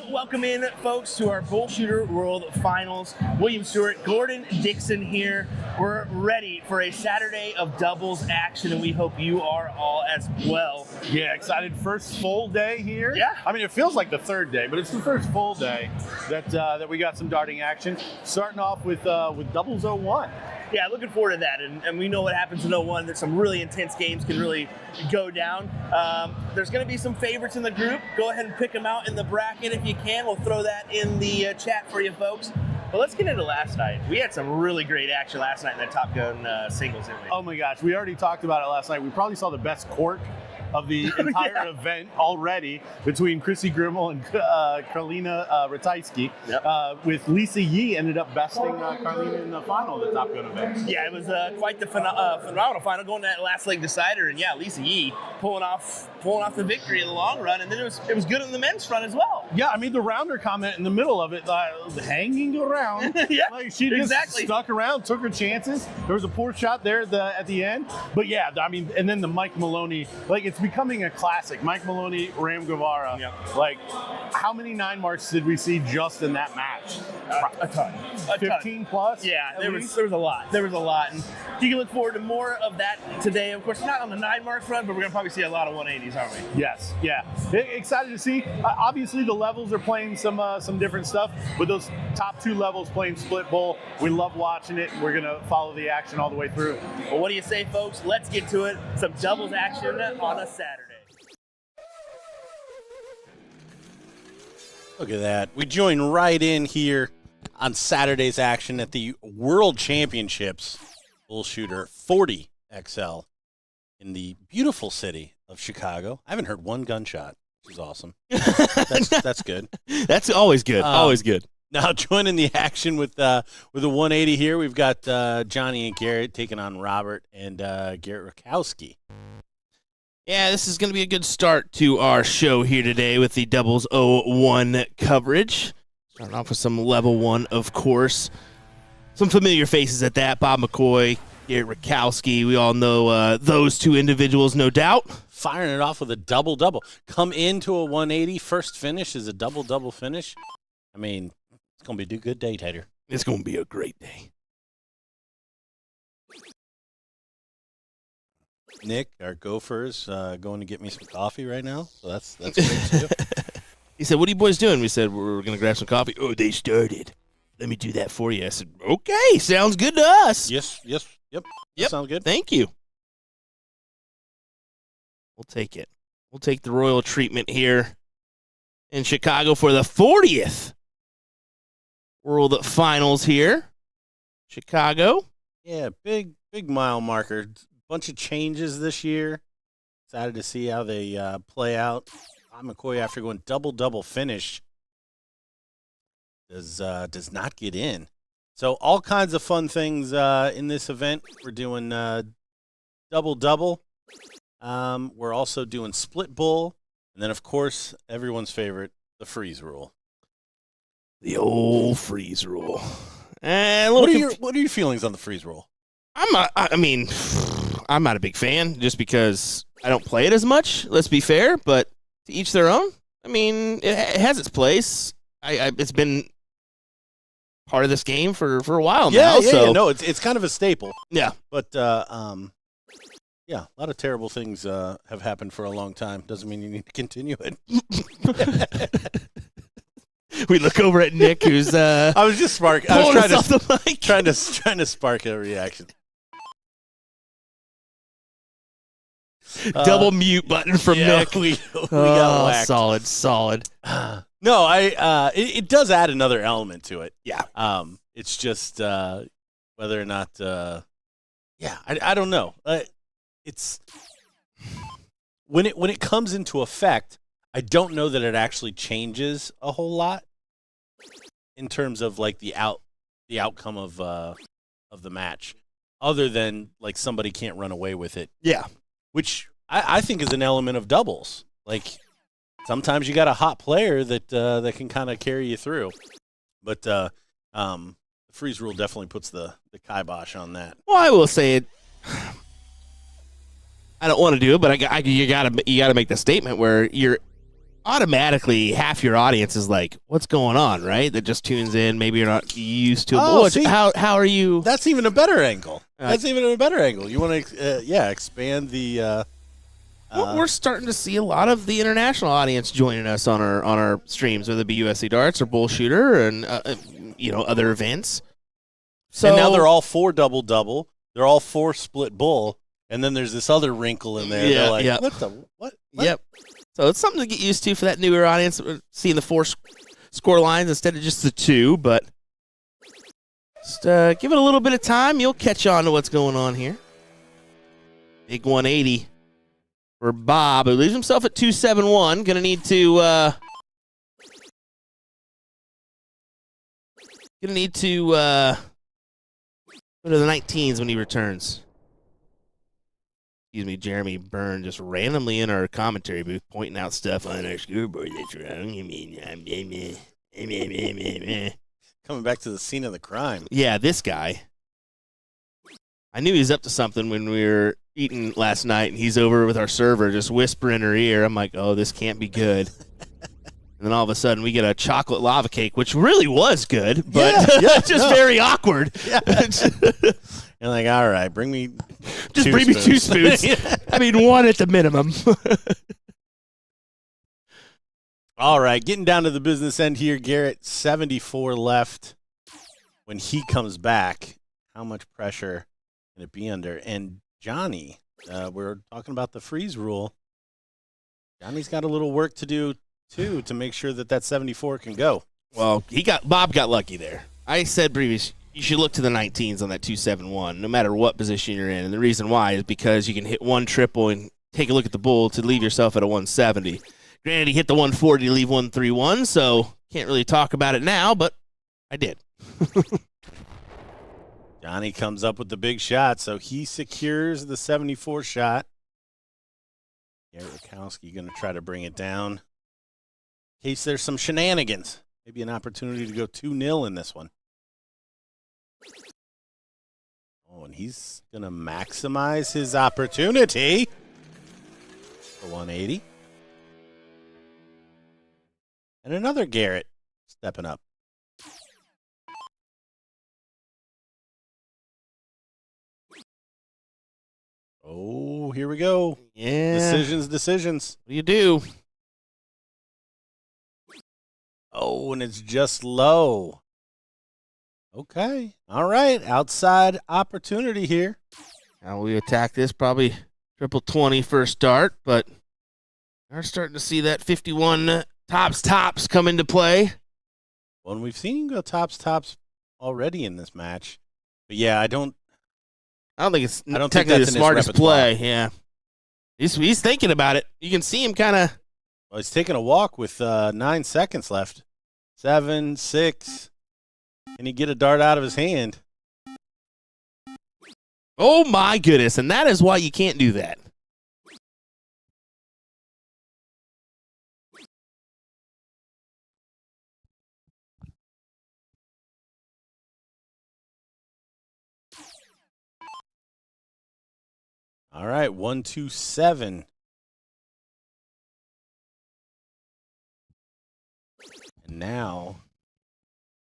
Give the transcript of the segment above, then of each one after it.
Welcome in, folks, to our BullShooter World Finals. William Stewart, Gordon Dixon here. We're ready for a Saturday of doubles action, and we hope you are all as well. Yeah, excited. First full day here. Yeah. I mean, it feels like the third day, but it's the first full day that we got some darting action. Starting off with doubles 01. Yeah, looking forward to that, and we know what happens in 01. There's some really intense games can really go down. There's going to be some favorites in the group. Go ahead and pick them out in the bracket if you can. We'll throw that in the chat for you folks. But let's get into last night. We had some really great action last night in the Top Gun singles, didn't we? Oh my gosh, we already talked about it last night. We probably saw the best court of the entire event already between Chrissy Grimmel and Karlina Ratajski. Yep. With Lisa Yee ended up besting Karlina in the final of the Top Gun event. Yeah, it was quite the phenomenal final, going to that last leg decider, and yeah, Lisa Yee pulling off the victory in the long run, and then it was good on the men's front as well. Yeah, I mean the rounder comment in the middle of it, hanging around. Yeah, like she just stuck around, took her chances. There was a poor shot there at the end, but yeah, I mean, and then the Mike Maloney, like it's becoming a classic. Mike Maloney, Ram Guevara. Yep. Like, how many 9 marks did we see just in that match? A ton. 15 plus? Yeah, there was a lot. There was a lot. And you can look forward to more of that today. Of course, not on the 9 mark front, but we're going to probably see a lot of 180s, aren't we? Yes, yeah. Excited to see. Obviously, the levels are playing some different stuff, but those top 2 levels playing split bowl, we love watching it. We're going to follow the action all the way through. Well, what do you say, folks? Let's get to it. Some doubles action on a Saturday. Look at that. We join right in here on Saturday's action at the World Championships BullShooter 40 XL in the beautiful city of Chicago. I haven't heard one gunshot, which is awesome. That's good. That's always good. Always good. Now joining the action with the 180 here, we've got Johnny and Garrett taking on Robert and Garrett Rakowski. Yeah, this is going to be a good start to our show here today with the doubles 01 coverage. Starting off with some level 1, of course. Some familiar faces at that. Bob McCoy, Garrett Rakowski. We all know those two individuals, no doubt. Firing it off with a double-double. Come into a 180, first finish is a double-double finish. I mean, it's going to be a good day, Tater. It's going to be a great day. Nick, our Gophers, going to get me some coffee right now, so that's great too. He said, "What are you boys doing?" We said, "We're going to grab some coffee." "Oh, they started. Let me do that for you." I said, "Okay, sounds good to us." Yep. Sounds good. Thank you. We'll take it. We'll take the royal treatment here in Chicago for the 40th World Finals here. Chicago. Yeah, big mile marker. Bunch of changes this year. Excited to see how they play out. Bob McCoy, after going double-double finish, does not get in. So all kinds of fun things in this event. We're doing double-double. We're also doing split bull. And then, of course, everyone's favorite, the freeze rule. The old freeze rule. What are your feelings on the freeze rule? I'm not a big fan just because I don't play it as much. Let's be fair, but to each their own. I mean, it has its place. It's been part of this game for a while now. Yeah, no, it's kind of a staple. Yeah, but yeah, a lot of terrible things have happened for a long time. Doesn't mean you need to continue it. We look over at Nick, who's I was just sparking. I was trying to spark a reaction. Double mute button from Nick. We got whacked. Solid. No, it does add another element to it. Yeah. It's just whether or not. I don't know. It's when it comes into effect. I don't know that it actually changes a whole lot in terms of like the outcome of the match, other than like somebody can't run away with it. Yeah. Which I think is an element of doubles. Like sometimes you got a hot player that can kind of carry you through, but the freeze rule definitely puts the kibosh on that. Well, I will say it. I don't want to do it, but you gotta make the statement where automatically half your audience is like, what's going on, right? That just tunes in. Maybe you're not used to it. Oh, But see, how are you? That's even a better angle. That's even a better angle. You want to, expand the. We're starting to see a lot of the international audience joining us on our streams, whether it be USC Darts or BullShooter and other events. So and now they're all for double. They're all for split bull, and then there's this other wrinkle in there. They're like, what the what? Yep. So it's something to get used to for that newer audience, seeing the 4 score lines instead of just the 2. But just give it a little bit of time, you'll catch on to what's going on here. Big 180 for Bob, who leaves himself at 271. Gonna need to go to the 19s when he returns. Excuse me, Jeremy Byrne just randomly in our commentary booth pointing out stuff on our scoreboard that's wrong. Coming back to the scene of the crime. Yeah, this guy. I knew he was up to something when we were eating last night, and he's over with our server just whispering in her ear. I'm like, oh, this can't be good. And then all of a sudden, we get a chocolate lava cake, which really was good, but just very awkward. Yeah. You're like, all right, bring me just two bring spoons. me 2 spoons. I mean, 1 at the minimum. All right, getting down to the business end here. Garrett, 74 left. When he comes back, how much pressure can it be under? And Johnny, we're talking about the freeze rule. Johnny's got a little work to do, too, to make sure that 74 can go. Well, Bob got lucky there. I said previous, you should look to the 19s on that 271, no matter what position you're in. And the reason why is because you can hit 1 triple and take a look at the bull to leave yourself at a 170. Granted, he hit the 140 to leave 131, so can't really talk about it now, but I did. Johnny comes up with the big shot, so he secures the 74 shot. Garrett Rakowski going to try to bring it down. In case there's some shenanigans. Maybe an opportunity to go 2-0 in this one. Oh, and he's going to maximize his opportunity for 180. And another Garrett stepping up. Oh, here we go. Yeah. Decisions. What do you do? Oh, and it's just low. Okay. All right. Outside opportunity here. Now we attack this probably triple 20 first start, but we're starting to see that 51 tops come into play. Well, and we've seen him go tops already in this match. But yeah, I don't think it's think technically that's the in his smartest repertoire. play. Yeah, he's thinking about it. You can see him kind of. Well, he's taking a walk with 9 seconds left. 7, 6. Can he get a dart out of his hand? Oh my goodness! And that is why you can't do that. All right, 1, 2, 7. And now,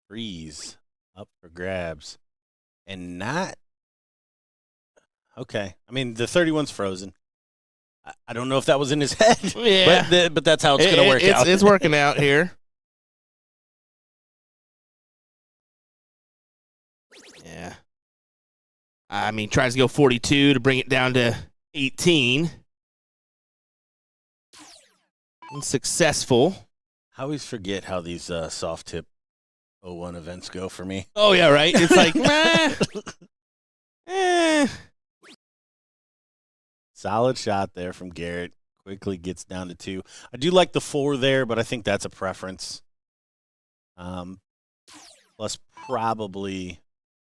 freeze up for grabs. And not. Okay. I mean, the 31's frozen. I don't know if that was in his head. Yeah. But that's how it's going to work out. It's working out here. Yeah. I mean, tries to go 42 to bring it down to 18. Unsuccessful. I always forget how these soft tip 01 events go for me. Oh, yeah, right? It's like, Solid shot there from Garrett. Quickly gets down to 2. I do like the 4 there, but I think that's a preference. Plus probably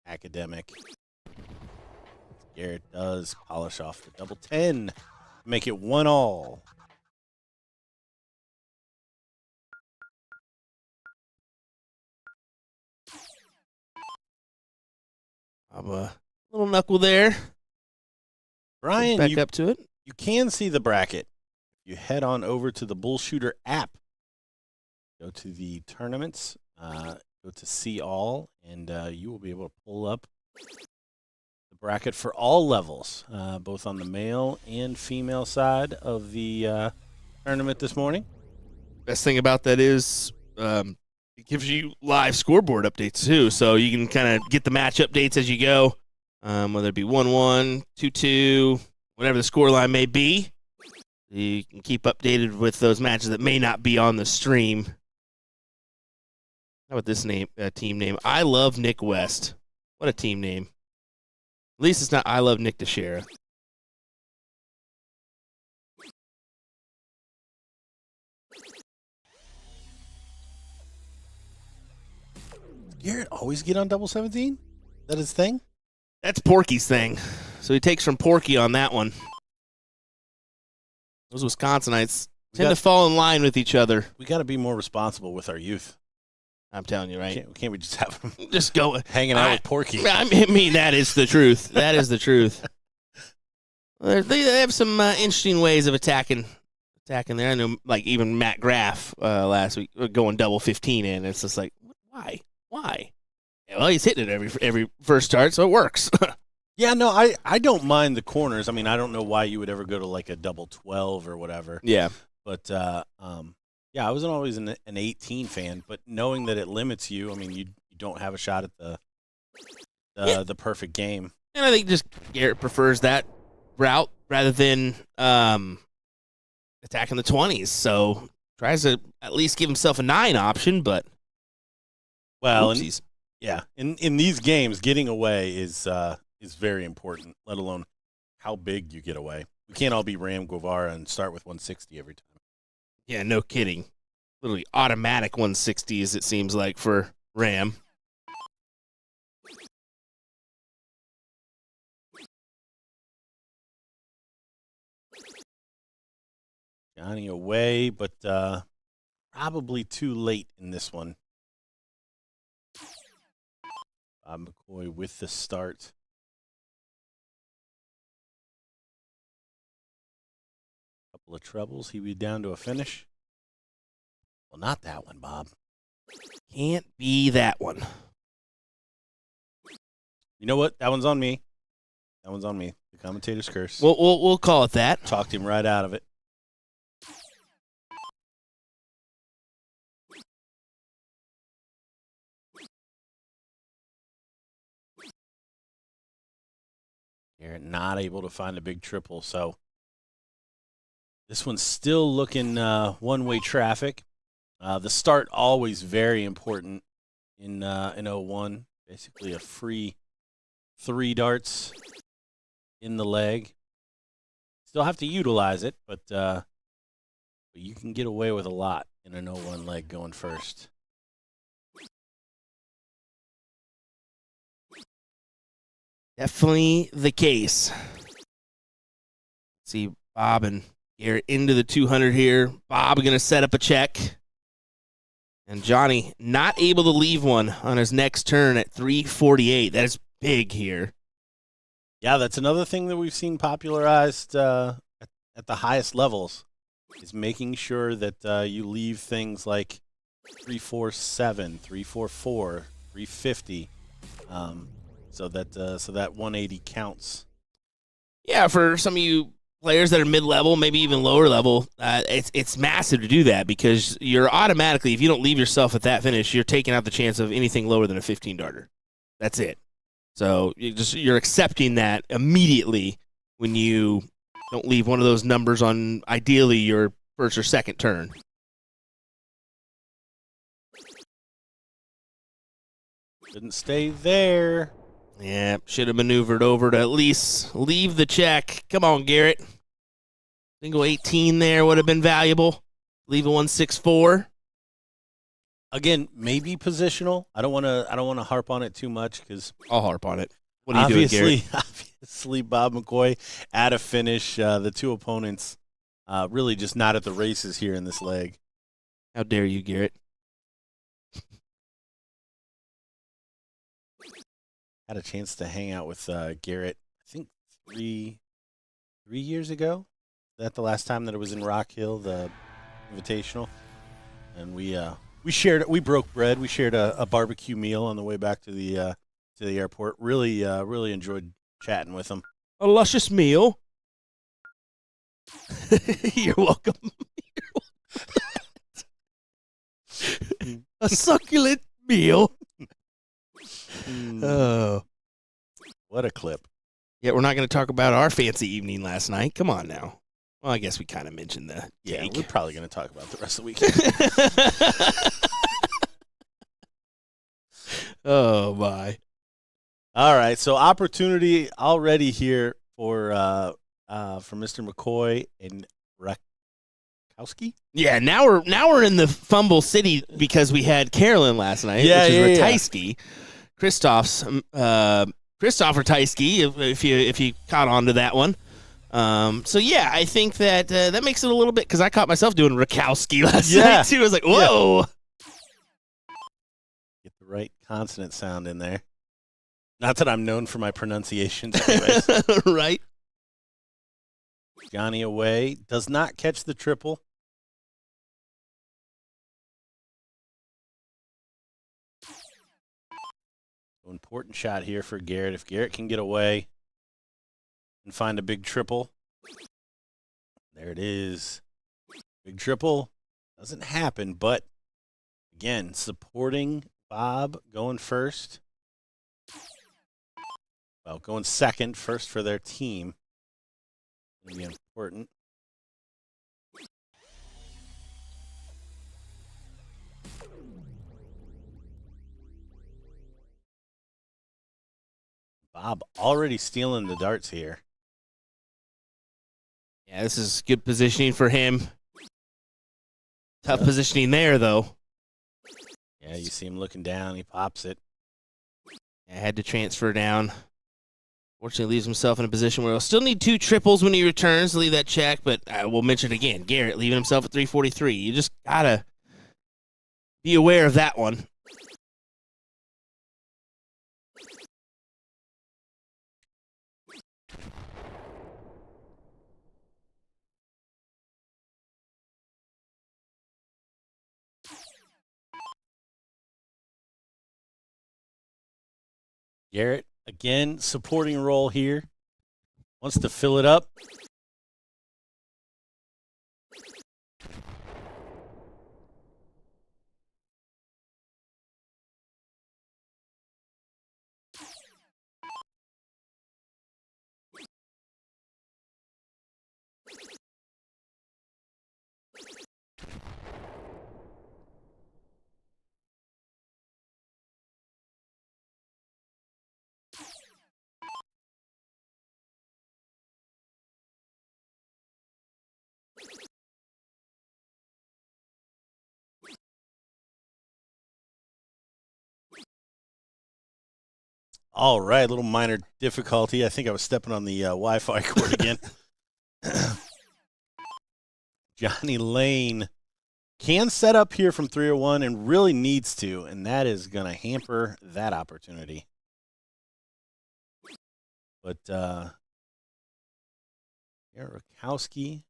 academic. Garrett does polish off the double 10. Make it 1-all. A little knuckle there. Brian, Back up to it. you can see the bracket. you head on over to the BullShooter app, go to the tournaments, go to see all, and you will be able to pull up the bracket for all levels, both on the male and female side of the tournament this morning. Best thing about that is it gives you live scoreboard updates too, so you can kind of get the match updates as you go, whether it be 1-1, 2-2, whatever the scoreline may be. You can keep updated with those matches that may not be on the stream. How about this team name? I love Nick West. What a team name. At least it's not I love Nick Teixeira. Garrett always get on double 17? Is that his thing? That's Porky's thing. So he takes from Porky on that one. Those Wisconsinites tend to fall in line with each other. We got to be more responsible with our youth. I'm telling you, right? Can't we just have them just go hanging out with Porky? I mean, that is the truth. That is the truth. They have some interesting ways of attacking there. I know, like even Matt Graff last week going double 15 in. It's just like, why? Yeah, well, he's hitting it every first start, so it works. Yeah, no, I don't mind the corners. I mean, I don't know why you would ever go to like a double 12 or whatever. Yeah. But, yeah, I wasn't always an 18 fan, but knowing that it limits you, I mean, you don't have a shot at the perfect game. And I think just Garrett prefers that route rather than attacking the 20s. So tries to at least give himself a 9 option, but well, yeah, in these games, getting away is very important, let alone how big you get away. We can't all be Ram Guevara and start with 160 every time. Yeah, no kidding. Literally automatic 160s, it seems like, for Ram. Johnny away, but probably too late in this one. Bob McCoy with the start. Couple of troubles. He be down to a finish. Well, not that one, Bob. Can't be that one. You know what? That one's on me. That one's on me. The commentator's curse. We'll call it that. Talked him right out of it. Garrett not able to find a big triple, so this one's still looking one-way traffic. The start always very important in 01. Basically a free 3 darts in the leg. Still have to utilize it, but you can get away with a lot in an 01 leg going first. Definitely the case. See Bob and Garrett into the 200 here. Bob going to set up a check. And Johnny not able to leave one on his next turn at 348. That is big here. Yeah, that's another thing that we've seen popularized at the highest levels is making sure that you leave things like 347, 344, 350, so that 180 counts. Yeah, for some of you players that are mid-level, maybe even lower level, it's massive to do that because you're automatically, if you don't leave yourself at that finish, you're taking out the chance of anything lower than a 15-darter. That's it. So you're accepting that immediately when you don't leave one of those numbers on, ideally, your first or second turn. Didn't stay there. Yeah, should have maneuvered over to at least leave the check. Come on, Garrett. Single 18 there would have been valuable. Leave a 164. Again, maybe positional. I don't want to harp on it too much because I'll harp on it. What are you doing, Garrett? Obviously, Bob McCoy at a finish. The two opponents really just not at the races here in this leg. How dare you, Garrett? Had a chance to hang out with Garrett, I think three years ago. that the last time that it was in Rock Hill, the Invitational, and we broke bread. We shared a barbecue meal on the way back to the airport. Really enjoyed chatting with him. A luscious meal. You're welcome. A succulent meal. Oh. What a clip. Yeah, we're not going to talk about our fancy evening last night. Come on now. Well, I guess we kind of mentioned the Yeah, cake. we're probably going to talk about the rest of the weekend. Oh, my. All right, so opportunity already here for Mr. McCoy and Rakowski. Yeah, now we're in the fumble city because we had Carolyn last night, which is Ratajski. Christoph's Christoph Ratajski, if you caught on to that one. So yeah, I think that that makes it a little bit, because I caught myself doing Rakowski last night too. I was like, whoa. Get the right consonant sound in there. Not that I'm known for my pronunciations anyways. Right. Johnny away. Does not catch the triple. So important shot here for Garrett. If Garrett can get away and find a big triple. There it is. Big triple. Doesn't happen, but again, supporting Bob going first. Well, going second, first for their team. Going to be important. Bob already stealing the darts here. Yeah, this is good positioning for him. Tough positioning there, though. Yeah, you see him looking down. He pops it. I had to transfer down. Fortunately, leaves himself in a position where he'll still need 2 triples when he returns to leave that check, but I will mention it again. Garrett leaving himself at 343. You just got to be aware of that one. Garrett, again, supporting role here. Wants to fill it up. All right, little minor difficulty. I think I was stepping on the Wi-Fi cord again. Johnny Lane can set up here from 301 and really needs to, and that is going to hamper that opportunity. But Rakowski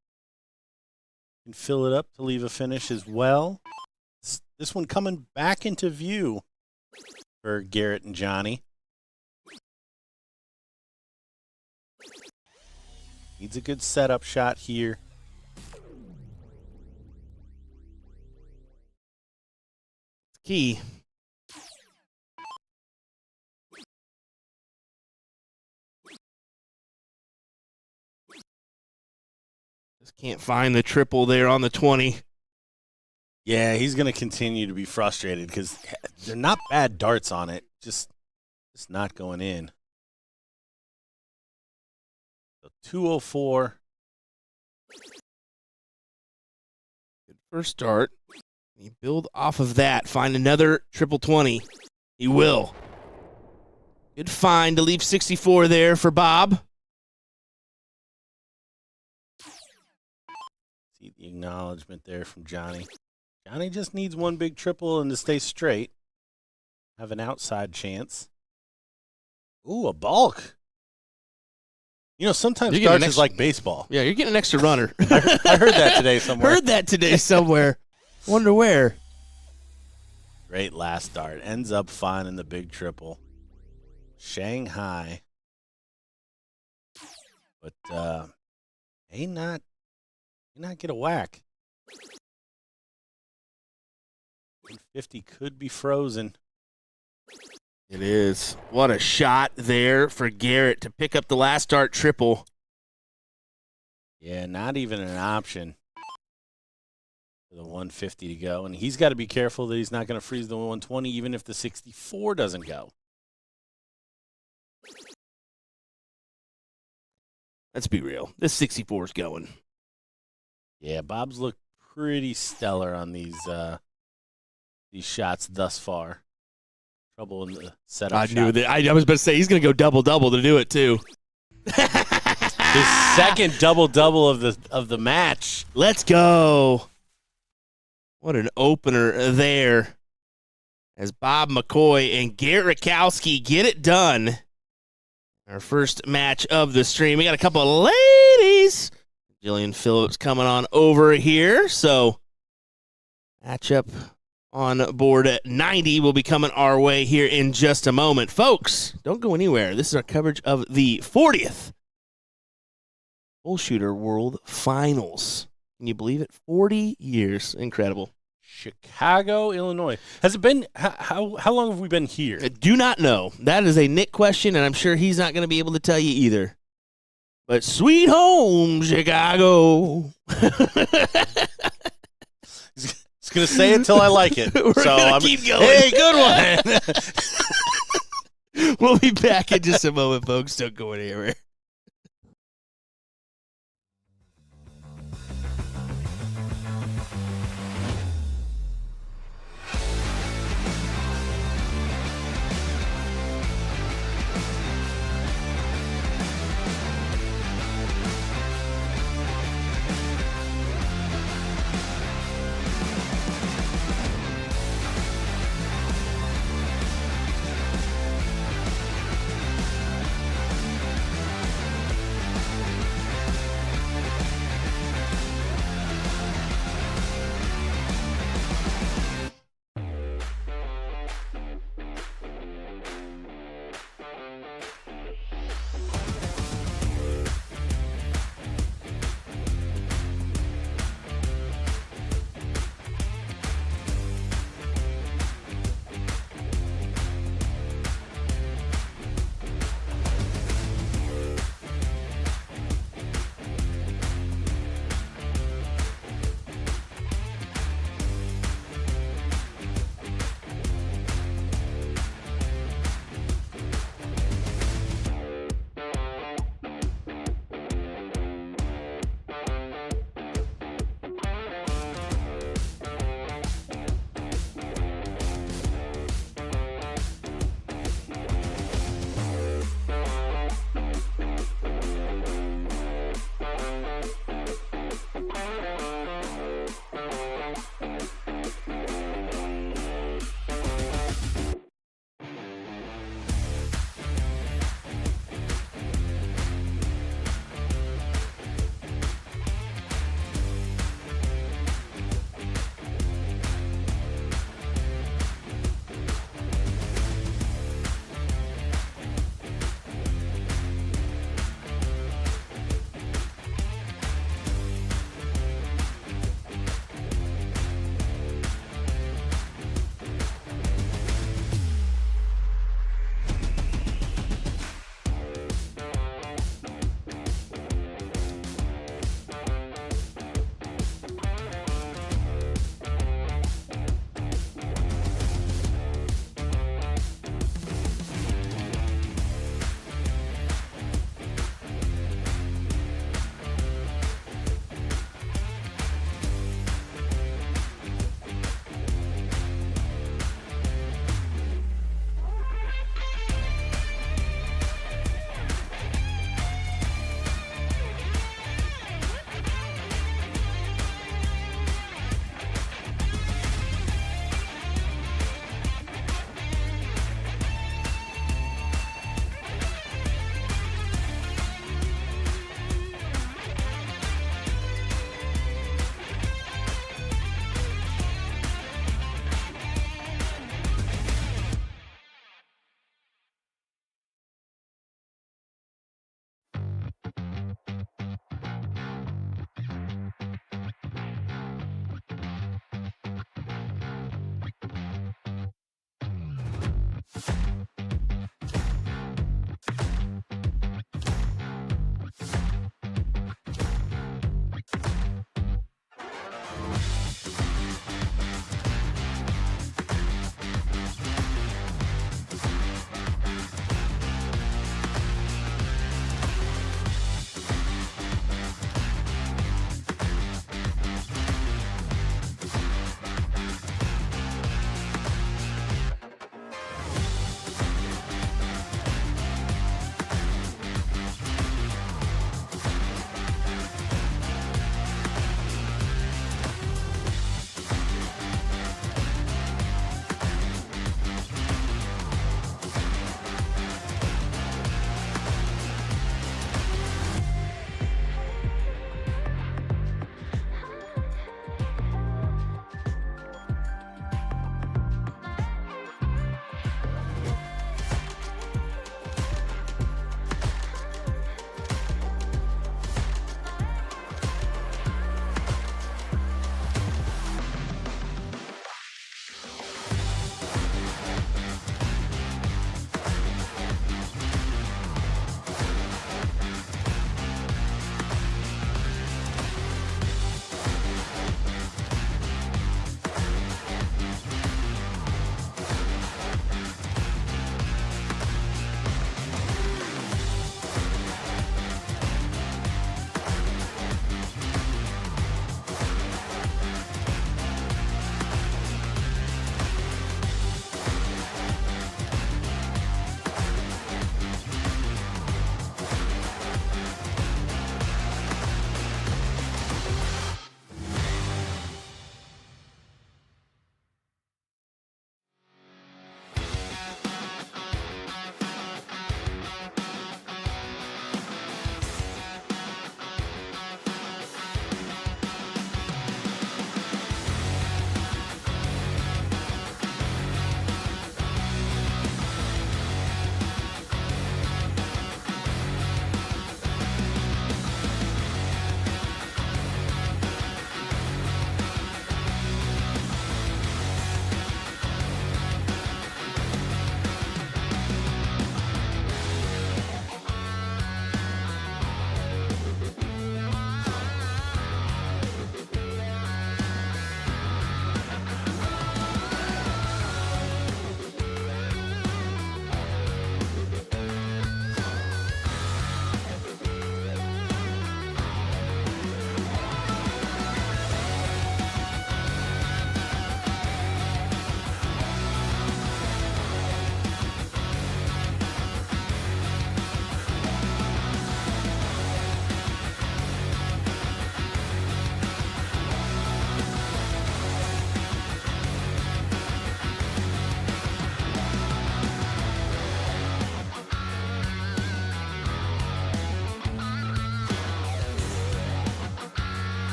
can fill it up to leave a finish as well. This one coming back into view for Garrett and Johnny. Needs a good setup shot here. Key. Just can't find the triple there on the 20. Yeah, he's going to continue to be frustrated because they're not bad darts on it. Just not going in. So 204. Good first start. You build off of that. Find another triple 20. He will. Good find to leave 64 there for Bob. See the acknowledgement there from Johnny. Johnny just needs one big triple and to stay straight. Have an outside chance. Ooh, a balk. You know, sometimes You're getting darts is like baseball. Yeah, you're getting an extra runner. I heard that today somewhere. Heard that today somewhere. Wonder where. Great last dart. Ends up finding the big triple. Shanghai. But may not get a whack. 150 could be frozen. It is. What a shot there for Garrett to pick up the last dart triple. Yeah, not even an option for the 150 to go. And he's got to be careful that he's not going to freeze the 120 even if the 64 doesn't go. Let's be real. This 64 is going. Yeah, Bob's looked pretty stellar on these shots thus far. Trouble in the setup. I knew that. I was about to say he's going to go double-double to do it too. His second double-double of the match. Let's go. What an opener there. As Bob McCoy and Garrett Rakowski get it done. Our first match of the stream. We got a couple of ladies. Jillian Phillips coming on over here. So, matchup on board at 90 will be coming our way here in just a moment. Folks, don't go anywhere. This is our coverage of the 40th BullShooter World Finals. Can you believe it? 40 years. Incredible. Chicago, Illinois. Has it been, how long have we been here? I do not know. That is a Nick question, and I'm sure he's not going to be able to tell you either. But sweet home, Chicago. He's going to say it till I like it. We're gonna keep going. Hey, good one. We'll be back in just a moment, folks. Don't go anywhere.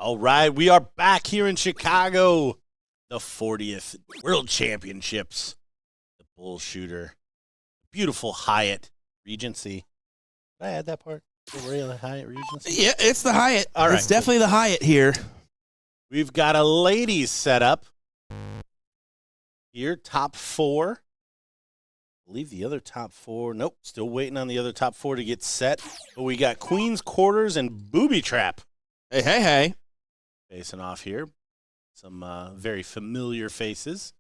All right, we are back here in Chicago. The 40th World Championships. The BullShooter. Beautiful Hyatt Regency. Did I add that part? The real Hyatt Regency? Yeah, it's the Hyatt. All right. It's definitely the Hyatt here. We've got a ladies setup. Here, top 4. I believe the other top 4. Nope, still waiting on the other top 4 to get set. But we got Queen's Quarters and Booby Trap. Hey. Facing off here. Some very familiar faces.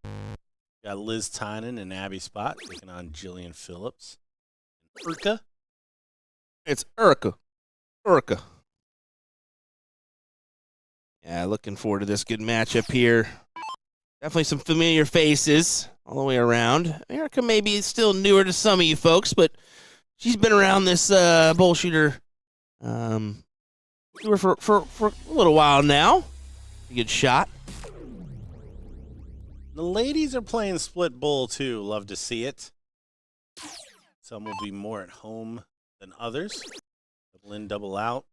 Got Liz Tynan and Abby Spot taking on Jillian Phillips. Urka. It's Urka. Yeah, looking forward to this good matchup here. Definitely some familiar faces all the way around. Erica may be still newer to some of you folks, but she's been around this BullShooter for a little while now. A good shot. The ladies are playing split bull too. Love to see it. Some will be more at home than others. Lynn double out.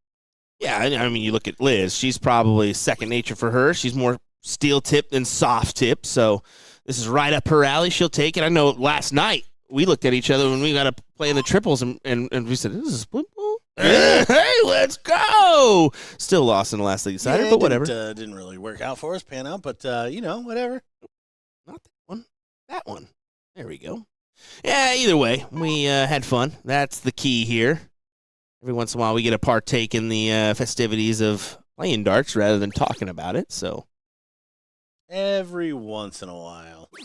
Yeah, I mean, you look at Liz. She's probably second nature for her. She's more steel tip than soft tip, so this is right up her alley. She'll take it. I know last night we looked at each other when we got to play in the triples, and we said, this is a split ball? Hey, let's go! Still lost in the last league decider, but whatever. Didn't really work out for us, pan out, but, whatever. Not that one. That one. There we go. Yeah, either way, we had fun. That's the key here. Every once in a while, we get to partake in the festivities of playing darts rather than talking about it. So, every once in a while, I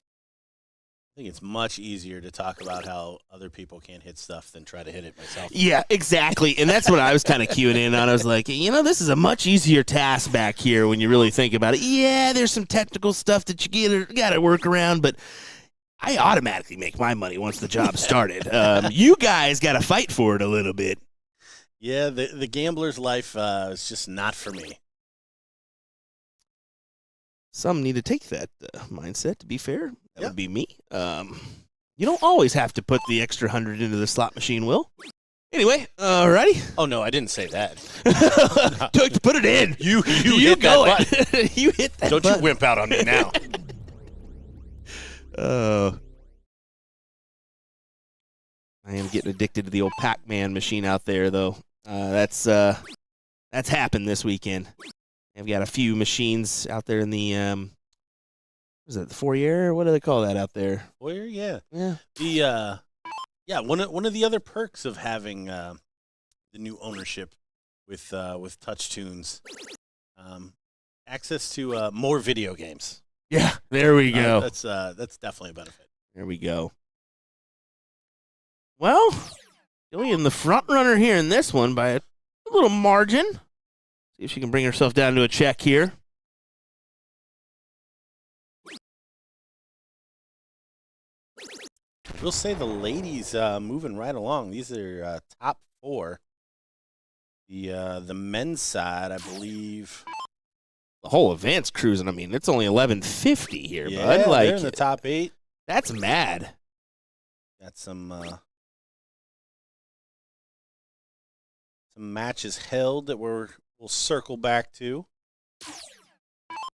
think it's much easier to talk about how other people can't hit stuff than try to hit it myself. Yeah, exactly. And that's what I was kind of queuing in on. I was like, this is a much easier task back here when you really think about it. Yeah, there's some technical stuff that you got to work around, but I automatically make my money once the job started. You guys got to fight for it a little bit. Yeah, the gambler's life is just not for me. Some need to take that mindset, to be fair. That would be me. You don't always have to put the extra 100 into the slot machine, Will. Anyway, alrighty. Oh, no, I didn't say that. Put it in. You hit go that button. You hit that Don't button. you wimp out on me now. I am getting addicted to the old Pac-Man machine out there, though. That's happened this weekend. I've got a few machines out there in the was it the foyer? What do they call that out there? Foyer, yeah. Yeah. One of the other perks of having the new ownership with Touch Tunes, access to more video games. Yeah, there we go. That's definitely a benefit. There we go. Well, Jillian, the front runner here in this one by a little margin. See if she can bring herself down to a check here. We'll say the ladies moving right along. These are top 4. The men's side, I believe. The whole event's cruising. I mean, it's only 11:50 here, Yeah, bud. Like, they're in the top 8. That's mad. Got some matches held that we'll circle back to.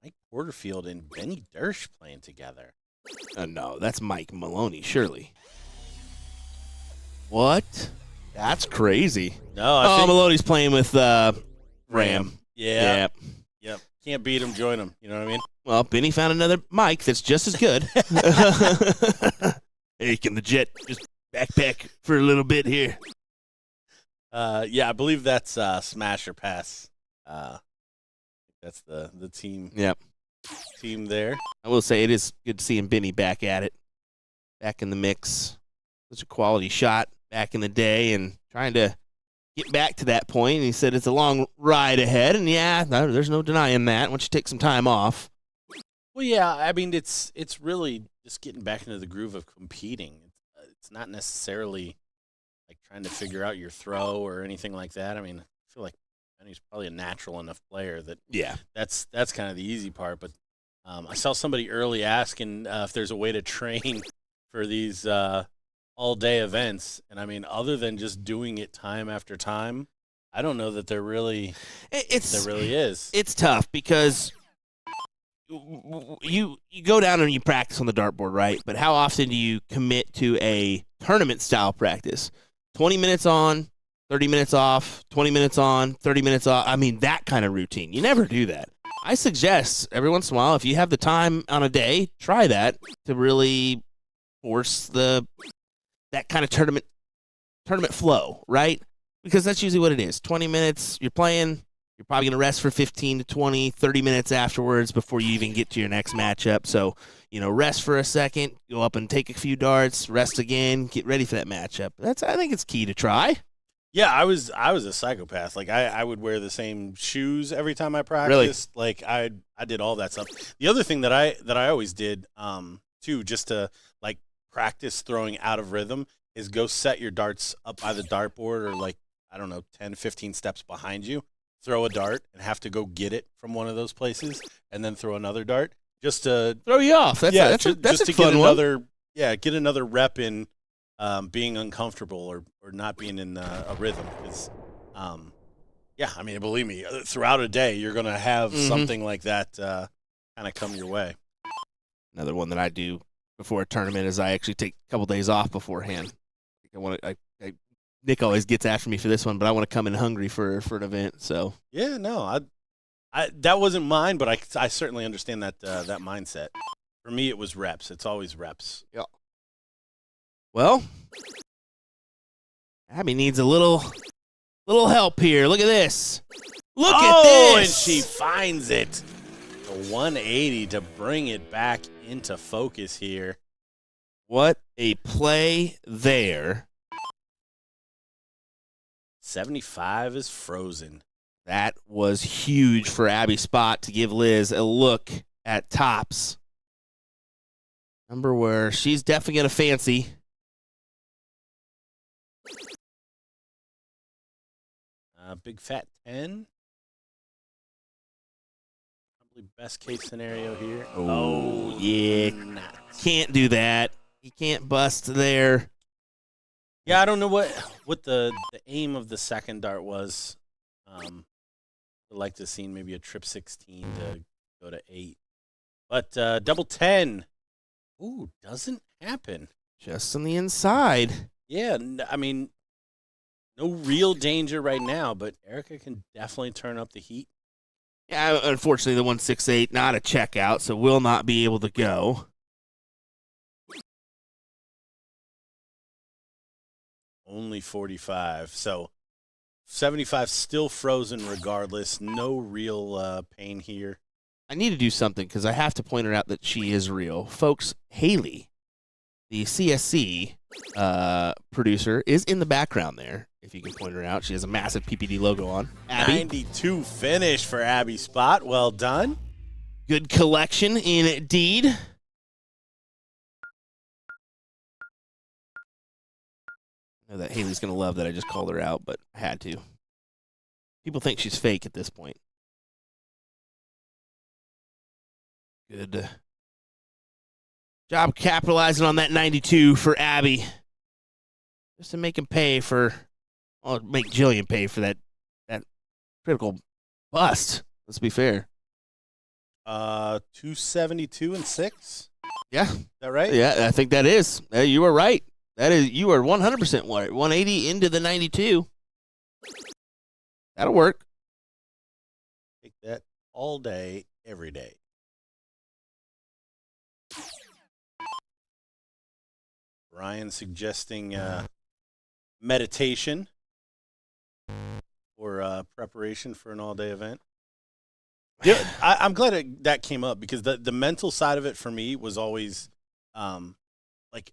Mike Porterfield and Benny Dersch playing together. No, that's Mike Maloney, surely. What? That's crazy. No, I think Maloney's playing with Ram. Yeah. Yep. Can't beat him, join him. You know what I mean? Well, Benny found another Mike that's just as good. Hey, can the Jet just backpack for a little bit here? I believe that's Smash or Pass. That's the team. Yep. Team there. I will say it is good seeing Benny back at it, back in the mix. Such a quality shot back in the day, and trying to get back to that point. And he said it's a long ride ahead, and there's no denying that once you take some time off. Well, yeah, I mean it's really just getting back into the groove of competing. It's not necessarily like trying to figure out your throw or anything like that. I mean, I feel like Benny's probably a natural enough player that that's kind of the easy part. But I saw somebody early asking if there's a way to train for these all-day events. And, I mean, other than just doing it time after time, I don't know that there really It's is. It's tough because you go down and you practice on the dartboard, right? But how often do you commit to a tournament style practice? 20 minutes on, 30 minutes off, 20 minutes on, 30 minutes off. I mean, that kind of routine. You never do that. I suggest every once in a while, if you have the time on a day, try that to really force that kind of tournament flow, right? Because that's usually what it is. 20 minutes, you're playing, you're probably going to rest for 15 to 20, 30 minutes afterwards before you even get to your next matchup. So, rest for a second, go up and take a few darts, rest again, get ready for that matchup. I think it's key to try. Yeah, I was a psychopath. Like I would wear the same shoes every time I practiced. Really? Like I did all that stuff. The other thing that I always did too, just to like practice throwing out of rhythm, is go set your darts up by the dartboard or like, I don't know, 10, 15 steps behind you, throw a dart and have to go get it from one of those places and then throw another dart just to throw you off. That's a fun one. Get another rep in being uncomfortable or not being in a rhythm. Because, I mean, believe me, throughout a day, you're going to have something like that kind of come your way. Another one that I do before a tournament is I actually take a couple days off beforehand. Nick always gets after me for this one, but I want to come in hungry for an event. So yeah, no, I that wasn't mine, but I certainly understand that that mindset. For me, it was reps. It's always reps. Yeah. Well, Abby needs a little help here. Look at this. Look at this. And she finds it. The 180 to bring it back into focus here. What a play there. 75 is frozen. That was huge for Abby Spot to give Liz a look at tops. Number where she's definitely going to fancy. Big fat 10. Probably best case scenario here. Oh yeah. Nuts. Can't do that. You can't bust there. Yeah, I don't know what the aim of the second dart was. I'd like to see maybe a trip 16 to go to 8. But double 10. Ooh, doesn't happen. Just on the inside. Yeah, I mean, no real danger right now, but Erica can definitely turn up the heat. Yeah, unfortunately, the 168 not a checkout, so will not be able to go. Only 45. So 75 still frozen regardless. No real pain here. I need to do something because I have to point her out that she is real. Folks, Haley, the CSC producer, is in the background there. If you can point her out, she has a massive PPD logo on. Abby. 92 finish for Abby Spot. Well done. Good collection indeed. I know that Haley's going to love that I just called her out, but I had to. People think she's fake at this point. Good job capitalizing on that 92 for Abby. Just to make him pay for, make Jillian pay for that critical bust. Let's be fair. 272 and 6. Yeah. Is that right? Yeah, I think that is. You were right. You are 100% right. 180 into the 92. That'll work. Take that all day, every day. Ryan suggesting meditation or preparation for an all-day event. Yeah, I'm glad that came up because the mental side of it for me was always like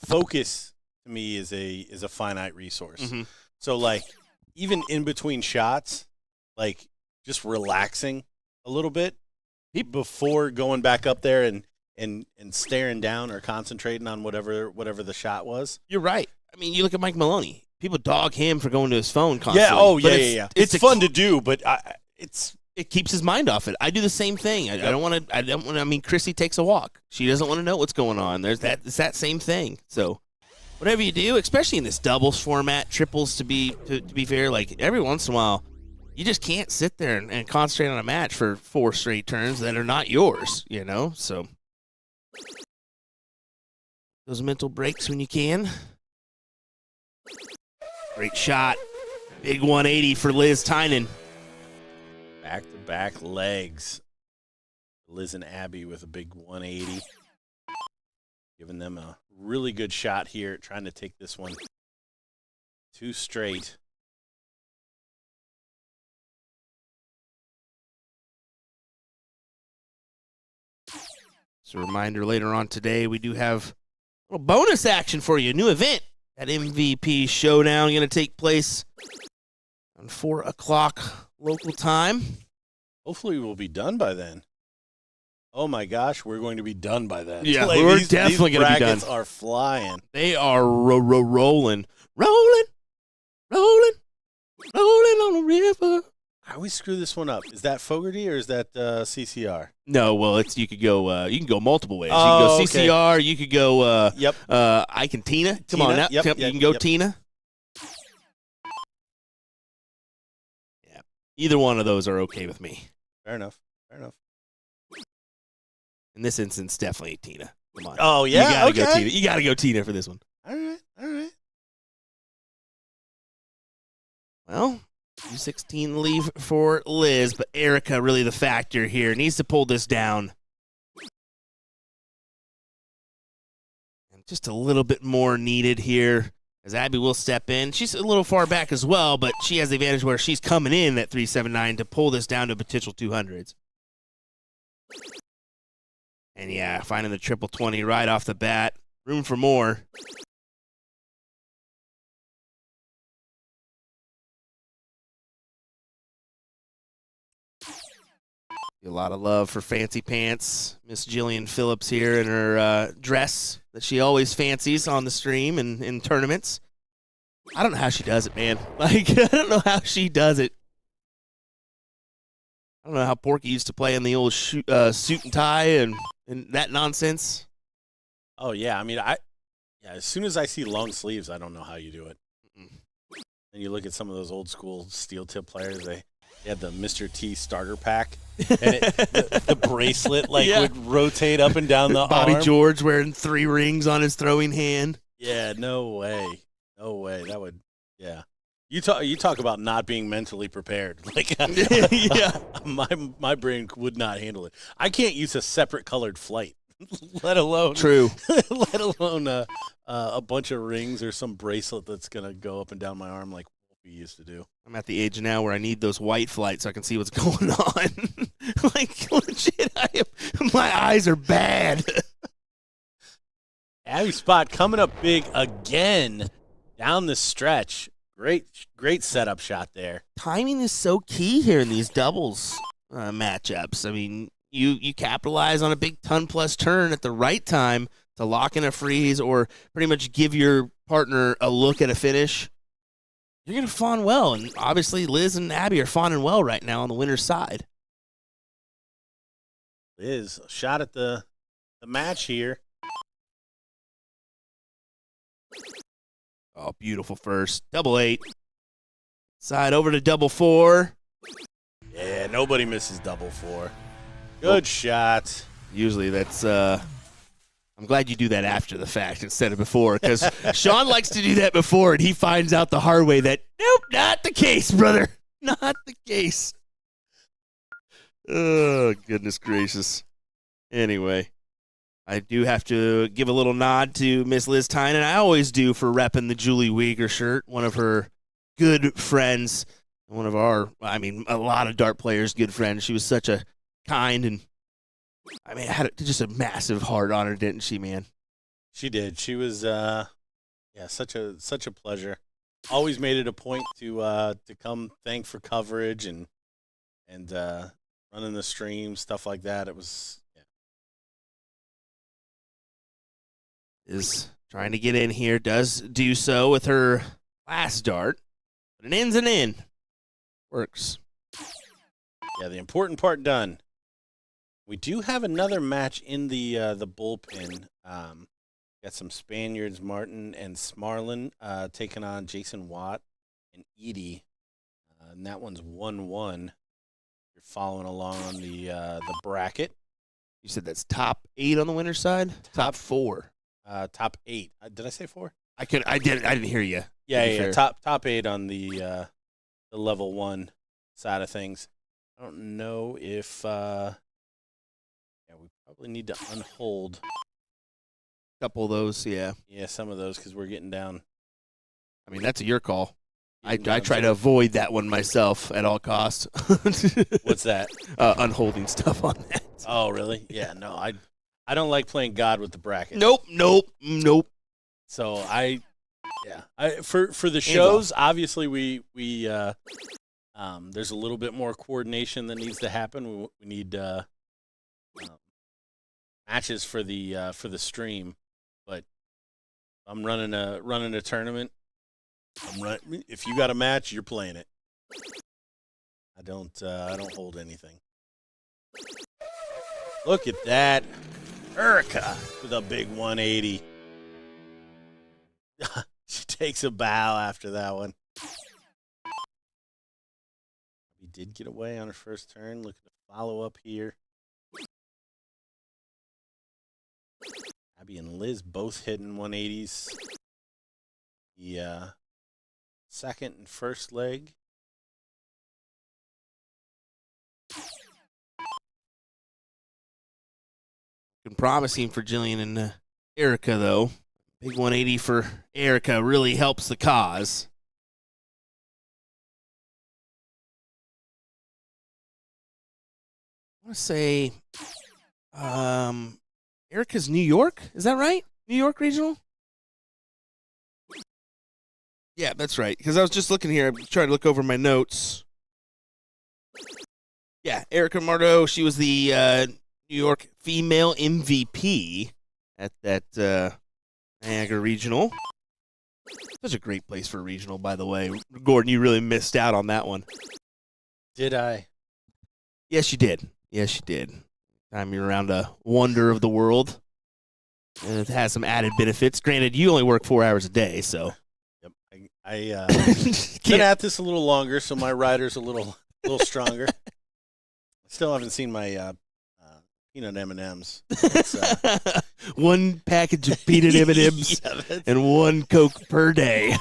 focus to me is a finite resource. Mm-hmm. So like even in between shots, like just relaxing a little bit before going back up there and staring down or concentrating on whatever the shot was. You're right. I mean, you look at Mike Maloney. People dog him for going to his phone constantly. Yeah. Oh, yeah. It's fun to do, but it keeps his mind off it. I do the same thing. I don't want to. I mean, Chrissy takes a walk. She doesn't want to know what's going on. It's that same thing. So, whatever you do, especially in this doubles format, triples to be fair, like every once in a while, you just can't sit there and concentrate on a match for 4 straight turns that are not yours, you know? So those mental breaks when you can. Great shot. Big 180 for Liz Tynan. Back-to-back legs. Liz and Abby with a big 180. Giving them a really good shot here, trying to take this one 2 straight. Just a reminder, later on today, we do have a little bonus action for you. A new event at MVP Showdown going to take place on 4 o'clock local time. Hopefully we'll be done by then. Oh my gosh, we're going to be done by then. Yeah, we're definitely going to be done. These brackets are flying. They are rolling on the river. How we screw this one up? Is that Fogarty or is that CCR? No, well, you can go multiple ways. Oh, you can go CCR. You could go. Yep. Ike and Tina. Come on, now. Yep, You can go Tina. Yeah. Either one of those are okay with me. Fair enough. In this instance, definitely Tina. Come on. Oh yeah. You gotta okay. go Tina. You gotta go Tina for this one. All right. Well, 216 leave for Liz, but Erica really the factor here. Needs to pull this down. And just a little bit more needed here as Abby will step in. She's a little far back as well, but she has the advantage where she's coming in at 379 to pull this down to potential 200s. And yeah, finding the triple 20 right off the bat. Room for more. A lot of love for Fancy Pants. Miss Jillian Phillips here in her dress that she always fancies on the stream and in tournaments. I don't know how she does it, man. Like, I don't know how she does it. I don't know how Porky used to play in the old suit and tie and that nonsense. Oh yeah. I mean, as soon as I see long sleeves, I don't know how you do it. And you look at some of those old school steel tip players. They had the Mr. T starter pack, and the bracelet would rotate up and down the Bobby arm. George wearing 3 rings on his throwing hand. Yeah, no way. That would, yeah. You talk about not being mentally prepared. Like, yeah, my brain would not handle it. I can't use a separate colored flight, let alone let alone a bunch of rings or some bracelet that's gonna go up and down my arm like we used to do. I'm at the age now where I need those white flights so I can see what's going on. Like, legit, my eyes are bad. Abby Spot coming up big again down the stretch. Great setup shot there. Timing is so key here in these doubles matchups. I mean, you capitalize on a big ton-plus turn at the right time to lock in a freeze or pretty much give your partner a look at a finish. You're going to fawn well, and obviously Liz and Abby are fawning well right now on the winner's side. Liz, a shot at the match here. Oh, beautiful first. 8. Side over to 4. Yeah, nobody misses 4. Good shot. Usually that's I'm glad you do that after the fact instead of before, because Sean likes to do that before, and he finds out the hard way that, nope, not the case, brother. Not the case. Oh, goodness gracious. Anyway, I do have to give a little nod to Miss Liz Tynan. I always do for repping the Julie Weger shirt, one of her good friends, one of our, a lot of dart players' good friends. She was such a kind and, had just a massive heart on her, didn't she, man? She did. She was, such a pleasure. Always made it a point to come thank for coverage and running the stream, stuff like that. It was, Is trying to get in here, does do so with her last dart, but it ends and in. Works. Yeah, the important part done. We do have another match in the bullpen. Got some Spaniards, Martin and Smarlin, taking on Jason Watt and Edie. And that one's 1-1. You're following along on the bracket. You said that's top 8 on the winner's side? Top 4. Top 8. Did I say 4? I didn't hear you. Yeah. Top 8 on the level 1 side of things. I don't know if we probably need to unhold Couple of those, yeah. Yeah, some of those because we're getting down. I mean, that's your call. I Getting down try to avoid that one myself at all costs. What's that? Unholding stuff on that. Oh, really? Yeah, no, I don't like playing God with the bracket. Nope. So for the shows, obviously we there's a little bit more coordination that needs to happen. We need matches for the stream, but I'm running a tournament. If you got a match, you're playing it. I don't hold anything. Look at that. Erica with a big 180. She takes a bow after that one. We did get away on her first turn. Look at the follow-up here. Abby and Liz both hitting 180s. The second and first leg. Looking promising for Jillian and Erica, though. Big 180 for Erica really helps the cause. I want to say Erica's New York. Is that right? New York Regional? Yeah, that's right. Because I was just looking here. I'm trying to look over my notes. Yeah, Erica Mardeau, she was the New York female MVP at that Niagara Regional. Such a great place for a regional, by the way. Gordon, you really missed out on that one. Did I? Yes, you did. Yes, you did. Time you're around a wonder of the world. And it has some added benefits. Granted, you only work 4 hours a day, so. Yep. I been at this a little longer, so my rider's a little stronger. Still haven't seen my peanut M&Ms. One package of peanut M&Ms and one Coke per day.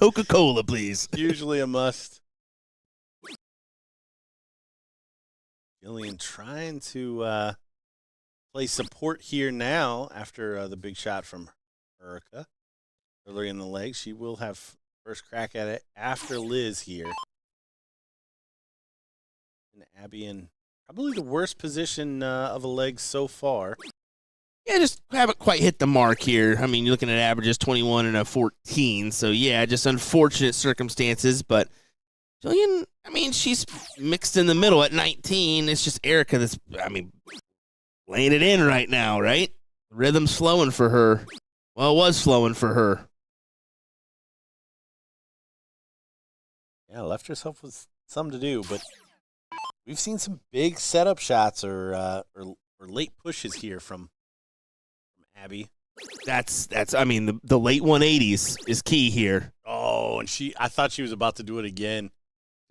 Coca-Cola, please. Usually a must. Jillian trying to play support here now after the big shot from Erica earlier in the leg. She will have first crack at it after Liz here. And Abby in probably the worst position of a leg so far. Yeah, just haven't quite hit the mark here. I mean, you're looking at averages 21 and a 14. So, yeah, just unfortunate circumstances. But Jillian, I mean, she's mixed in the middle at 19. It's just Erica that's, laying it in right now, right? The rhythm's flowing for her. Well, it was flowing for her. Yeah, left herself with something to do, but we've seen some big setup shots or late pushes here from Abby. That's the late 180s is key here. Oh, and I thought she was about to do it again.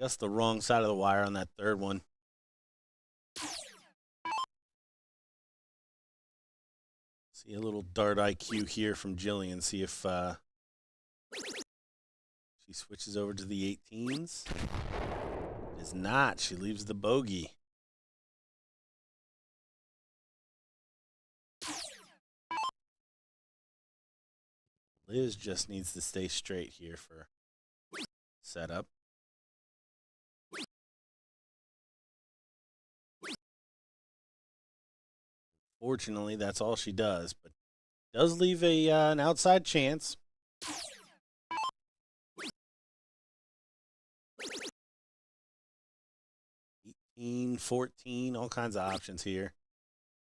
Just the wrong side of the wire on that third one. See a little dart IQ here from Jillian. See if she switches over to the 18s. It is not. She leaves the bogey. Liz just needs to stay straight here for setup. Fortunately, that's all she does, but does leave an outside chance. 18, 14, all kinds of options here.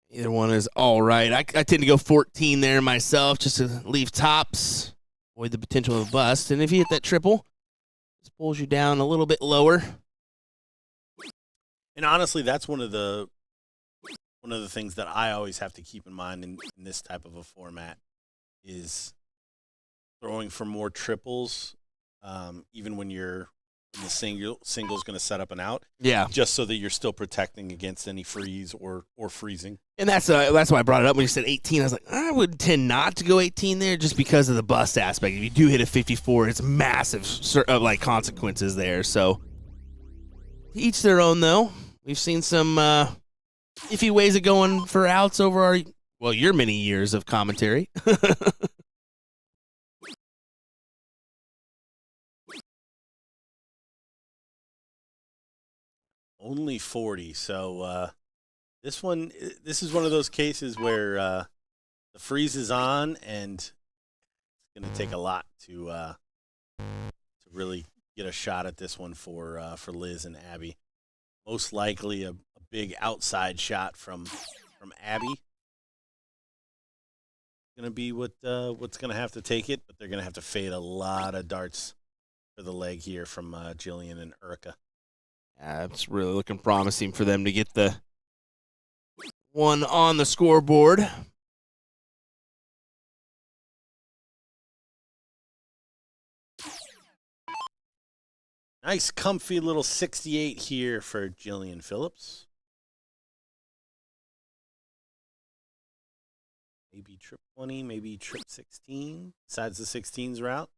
Either one is all right. I tend to go 14 there myself just to leave tops, avoid the potential of a bust. And if you hit that triple, this pulls you down a little bit lower. And honestly, that's one of the things that I always have to keep in mind in this type of a format. is throwing for more triples, even when the single's going to set up and out. Yeah. Just so that you're still protecting against any freeze or freezing. And that's why I brought it up when you said 18. I was like, I would tend not to go 18 there just because of the bust aspect. If you do hit a 54, it's massive like consequences there. So to each their own, though. We've seen some iffy ways of going for outs over your many years of commentary. Only 40. So this is one of those cases where the freeze is on, and it's going to take a lot to really get a shot at this one for Liz and Abby. Most likely a big outside shot from Abby. Going to be what's going to have to take it, but they're going to have to fade a lot of darts for the leg here from Jillian and Erica. Yeah, it's really looking promising for them to get the one on the scoreboard. Nice, comfy little 68 here for Jillian Phillips. Maybe trip 20, maybe trip 16, besides the 16s route.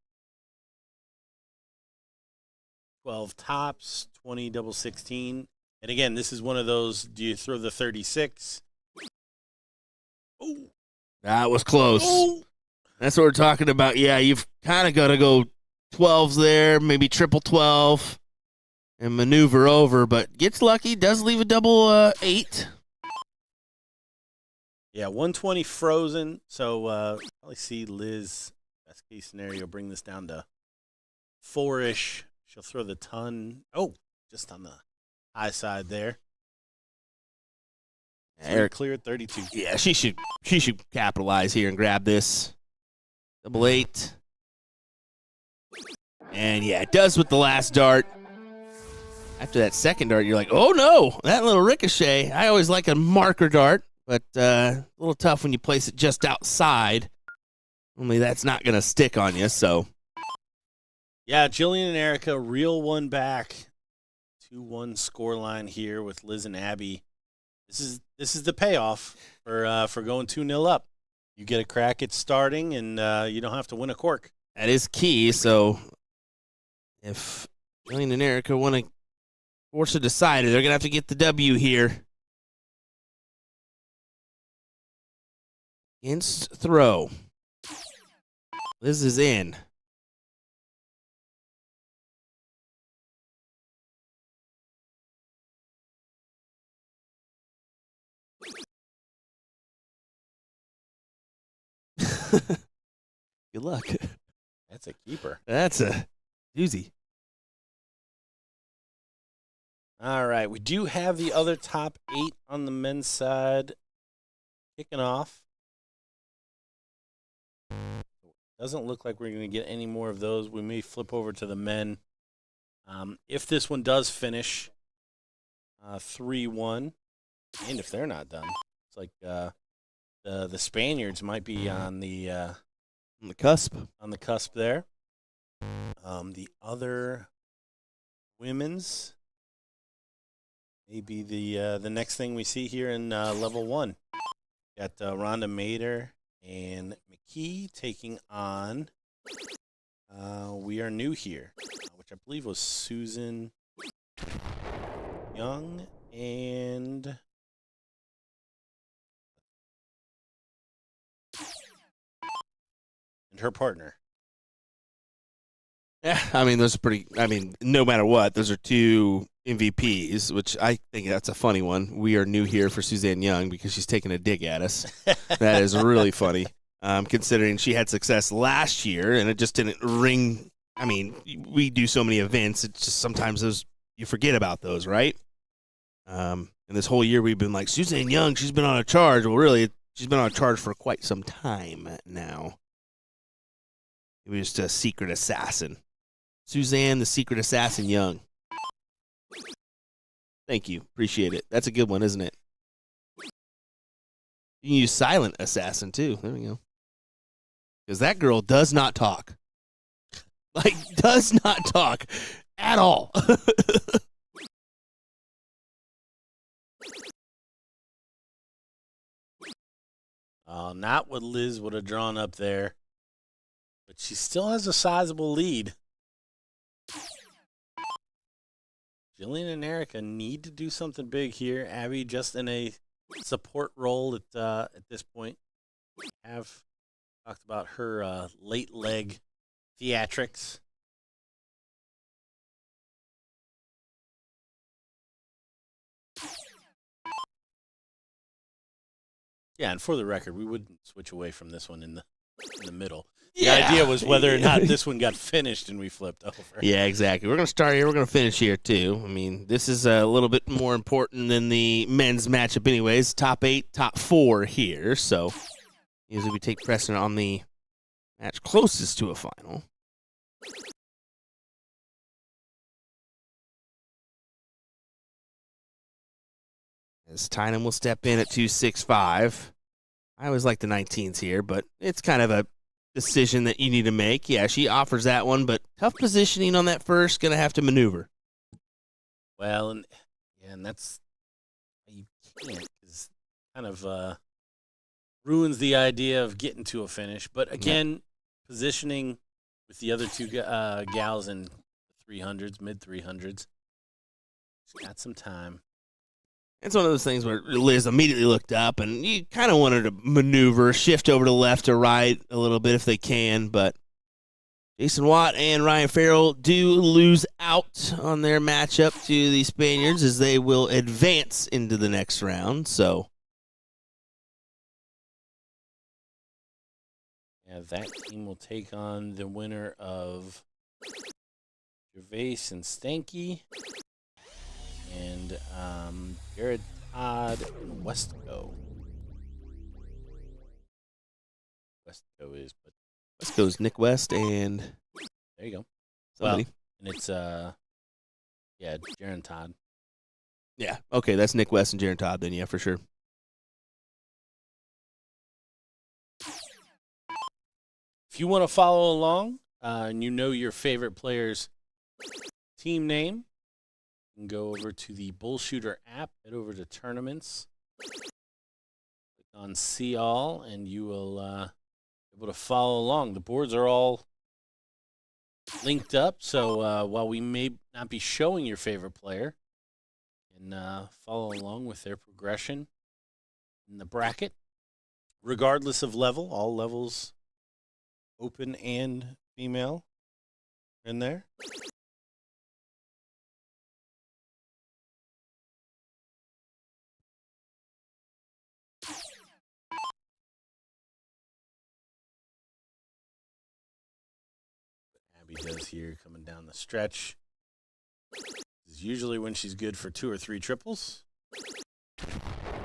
12 tops, 20 double 16. And again, this is one of those, do you throw the 36? Oh, That was close. oh. That's what we're talking about. Yeah, you've kind of got to go 12s there, maybe triple 12, and maneuver over. But gets lucky, does leave a double 8. Yeah, 120 frozen. So probably see Liz, best case scenario, bring this down to 4-ish. She'll throw the ton. Oh, just on the high side there. Eric clear at 32. Yeah, she should capitalize here and grab this. Double 8. And yeah, it does with the last dart. After that second dart, you're like, oh no, that little ricochet. I always like a marker dart, but a little tough when you place it just outside. Only that's not going to stick on you, so. Yeah, Jillian and Erica, reel one back. 2-1 scoreline here with Liz and Abby. This is the payoff for going 2-0 up. You get a crack at starting, and you don't have to win a cork. That is key, so if Jillian and Erica want to force a decider, they're going to have to get the W here. Against throw. Liz is in. Good luck. That's a keeper. That's a doozy. All right, we do have the other top 8 on the men's side kicking off. Doesn't look like we're going to get any more of those. We may flip over to the men. If this one does finish 3-1, and if they're not done, it's like the Spaniards might be on the cusp. On the cusp there. The other women's may be the next thing we see here in level 1. Got Rhonda Mader and McKee taking on We Are New Here, which I believe was Susan Young and her partner. Yeah, I mean, those are pretty. I mean, no matter what, those are 2 MVPs, which I think that's a funny one. We are new here for Suzanne Young because she's taking a dig at us. That is really funny, considering she had success last year and it just didn't ring. I mean, we do so many events, it's just sometimes you forget about those, right? And this whole year we've been like, Suzanne Young, she's been on a charge. Well, really, she's been on a charge for quite some time now. It was just a secret assassin. Suzanne, the secret assassin Young. Thank you. Appreciate it. That's a good one, isn't it? You can use silent assassin, too. There we go. because that girl does not talk. Like, does not talk at all. Not what Liz would have drawn up there. But she still has a sizable lead. Jillian and Erica need to do something big here. Abby just in a support role at this point. Have talked about her late leg theatrics. Yeah, and for the record, we wouldn't switch away from this one in the middle. The idea was whether or not this one got finished and we flipped over. Yeah, exactly. We're going to start here. We're going to finish here, too. I mean, this is a little bit more important than the men's matchup anyways. Top 8, top 4 here. So usually we take precedent on the match closest to a final. As Tynan will step in at 265. I always like the 19s here, but it's kind of a decision that you need to make. Yeah, she offers that one, but tough positioning on that first. Going to have to maneuver. Well, and that's you can't, because kind of ruins the idea of getting to a finish. But again, positioning with the other two gals in 300s, mid 300s, she's got some time. It's one of those things where Liz immediately looked up, and you kind of wanted to maneuver, shift over to left or right a little bit if they can, but Jason Watt and Ryan Farrell do lose out on their matchup to the Spaniards as they will advance into the next round. So, yeah, that team will take on the winner of Gervais and Stanky. And Jared Todd and Westco. Westco is, but Westco's Nick West and there you go. somebody. Well, and it's Jared Todd. Yeah, okay, that's Nick West and Jared Todd then, yeah, for sure. If you want to follow along and you know your favorite player's team name, you can go over to the BullShooter app, head over to tournaments, click on See All, and you will be able to follow along. The boards are all linked up, so while we may not be showing your favorite player, you can follow along with their progression in the bracket, regardless of level. All levels, open and female, in there. Abby does here coming down the stretch. This is usually when she's good for 2 or 3 triples.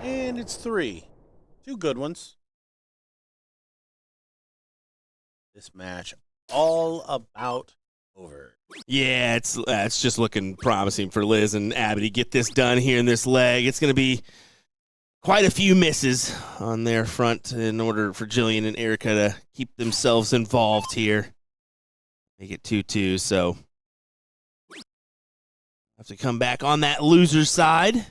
And it's 3. 2 good ones. This match all about over. Yeah, it's just looking promising for Liz and Abby to get this done here in this leg. It's going to be quite a few misses on their front in order for Jillian and Erica to keep themselves involved here. Make it 2-2, so have to come back on that loser side.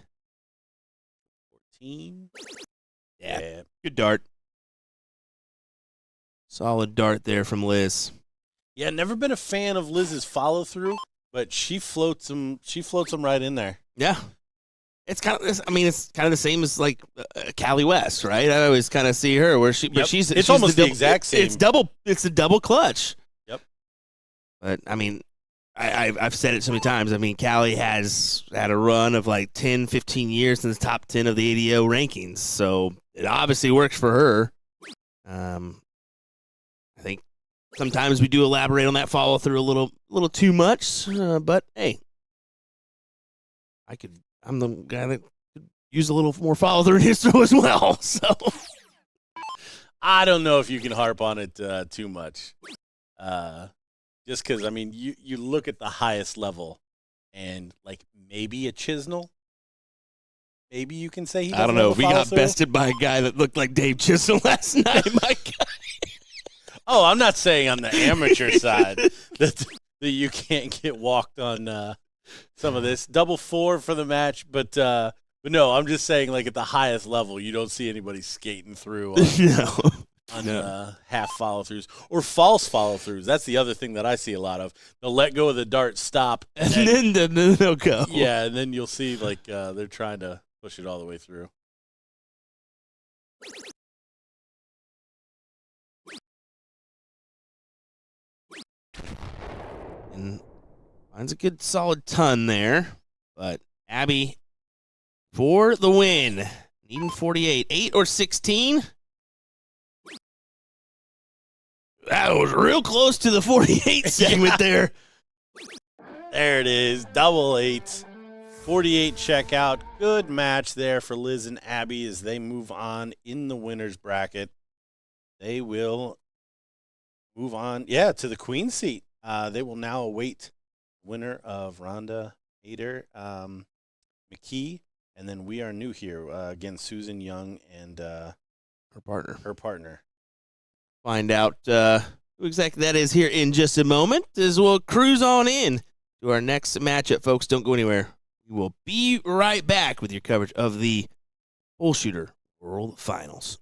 14. Yeah, good dart. Solid dart there from Liz. Yeah, never been a fan of Liz's follow through, but she floats them right in there. Yeah. It's kind of it's kind of the same as like Callie West, right? I always kind of see her where she's almost the double, exact same. It's a double clutch. Yep. But I mean, I've said it so many times. I mean, Callie has had a run of like 10, 15 years in the top 10 of the ADO rankings, so it obviously works for her. I think sometimes we do elaborate on that follow through a little too much, but hey, I'm the guy that could use a little more follow through in his throw as well. So I don't know if you can harp on it too much. Just because, I mean, you look at the highest level and, like, maybe a Chisnell. Maybe you can say he doesn't I don't know. have a We got follow-through. bested by a guy that looked like Dave Chisnell last night, my guy. Oh, I'm not saying on the amateur side that you can't get walked on some of this. Double 4 for the match, but no, I'm just saying like at the highest level, you don't see anybody skating through on half follow-throughs or false follow-throughs. That's the other thing that I see a lot of. They'll let go of the dart, stop, and then they'll go. Yeah, and then you'll see like they're trying to push it all the way through. And finds a good solid ton there, but Abby for the win. Needing 48, 8 or 16. That was real close to the 48 segment there. There it is, double 8. 48 checkout. Good match there for Liz and Abby as they move on in the winner's bracket. They will move on, to the queen seat. They will now await winner of Rhonda Ader, McKee, and then we are new here. Again, Susan Young and Her partner. Find out who exactly that is here in just a moment as we'll cruise on in to our next matchup, folks. Don't go anywhere. We will be right back with your coverage of the BullShooter World Finals.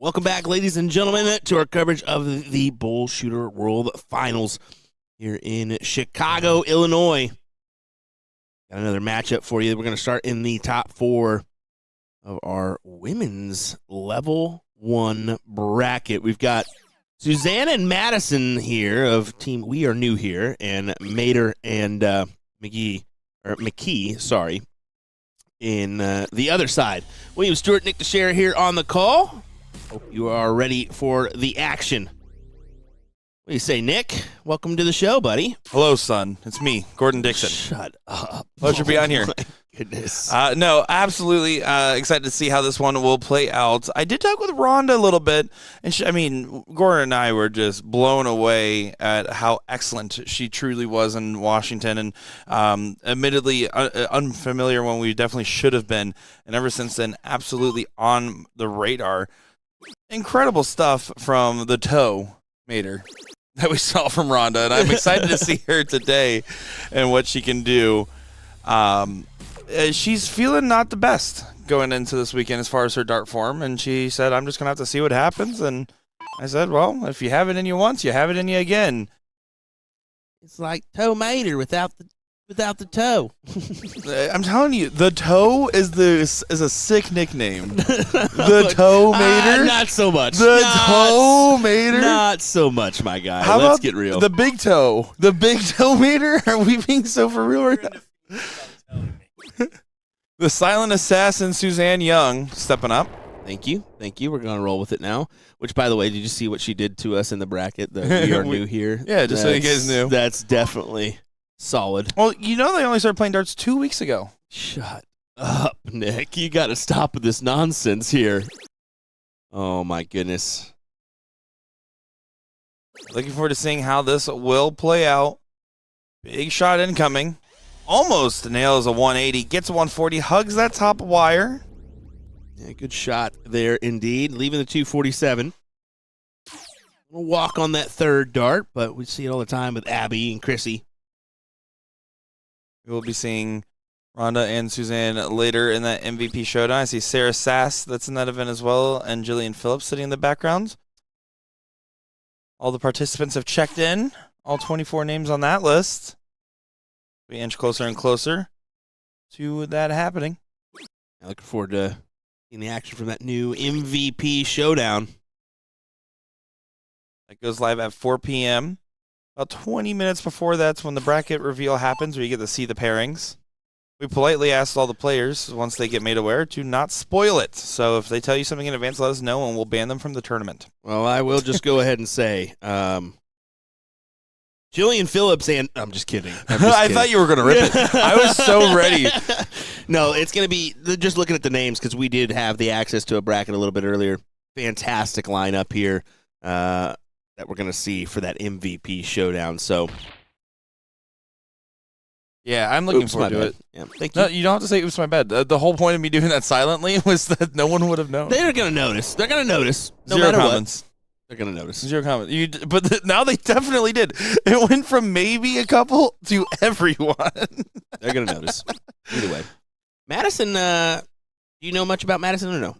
Welcome back, ladies and gentlemen, to our coverage of the BullShooter World Finals here in Chicago, Illinois. Got another matchup for you. We're going to start in the top 4 of our women's level 1 bracket. We've got Susanna and Madison here of Team We Are New Here, and Mater and McKee, in the other side. William Stewart, Nick DeShare here on the call. Hope you are ready for the action. What do you say, Nick? Welcome to the show, buddy. Hello, son. It's me, Gordon Dixon. Shut up. Pleasure to be on here. My goodness. No, absolutely excited to see how this one will play out. I did talk with Rhonda a little bit, and Gordon and I were just blown away at how excellent she truly was in Washington, and admittedly unfamiliar when we definitely should have been, and ever since then, absolutely on the radar. Incredible stuff from the toe mater that we saw from Rhonda, and I'm excited to see her today and what she can do. She's feeling not the best going into this weekend as far as her dart form, and she said, I'm just going to have to see what happens. And I said, well, if you have it in you once, you have it in you again. It's like toe mater without the toe. I'm telling you, the toe is a sick nickname. The toe mater? Not so much. The toe mater? Not so much, my guy. How Let's about get real. The big toe? The big toe mater? Are we being so for real right now? The silent assassin, Suzanne Young, stepping up. Thank you. We're going to roll with it now. Which, by the way, did you see what she did to us in the bracket? We Are New Here. Yeah, just so you guys knew. That's definitely solid. Well, they only started playing darts 2 weeks ago. Shut up, Nick. You got to stop with this nonsense here. Oh, my goodness. Looking forward to seeing how this will play out. Big shot incoming. Almost nails a 180. Gets a 140. Hugs that top wire. Yeah, good shot there indeed. Leaving the 247. We'll walk on that third dart, but we see it all the time with Abby and Chrissy. We will be seeing Rhonda and Suzanne later in that MVP Showdown. I see Sarah Sass that's in that event as well, and Jillian Phillips sitting in the background. All the participants have checked in. All 24 names on that list. We inch closer and closer to that happening. I look forward to seeing the action from that new MVP Showdown. That goes live at 4 p.m. About 20 minutes before that's when the bracket reveal happens, where you get to see the pairings. We politely asked all the players, once they get made aware, to not spoil it. So if they tell you something in advance, let us know, and we'll ban them from the tournament. Well, I will just go ahead and say, Jillian Phillips and... I'm just kidding. I thought you were going to rip it. I was so ready. No, it's going to be... Just looking at the names, because we did have the access to a bracket a little bit earlier. Fantastic lineup here that we're going to see for that MVP Showdown. So... Yeah, I'm looking forward to it. Yeah, thank you. No, you don't have to say oops, my bad. The whole point of me doing that silently was that no one would have known. They're going to notice. They're going to notice. No Zero matter comments. What. They're going to notice. Zero comments. But now they definitely did. It went from maybe a couple to everyone. They're going to notice. Either way. Madison, do you know much about Madison or no?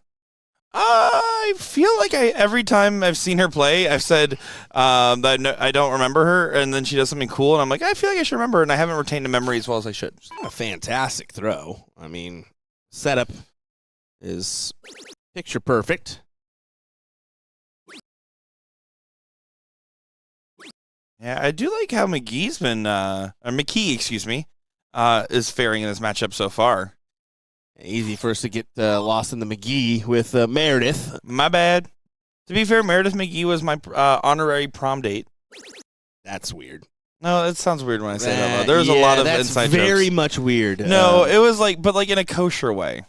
I feel like every time I've seen her play, I've said that I don't remember her, and then she does something cool, and I'm like, I feel like I should remember her, and I haven't retained the memory as well as I should. It's not a fantastic throw. I mean, setup is picture perfect. Yeah, I do like how McKee, is faring in this matchup so far. Easy for us to get lost in the McGee with Meredith. My bad. To be fair, Meredith McGee was my honorary prom date. That's weird. No, it sounds weird when I say that. There's a lot of inside jokes. Very much weird. No, it was but in a kosher way.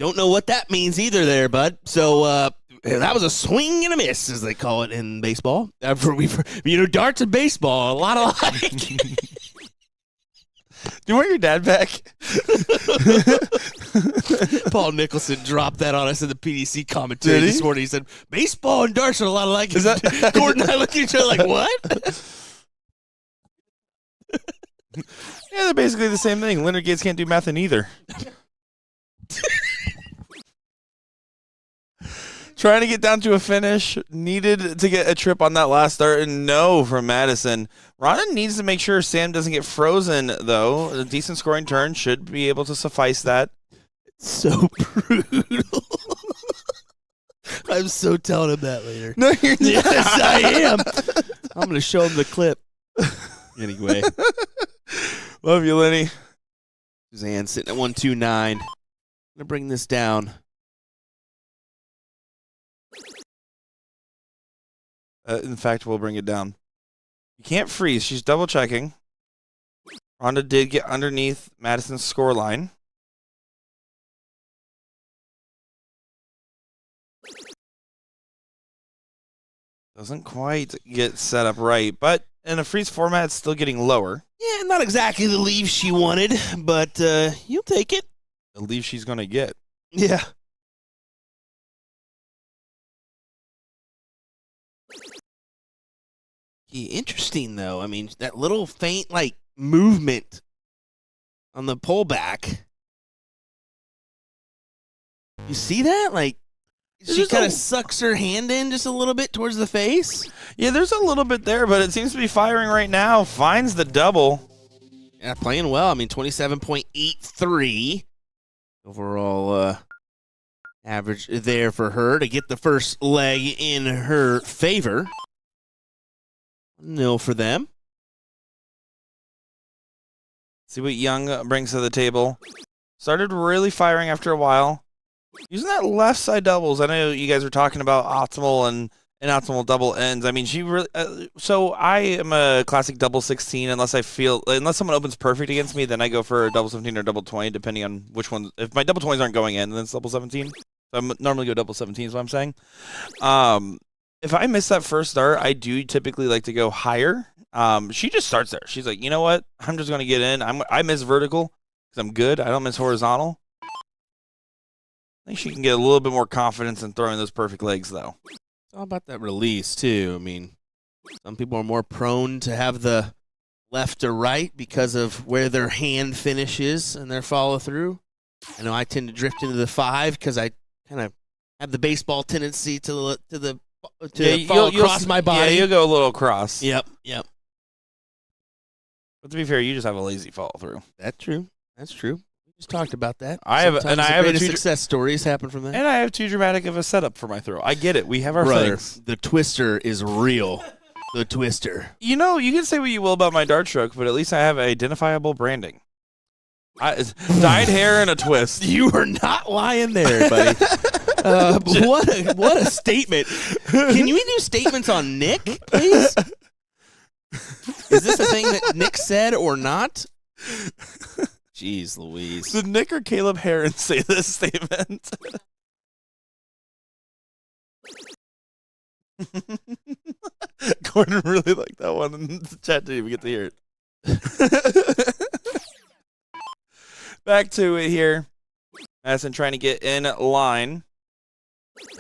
Don't know what that means either there, bud. So that was a swing and a miss, as they call it in baseball. Darts and baseball, a lot alike. Do you want your dad back? Paul Nicholson dropped that on us in the PDC commentary this morning. He said, baseball and darts are a lot alike. Gordon and I looked at each other like, what? Yeah, they're basically the same thing. Leonard Gates can't do math in either. Trying to get down to a finish. Needed to get a trip on that last start, and no from Madison. Rhonda needs to make sure Sam doesn't get frozen, though. A decent scoring turn should be able to suffice that. So brutal. I'm so telling him that later. No, you're not. Yes, I am. I'm going to show him the clip. Anyway. Love you, Lenny. Suzanne sitting at 129. I'm going to bring this down. In fact, we'll bring it down. You can't freeze. She's double checking. Rhonda did get underneath Madison's score line. Doesn't quite get set up right, but in a freeze format, it's still getting lower. Yeah, not exactly the leave she wanted, but you'll take it. The leave she's going to get. Yeah. Interesting, though. I mean, that little faint, like, movement on the pullback. You see that? Like, she kind of sucks her hand in just a little bit towards the face. Yeah, there's a little bit there, but it seems to be firing right now. Finds the double. Yeah, playing well. I mean, 27.83 overall average there for her to get the first leg in her favor. 0 for them. See what Young brings to the table. Started really firing after a while. Using that left side doubles. I know you guys were talking about optimal and inoptimal double ends. I mean, she really. So I am a classic double 16 unless someone opens perfect against me, then I go for a double 17 or double 20, depending on which one. If my double 20s aren't going in, then it's double 17. So I normally go double 17 is what I'm saying. If I miss that first start, I do typically like to go higher. She just starts there. She's like, you know what? I'm just going to get in. I miss vertical because I'm good. I don't miss horizontal. I think she can get a little bit more confidence in throwing those perfect legs, though. It's all about that release, too. I mean, some people are more prone to have the left or right because of where their hand finishes and their follow-through. I know I tend to drift into the 5 because I kind of have the baseball tendency to fall across my body. Yeah, you'll go a little across. Yep. But to be fair, you just have a lazy follow through. That's true. We just talked about that. I have the success stories happen from that. And I have too dramatic of a setup for my throw. I get it. We have our Brother, things. the twister is real. The twister. You know, you can say what you will about my dart stroke, but at least I have identifiable branding. Dyed hair and a twist. You are not lying there, buddy. What a statement. Can we do statements on Nick, please? Is this a thing that Nick said or not? Jeez Louise. Did Nick or Caleb Heron say this statement? Gordon really liked that one, and the chat didn't even get to hear it. Back to it here. Madison trying to get in line.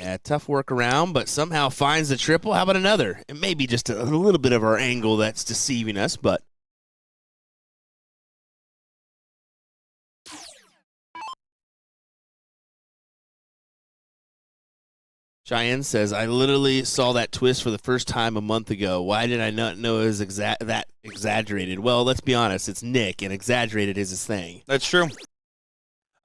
Yeah, tough workaround, but somehow finds the triple. How about another? It may be just a little bit of our angle that's deceiving us, but. Cheyenne says, I literally saw that twist for the first time a month ago. Why did I not know it was that exaggerated? Well, let's be honest. It's Nick, and exaggerated is his thing. That's true.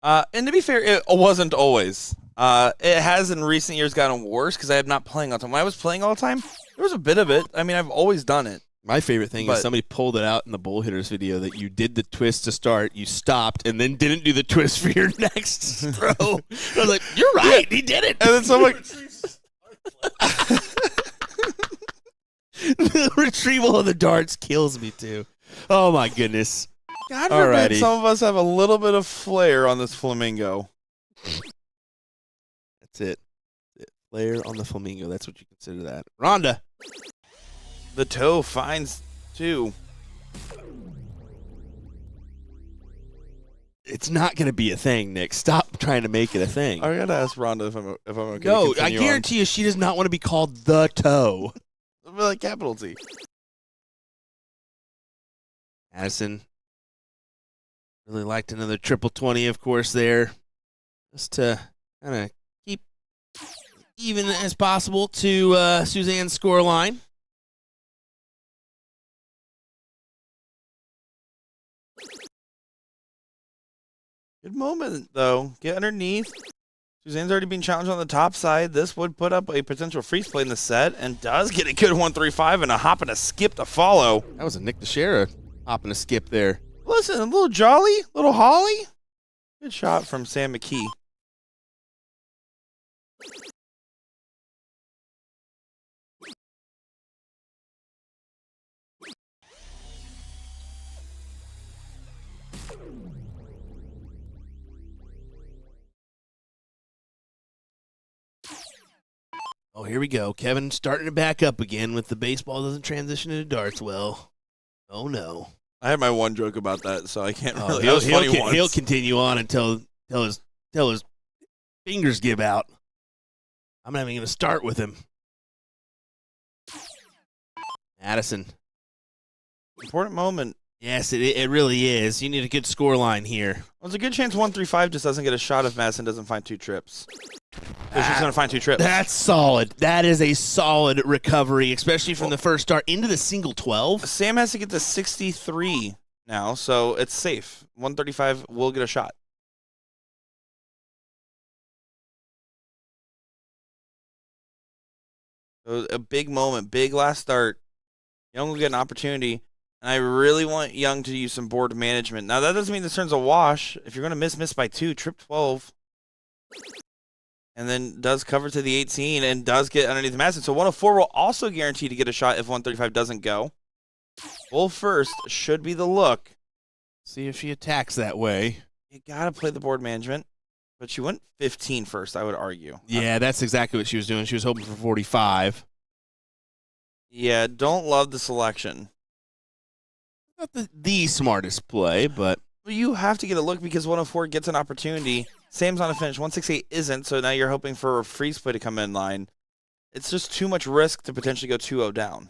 And to be fair, it wasn't always. It has in recent years gotten worse because I am not playing all the time. When I was playing all the time, there was a bit of it. I mean, I've always done it. My favorite thing is somebody pulled it out in the Bull Hitters video that you did the twist to start, you stopped, and then didn't do the twist for your next throw. I was like, you're right, he did it. And then someone... The retrieval of the darts kills me, too. Oh, my goodness. God forbid some of us have a little bit of flair on this flamingo. That's it. Flair on the flamingo. That's what you consider that. Rhonda. The toe finds 2. It's not going to be a thing, Nick. Stop trying to make it a thing. I gotta ask Rhonda if I'm okay. No, to I continue guarantee you she does not want to be called the toe. on. Like capital T. Addison really liked another triple 20, of course, there. Just to kind of keep even as possible to Suzanne's scoreline. Good moment, though. Get underneath. Suzanne's already been challenged on the top side. This would put up a potential freeze play in the set and does get a good 1-3-5 and a hop and a skip to follow. That was a Nick Teixeira hop and a skip there. Listen, a little jolly, little holly. Good shot from Sam McKee. Oh, here we go. Kevin starting to back up again with the baseball doesn't transition into darts well. Oh, no. I had my one joke about that, so I can't Oh, really. That was funny once. he'll continue on until his fingers give out. I'm not even going to start with him. Addison. Important moment. Yes, it really is. You need a good score line here. Well, there's a good chance 1-3-5 just doesn't get a shot if Madison doesn't find two trips. Because she's going to find two trips. That's solid. That is a solid recovery, especially from the first start into the single 12. Sam has to get to 63 now, so it's safe. 135 will get a shot. So a big moment, big last start. Young will get an opportunity, and I really want Young to use some board management. Now, that doesn't mean this turns a wash. If you're going to miss by 2, trip 12. And then does cover to the 18 and does get underneath the Madison. So 104 will also guarantee to get a shot if 135 doesn't go. Full first should be the look. See if she attacks that way. You got to play the board management. But she went 15 first, I would argue. Yeah, that's exactly what she was doing. She was hoping for 45. Yeah, don't love the selection. Not the smartest play, but Well, you have to get a look because 104 gets an opportunity. Sam's on a finish. 168 isn't, so now you're hoping for a freeze play to come in line. It's just too much risk to potentially go 2-0 down.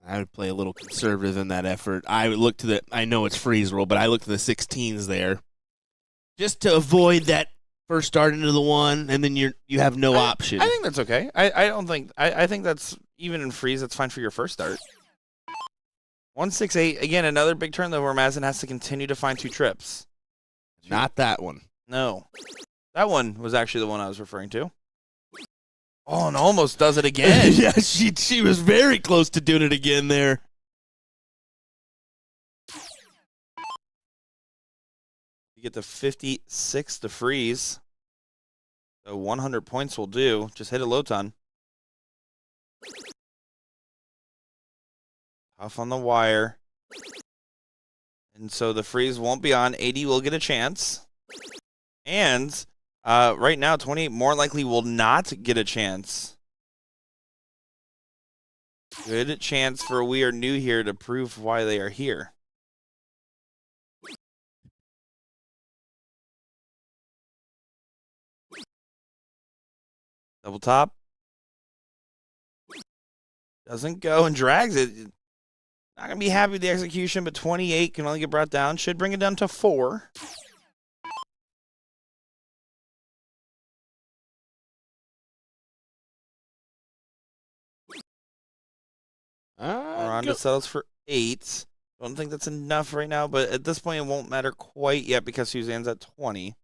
I would play a little conservative in that effort. I would look to the, I know it's freeze roll, but I look to the 16s there. Just to avoid that first start into the one, and then you have no option. I think that's okay. I think that's, even in freeze, that's fine for your first start. 168, again, another big turn, though, where Madison has to continue to find two trips. Not that one. No. That one was actually the one I was referring to. Oh, and almost does it again. Yeah, she was very close to doing it again there. You get to 56 to freeze. So 100 points will do. Just hit a low ton. Tough on the wire. And so the freeze won't be on. 80 will get a chance. And right now, 28 more likely will not get a chance. Good chance for We Are New here to prove why they are here. Double top. Doesn't go and drags it. Not going to be happy with the execution, but 28 can only get brought down. Should bring it down to 4. Ronda settles for 8. Don't think that's enough right now, but at this point it won't matter quite yet because Suzanne's at 20.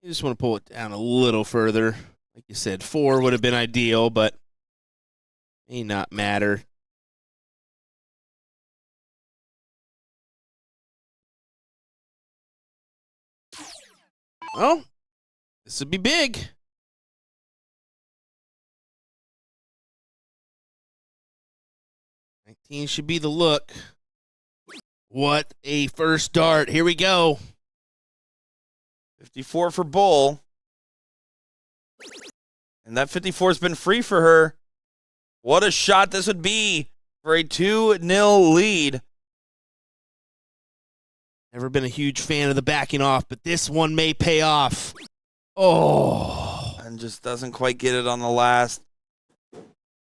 You just want to pull it down a little further. Like you said, 4 would have been ideal, but may not matter. Well, this would be big. 19 should be the look. What a first start. Here we go. 54 for Bull. And that 54 has been free for her. What a shot this would be for a 2-0 lead. Never been a huge fan of the backing off, but this one may pay off. Oh. And just doesn't quite get it on the last.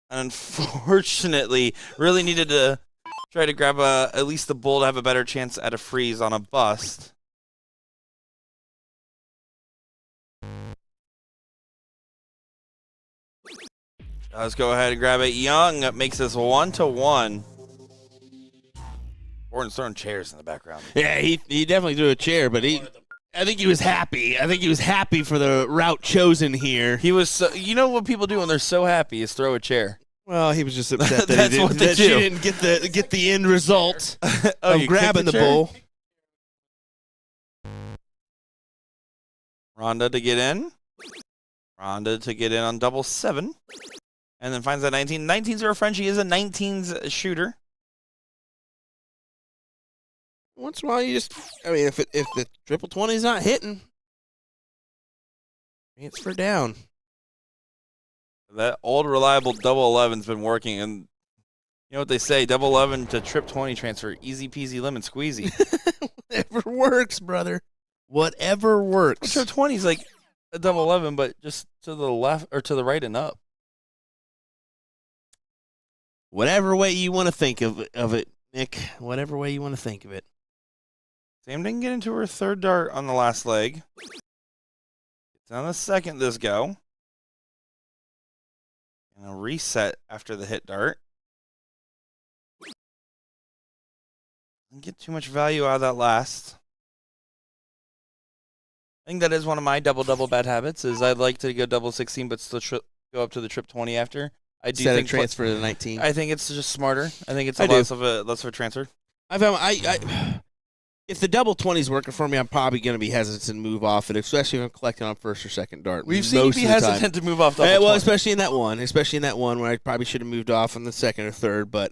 Unfortunately, really needed to try to grab at least the bull to have a better chance at a freeze on a bust. Let's go ahead and grab it. Young makes this 1-1. Gordon's throwing chairs in the background. Yeah, he definitely threw a chair, but I think he was happy. I think he was happy for the route chosen here. He was, you know what people do when they're so happy is throw a chair. Well, he was just upset that, That's what they she do. didn't get the end result Oh, of you grabbing kicked the chair? bull. Rhonda to get in. Rhonda to get in on double 7. And then finds that 19. 19s are a friend. She is a 19s shooter. Once in a while, if the triple 20 is not hitting, it's for down. That old reliable double 11's been working, and you know what they say: double 11 to trip 20 transfer, easy peasy lemon squeezy. Whatever works, brother. Whatever works. Trip 20 is like a double 11, but just to the left or to the right and up. Whatever way you want to think of it, Nick. Whatever way you want to think of it. Sam didn't get into her third dart on the last leg. It's on the second this go. And a reset after the hit dart. Didn't get too much value out of that last. I think that is one of my double bad habits. Is I'd like to go double 16, but still go up to the trip 20 after. I do Instead think of transfer to 19. I think it's just smarter. I think it's less of a transfer. If the double 20 is working for me, I'm probably going to be hesitant to move off it, especially if I'm collecting on first or second dart. We've seen you be hesitant to move off double 20. Well, especially in that one where I probably should have moved off on the second or third. But,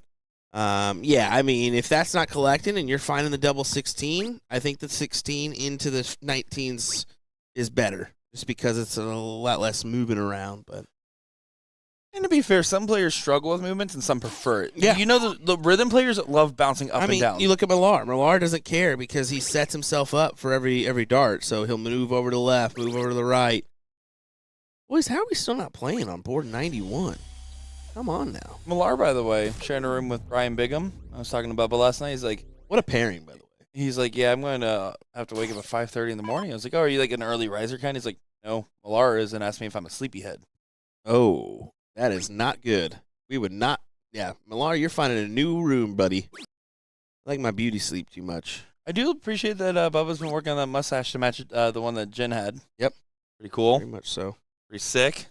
yeah, I mean, if that's not collecting and you're finding the double 16, I think the 16 into the 19s is better just because it's a lot less moving around. But And to be fair, some players struggle with movements and some prefer it. Yeah. You know, the rhythm players love bouncing up and down. You look at Millar. Millar doesn't care because he sets himself up for every dart. So he'll move over to the left, move over to the right. Boys, how are we still not playing on board 91? Come on now. Millar, by the way, sharing a room with Brian Bigham. I was talking to Bubba last night. He's like, What a pairing, by the way. He's like, yeah, I'm going to have to wake up at 5:30 in the morning. I was like, oh, are you like an early riser kind? He's like, no, Millar is, and asked me if I'm a sleepyhead. Oh, that is not good. We would not. Yeah, Millar, you're finding a new room, buddy. I like my beauty sleep too much. I do appreciate that Bubba's been working on that mustache to match the one that Jen had. Yep. Pretty cool. Very much so. Pretty sick.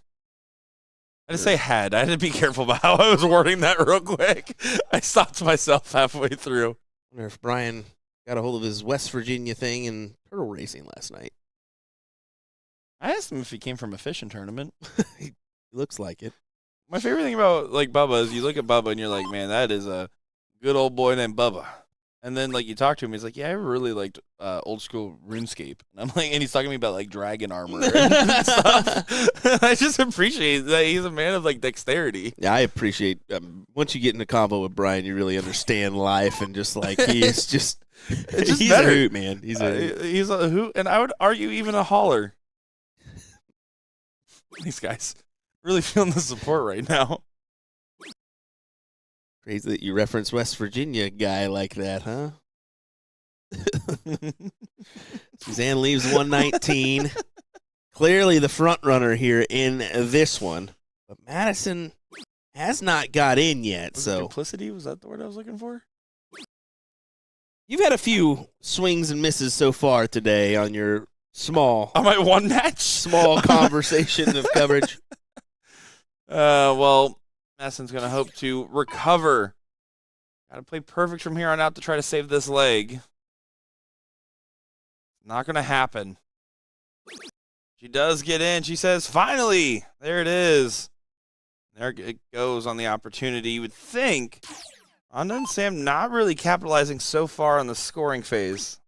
I didn't say had. I had to be careful about how I was wording that real quick. I stopped myself halfway through. I wonder if Brian got a hold of his West Virginia thing in turtle racing last night. I asked him if he came from a fishing tournament. He looks like it. My favorite thing about like Bubba is you look at Bubba and you're like, man, that is a good old boy named Bubba. And then like you talk to him, he's like, yeah, I really liked old school RuneScape. And I'm like, and he's talking to me about like dragon armor and stuff. I just appreciate that he's a man of like dexterity. Yeah, I appreciate once you get in a convo with Brian, you really understand life and just like he's just It's just he's better. a hoot, man. He's a hoot, and I would argue even a holler. These guys really feeling the support right now. crazy that you reference West Virginia guy like that, huh? Suzanne leaves 119. Clearly the front runner here in this one, but Madison has not got in yet. Was it So duplicity, was that the word I was looking for? you've had a few swings and misses so far today on your small On my one match? conversation of coverage. Well, Madison's going to hope to recover. Got to play perfect from here on out to try to save this leg. Not going to happen. She does get in. She says, finally, there it is. There it goes on the opportunity. You would think Rhonda and Sam not really capitalizing so far on the scoring phase.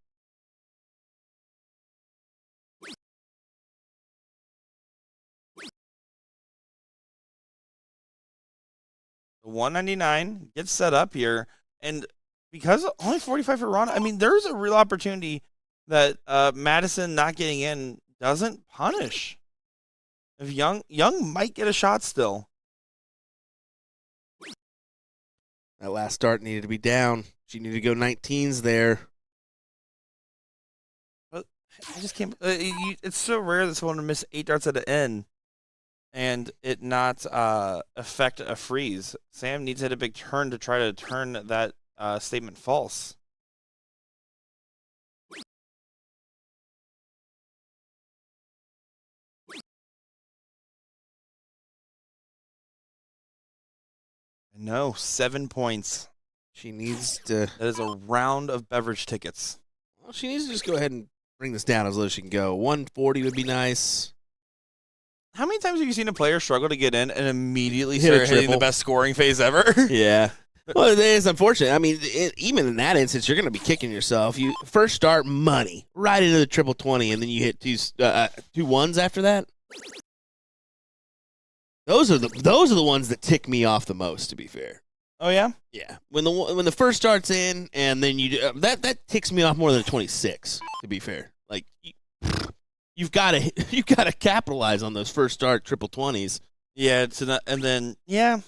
The 199 gets set up here, and because only 45 for Ronda, I mean, there's a real opportunity that Madison not getting in doesn't punish. If Young might get a shot still. That last start needed to be down. She needed to go 19s there. I just can't. It's so rare that someone would miss 8 darts at the end and it not affect a freeze. Sam needs to hit a big turn to try to turn that statement false. No, 7 points. She needs to. That is a round of beverage tickets. Well, she needs to just go ahead and bring this down as low as she can go. 140 would be nice. How many times have you seen a player struggle to get in and immediately Hit a start hitting triple. the best scoring phase ever? Yeah. Well, it is unfortunate. I mean, even in that instance, you're going to be kicking yourself. You first start money right into the triple 20, and then you hit two ones after that. Those are the ones that tick me off the most. To be fair. Oh yeah. Yeah. When the first start's in, and then you that ticks me off more than a 26. To be fair, like you've got to capitalize on those first start triple 20s. Yeah, and then yeah,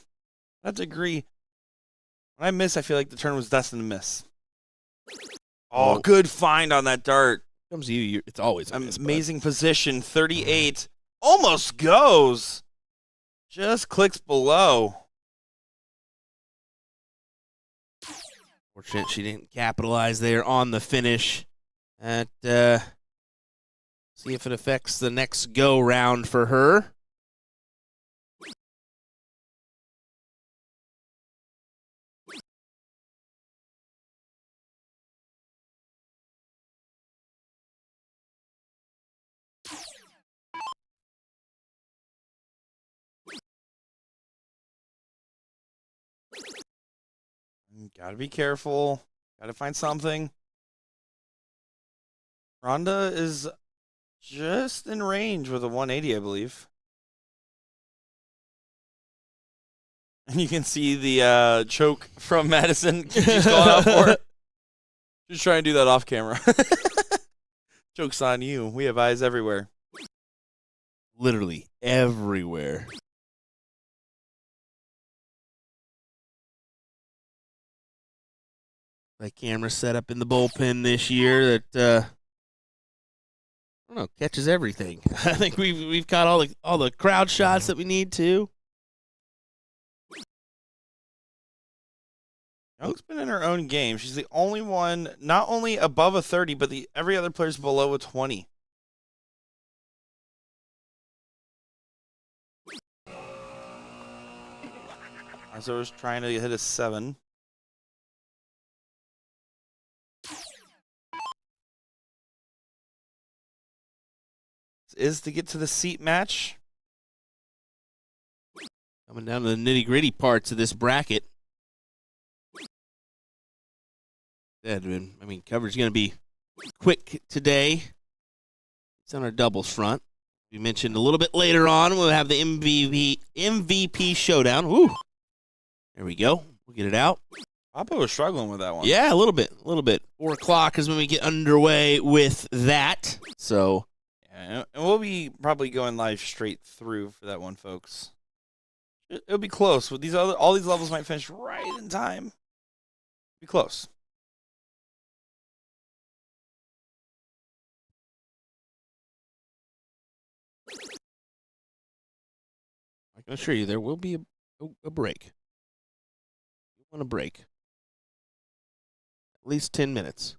I have to agree. When I miss, I feel like the turn was destined to miss. Oh, good find on that dart. Comes to you, it's always a miss, Amazing position. 38 almost goes. Just clicks below. Fortunate she didn't capitalize there on the finish. See if it affects the next go round for her. Gotta be careful. Gotta find something. Ronda is just in range with a 180, I believe. And you can see the choke from Madison. She's going out for it. Just trying to do that off camera. Joke's on you. We have eyes everywhere. Literally everywhere. The camera set up in the bullpen this year that I don't know, catches everything. I think we've got all the crowd shots that we need to. Young's been in her own game. She's the only one, not only above a 30, but every other player's below a 20. As I was trying to hit a 7. Is to get to the seat match. Coming down to the nitty-gritty parts of this bracket. I mean, coverage is going to be quick today. It's on our doubles front. We mentioned a little bit later on, we'll have the MVP Showdown. Woo! There we go. We'll get it out. Papa was struggling with that one. Yeah, a little bit. 4 o'clock is when we get underway with that. So, yeah, and we'll be probably going live straight through for that one, folks. It'll be close. With all these levels might finish right in time. Be close. I can assure you there will be a break. You want a break. At least 10 minutes.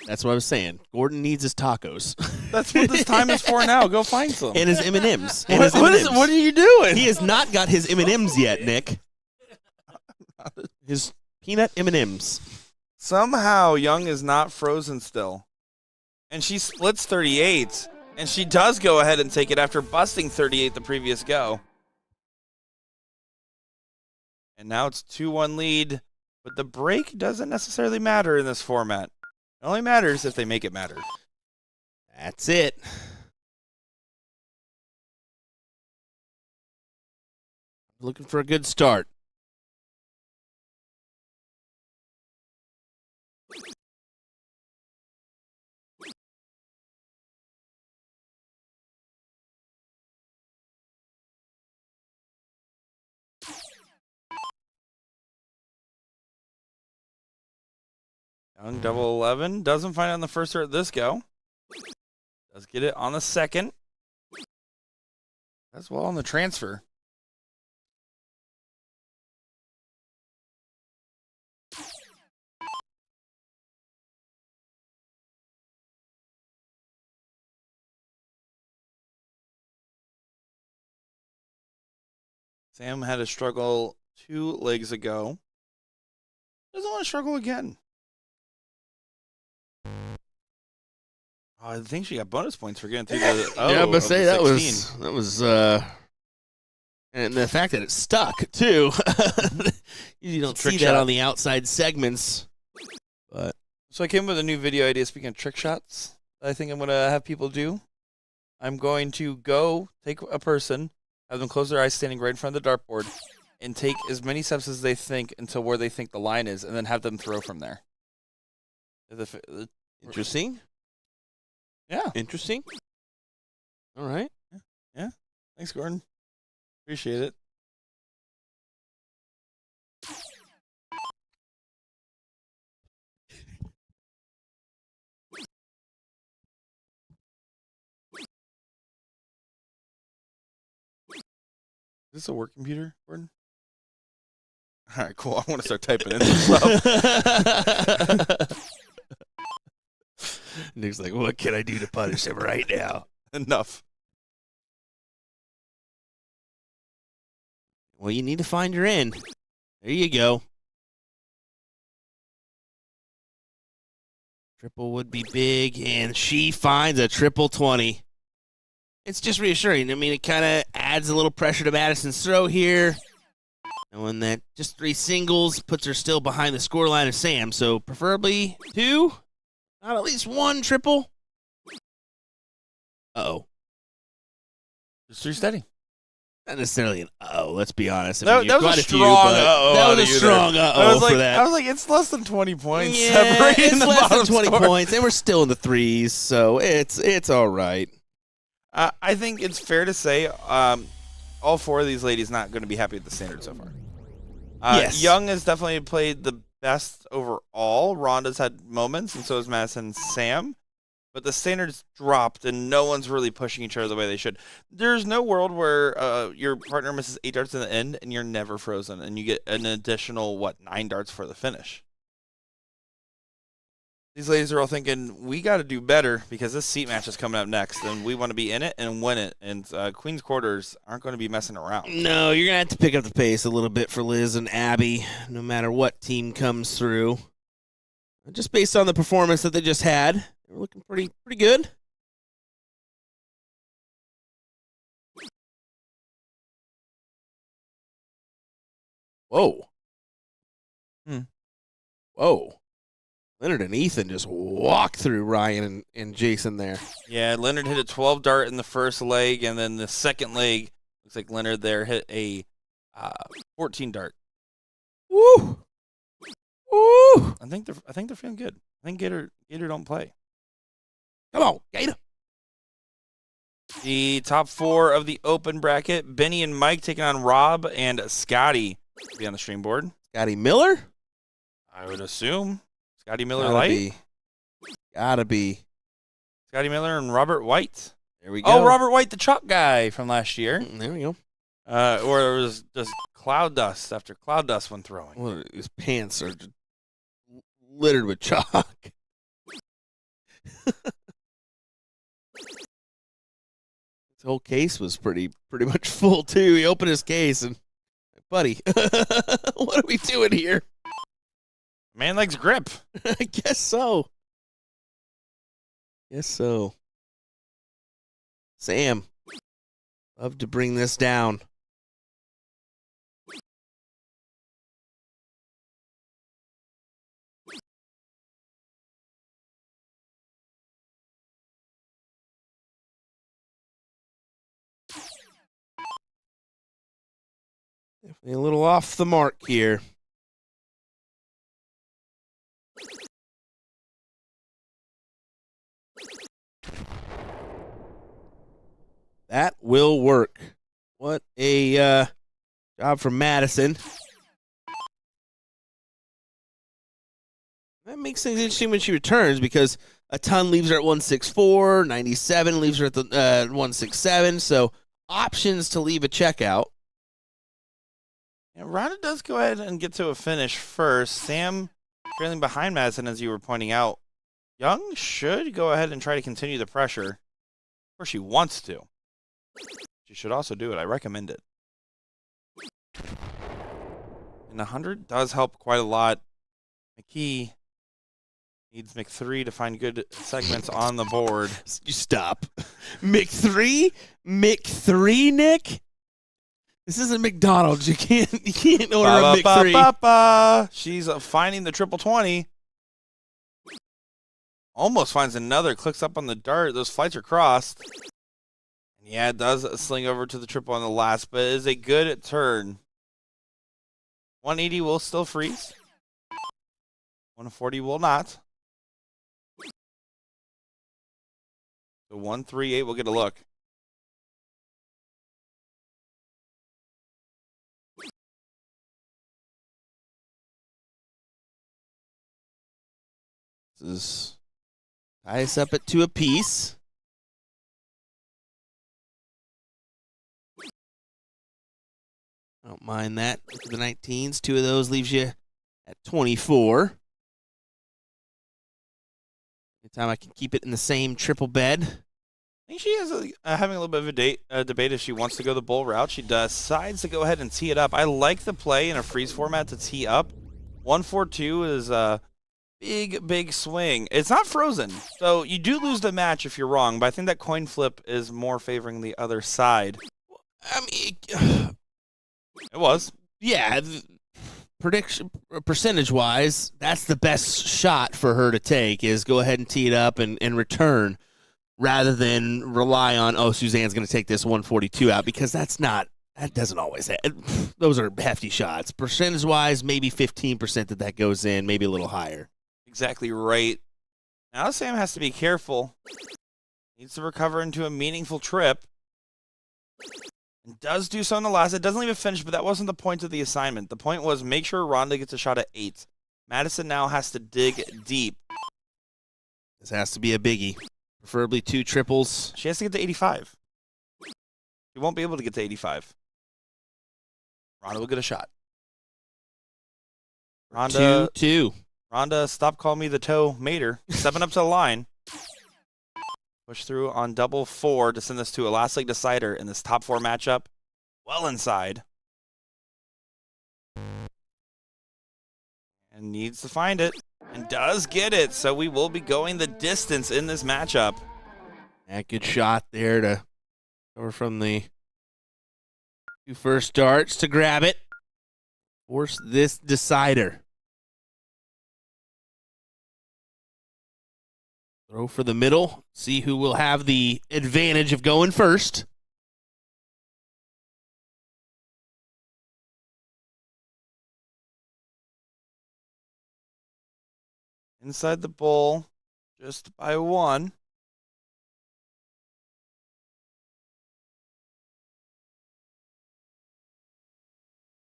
That's what I was saying. Gordon needs his tacos. That's what this time is for now. Go find some. And his M&Ms. What are you doing? He has not got his M&Ms yet, Nick. His peanut M&Ms. Somehow Young is not frozen still. And she splits 38. And she does go ahead and take it after busting 38 the previous go. And now it's 2-1 lead. But the break doesn't necessarily matter in this format. It only matters if they make it matter. That's it. Looking for a good start. Young double 11. Doesn't find it on the first start this go. Does get it on the second. As well on the transfer. Sam had a struggle 2 legs ago. Doesn't want to struggle again. Oh, I think she got bonus points for getting through the. Oh, yeah, but say that 16. was and the fact that it stuck too. You don't see that on the outside segments. But so I came with a new video idea. Speaking of trick shots, that I think I'm gonna have people do. I'm going to go take a person, have them close their eyes, standing right in front of the dartboard, and take as many steps as they think until where they think the line is, and then have them throw from there. interesting. Yeah. Interesting. All right. Yeah. Thanks, Gordon. Appreciate it. Is this a work computer, Gordon? All right, cool. I want to start typing in some stuff. Nick's like, what can I do to punish him right now? Enough. Well, you need to find your end. There you go. Triple would be big, and she finds a triple 20. It's just reassuring. I mean, it kind of adds a little pressure to Madison's throw here. And when that just 3 singles puts her still behind the scoreline of Sam. So preferably 2, not at least 1 triple. Uh-oh. Just 3 steady. Not necessarily an uh-oh, let's be honest. I That, mean, that was quite a few, strong but uh-oh. That out was a of you strong there. uh-oh for that. I was like, it's less than 20 points Yeah, separating it's the less than bottom 20 score. points, and we're still in the 3s, so it's all right. I think it's fair to say all 4 of these ladies not going to be happy with the standard so far. Yes. Young has definitely played the best overall. Rhonda's had moments, and so has Madison and Sam. But the standards dropped, and no one's really pushing each other the way they should. There's no world where your partner misses 8 darts in the end, and you're never frozen, and you get an additional, 9 darts for the finish. These ladies are all thinking, we got to do better because this seat match is coming up next, and we want to be in it and win it. And Queen's Quarters aren't going to be messing around. No, you're going to have to pick up the pace a little bit for Liz and Abby, no matter what team comes through. Just based on the performance that they just had, they're looking pretty good. Whoa. Whoa. Leonard and Ethan just walked through Ryan and Jason there. Yeah, Leonard hit a 12 dart in the first leg, and then the second leg, looks like Leonard there hit a 14 dart. Woo! Woo! I think they're feeling good. I think Gator don't play. Come on, Gator. The top 4 of the open bracket, Benny and Mike taking on Rob and Scotty. Be on the stream board. Scotty Miller? I would assume. Scotty Miller Light. Gotta be. Scotty Miller and Robert White. There we go. Oh, Robert White, the chalk guy from last year. There we go. Or it was just cloud dust after cloud dust when throwing. Well, his pants are just littered with chalk. His whole case was pretty much full too. He opened his case and, buddy, what are we doing here? Man likes grip. I guess so. Sam, love to bring this down. Definitely a little off the mark here. That will work. What a job from Madison. That makes things interesting when she returns because a ton leaves her at 164, 97 leaves her at the 167. So options to leave a checkout. Yeah, Rhonda does go ahead and get to a finish first. Sam trailing behind Madison, as you were pointing out. Young should go ahead and try to continue the pressure. Of course, she wants to. She should also do it. I recommend it. And 100 does help quite a lot. McKee needs McThree to find good segments on the board. You stop. McThree? McThree, Nick? This isn't McDonald's. You can't order a McThree. She's finding the triple 20. Almost finds another. Clicks up on the dart. Those flights are crossed. And yeah, it does sling over to the triple on the last, but it is a good turn. 180 will still freeze. 140 will not. So 138 will get a look. This is tie us up at 2 apiece. I don't mind that. Look at the 19s. 2 of those leaves you at 24. Anytime I can keep it in the same triple bed. I think she is having a little bit of a debate if she wants to go the bull route. She decides to go ahead and tee it up. I like the play in a freeze format to tee up. 142 is a big swing. It's not frozen, so you do lose the match if you're wrong, but I think that coin flip is more favoring the other side. I mean, It was. yeah, prediction percentage-wise, that's the best shot for her to take is go ahead and tee it up and return rather than rely on, oh, Suzanne's going to take this 142 out because that doesn't always happen. Those are hefty shots. Percentage-wise, maybe 15% that goes in, maybe a little higher. Exactly right. Now Sam has to be careful. Needs to recover into a meaningful trip. And does do so in the last. It doesn't leave a finish, but that wasn't the point of the assignment. The point was make sure Rhonda gets a shot at 8. Madison now has to dig deep. This has to be a biggie. Preferably 2 triples. She has to get to 85. She won't be able to get to 85. Rhonda will get a shot. Rhonda, 2-2. Rhonda, stop calling me the toe mater. 7 up to the line. Push through on double 4 to send this to a last leg decider in this top 4 matchup. Well inside. And needs to find it. And does get it. So we will be going the distance in this matchup. Yeah, good shot there to cover from the 2 first darts to grab it. Force this decider. Throw for the middle. See who will have the advantage of going first. Inside the bowl, just by 1.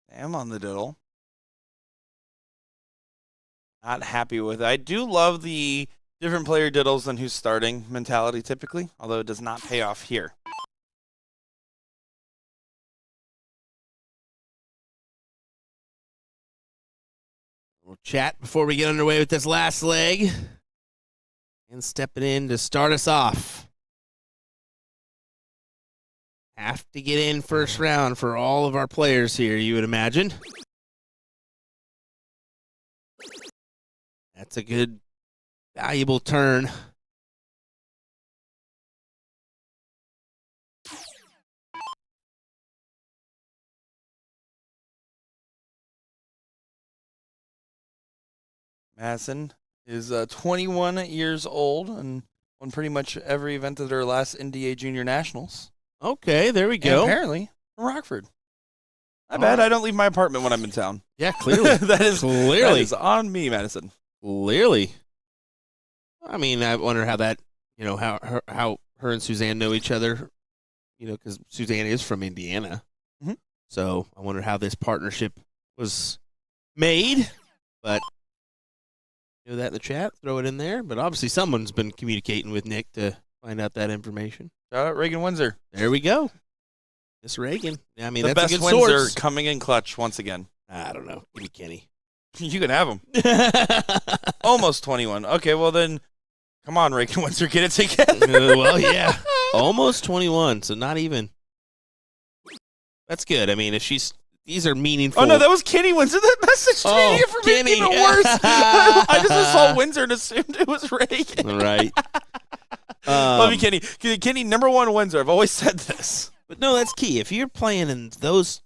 Sam on the diddle. Not happy with it. I do love the different player diddles than who's starting mentality typically, although it does not pay off here. We'll chat before we get underway with this last leg. And stepping in to start us off. Have to get in first round for all of our players here, you would imagine. That's a good, valuable turn. Madison is 21 years old and won pretty much every event at her last NDA Junior Nationals. Okay, there we And go. apparently from Rockford. I bet I don't leave my apartment when I'm in town. Yeah, clearly. that is Clearly. on me, Madison. Clearly. I mean, I wonder how that, how her and Suzanne know each other, because Suzanne is from Indiana. Mhm. So I wonder how this partnership was made. But, know that in the chat. Throw it in there. But obviously someone's been communicating with Nick to find out that information. Shout out Reagan Windsor. There we go. Miss Reagan. I mean, The that's best a good Windsor source. coming in clutch once again. I don't know. Give me Kenny. You can have him. Almost 21. Okay, well then, come on, Reagan Windsor, get it together. Well, yeah. Almost 21, so not even. That's good. I mean, if these are meaningful. Oh, no, that was Kenny Windsor that messaged me for being Kenny. even worse. I just saw Windsor and assumed it was Reagan. Right. Love you, Kenny. Kenny, number one Windsor. I've always said this. But no, that's key. If you're playing in those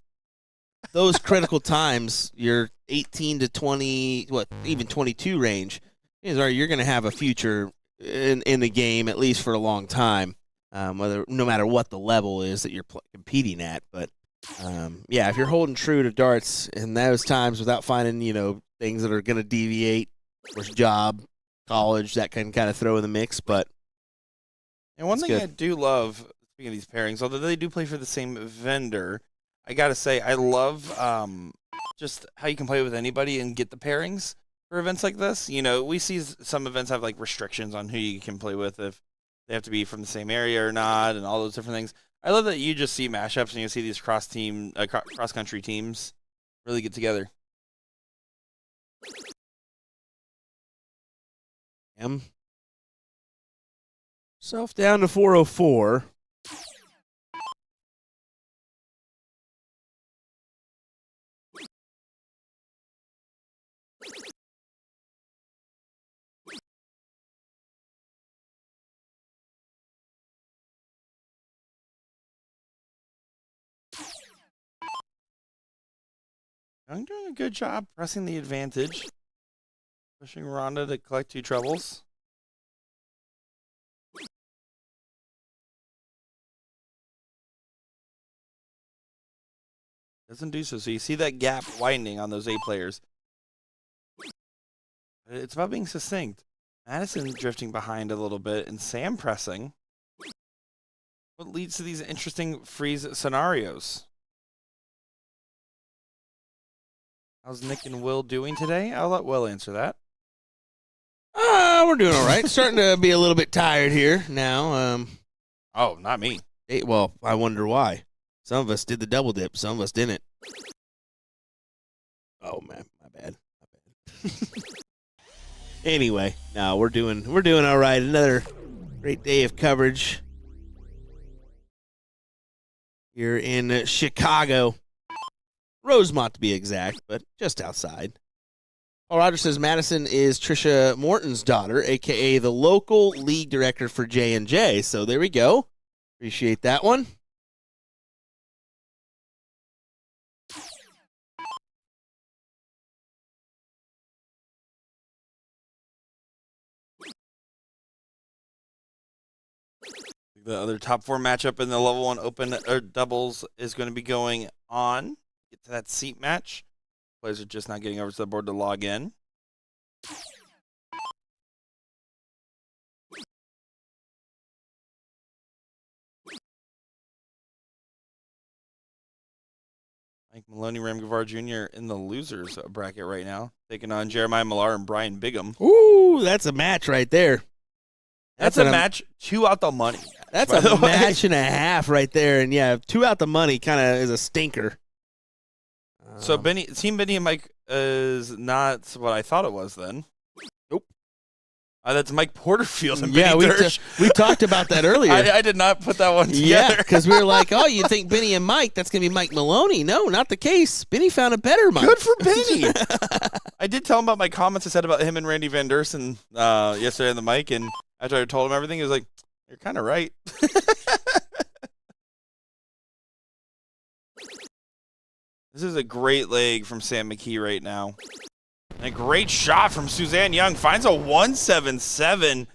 critical times, your 18 to 20, even 22 range, you're going to have a future in the game, at least for a long time, no matter what the level is that you're competing at. But yeah, if you're holding true to darts in those times without finding things that are going to deviate, first job, college, that can kind of throw in the mix. But and one thing good. I do love, speaking of these pairings, although they do play for the same vendor, I got to say I love just how you can play with anybody and get the pairings for events like this. We see some events have like restrictions on who you can play with, if they have to be from the same area or not, and all those different things. I love that you just see mashups and you see these cross country teams really get together. Self down to 404. I'm doing a good job pressing the advantage, pushing Rhonda to collect 2 trebles. Doesn't do so. So you see that gap widening on those A players. It's about being succinct. Madison drifting behind a little bit, and Sam pressing. What leads to these interesting freeze scenarios? How's Nick and Will doing today? I'll let Will answer that. We're doing all right. Starting to be a little bit tired here now. Oh, not me. Well, I wonder why. Some of us did the double dip. Some of us didn't. Oh man, my bad. Anyway, no, we're doing all right. Another great day of coverage here in Chicago, Rosemont to be exact, but just outside. Paul Rogers says Madison is Trisha Morton's daughter, aka the local league director for J&J. So there we go. Appreciate that one. The other top 4 matchup in the level 1 open doubles is going to be going on. Get to that seat match. Players are just not getting over to the board to log in. Mike Maloney, Ram Gavar Jr. in the losers bracket right now, taking on Jeremiah Millar and Brian Bigham. Ooh, that's a match right there. That's a match 2 out the money. That's a match and a half right there. And yeah, 2 out the money kind of is a stinker. So Team Benny and Mike is not what I thought it was then. Nope. That's Mike Porterfield and yeah, Benny Dirsch. we talked about that earlier. I did not put that one together. Yeah, because we were like, oh, you think Benny and Mike, that's going to be Mike Maloney. No, not the case. Benny found a better Mike. Good for Benny. I did tell him about my comments I said about him and Randy Van Dersen yesterday on the mic, and after I told him everything, he was like, you're kind of right. This is a great leg from Sam McKee right now. And a great shot from Suzanne Young. Finds a 177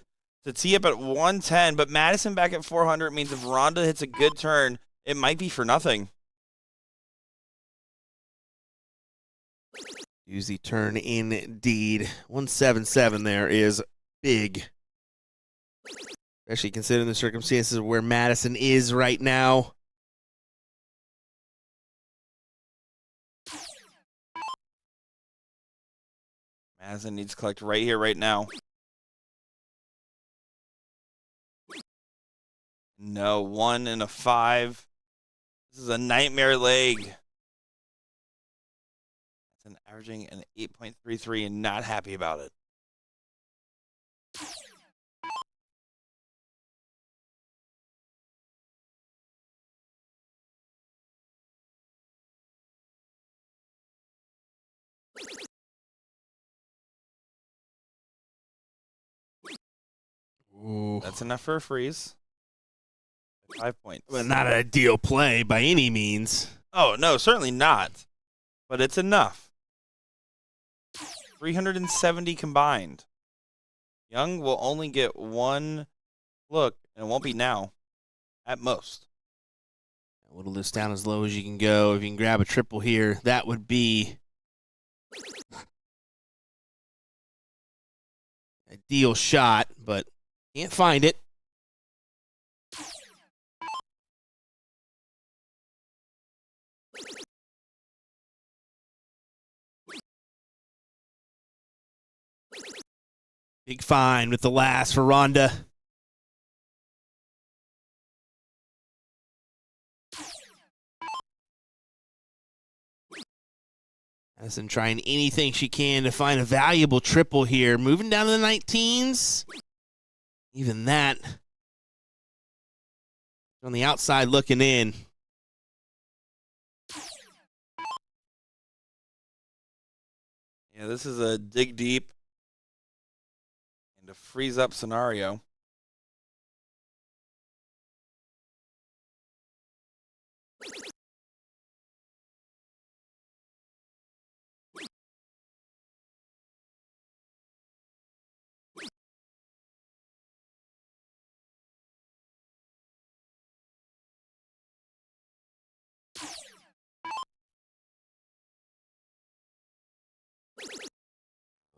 to tee up at 110. But Madison back at 400 means if Rhonda hits a good turn, it might be for nothing. Easy turn indeed. 177 there is big. Especially considering the circumstances of where Madison is right now. Madison needs to collect right here, right now. No, 1 and a 5. This is a nightmare leg. That's an averaging an 8.33 and not happy about it. Ooh. That's enough for a freeze. 5 points. Well, not an ideal play by any means. Oh, no, certainly not. But it's enough. 370 combined. Young will only get 1 look, and it won't be now, at most. Whittle this down as low as you can go. If you can grab a triple here, that would be ideal shot, but can't find it. Big find with the last for Rhonda. Madison trying anything she can to find a valuable triple here. Moving down to the 19s. Even that. On the outside looking in. Yeah, this is a dig deep and a freeze up scenario.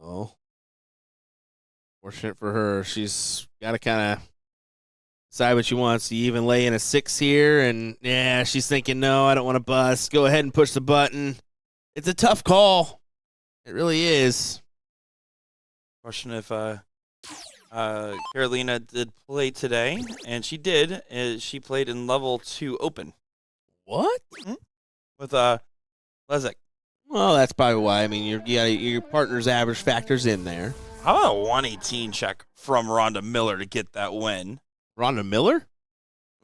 Oh. Fortunate for her. She's got to kind of decide what she wants. Do you even lay in a 6 here? And, yeah, she's thinking, no, I don't want to bust. Go ahead and push the button. It's a tough call. It really is. Question if Carolina did play today, and she did. She played in level 2 open What? with Lezik. Well, that's probably why. I mean, your partner's average factors in there. How about a 118 check from Rhonda Miller to get that win? Rhonda Miller?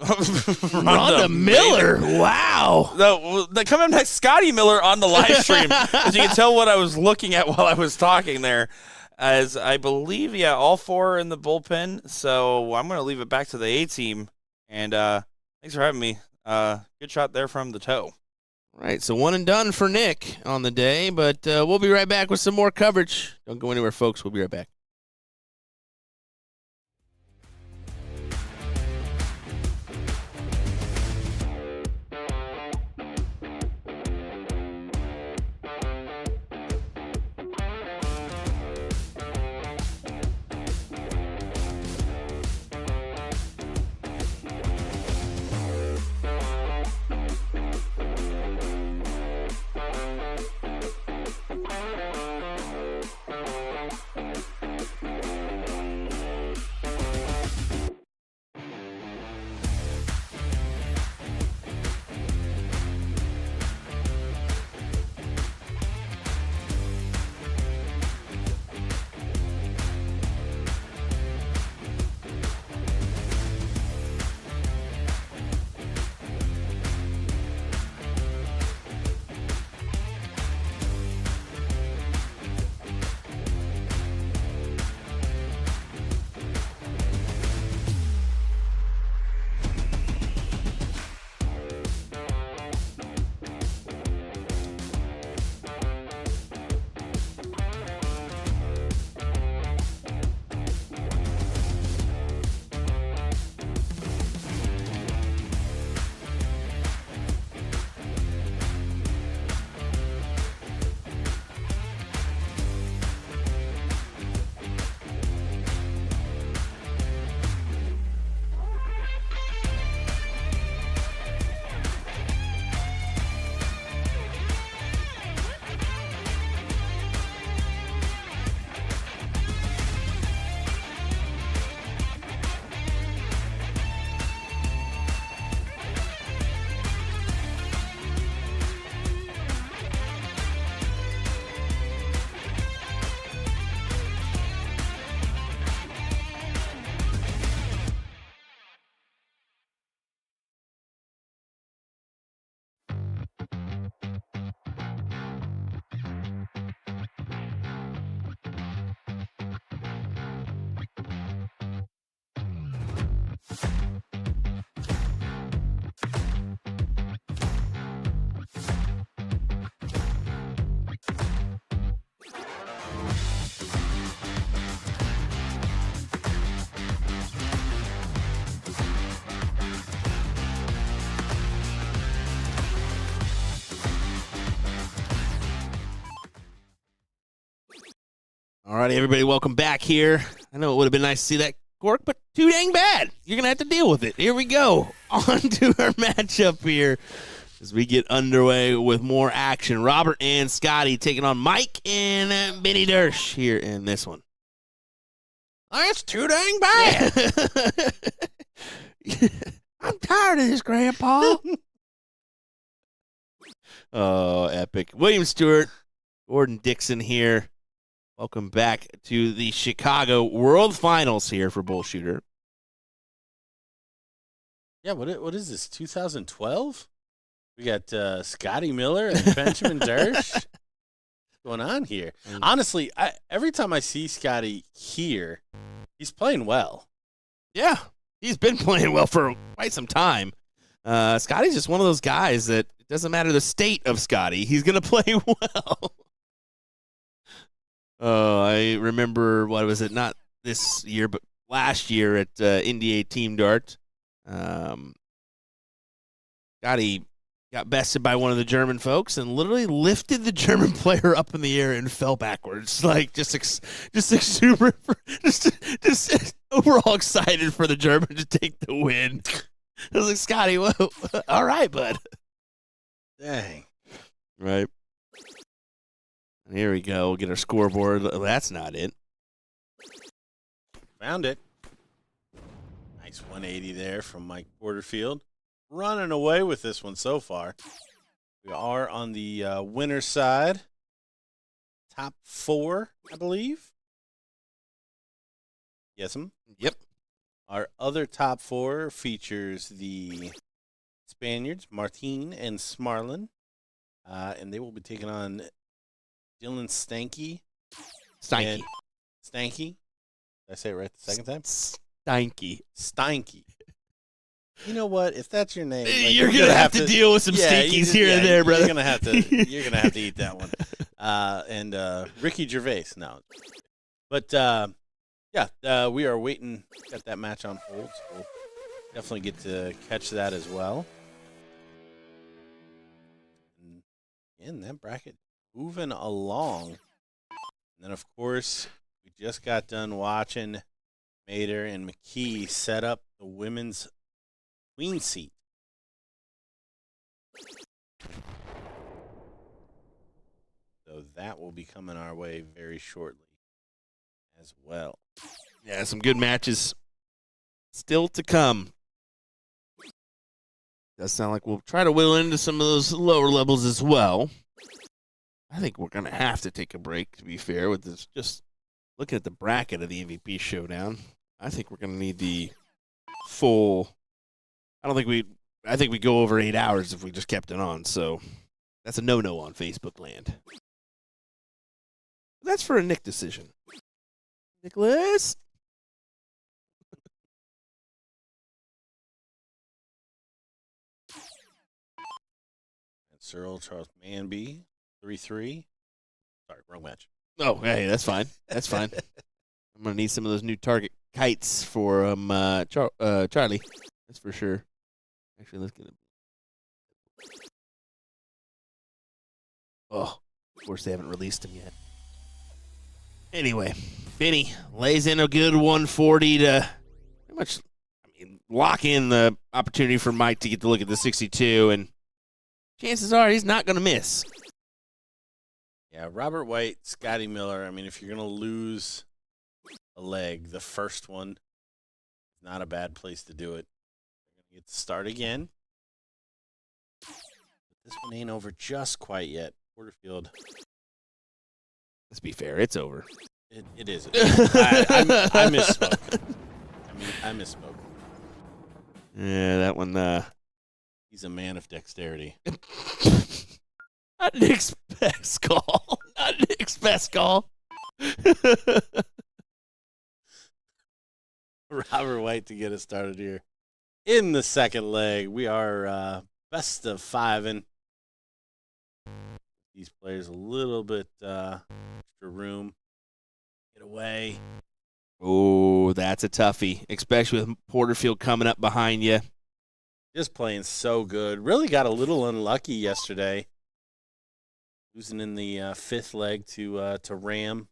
Rhonda Miller? Wow. The coming next, Scotty Miller on the live stream. As you can tell what I was looking at while I was talking there. As I believe, yeah, all 4 are in the bullpen. So I'm going to leave it back to the A team. And thanks for having me. Good shot there from the toe. Right, so 1 and done for Nick on the day, but we'll be right back with some more coverage. Don't go anywhere, folks. We'll be right back. All right, everybody, welcome back here. I know it would have been nice to see that cork, but too dang bad. You're going to have to deal with it. Here we go. On to our matchup here as we get underway with more action. Robert and Scotty taking on Mike and Benny Dersh here in this one. That's too dang bad. I'm tired of this, Grandpa. Oh, epic. William Stewart, Gordon Dixon here. Welcome back to the Chicago World Finals here for BullShooter. Yeah, what is this, 2012? We got Scotty Miller and Benjamin Dersh. What's going on here? Honestly, every time I see Scotty here, he's playing well. Yeah, he's been playing well for quite some time. Scotty's just one of those guys that it doesn't matter the state of Scotty, he's going to play well. Oh, I remember, what was it, not this year, but last year at NDA Team Dart. Scotty got bested by one of the German folks and literally lifted the German player up in the air and fell backwards. Like, just overall excited for the German to take the win. I was like, Scotty, whoa, all right, bud. Dang. Right. Here we go. We'll get our scoreboard. That's not it. Found it. Nice 180 there from Mike Porterfield. Running away with this one so far. We are on the winner's side. Top 4, I believe. Yes, Yep. Our other top 4 features the Spaniards, Martin and Smarlin. And they will be taking on Dylan Stanky. Stanky. Stanky. Did I say it right the second time? Stanky. Stanky. You know what? If that's your name, like, you're gonna have to deal with some stinkies here and there, brother. You're gonna have to eat that one. And Ricky Gervais. No, but we are waiting. Got that match on hold. So we'll definitely get to catch that as well. And in that bracket, moving along. And then, of course, we just got done watching Mater and McKee set up the women's queen seat. So that will be coming our way very shortly as well. Yeah, some good matches still to come. Does sound like we'll try to whittle into some of those lower levels as well. I think we're going to have to take a break, to be fair, with this. Just looking at the bracket of the MVP Showdown, I think we're going to need the full. I think we go over 8 hours if we just kept it on. So that's a no-no on Facebook land. That's for a Nick decision. Nicholas? And Cyril Charles Manby, 3-3. Sorry, wrong match. Oh, hey, that's fine. That's fine. I'm going to need some of those new target kites for Charlie. That's for sure. Actually, let's get it. Oh, of course they haven't released him yet. Anyway, Benny lays in a good 140 to pretty much lock in the opportunity for Mike to get to look at the 62, and chances are he's not going to miss. Yeah, Robert White, Scotty Miller. I mean, if you're going to lose a leg, the first one is not a bad place to do it. We're going to get to start again. But this one ain't over just quite yet. Porterfield. Let's be fair, it's over. It is. I misspoke. I misspoke. Yeah, that one. He's a man of dexterity. Not Nick's best call. Not Nick's best call. Robert White to get us started here. In the second leg, we are best of 5-ing. These players a little bit extra room. Get away. Oh, that's a toughie, especially with Porterfield coming up behind you. Just playing so good. Really got a little unlucky yesterday. Losing in the fifth leg to Ram.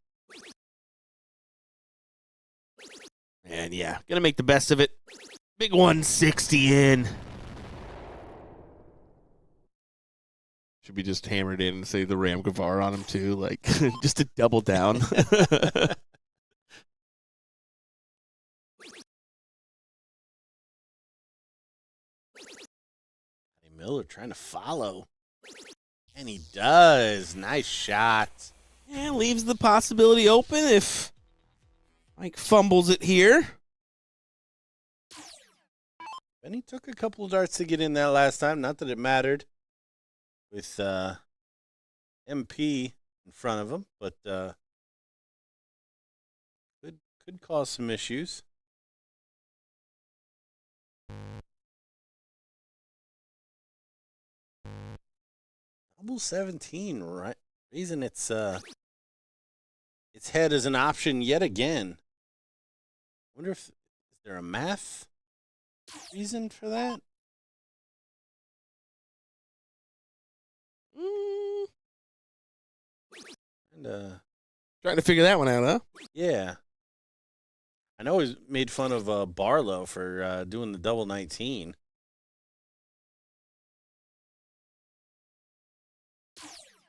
And yeah, gonna make the best of it. Big 160 in. Should be just hammered in and say the Ram Gavar on him too, like just to double down. Miller trying to follow. And he does. Nice shot. And leaves the possibility open if Mike fumbles it here. Benny took a couple of darts to get in that last time. Not that it mattered with MP in front of him, but could cause some issues. Double 17, right? Raising its head as an option yet again. Wonder if is there a math reason for that? And Trying to figure that one out, huh? yeah. I know he's made fun of Barlow for doing the double 19.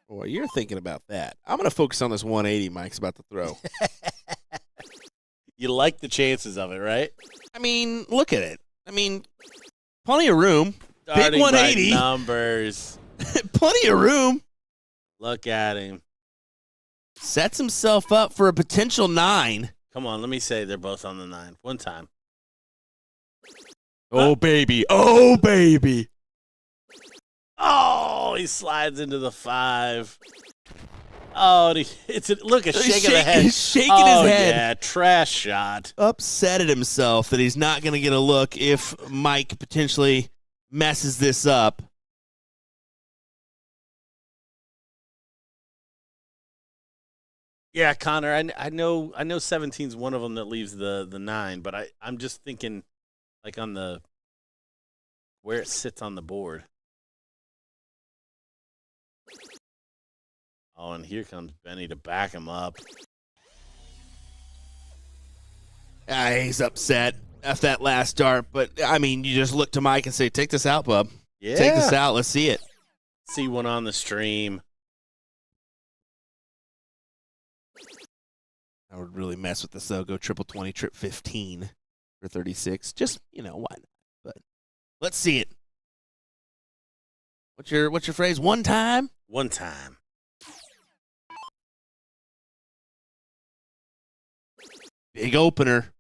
Well, you're thinking about that. I'm going to focus on this 180 Mike's about to throw. You like the chances of it, right? I mean, look at it. I mean, plenty of room. Starting Big 180. by numbers. Plenty of room. Look at him. Sets himself up for a potential 9. Come on, let me say they're both on the 9. One time. Oh, baby. Oh, baby. Oh, he slides into the 5. Oh, and look, a shake of the head. He's shaking Oh, his head. yeah, trash shot. Upset at himself that he's not going to get a look if Mike potentially messes this up. Yeah, Connor, I know 17's one of them that leaves the 9, but I'm just thinking like on the where it sits on the board. Oh, and here comes Benny to back him up. He's upset after that last dart, but I mean, you just look to Mike and say, "Take this out, bub. Yeah. Take this out. Let's see it." See one on the stream. I would really mess with this though. Go triple 20, trip 15 for 36. Just, why not? But let's see it. What's your phrase? One time? One time. Big opener.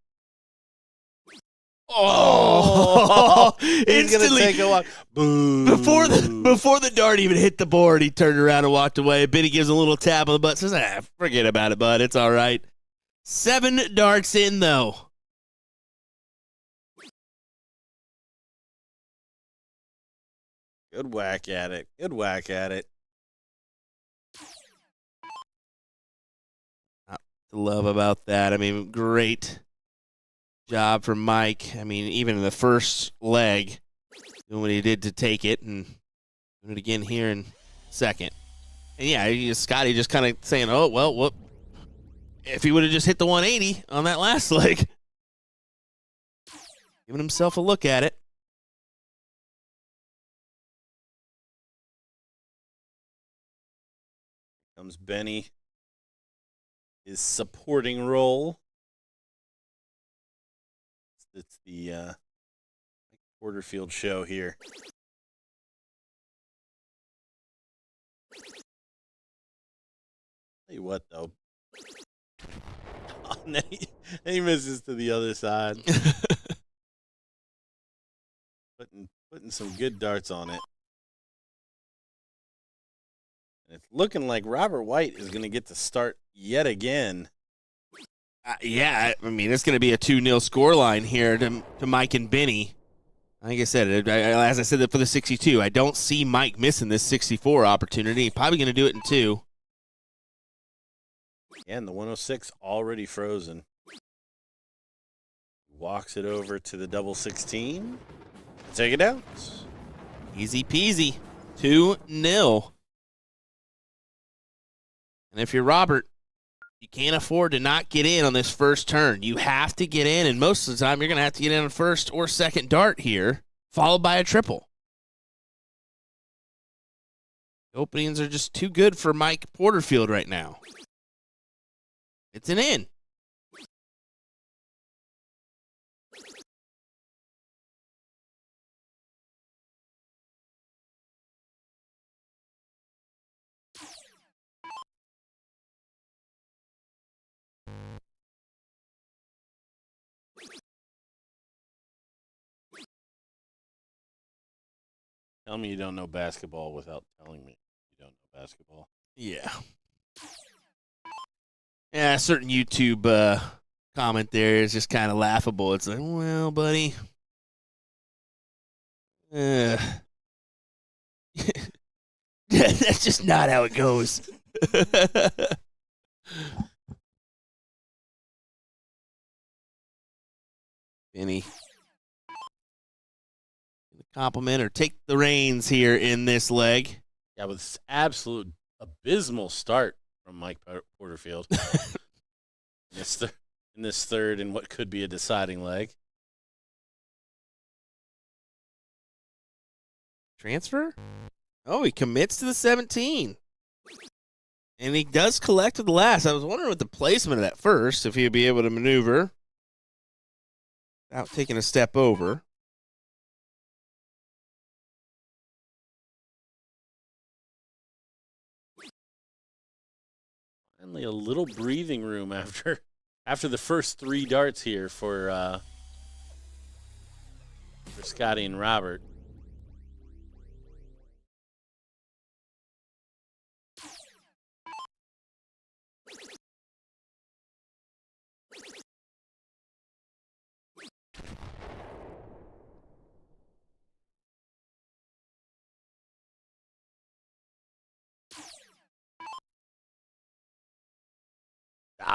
Oh, he's gonna instantly. take a walk. Boom. Before the dart even hit the board, he turned around and walked away. Benny gives a little tap on the butt, says, forget about it, bud. It's all right. 7 darts in, though. Good whack at it. Good whack at it. Not to love about that. I mean, great job from Mike. I mean, even in the first leg, doing what he did to take it, and doing it again here in second. And yeah, Scotty just kind of saying, "Oh well, what if he would have just hit the 180 on that last leg?" Giving himself a look at it. Comes Benny. His supporting role. It's the Porterfield show here. Tell you what, though. Oh, and he misses to the other side. Putting some good darts on it. And it's looking like Robert White is going to get to start yet again. Yeah, I mean, it's going to be a 2-0 scoreline here to Mike and Benny. Like I said, as I said that for the 62, I don't see Mike missing this 64 opportunity. Probably going to do it in 2. And the 106 already frozen. Walks it over to the double 16. Take it out. Easy peasy. 2-0. And if you're Robert, You can't afford to not get in on this first turn. You have to get in, and most of the time you're going to have to get in on first or second dart here, followed by a triple. Openings are just too good for Mike Porterfield right now. It's an in. Tell me you don't know basketball without telling me you don't know basketball. Yeah. Yeah, a certain YouTube comment there is just kind of laughable. It's like, well, buddy. That's just not how it goes. Benny. Compliment or take the reins here in this leg. Yeah, with this absolute abysmal start from Mike Porterfield in this third and what could be a deciding leg. Transfer? Oh, he commits to the 17. And he does collect to the last. I was wondering what the placement of that first, if he'd be able to maneuver without taking a step over. Finally, a little breathing room after the first 3 darts here for Scotty and Robert.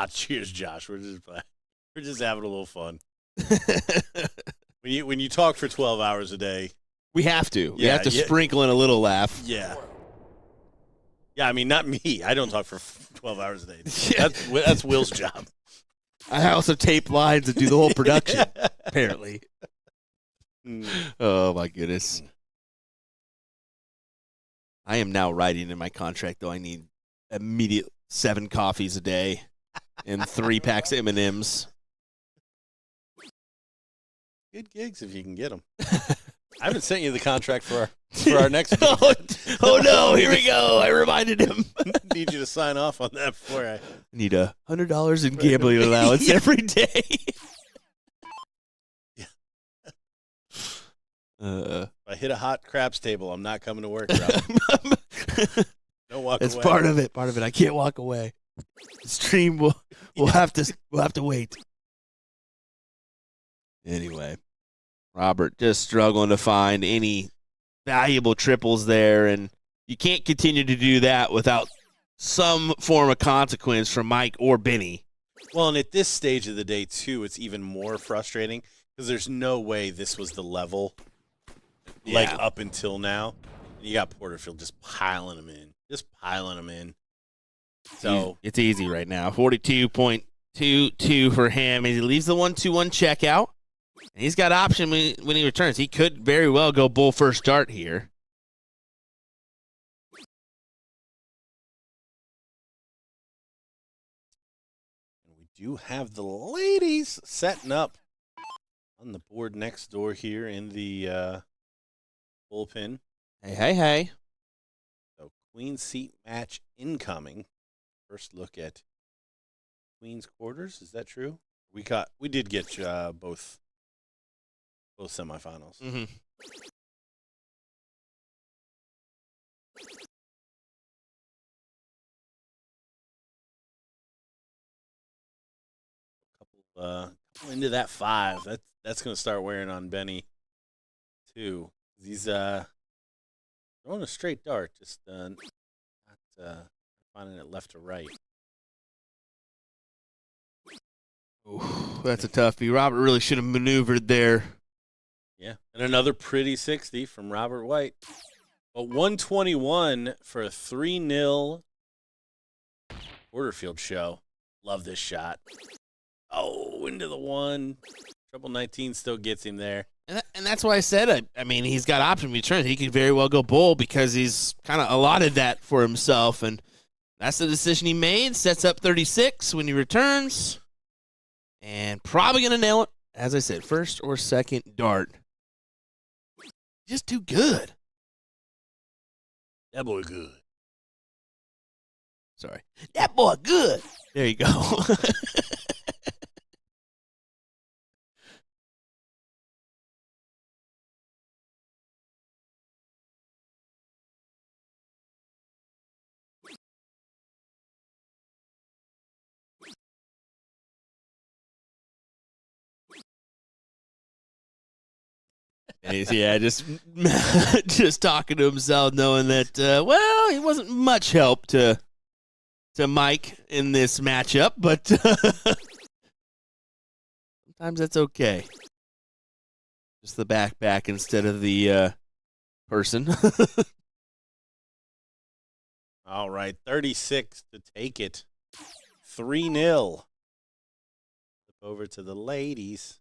Cheers, Josh. We're just having a little fun. when you talk for 12 hours a day, we have to. We have to sprinkle in a little laugh. Yeah. Yeah, I mean, not me. I don't talk for 12 hours a day. That's Will's job. I also tape lines and do the whole production, apparently. Oh, my goodness. I am now writing in my contract, though, I need immediate 7 coffees a day and 3 packs of M&Ms. Good gigs if you can get them. I haven't sent you the contract for our next gig. Oh, no, here we go. I reminded him. Need you to sign off on that before I need $100 in gambling allowance every day. If I hit a hot craps table, I'm not coming to work, Rob. Don't walk away. That's part of it. Part of it. I can't walk away. The stream we'll have to wait. Anyway, Robert just struggling to find any valuable triples there, and you can't continue to do that without some form of consequence from Mike or Benny. Well, and at this stage of the day, too, it's even more frustrating because there's no way this was the level, up until now. And you got Porterfield just piling them in. So it's easy right now. 42.22 for him, and he leaves the 1-2-1 checkout. And he's got option when he returns. He could very well go bull first dart here. And we do have the ladies setting up on the board next door here in the bullpen. Hey. So queen seat match incoming. First look at queen's quarters. Is that true? We did get both semifinals. Mm-hmm. Couple into that 5. That's going to start wearing on Benny too. He's throwing a straight dart, just not finding it left to right. Ooh, that's a toughie. Robert really should have maneuvered there. Yeah, and another pretty 60 from Robert White. But 121 for a 3-0 Porterfield show. Love this shot. Oh, into the one. Trouble 19 still gets him there. And that's why I said, I mean, he's got option returns. He could very well go bull because he's kind of allotted that for himself. And that's the decision he made. Sets up 36 when he returns. And probably going to nail it. As I said, first or second dart. Just too good. That boy good. Sorry. That boy good. There you go. And he's, just talking to himself, knowing that, well, he wasn't much help to Mike in this matchup, but sometimes that's okay. Just the backpack instead of the person. All right, 36 to take it. 3-0. Over to the ladies.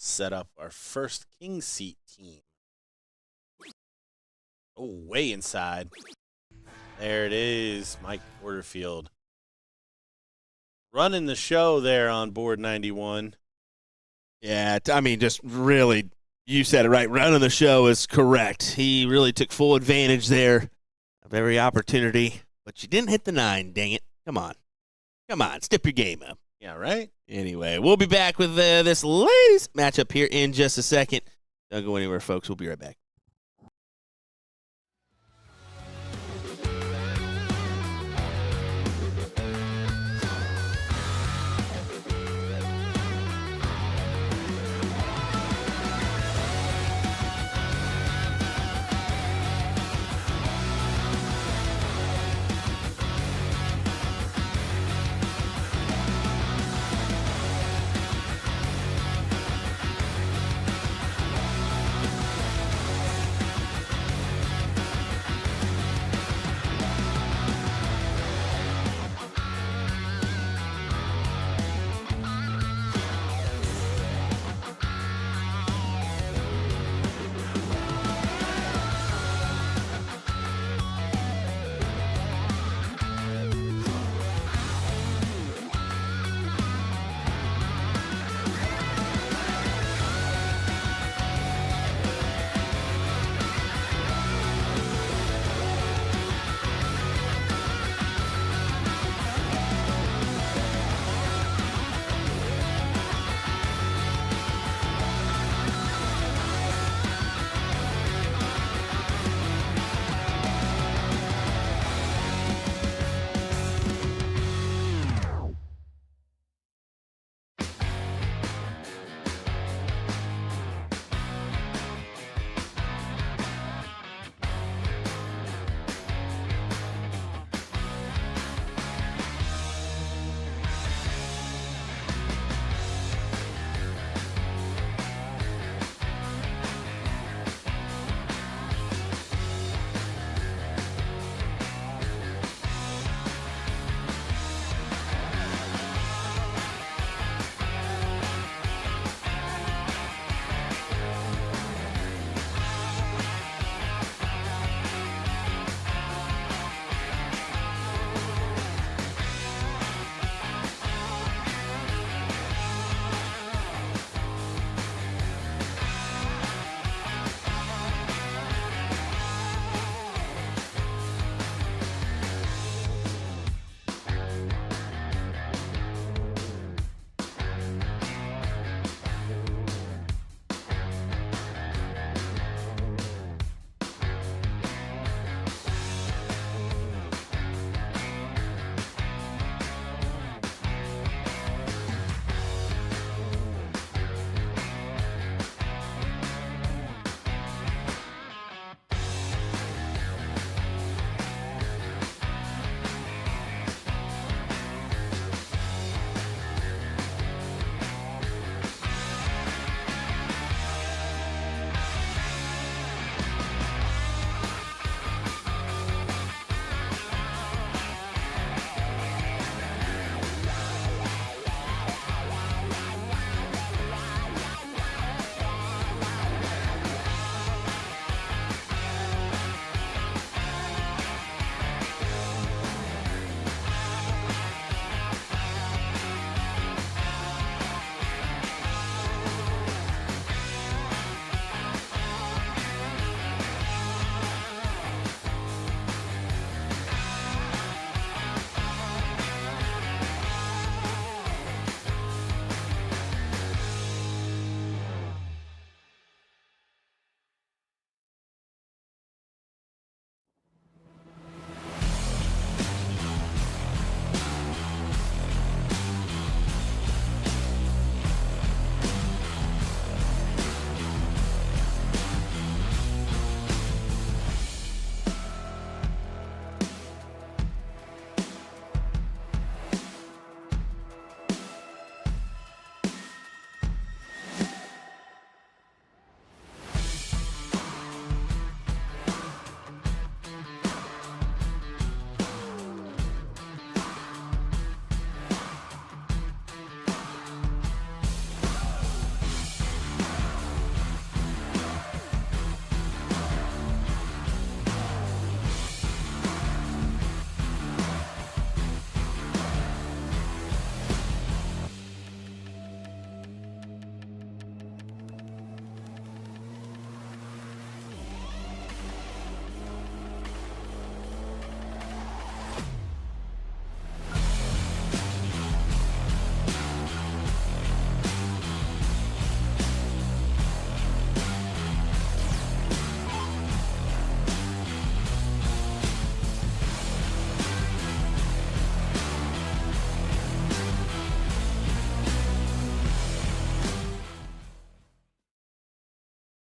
Set up our first king seat team. Oh, way inside. There it is, Mike Porterfield. Running the show there on board 91. Yeah, I mean, just really, you said it right. Running the show is correct. He really took full advantage there of every opportunity, but you didn't hit the 9, dang it. Come on, step your game up. Yeah, right? Anyway, we'll be back with this ladies matchup here in just a second. Don't go anywhere, folks. We'll be right back.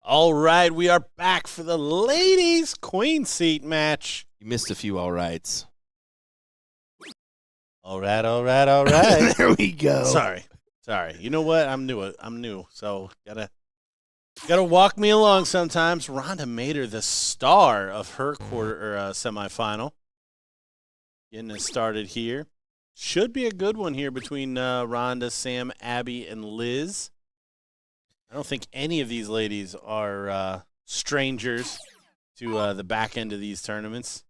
All right, we are back for the ladies' queen seat match. You missed a few all rights. All right. There we go. Sorry. You know what? I'm new, so gotta walk me along sometimes. Rhonda made her the star of her semifinal. Getting us started here. Should be a good one here between Rhonda, Sam, Abby, and Liz. I don't think any of these ladies are strangers to the back end of these tournaments.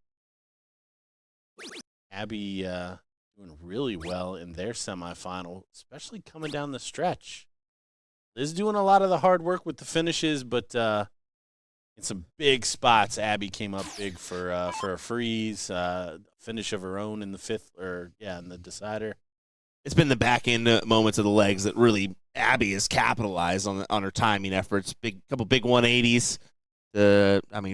Abby doing really well in their semifinal, especially coming down the stretch. Liz doing a lot of the hard work with the finishes, but in some big spots, Abby came up big for a freeze, finish of her own in the in the decider. It's been the back end moments of the legs that really Abby has capitalized on her timing efforts. Couple big 180s.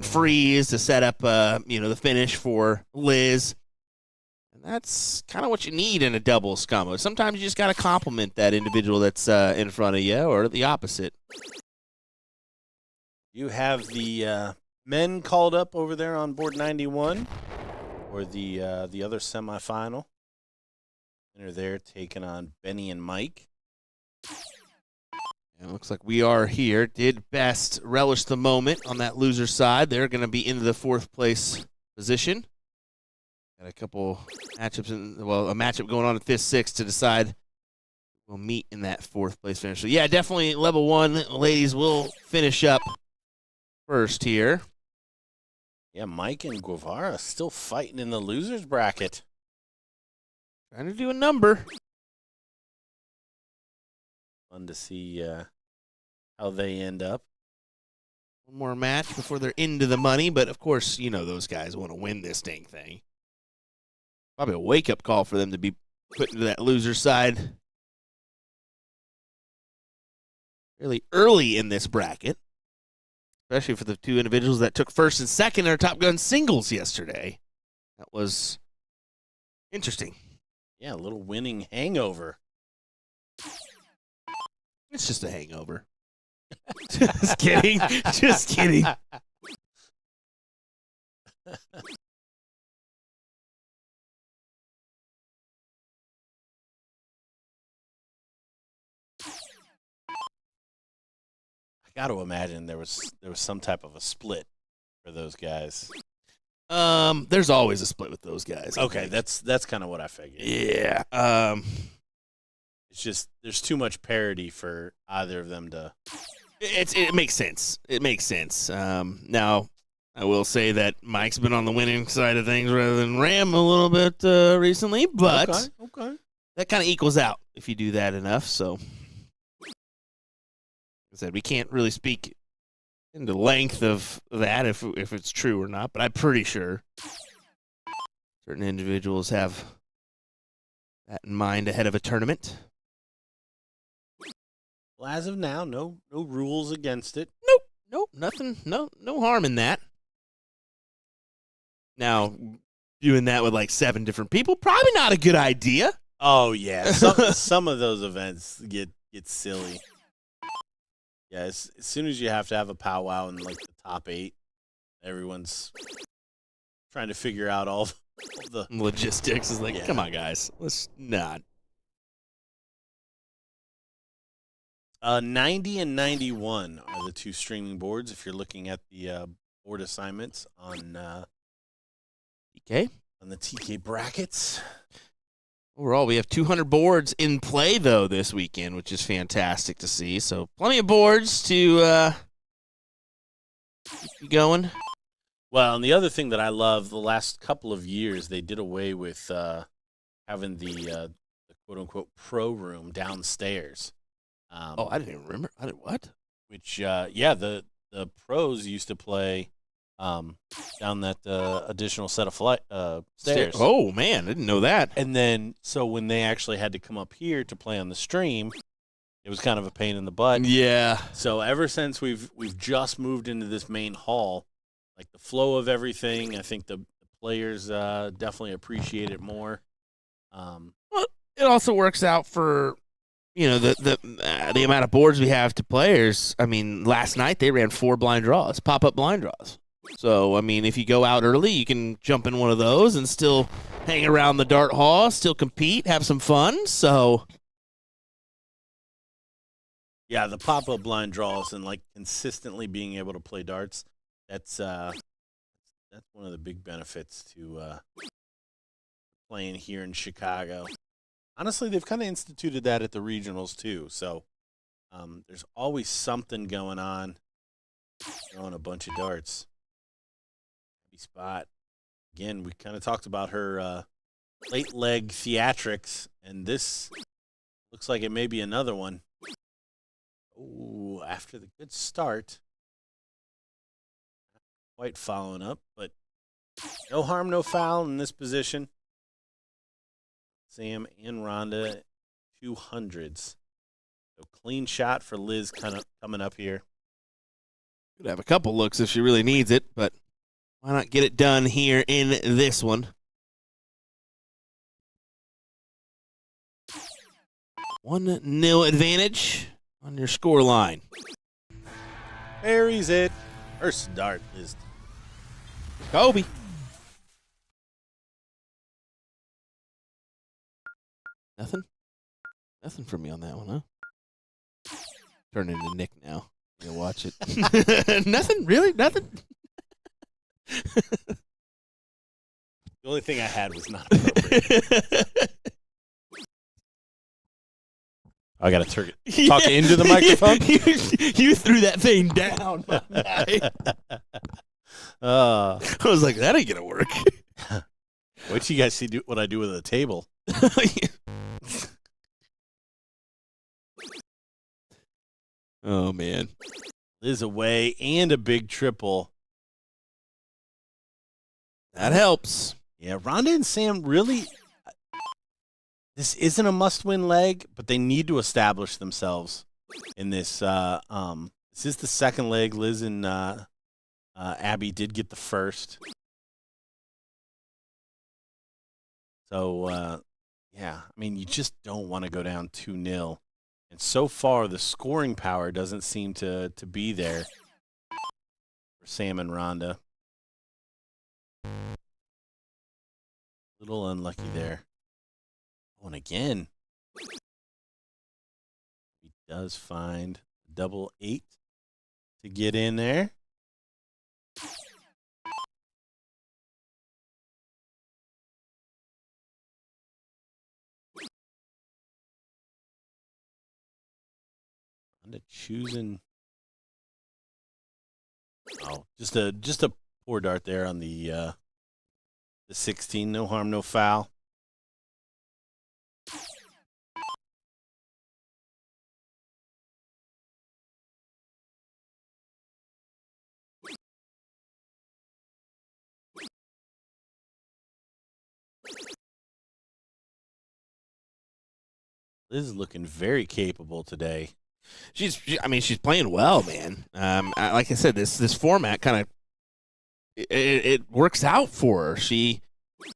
Freeze to set up the finish for Liz. And that's kind of what you need in a doubles combo. Sometimes you just got to compliment that individual that's in front of you, or the opposite. You have the men called up over there on board 91, or the other semifinal. They're there taking on Benny and Mike. It looks like we are here. Did best relish the moment on that loser side. They're going to be into the 4th place position. Got a couple matchups, a matchup going on at this 6 to decide we'll meet in that 4th place finish. So, yeah, definitely level 1 ladies will finish up first here. Yeah, Mike and Guevara still fighting in the losers bracket. Trying to do a number. Fun to see how they end up. One more match before they're into the money, but of course, those guys want to win this dang thing. Probably a wake-up call for them to be put into that loser side really early in this bracket, especially for the 2 individuals that took 1st and 2nd in our Top Gun singles yesterday. That was interesting. Yeah, a little winning hangover. It's just a hangover. Just kidding. Just kidding. I got to imagine there was some type of a split for those guys. There's always a split with those guys. Okay, that's kind of what I figured. Yeah. It's just there's too much parity for either of them to. It makes sense. It makes sense. Now, I will say that Mike's been on the winning side of things rather than Ram a little bit recently, but okay. That kind of equals out if you do that enough. So, like I said, we can't really speak into length of that if it's true or not, but I'm pretty sure certain individuals have that in mind ahead of a tournament. Well, as of now, no rules against it. Nope, nothing, no harm in that. Now, doing that with like 7 different people, probably not a good idea. Oh yeah, some of those events get silly. Yeah, as soon as you have to have a powwow in like the top 8, everyone's trying to figure out all the logistics. Is like, yeah. Come on, guys, let's not. 90 and 91 are the 2 streaming boards. If you're looking at the board assignments on TK, on the TK brackets. Overall, we have 200 boards in play, though, this weekend, which is fantastic to see. So plenty of boards to keep going. Well, and the other thing that I love, the last couple of years, they did away with having the quote-unquote pro room downstairs. I didn't even remember. What? Which, the pros used to play down that additional set of stairs. Oh, man, I didn't know that. And then, so when they actually had to come up here to play on the stream, it was kind of a pain in the butt. Yeah. So ever since we've just moved into this main hall, like the flow of everything, I think the players definitely appreciate it more. Well, it also works out for the amount of boards we have to players. I mean, last night they ran 4 blind draws, pop-up blind draws. So, I mean, if you go out early, you can jump in one of those and still hang around the dart hall, still compete, have some fun. So, Yeah, the pop-up blind draws and like consistently being able to play darts. That's one of the big benefits to playing here in Chicago. Honestly, they've kind of instituted that at the regionals too. So there's always something going on. Throwing a bunch of darts. Happy spot. Again, we kind of talked about her late leg theatrics, and this looks like it may be another one. Oh, after the good start. Not quite following up, but no harm, no foul in this position. Sam and Rhonda, 200s. So clean shot for Liz kind of coming up here. could have a couple looks if she really needs it, but why not get it done here in this one? 1-0 advantage on your score line. Buries it. First dart, Liz. Kobe. Nothing? Nothing from me on that one, huh? Turn into Nick now. You watch it. Nothing? Really? Nothing? The only thing I had was not appropriate. I got to talk into the microphone. You threw that thing down. I was like, that ain't going to work. Wait till you guys see what I do with a table. Oh, man. Liz away and a big triple. That helps. Yeah, Rhonda and Sam really, this isn't a must-win leg, but they need to establish themselves in this. This is the second leg. Liz and Abby did get the first. So, yeah, I mean, you just don't want to go down 2-0. And so far, the scoring power doesn't seem to be there for Sam and Rhonda. Little unlucky there. Oh, and again, he does find double 8 to get in there. Choosing. Oh, just a poor dart there on the 16. No harm, no foul. Liz is looking very capable today. She's playing well, man. Like I said, this format kind of it works out for her. She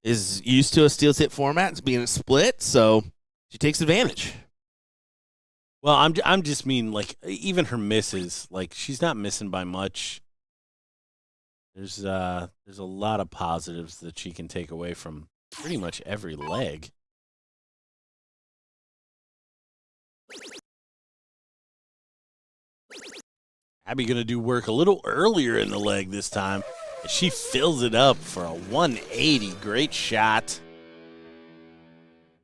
is used to a steel tip format, it's being a split, so she takes advantage. Well, I'm just mean like even her misses, like she's not missing by much. There's a lot of positives that she can take away from pretty much every leg. Abby going to do work a little earlier in the leg this time. She fills it up for a 180. Great shot.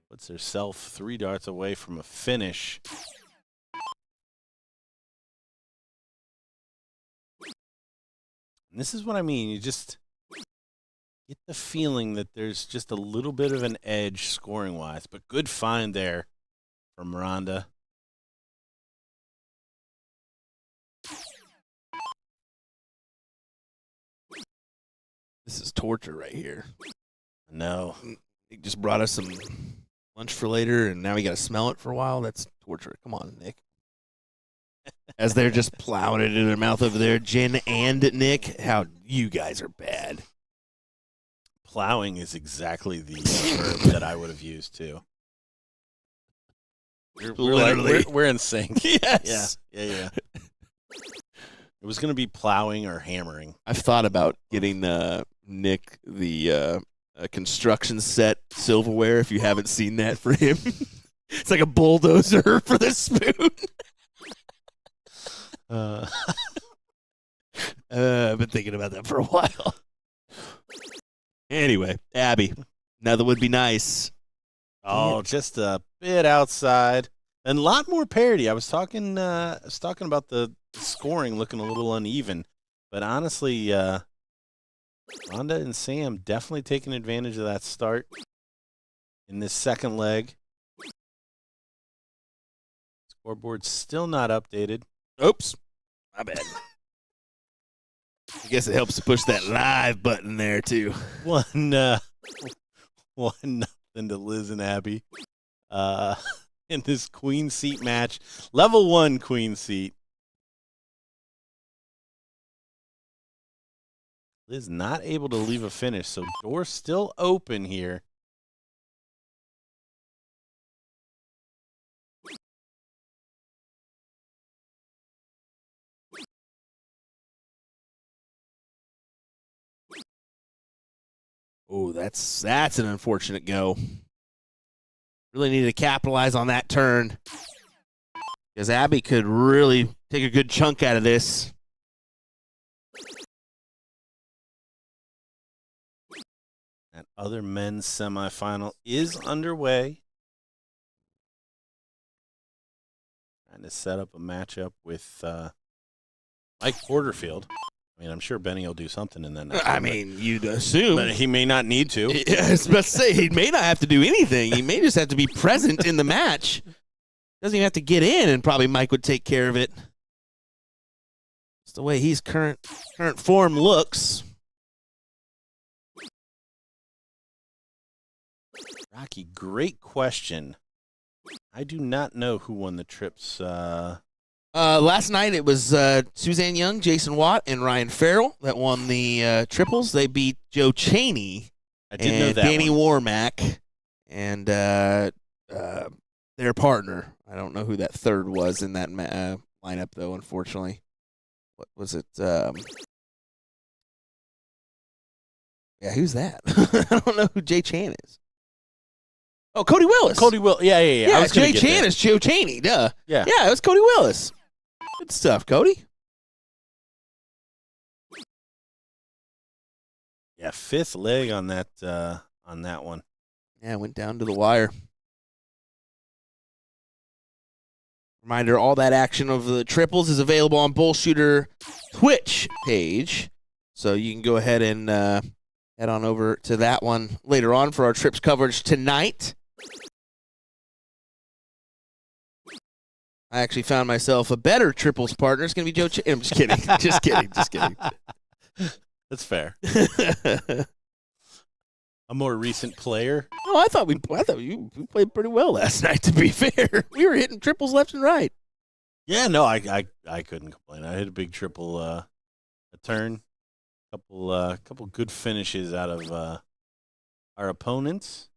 Puts herself 3 darts away from a finish. And this is what I mean. You just get the feeling that there's just a little bit of an edge scoring-wise. But good find there from Rhonda. This is torture right here. No. He just brought us some lunch for later, and now we got to smell it for a while. That's torture. Come on, Nick. As they're just plowing it in their mouth over there, Jen and Nick, how you guys are bad. Plowing is exactly the verb that I would have used too. Literally. We're in sync. Yes. Yeah. It was going to be plowing or hammering. I've thought about getting Nick the construction set silverware, if you haven't seen that for him. It's like a bulldozer for the spoon. I've been thinking about that for a while. Anyway, Abby, another would be nice. Oh, just a bit outside. And a lot more parity. I was talking about the scoring looking a little uneven. But honestly, Rhonda and Sam definitely taking advantage of that start in this second leg. Scoreboard's still not updated. Oops. My bad. I guess it helps to push that live button there, too. 1-0 to Liz and Abby in this queen seat match. Level 1 queen seat. Liz not able to leave a finish, so door still open here. Oh, that's an unfortunate go. Really needed to capitalize on that turn, because Abby could really take a good chunk out of this. That other men's semifinal is underway. Trying to set up a matchup with Mike Porterfield. I mean, I'm sure Benny will do something in that next I one, mean, you'd assume. but he may not need to. I was about to say, he may not have to do anything. He may just have to be present in the match. Doesn't even have to get in, and probably Mike would take care of it. It's the way his current form looks. Rocky, great question. I do not know who won the trips. Last night it was Suzanne Young, Jason Watt, and Ryan Farrell that won the triples. They beat Joe Cheney I did know and that Danny one. Warmack and their partner. I don't know who that third was in that lineup, though, unfortunately. What was it? Yeah, who's that? I don't know who Jay Chan is. Oh, Cody Willis. Yeah. Yeah, I was gonna Jay get Chan there. is Joe Cheney. Duh. Yeah. Yeah, it was Cody Willis. Good stuff, Cody. Yeah, fifth leg on that one. Yeah, went down to the wire. Reminder, all that action of the triples is available on BullShooter Twitch page. So you can go ahead and head on over to that one later on for our trips coverage tonight. I actually found myself a better triples partner. It's going to be Joe I'm just kidding. Just kidding. That's fair. A more recent player. Oh, I thought we played pretty well last night, to be fair. We were hitting triples left and right. Yeah, no, I couldn't complain. I hit a big triple a turn. Couple good finishes out of our opponents.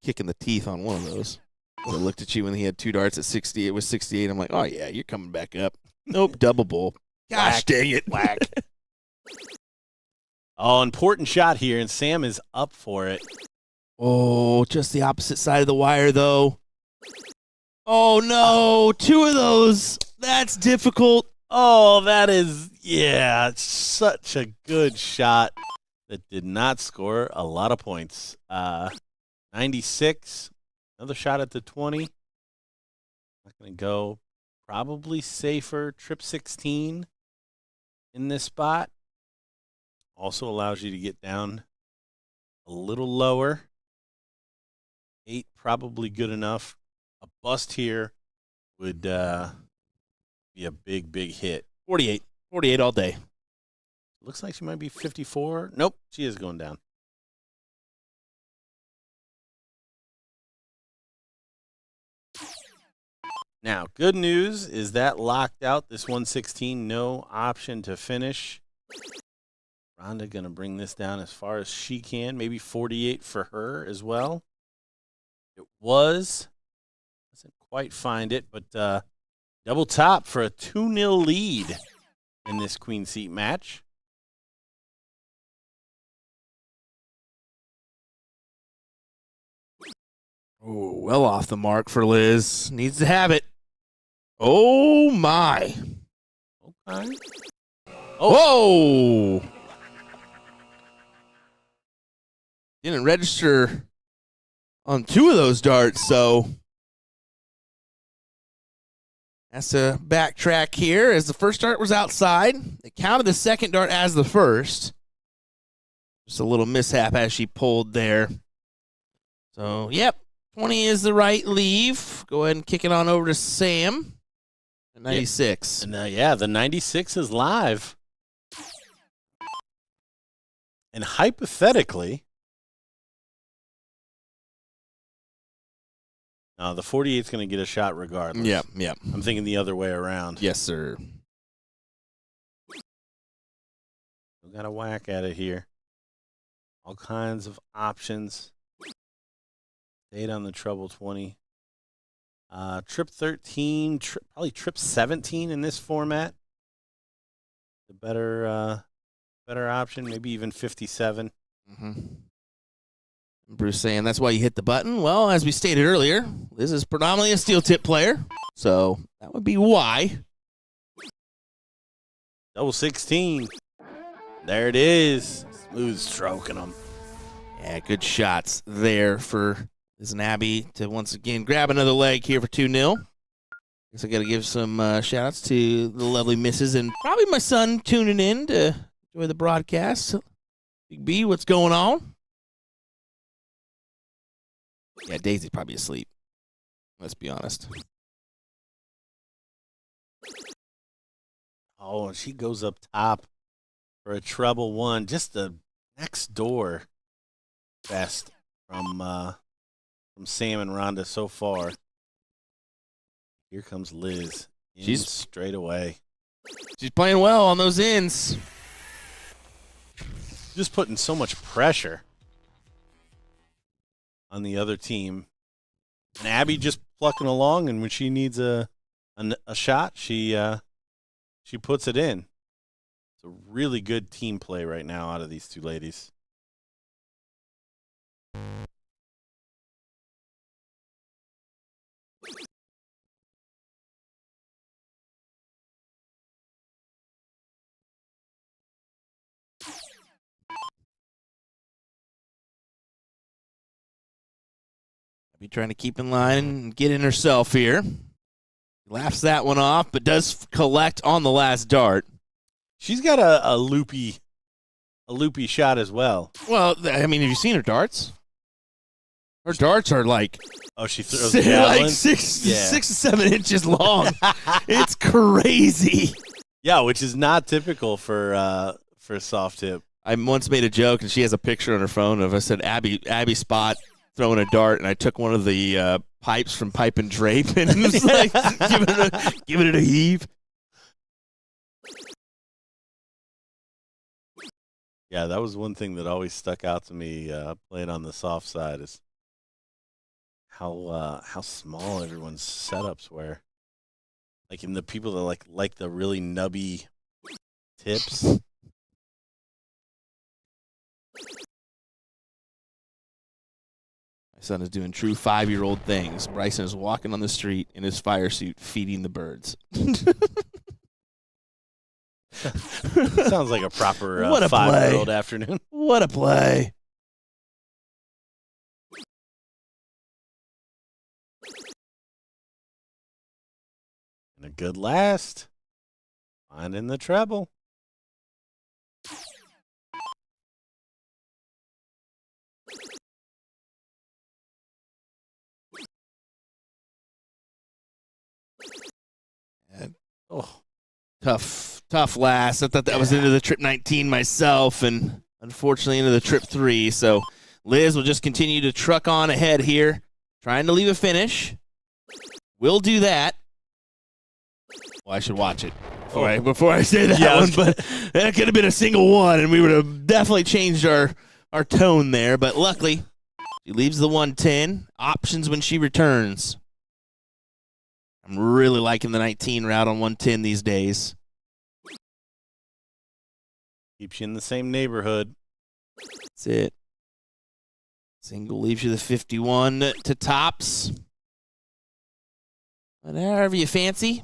Kick in the teeth on one of those. I looked at you when he had two darts at 60. It was 68. I'm like, oh, yeah, you're coming back up. Nope, double bull. Gosh dang it. Whack. Oh, important shot here, and Sam is up for it. Oh, just the opposite side of the wire, though. Oh, no. Two of those. That's difficult. Oh, that is, yeah, such a good shot that did not score a lot of points. 96, another shot at the 20. Not going to go. Probably safer. Trip 16 in this spot. Also allows you to get down a little lower. 8 probably good enough. A bust here would be a big, big hit. 48. 48 all day. Looks like she might be 54. Nope, she is going down. Now, good news is that locked out this 116, no option to finish. Rhonda going to bring this down as far as she can, maybe 48 for her as well. It was. Doesn't quite find it, but double top for a 2-0 lead in this queen seat match. Oh, well off the mark for Liz. Needs to have it. Oh, my. Okay. Whoa! Didn't register on 2 of those darts, so has to backtrack here as the first dart was outside. They counted the second dart as the first. Just a little mishap as she pulled there. So, yep, 20 is the right leave. Go ahead and kick it on over to Sam. 96. And yeah, the 96 is live. And hypothetically, the 48 is going to get a shot regardless. Yep, yep. I'm thinking the other way around. Yes, sir. We got a whack at it here. All kinds of options. Stayed on the treble 20. Trip 13, probably trip 17 in this format. The better option, maybe even 57. Mm-hmm. Bruce saying that's why you hit the button. Well, as we stated earlier, Liz is predominantly a steel tip player, so that would be why. Double 16. There it is. Smooth stroking them. Yeah, good shots there for Liz and Abby to once again grab another leg here for 2-0. Guess I got to give some shout-outs to the lovely misses and probably my son tuning in to enjoy the broadcast. Big B, what's going on? Yeah, Daisy's probably asleep. Let's be honest. Oh, and she goes up top for a treble 1. Just the next door best from Sam and Rhonda so far. Here comes Liz. She's straight away. She's playing well on those ends. Just putting so much pressure on the other team. And Abby just plucking along, and when she needs a shot, she puts it in. It's a really good team play right now out of these two ladies. Be trying to keep in line and get in herself here. Laughs that one off, but does collect on the last dart. She's got a loopy shot as well. Well, I mean, have you seen her darts? Her darts are like she throws the javelin? like 6 to 7 inches long. It's crazy. Yeah, which is not typical for soft tip. I once made a joke, and she has a picture on her phone of I said Abby Spot throwing a dart, and I took one of the pipes from Pipe and Drape and was like giving it a heave. Yeah, that was one thing that always stuck out to me playing on the soft side is how small everyone's setups were. Like in the people that like the really nubby tips. My son is doing true 5-year-old things. Bryson is walking on the street in his fire suit, feeding the birds. Sounds like a proper What a 5-year-old afternoon. What a play. And a good last. Finding the treble. Oh, tough last. I thought that was into the trip 19 myself, and unfortunately into the trip 3. So Liz will just continue to truck on ahead here, trying to leave a finish. Will do that. Well, I should watch it before I say that one, but that could have been a single one, and we would have definitely changed our tone there. But luckily, She leaves the 110. Options when she returns. I'm really liking the 19 route on 110 these days. Keeps you in the same neighborhood. That's it. Single leaves you the 51 to tops. Whatever you fancy.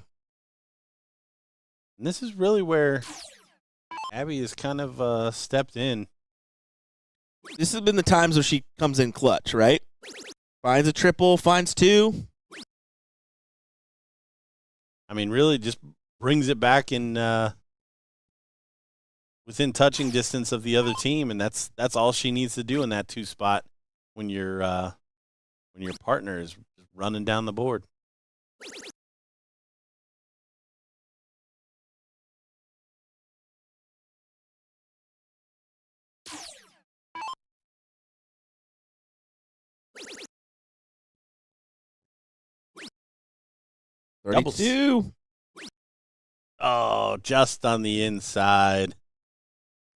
And this is really where Abby has kind of stepped in. This has been the times where she comes in clutch, right? Finds a triple, finds two. I mean, really just brings it back in within touching distance of the other team, and that's all she needs to do in that 2 spot when your partner is running down the board. Doubles. 32. Oh, just on the inside.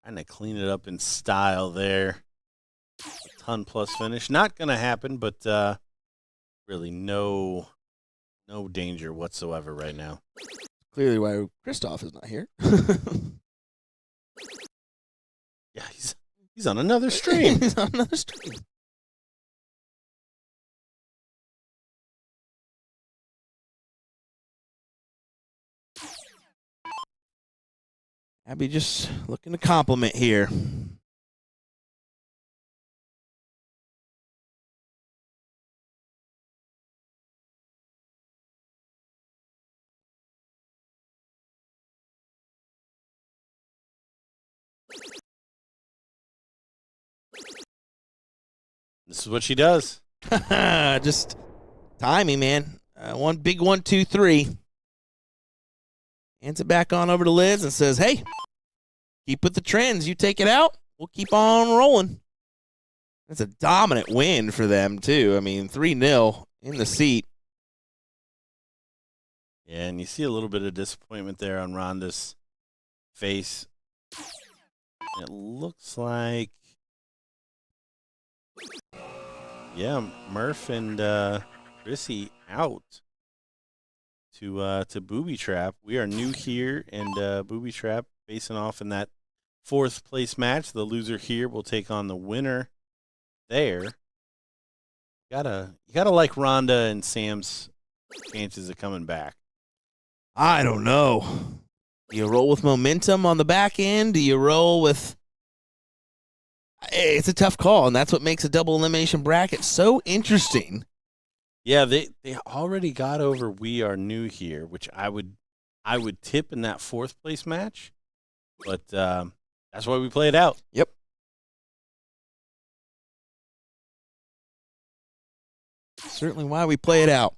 Trying to clean it up in style there. A ton plus finish. Not going to happen, but really no danger whatsoever right now. Clearly why Kristoff is not here. Yeah, he's on another stream. He's on another stream. Abby just looking to compliment here. This is what she does. Just timing, man. One big 1, 2, 3. Hands it back on over to Liz and says, hey, keep with the trends. You take it out, we'll keep on rolling. That's a dominant win for them, too. I mean, 3-0 in the seat. Yeah, and you see a little bit of disappointment there on Rhonda's face. It looks like, yeah, Murph and Chrissy out to Booby Trap. We are new here, and Booby Trap facing off in that 4th place match. The loser here will take on the winner there. You gotta like Rhonda and Sam's chances of coming back. I don't know. Do you roll with momentum on the back end? Do you roll with... It's a tough call, and that's what makes a double elimination bracket so interesting. Yeah, they already got over We Are New Here, which I would tip in that 4th place match, but that's why we play it out. Yep. Certainly why we play it out.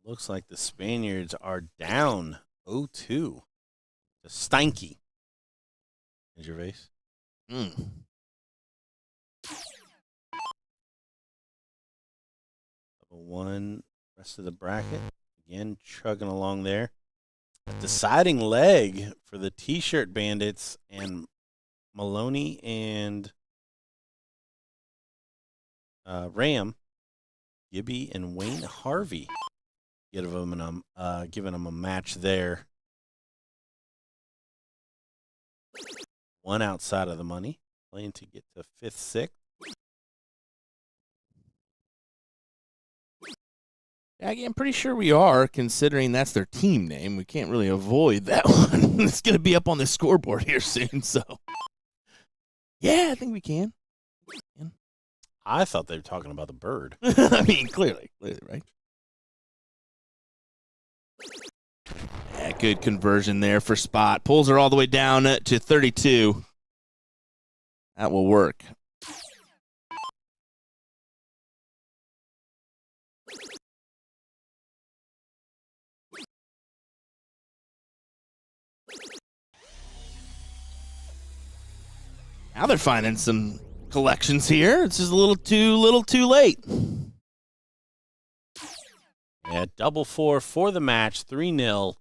Looks like the Spaniards are down 0-2 to Steinke. Is your face? One, rest of the bracket. Again, chugging along there. A deciding leg for the T-shirt bandits and Maloney and Ram, Gibby and Wayne Harvey. Giving them a match there. One outside of the money, playing to get to 5th, 6th. Aggie, I'm pretty sure we are, considering that's their team name. We can't really avoid that one. It's going to be up on the scoreboard here soon, so. Yeah, I think we can. I thought they were talking about the bird. I mean, clearly, right? Yeah, good conversion there for Spot. Pulls her all the way down to 32. That will work. Now they're finding some collections here. It's just a little too late. Yeah, 4-4 for the match, 3-0.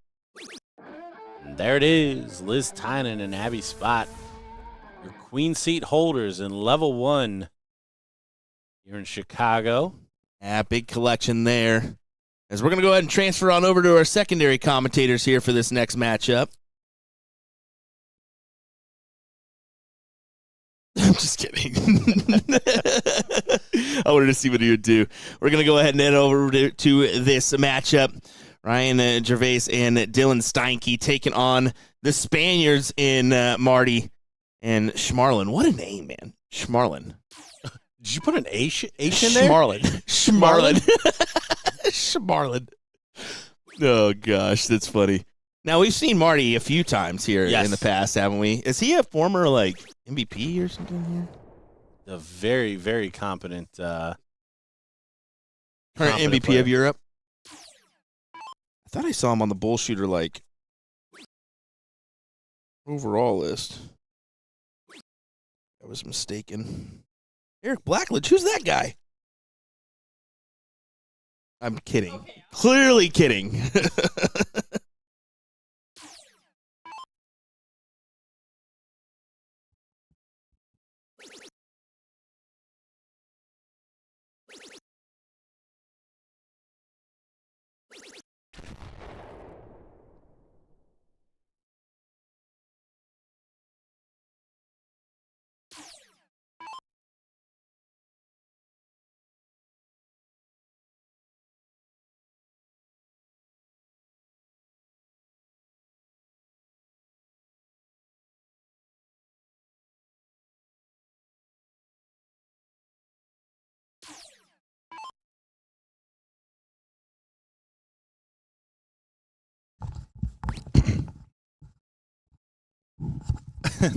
And there it is, Liz Tynan and Abby Spot Your queen seat holders in level 1 here in Chicago. Yeah, big collection there. As we're going to go ahead and transfer on over to our secondary commentators here for this next matchup. I'm just kidding. I wanted to see what he would do. We're going to go ahead and head over to this matchup. Ryan Gervais and Dylan Steinke taking on the Spaniards in Marty and Schmarlin. What a name, man. Schmarlin. Did you put an H in there? Schmarlin. Schmarlin. Oh, gosh, that's funny. Now, we've seen Marty a few times here in the past, haven't we? Is he a former, MVP or something here? A very, very competent current MVP player. of Europe? I thought I saw him on the BullShooter, overall list. I was mistaken. Eric Blackledge, who's that guy? I'm kidding. Clearly kidding.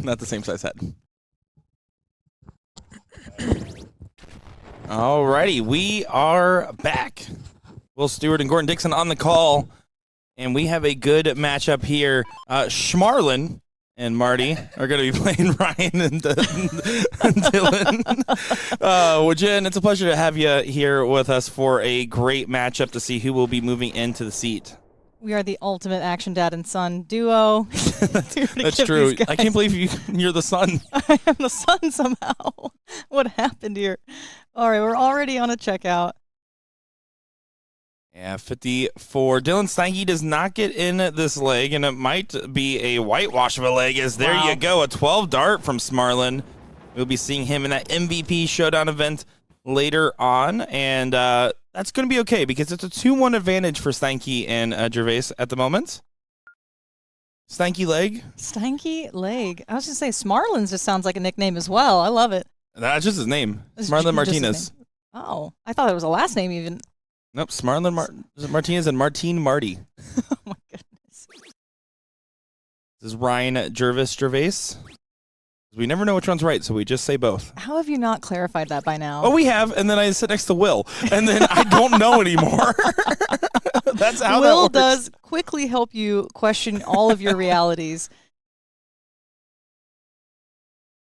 Not the same size head. Alrighty, we are back. Will Stewart and Gordon Dixon on the call, and we have a good matchup here. Schmarlin and Marty are going to be playing Ryan and Dylan. Well, Jen, it's a pleasure to have you here with us for a great matchup to see who will be moving into the seat. We are the ultimate action dad and son duo. That's true. I can't believe you're the son. I am the son somehow. What happened here? All right, we're already on a checkout. Yeah, 54. Dylan Steinke does not get in this leg, and it might be a whitewash of a leg, as there you go, a 12 dart from Schmarlin. We'll be seeing him in that MVP Showdown event later on, and that's going to be okay because it's a 2-1 advantage for Steinke and Gervais at the moment. Steinke leg. Steinke leg. I was just say Smarlins just sounds like a nickname as well. I love it. That's just his name. It's Marlon just his Martinez. name. Oh, I thought it was a last name even. Nope, Marlon Martinez and Martine Marty. Oh my goodness. This is Ryan Gervais. We never know which one's right, so we just say both. How have you not clarified that by now? Oh, we have, and then I sit next to Will, and then I don't know anymore. That's how Will that works. does quickly help you question all of your realities.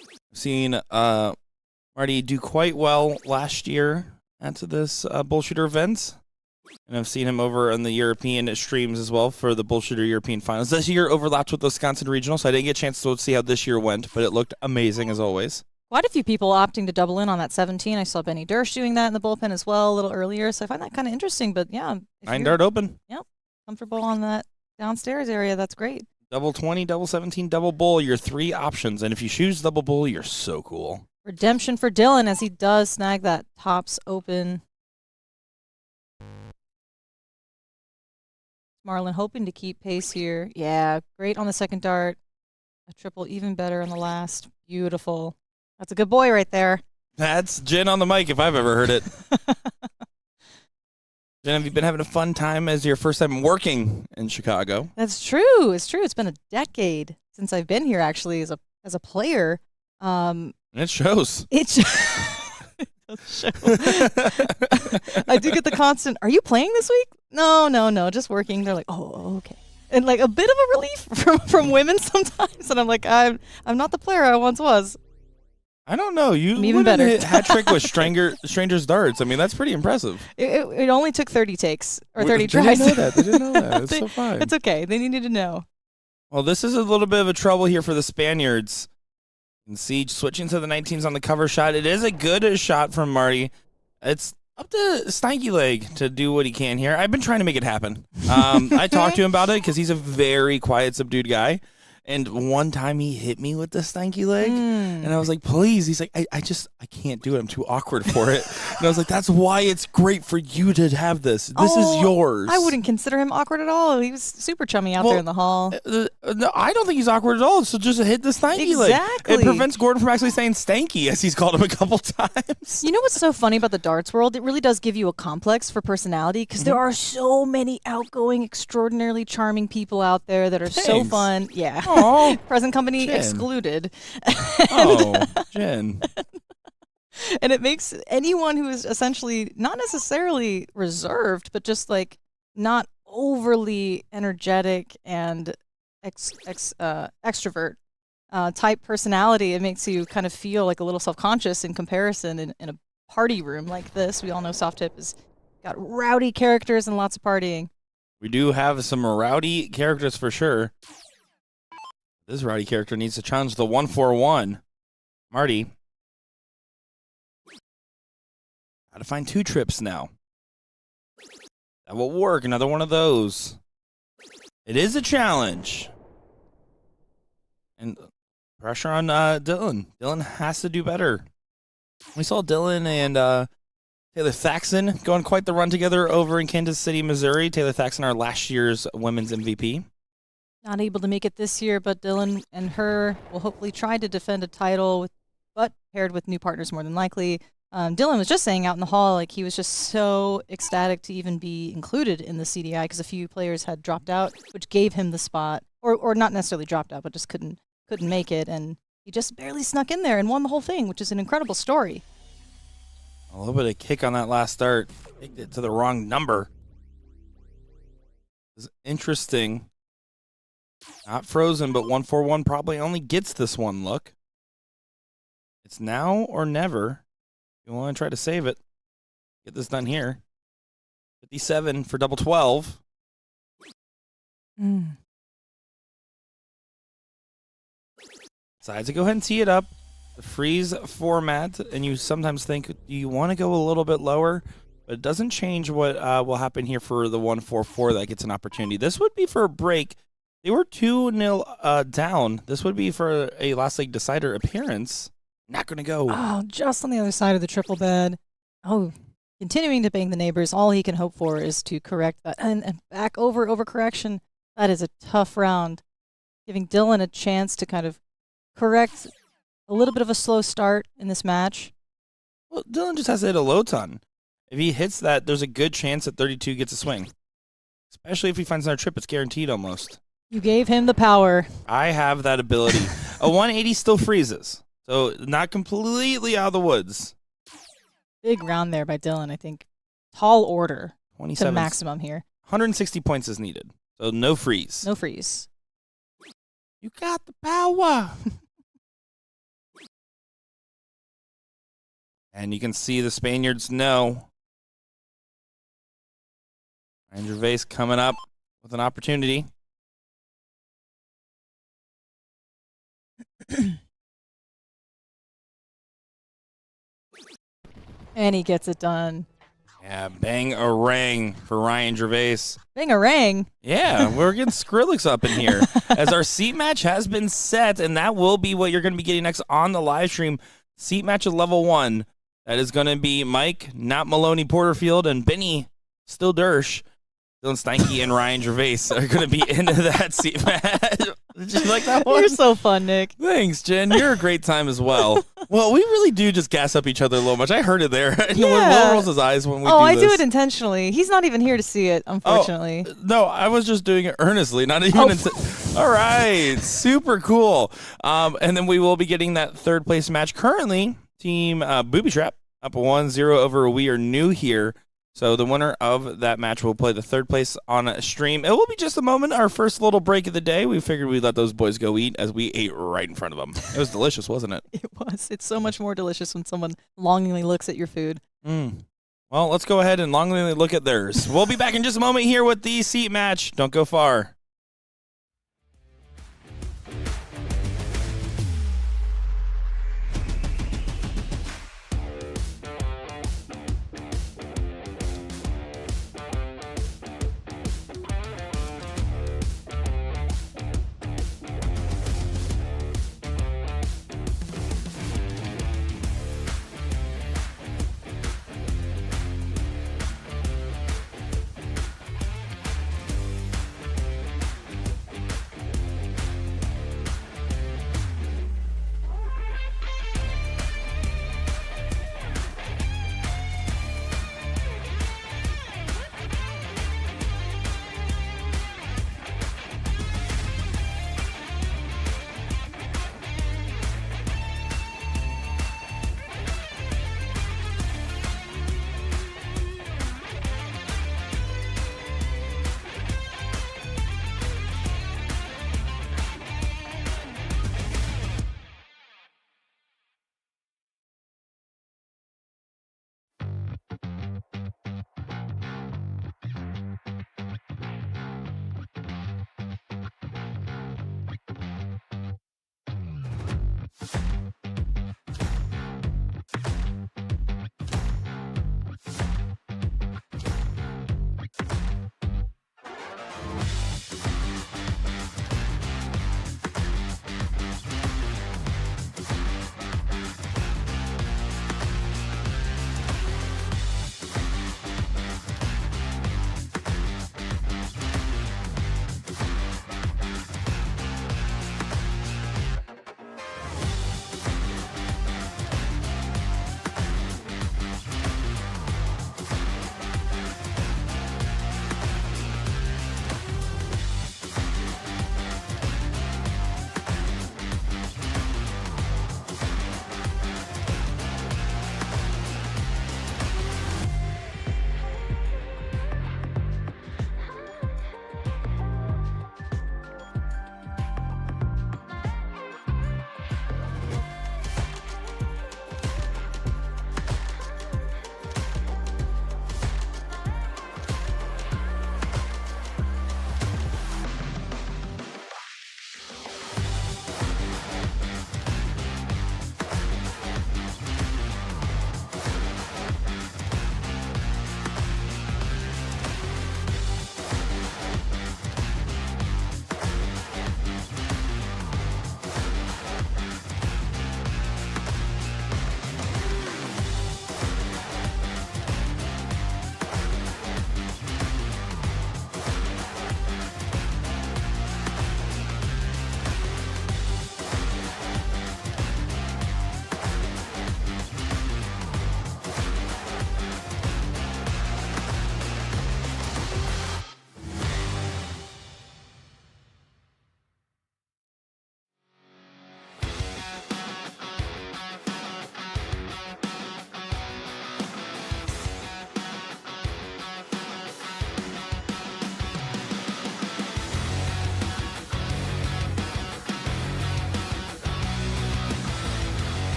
I've seen Marty do quite well last year at this BullShooter event. And I've seen him over on the European streams as well for the BullShooter European Finals. This year overlapped with the Wisconsin Regional, so I didn't get a chance to see how this year went, but it looked amazing as always. Quite a few people opting to double in on that 17. I saw Benny Dersch doing that in the bullpen as well a little earlier, so I find that kind of interesting. But yeah, if 9 you're dart open. comfortable on that downstairs area, that's great. Double 20, double 17, double bull, your 3 options. And if you choose double bull, you're so cool. Redemption for Dylan as he does snag that tops open. Marlin hoping to keep pace here. Yeah, great on the second dart. A triple even better on the last. Beautiful. That's a good boy right there. That's Jen on the mic if I've ever heard it. Jen, have you been having a fun time as your first time working in Chicago? That's true. It's true. It's been a decade since I've been here actually as a player. And it shows. It does show. I do get the constant, are you playing this week? No, just working. They're like, oh, okay. And like a bit of a relief from women sometimes. And I'm like, I'm not the player I once was. I don't know. You I'm even better. hit hat trick with Stranger's Darts. I mean, that's pretty impressive. It only took 30 takes or 30 They tries. didn't know that. It's so fine. It's okay. They needed to know. Well, this is a little bit of a trouble here for the Spaniards. You can see switching to the 19s on the cover shot. It is a good shot from Marty. It's up to Stanky Leg to do what he can here. I've been trying to make it happen. I talked to him about it because he's a very quiet, subdued guy. And one time he hit me with the Stanky Leg, and I was like, please. He's like, I can't do it. I'm too awkward for it. And I was like, that's why it's great for you to have this. This is yours. I wouldn't consider him awkward at all. He was super chummy out there in the hall. No, I don't think he's awkward at all. So just hit the Stanky Leg. Exactly. It prevents Gordon from actually saying Stanky, as he's called him a couple times. You know what's so funny about the darts world? It really does give you a complex for personality because there are so many outgoing, extraordinarily charming people out there that are so fun. Yeah. Oh, Present company Jen. excluded. Jen. And it makes anyone who is essentially not necessarily reserved, but just like not overly energetic and extrovert type personality, it makes you kind of feel like a little self-conscious in comparison in a party room like this. We all know Soft Tip has got rowdy characters and lots of partying. We do have some rowdy characters for sure. This rowdy character needs to challenge the 141. Marty. Got to find 2 trips now. That will work. Another one of those. It is a challenge. And pressure on Dylan. Dylan has to do better. We saw Dylan and Taylor Thaxton going quite the run together over in Kansas City, Missouri. Taylor Thaxton, our last year's women's MVP. Not able to make it this year, but Dylan and her will hopefully try to defend a title, but paired with new partners more than likely. Dylan was just saying out in the hall, like he was just so ecstatic to even be included in the CDI because a few players had dropped out, which gave him the spot, or not necessarily dropped out, but just couldn't make it, and he just barely snuck in there and won the whole thing, which is an incredible story. A little bit of kick on that last start. Kicked it to the wrong number. It's interesting. Not frozen, but 141 probably only gets this one look. It's now or never. You want to try to save it. Get this done here. 57 for double 12. Decides to go ahead and tee it up. The freeze format, and you sometimes think, do you want to go a little bit lower? But it doesn't change what will happen here for the 144 that gets an opportunity. This would be for a break. They were 2-0 down. This would be for a last league decider appearance. Not going to go. Oh, just on the other side of the triple bed. Oh, continuing to bang the neighbors. All he can hope for is to correct that. And back overcorrection. That is a tough round. Giving Dylan a chance to kind of correct a little bit of a slow start in this match. Well, Dylan just has to hit a low ton. If he hits that, there's a good chance that 32 gets a swing. Especially if he finds another trip, it's guaranteed almost. You gave him the power. I have that ability. A 180 still freezes. So not completely out of the woods. Big round there by Dylan, I think. Tall order 27 to maximum here. 160 points is needed. So no freeze. No freeze. You got the power. And you can see the Spaniards know. Ryan Gervais coming up with an opportunity. And he gets it done. Yeah, bang-a-rang for Ryan Gervais. Bang-a-rang. Yeah, we're getting Skrillex up in here. As our seat match has been set, and that will be what you're going to be getting next on the live stream. Seat match at level 1. That is going to be Mike, not Maloney Porterfield, and Benny, still Dersh. Dylan Steinke and Ryan Gervais are going to be into that seat match. Did you like that one? You're so fun, Nick. Thanks, Jen. You're a great time as well. Well, we really do just gas up each other a little much. I heard it there. Yeah. Will rolls his eyes when we do I this. do it intentionally. He's not even here to see it, unfortunately. No, I was just doing it earnestly, not even all right, super cool. And then we will be getting that third place match. Currently, Team Booby Trap up 1-0 over We Are New Here. So the winner of that match will play the third place on a stream. It will be just a moment, our first little break of the day. We figured we'd let those boys go eat as we ate right in front of them. It was delicious, wasn't it? It was. It's so much more delicious when someone longingly looks at your food. Well, let's go ahead and longingly look at theirs. We'll be back in just a moment here with the seat match. Don't go far.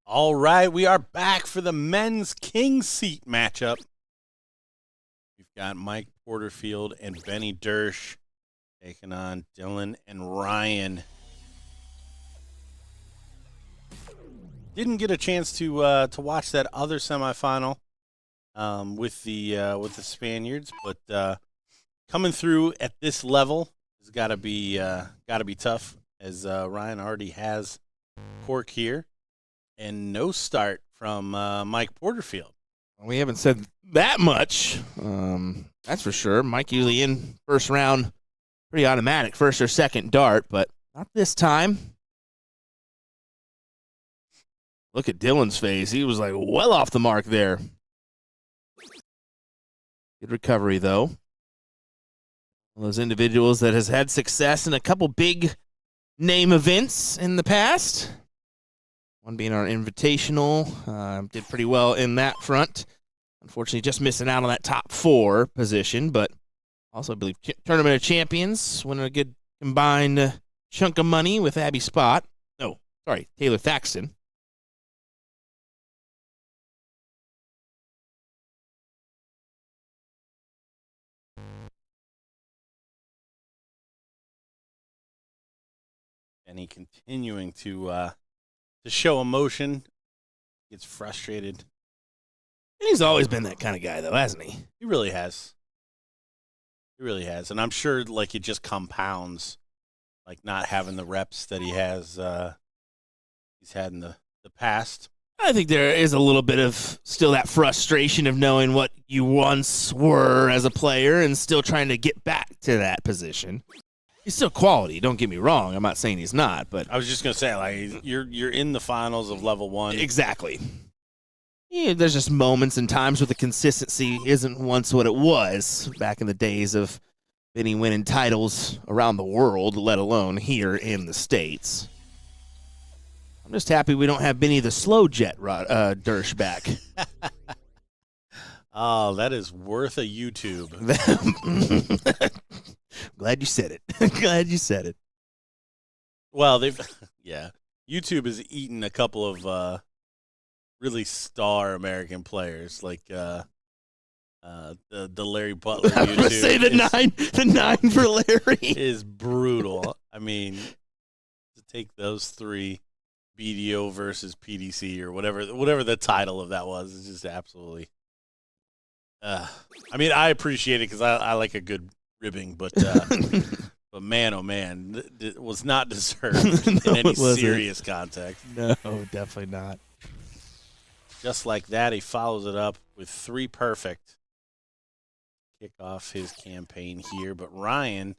All right, we are back for the men's king seat matchup. We've got Mike Porterfield and Benny Dersch taking on Dylan and Ryan. Didn't get a chance to watch that other semifinal with the Spaniards, but coming through at this level has got to be tough, as Ryan already has Cork here. And no start from Mike Porterfield. We haven't said that much. That's for sure. Mike usually in first round, pretty automatic, first or second dart, but not this time. Look at Dylan's face. He was like well off the mark there. Good recovery, though. One of those individuals that has had success in a couple big name events in the past. One being our Invitational. Did pretty well in that front. Unfortunately, just missing out on that top 4 position, but also, I believe, Tournament of Champions, winning a good combined chunk of money with Abby Spot. No, sorry, Taylor Thaxton. And he continuing to show emotion. Gets frustrated. He's always been that kind of guy, though, hasn't he? He really has. He really has. And I'm sure, like, it just compounds, like, not having the reps that he's had in the past. I think there is a little bit of still that frustration of knowing what you once were as a player and still trying to get back to that position. He's still quality, don't get me wrong. I'm not saying he's not, but I was just gonna say, like, you're in the finals of level 1. exactly. Yeah, there's just moments and times where the consistency isn't once what it was back in the days of Benny winning titles around the world, let alone here in the States. I'm just happy we don't have Benny the Slow Jet Dersch back. Oh, that is worth a YouTube. Glad you said it. Glad you said it. Well, YouTube has eaten a couple of really star American players, like the Larry Butler YouTube. I was going to say the nine for Larry is brutal. I mean, to take those 3, BDO versus PDC or whatever the title of that was, is just absolutely. I mean, I appreciate it because I like a good ribbing, but man, oh man, it was not deserved in any serious context. No, definitely not. Just like that, he follows it up with 3 perfect. Kick off his campaign here, but Ryan,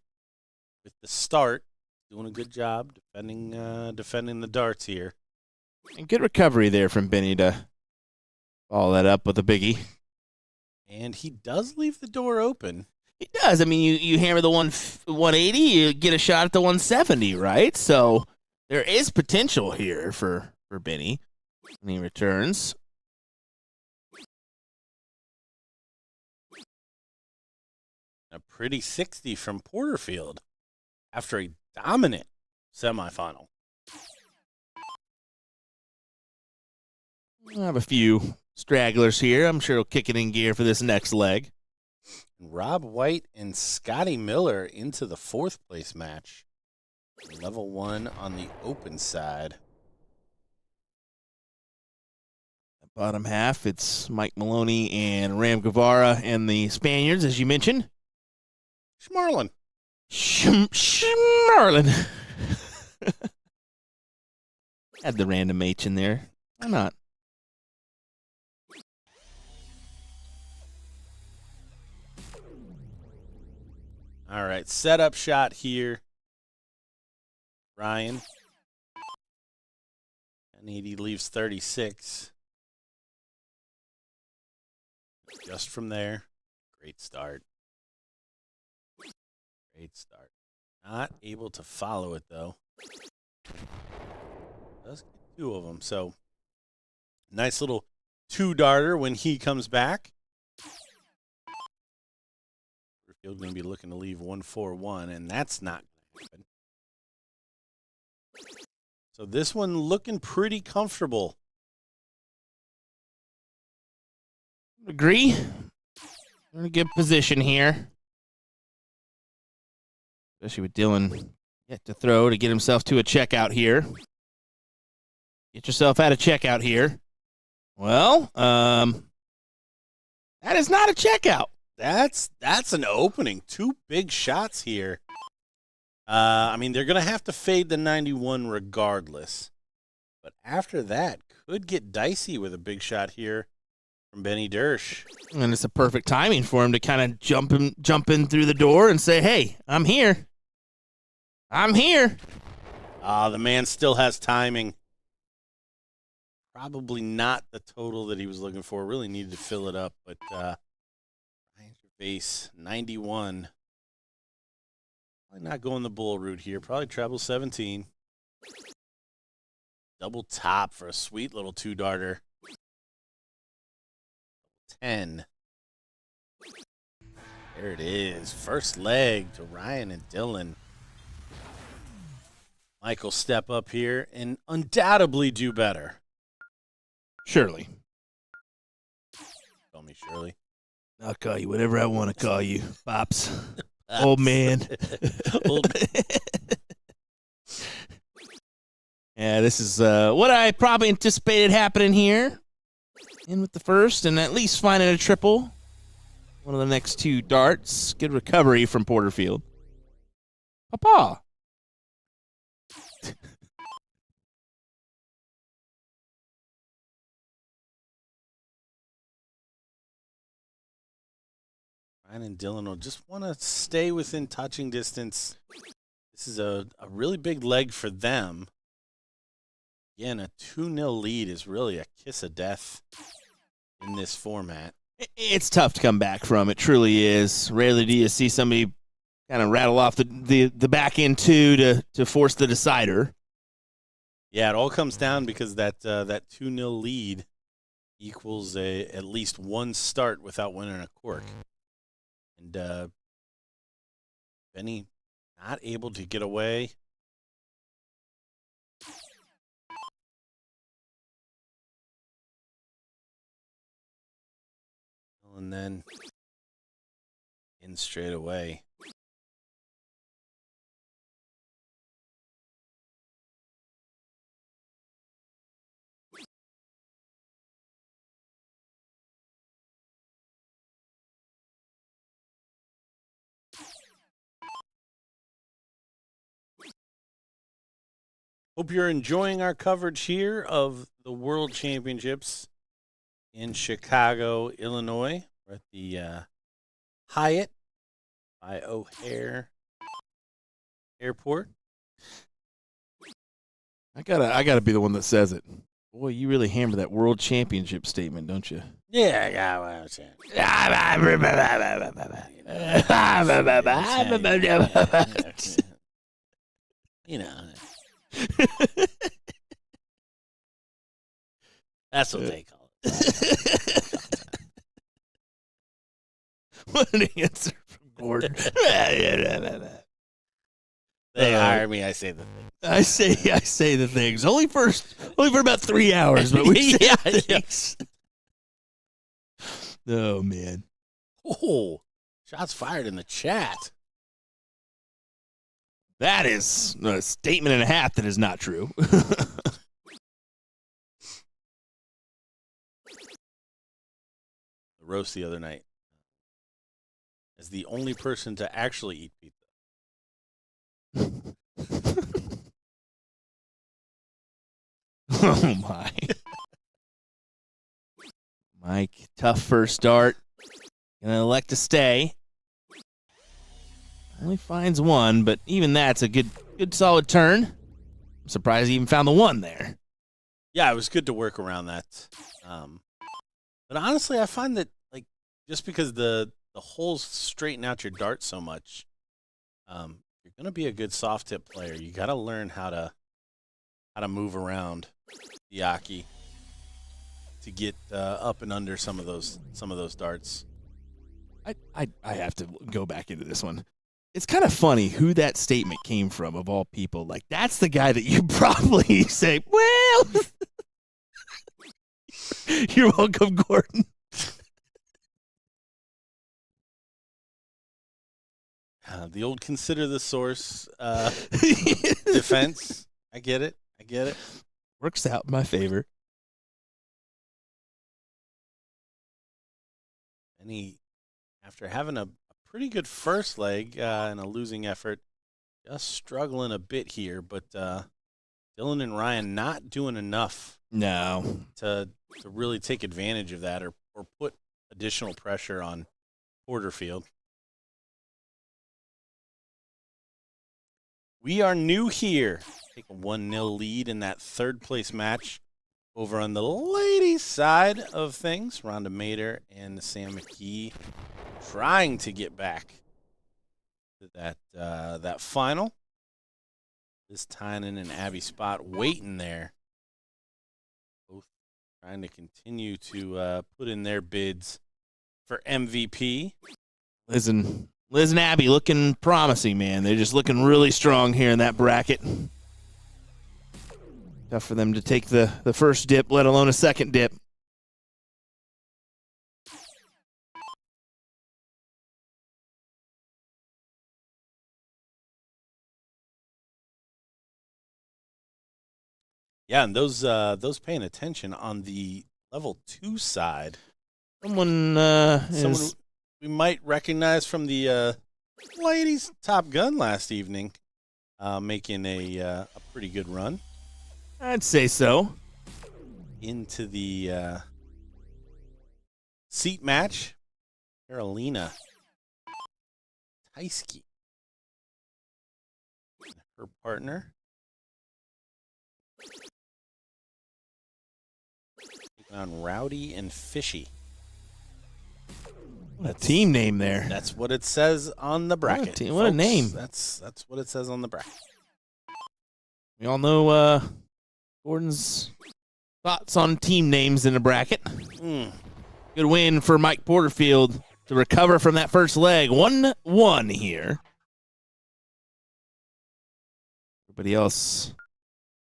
with the start, doing a good job defending the darts here. And good recovery there from Benny to follow that up with a biggie. And he does leave the door open. He does. I mean, you hammer the 180, you get a shot at the 170, right? So there is potential here for Benny. And he returns. A pretty 60 from Porterfield after a dominant semifinal. I have a few stragglers here. I'm sure he'll kick it in gear for this next leg. Rob White and Scotty Miller into the 4th place match. Level 1 on the open side. Bottom half, it's Mike Maloney and Ram Guevara and the Spaniards, as you mentioned. Schmarlin. Schmarlin. Had the random H in there. Why not? All right, setup shot here. Ryan. 180 leaves 36. Just from there. Great start. Great start. Not able to follow it, though. Does get 2 of them, so nice little 2-darter when he comes back. We're going to be looking to leave 1-4-1, and that's not going to happen. So this one looking pretty comfortable Agree. We're in a good position here. Especially with Dylan yet to throw to get himself to a checkout here. Get yourself out of checkout here. Well, that is not a checkout. That's an opening. 2 big shots here. I mean, they're going to have to fade the 91 regardless. But after that, could get dicey with a big shot here from Benny Dersch. And it's a perfect timing for him to kind of jump in through the door and say, hey, I'm here. I'm here. The man still has timing. Probably not the total that he was looking for. Really needed to fill it up, but base 91. Probably not going the bull route here. Probably treble 17. Double top for a sweet little 2-darter. 10. There it is. First leg to Ryan and Dylan. Michael step up here and undoubtedly do better. Surely. Call me Shirley. I'll call you whatever I want to call you, Pops. Old man. Old man. Yeah, this is what I probably anticipated happening here. In with the first and at least finding a triple. One of the next 2 darts. Good recovery from Porterfield. Papa. Ryan and Dylan will just want to stay within touching distance. This is a really big leg for them. Again, a 2-0 lead is really a kiss of death in this format. It's tough to come back from. It truly is. Rarely do you see somebody kind of rattle off the back end 2 to force the decider. Yeah, it all comes down because that 2-0 lead equals at least 1 start without winning a cork. And Benny not able to get away. And then in straight away. Hope you're enjoying our coverage here of the World Championships in Chicago, Illinois. We're at the Hyatt by O'Hare Airport. I gotta be the one that says it. Boy, you really hammer that World Championship statement, don't you? Yeah, I got what I'm saying. You know. That's what they call it. What an answer from Gordon. They hire me, I say the thing. I say the things. Only for about 3 hours, but we say the things. Oh man. Oh, shots fired in the chat. That is a statement and a half that is not true. The roast the other night. As the only person to actually eat pizza. Oh my. Mike, tough first start. Gonna elect to stay. Only finds 1, but even that's a good solid turn. I'm surprised he even found the 1 there. Yeah, it was good to work around that. But honestly, I find that just because the holes straighten out your dart so much, you're gonna be a good soft tip player. You got to learn how to move around the Aki to get up and under some of those darts. I have to go back into this one. It's kind of funny who that statement came from, of all people. Like, that's the guy that you probably say, well, you're welcome, Gordon. The old consider the source defense. I get it. Works out in my favor. And he, after having a pretty good first leg and a losing effort, just struggling a bit here. But Dylan and Ryan not doing enough No. to really take advantage of that or put additional pressure on Porterfield. We are new here. Take a 1-0 lead in that third-place match over on the ladies' side of things. Rhonda Mader and Sam McKee trying to get back to that final. Liz Tynan and Abby Spot waiting there. Both trying to continue to put in their bids for MVP. Liz and Abby looking promising, man. They're just looking really strong here in that bracket. Tough for them to take the first dip, let alone a second dip. Yeah, and those paying attention on the level 2 side. Someone we might recognize from the ladies' Top Gun last evening, making a pretty good run I'd say so. into the seat match. Carolina Tysky, her partner. Taking on Rowdy and Fishy. What a team name there. That's what it says on the bracket. What a folks. name. That's what it says on the bracket. We all know Gordon's thoughts on team names in the bracket. Good win for Mike Porterfield to recover from that first leg. 1-1 here. Everybody else,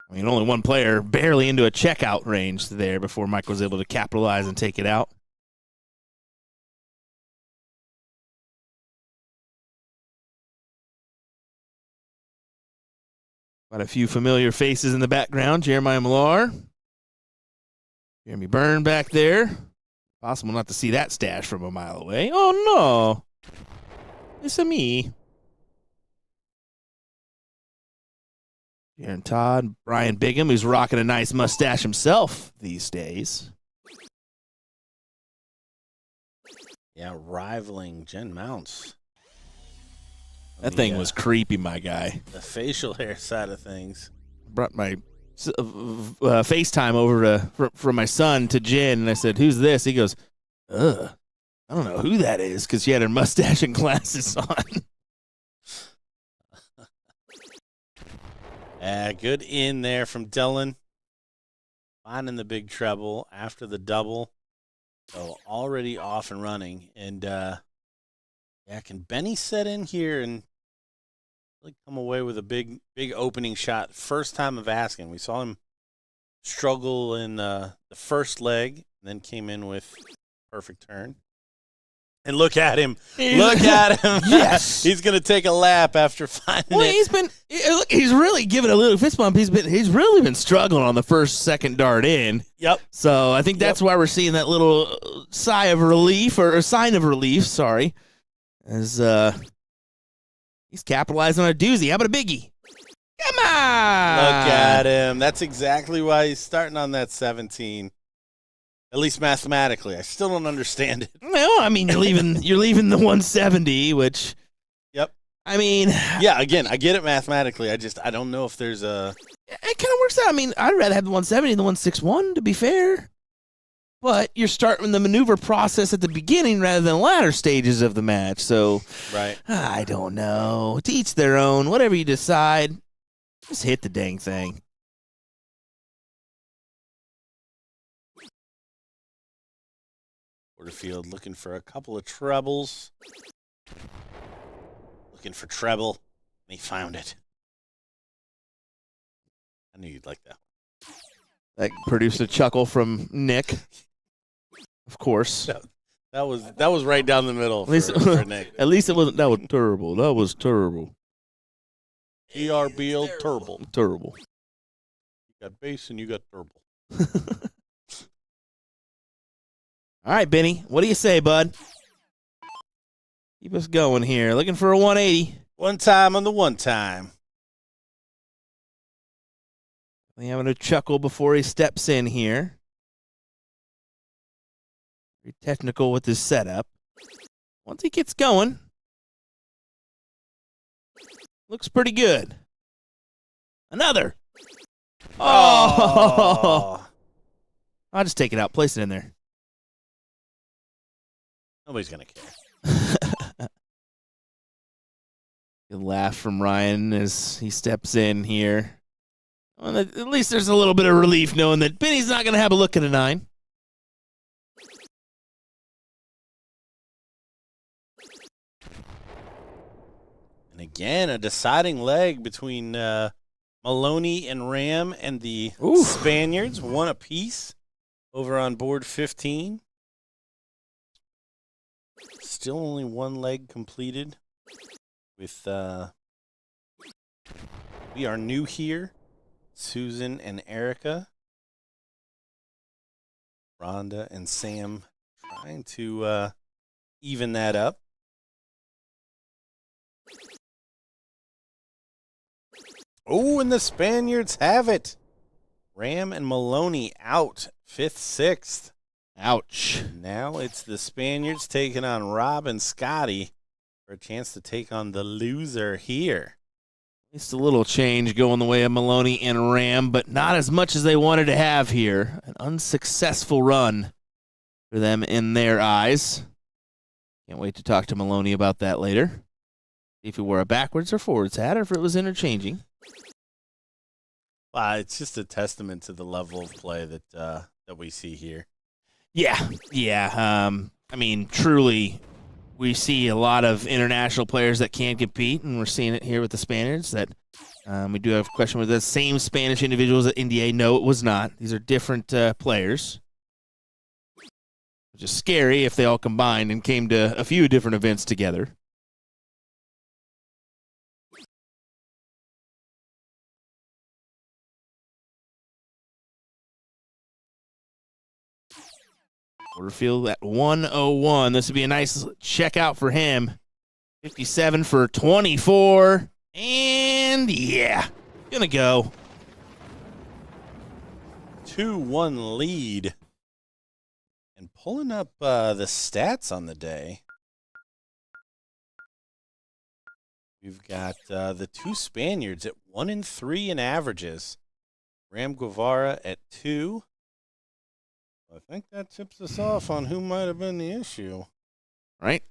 I mean, only one player barely into a checkout range there before Mike was able to capitalize and take it out. Got a few familiar faces in the background. Jeremiah Millar. Jeremy Byrne back there. Possible not to see that stash from a mile away. Oh, no. It's a me. Aaron Todd. Brian Bigham, who's rocking a nice mustache himself these days. Yeah, rivaling Jen Mounts. That thing was creepy, my guy. The facial hair side of things. Brought my FaceTime over from my son to Jen, and I said, "Who's this?" He goes, "Ugh, I don't know who that is," because she had her mustache and glasses on. Good in there from Dylan. Finding the big treble after the double. So already off and running. And, can Benny set in here and really come away with a big opening shot? First time of asking. We saw him struggle in the first leg, and then came in with perfect turn. And look at him. Look at him. Yes. He's going to take a lap after finding it. He's really giving a little fist bump. He's really been struggling on the second dart in. Yep. So I think that's why we're seeing that little sigh of relief or a sign of relief, sorry. As he's capitalizing on a doozy. How about a biggie? Come on. Look at him. That's exactly why he's starting on that 17. At least mathematically. I still don't understand it. Well, I mean, you're leaving the 170, which. Yep. I mean. Yeah, again, I get it mathematically. I don't know if there's a. It kind of works out. I mean, I'd rather have the 170 than the 161, to be fair. But you're starting the maneuver process at the beginning rather than latter stages of the match. So. Right. I don't know. To each their own. Whatever you decide, just hit the dang thing. Porterfield looking for a couple of trebles. Looking for treble. And he found it. I knew you'd like that. That produced a chuckle from Nick. Of course. That was right down the middle for, least- for Nick. At least it wasn't. That was terrible. That was terrible. ERBL Turbo. Terrible. You got bass and you got turbo. All right, Benny. What do you say, bud? Keep us going here. Looking for a 180. One time on the one time. We having a chuckle before he steps in here. Very technical with his setup. Once he gets going, looks pretty good. Another. Oh! I'll just take it out. Place it in there. Nobody's going to care. Good laugh from Ryan as he steps in here. Well, at least there's a little bit of relief knowing that Benny's not going to have a look at a 9. And again, a deciding leg between Maloney and Ram and the Oof. Spaniards, one apiece over on board 15. Still only one leg completed with we are new here. Susan and Erica. Rhonda and Sam trying to even that up. Oh, and the Spaniards have it. Ram and Maloney out, 5th, 6th. Ouch. Now it's the Spaniards taking on Rob and Scotty for a chance to take on the loser here. Just a little change going the way of Maloney and Ram, but not as much as they wanted to have here. An unsuccessful run for them in their eyes. Can't wait to talk to Maloney about that later. See if he wore a backwards or forwards hat or if it was interchanging. It's just a testament to the level of play that we see here. Yeah. I mean, truly, we see a lot of international players that can compete, and we're seeing it here with the Spaniards. That we do have a question with the same Spanish individuals at NDA. No, it was not. These are different players, which is scary if they all combined and came to a few different events together. Porterfield at 101. This would be a nice checkout for him. 57 for 24. And yeah, gonna go. 2-1 lead. And pulling up the stats on the day. We've got the two Spaniards at 1 and 3 in averages. Ram Guevara at 2. I think that tips us off on who might have been the issue. Right?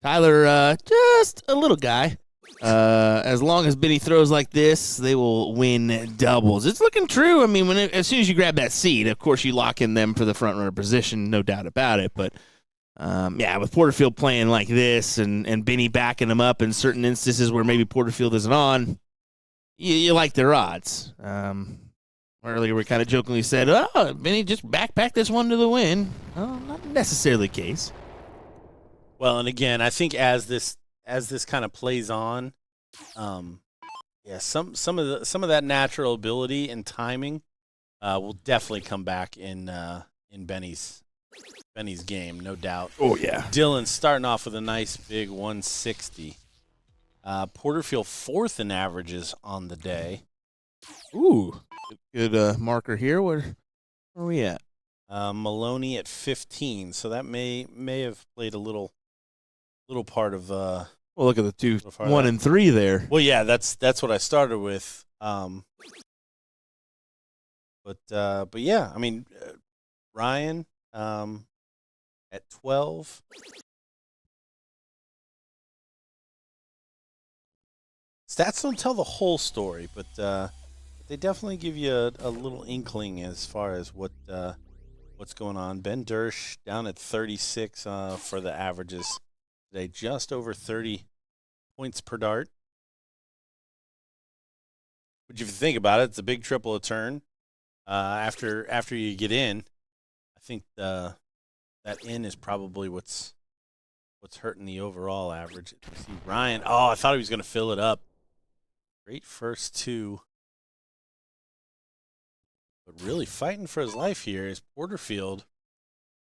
Tyler, just a little guy. As long as Benny throws like this, they will win doubles. It's looking true. I mean, as soon as you grab that seed, of course you lock in them for the front runner position, no doubt about it. But yeah, with Porterfield playing like this and Benny backing him up in certain instances where maybe Porterfield isn't on, you like their odds. Earlier we kind of jokingly said, oh, Benny just backpack this one to the win. Well, not necessarily the case. Well, and again, I think as this kind of plays on, yeah, some of that natural ability and timing will definitely come back in Benny's game, no doubt. Oh yeah. Dylan starting off with a nice big 160. Porterfield 4th in averages on the day. Ooh, good marker here. Where are we at? Maloney at 15, so that may have played a little part of. Well, look at the two, Far 1 that. and 3 there. Well, yeah, that's what I started with. But yeah, I mean, Ryan at 12. Stats don't tell the whole story, but they definitely give you a little inkling as far as what's going on. Ben Dersch down at 36 for the averages today, just over 30 points per dart. But if you think about it, it's a big triple a turn. After you get in, I think that that in is probably what's hurting the overall average. You see Ryan. Oh, I thought he was going to fill it up. Great first two. But really fighting for his life here is Porterfield.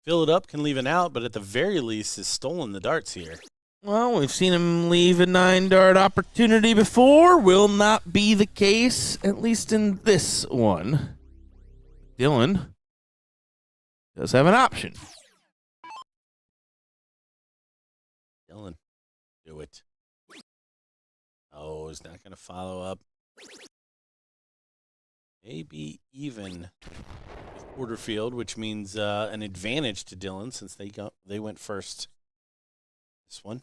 Fill it up, can leave an out, but at the very least has stolen the darts here. Well, we've seen him leave a 9-dart opportunity before. Will not be the case, at least in this one. Dylan does have an option. Dylan, do it. Oh, he's not going to follow up. Maybe even with Porterfield, which means an advantage to Dylan since they went first. This one.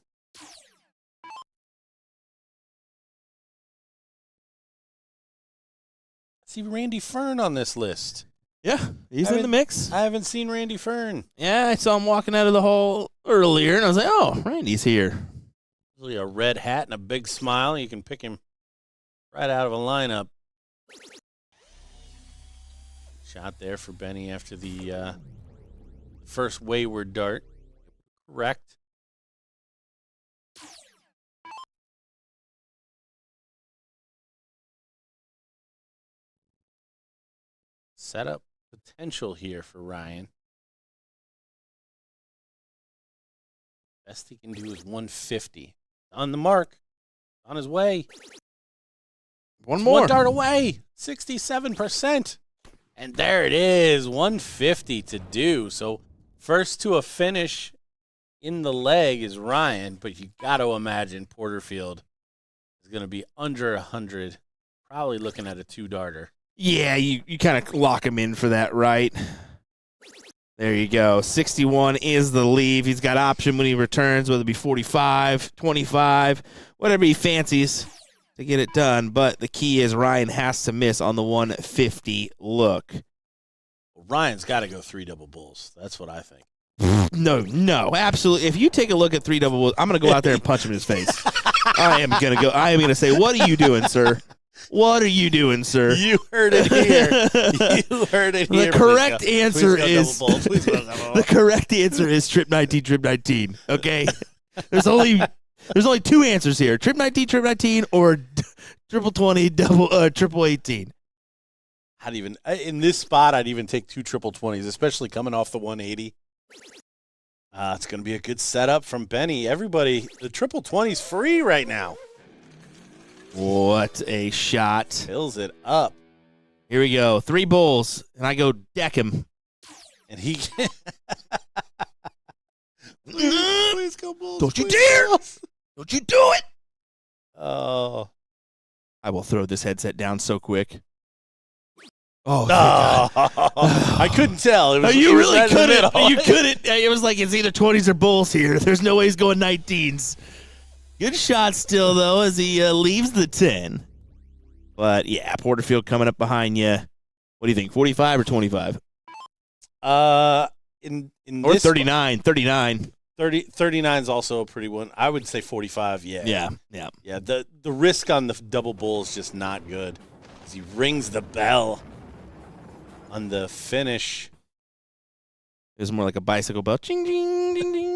See Randy Fern on this list. Yeah, he's in the mix. I haven't seen Randy Fern. Yeah, I saw him walking out of the hall earlier, and I was like, oh, Randy's here. Usually a red hat and a big smile. You can pick him right out of a lineup. Shot there for Benny after the first wayward dart. Correct. Setup potential here for Ryan. Best he can do is 150. On the mark. On his way. One more. One dart away. 67%. And there it is. 150 to do. So first to a finish in the leg is Ryan, but you got to imagine Porterfield is going to be under 100. Probably looking at a 2-darter. Yeah, you kind of lock him in for that, right? There you go. 61 is the leave. He's got option when he returns, whether it be 45, 25, whatever he fancies to get it done. But the key is Ryan has to miss on the 150 look. Well, Ryan's got to go 3 double bulls. That's what I think. No, absolutely. If you take a look at 3 double bulls, I'm going to go out there and punch him in his face. I am going to say, what are you doing, sir? What are you doing, sir? You heard it here. You heard it here. The correct answer is the correct answer is trip 19, trip 19. Okay, there's only 2 answers here: trip 19, trip 19, or triple 20, triple 18. I'd even in this spot, I'd even take 2 triple 20s, especially coming off the 180. It's going to be a good setup from Benny. Everybody, the triple 20's free right now. What a shot. Fills it up. Here we go. 3 bulls, and I go deck him. And he please go bulls. Don't you dare! Don't you do it! Oh. I will throw this headset down so quick. Oh, I couldn't tell. It was, you really right couldn't. You couldn't. It was like it's either 20s or bulls here. There's no way he's going 19s. Good shot still, though, as he leaves the 10. But, yeah, Porterfield coming up behind you. What do you think, 45 or 25? In Or this 39, 39. 39 is also a pretty one. I would say 45, yeah. Yeah. Yeah, the risk on the double bull is just not good. As he rings the bell on the finish. It was more like a bicycle bell. Ching, ding, ding, ding.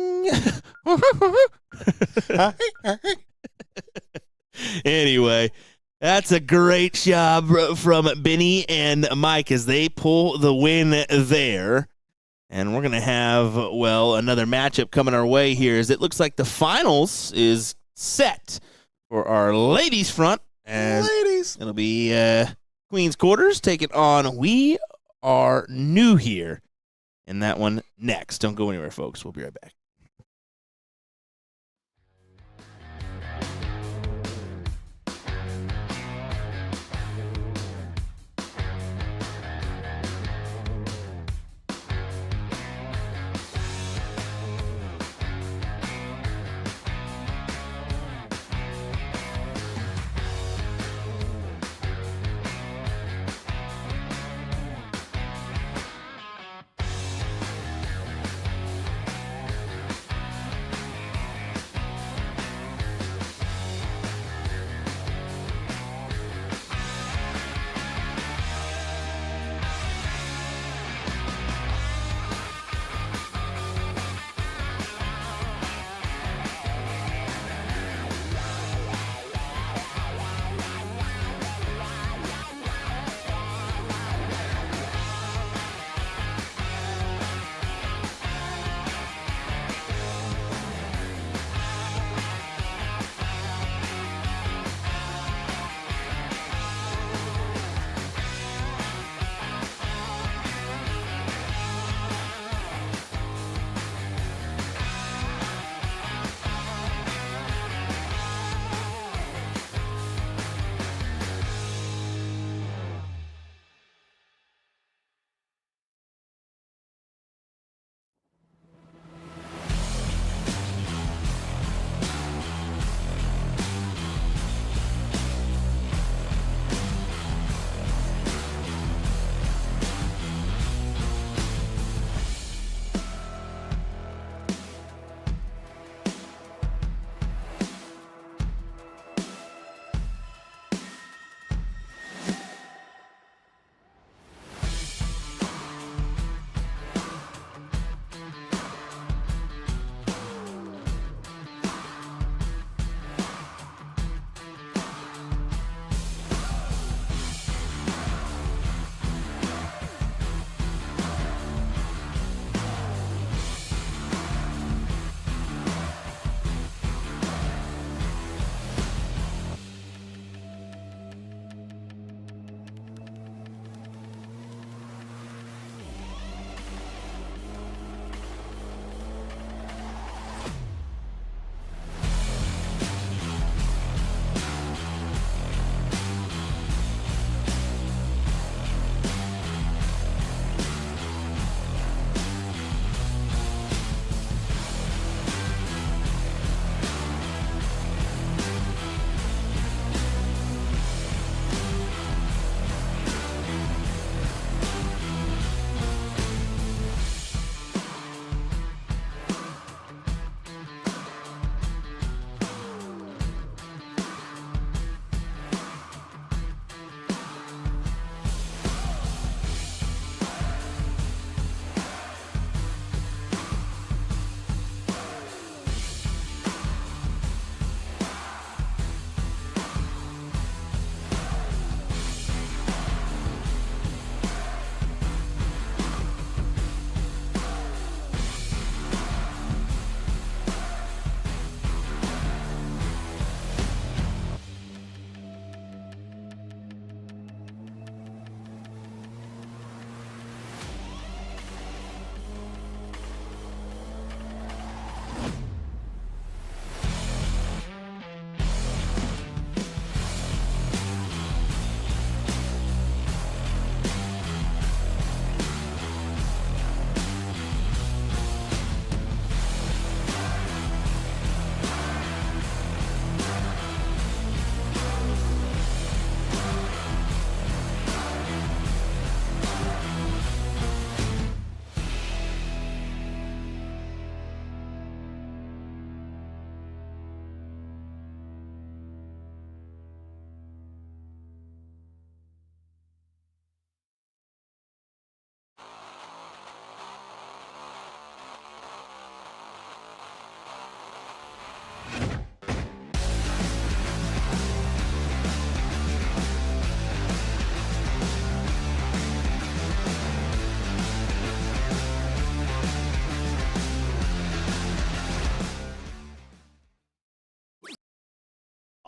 Anyway, that's a great job from Benny and Mike as they pull the win there. And we're going to have, well, another matchup coming our way here as it looks like the finals is set for our ladies front. As it'll be Queen's Quarters taking on We Are New Here. And that one next. Don't go anywhere, folks. We'll be right back.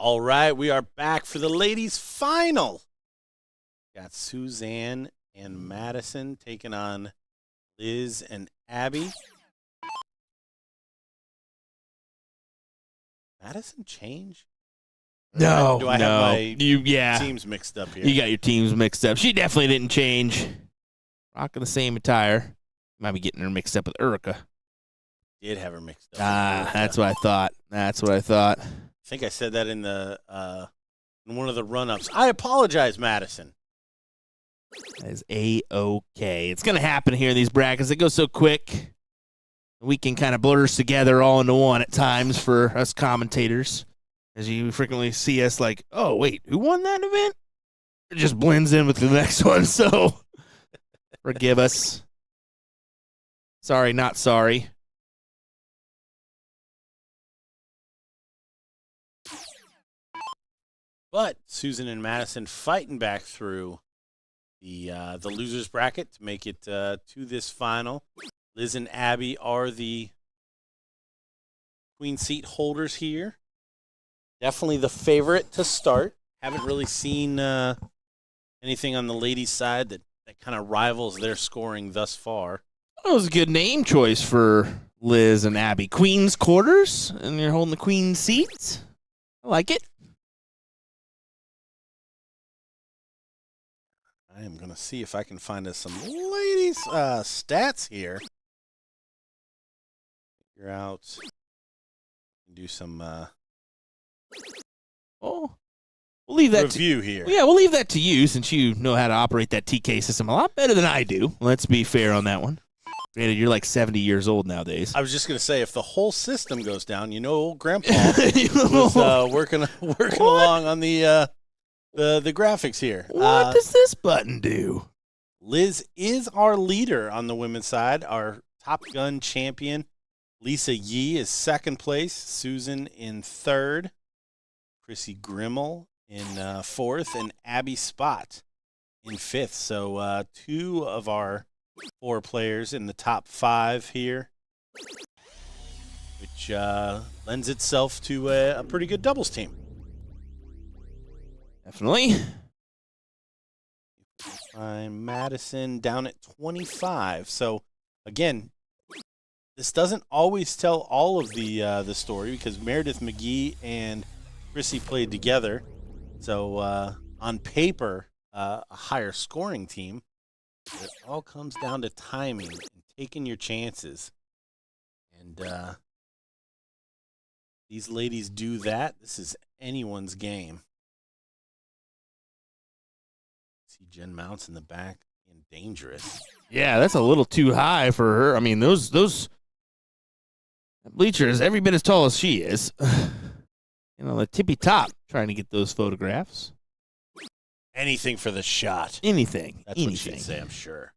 All right, we are back for the ladies' final. Got Suzanne and Madison taking on Liz and Abby. Madison change? No, Do I no. have my yeah. teams mixed up here? You got your teams mixed up. She definitely didn't change. Rocking the same attire. Might be getting her mixed up with Erica. Did have her mixed up. That's what I thought. That's what I thought. I think I said that in the in one of the run-ups. I apologize, Madison. That is A-okay. It's going to happen here in these brackets. It goes so quick. We can kind of blurs together all into one at times for us commentators. As you frequently see us like, oh, wait, who won that event? It just blends in with the next one, so forgive us. Sorry, not sorry. But Susan and Madison fighting back through the losers bracket to make it to this final. Liz and Abby are the queen seat holders here. Definitely the favorite to start. Haven't really seen anything on the ladies' side that kind of rivals their scoring thus far. That was a good name choice for Liz and Abby. Queen's Quarters, and you're holding the queen seat. I like it. I am going to see if I can find us some ladies' stats here. Figure out, do some We'll leave that review here. Yeah, we'll leave that to you since you know how to operate that TK system a lot better than I do. Let's be fair on that one. Granted, you're like 70 years old nowadays. I was just going to say, if the whole system goes down, old Grandpa was working along on the graphics here. What does this button do? Liz is our leader on the women's side. Our Top Gun champion, Lisa Yee, is second place. Susan in third. Chrissy Grimmel in fourth. And Abby Spot in fifth. So 2 of our 4 players in the top 5 here, which lends itself to a pretty good doubles team. Definitely. I'm Madison down at 25. So, again, this doesn't always tell all of the story because Meredith McGee and Chrissy played together. So, on paper, a higher scoring team. But it all comes down to timing and taking your chances. And these ladies do that. This is anyone's game. See Jen Mounts in the back and dangerous. Yeah, that's a little too high for her. I mean, those bleachers every bit as tall as she is. The tippy top trying to get those photographs. Anything for the shot. Anything. That's what she'd say, I'm sure.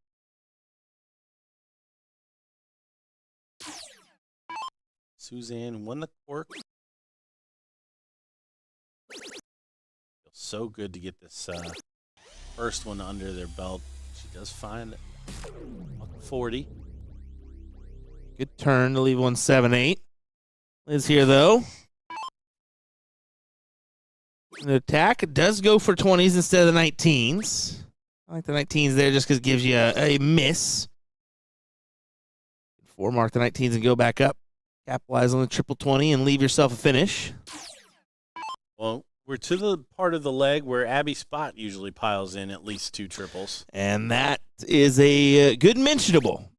Suzanne won the cork. Feels so good to get this first one under their belt. She does find 40. Good turn to leave 178. Liz here, though. The attack does go for 20s instead of the 19s. I like the 19s there just because it gives you a miss. 4 mark the 19s and go back up. Capitalize on the triple 20 and leave yourself a finish. Well, we're to the part of the leg where Abby Spot usually piles in at least 2 triples. And that is a good mentionable.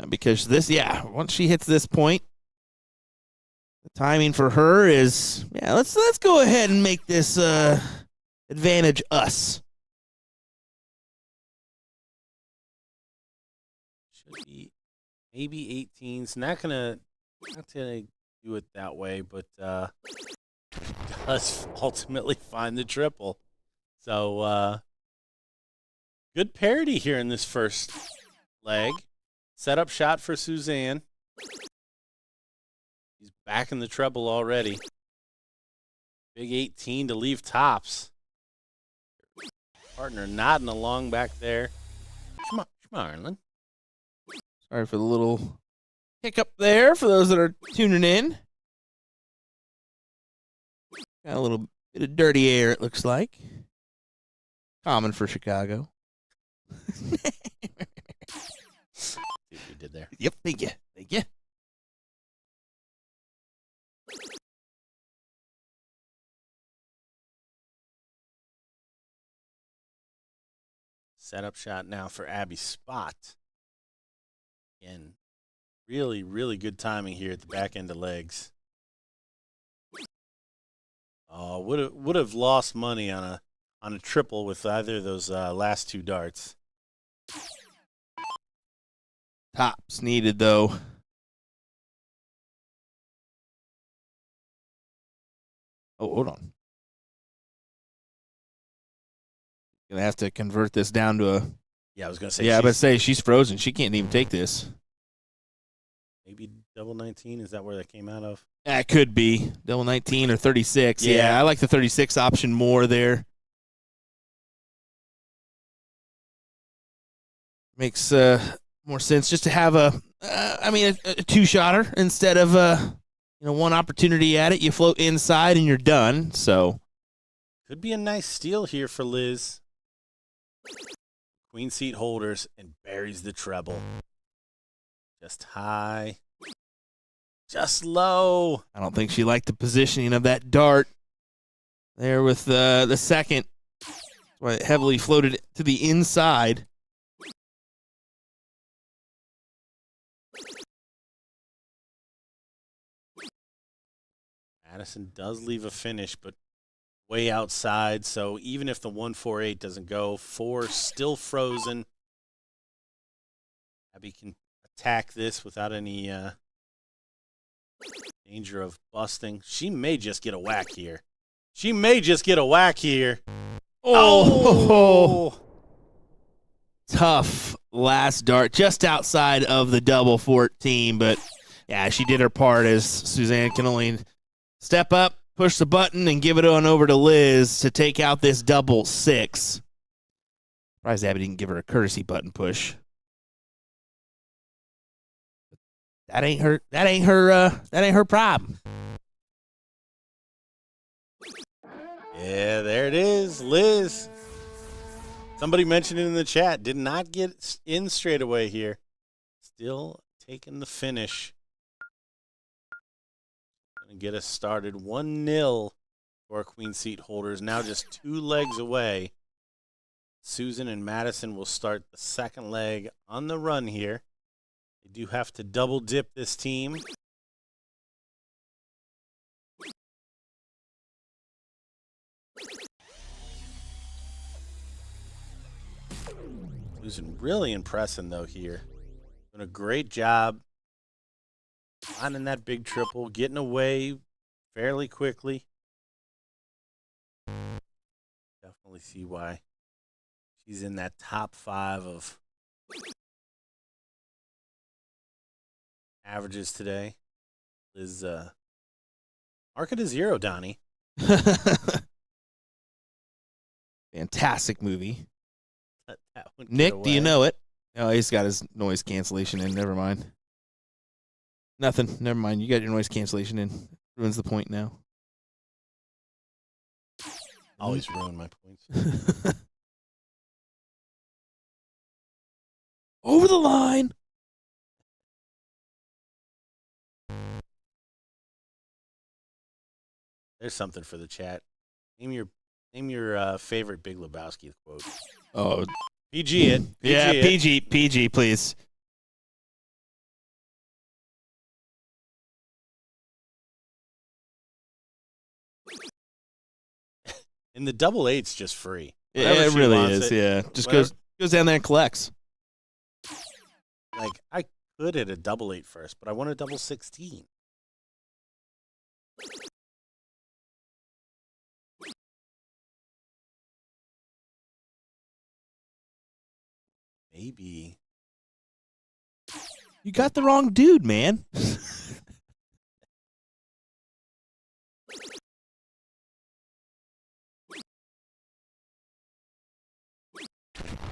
Because once she hits this point, the timing for her is, let's go ahead and make this advantage us. Should be maybe 18s. Not gonna do it that way, but does ultimately find the triple. So good parity here in this first leg. Setup shot for Suzanne. He's back in the treble already. Big 18 to leave tops. Partner nodding along back there. Schmarlin. Sorry for the little hiccup there for those that are tuning in. Got a little Bit of dirty air, it looks like. Common for Chicago. See what you did there. Yep, thank you. Thank you. Setup shot now for Abby Spot. Again, really, really good timing here at the back end of legs. Oh, would have lost money on a triple with either of those last two darts. Tops needed, though. Oh, hold on. Gonna have to convert this down to a. Yeah, I was gonna say. Yeah, but say she's frozen. She can't even take this. Maybe double 19. Is that where that came out of? That could be double 19 or 36. Yeah. Yeah, I like the 36 option more there. Makes more sense just to have a two-shotter instead of one opportunity at it. You float inside and you're done. So Could be a nice steal here for Liz. Queen seat holders and buries the treble. Just high. Just low. I don't think she liked the positioning of that dart there with the second. That's why it heavily floated to the inside. Madison does leave a finish, but way outside. So even if the 148 doesn't go, 4 still frozen. Abby can attack this without any danger of busting. She may just get a whack here. Oh! Tough last dart just outside of the double 14, but yeah, she did her part as Suzanne can only step up, push the button, and give it on over to Liz to take out this double 6. Surprised Abby didn't give her a courtesy button push. That ain't her problem. Yeah, there it is, Liz. Somebody mentioned it in the chat. Did not get in straight away here. Still taking the finish. Gonna get us started 1-0 for our queen seat holders. Now just 2 legs away. Susan and Madison will start the second leg on the run here. They do have to double dip this team. Susan really impressing though here. Doing a great job finding that big triple, getting away fairly quickly. Definitely see why she's in that top 5 of averages today. Is mark it a 0, Donnie. Fantastic movie. Let that one get Nick, do you away. know it? Oh, he's got his noise cancellation in. Never mind. Nothing. Never mind. You got your noise cancellation in. Ruins the point now. Always ruin my points. Over the line. There's something for the chat. Name your favorite Big Lebowski quote. Oh, PG it. yeah, it. PG, please. And the double 8's just free. Yeah, Whenever it she really wants is. it, Yeah, just whenever- goes down there and collects. Like, I could hit a double 8 first, but I want a double 16. Maybe. You got the wrong dude, man.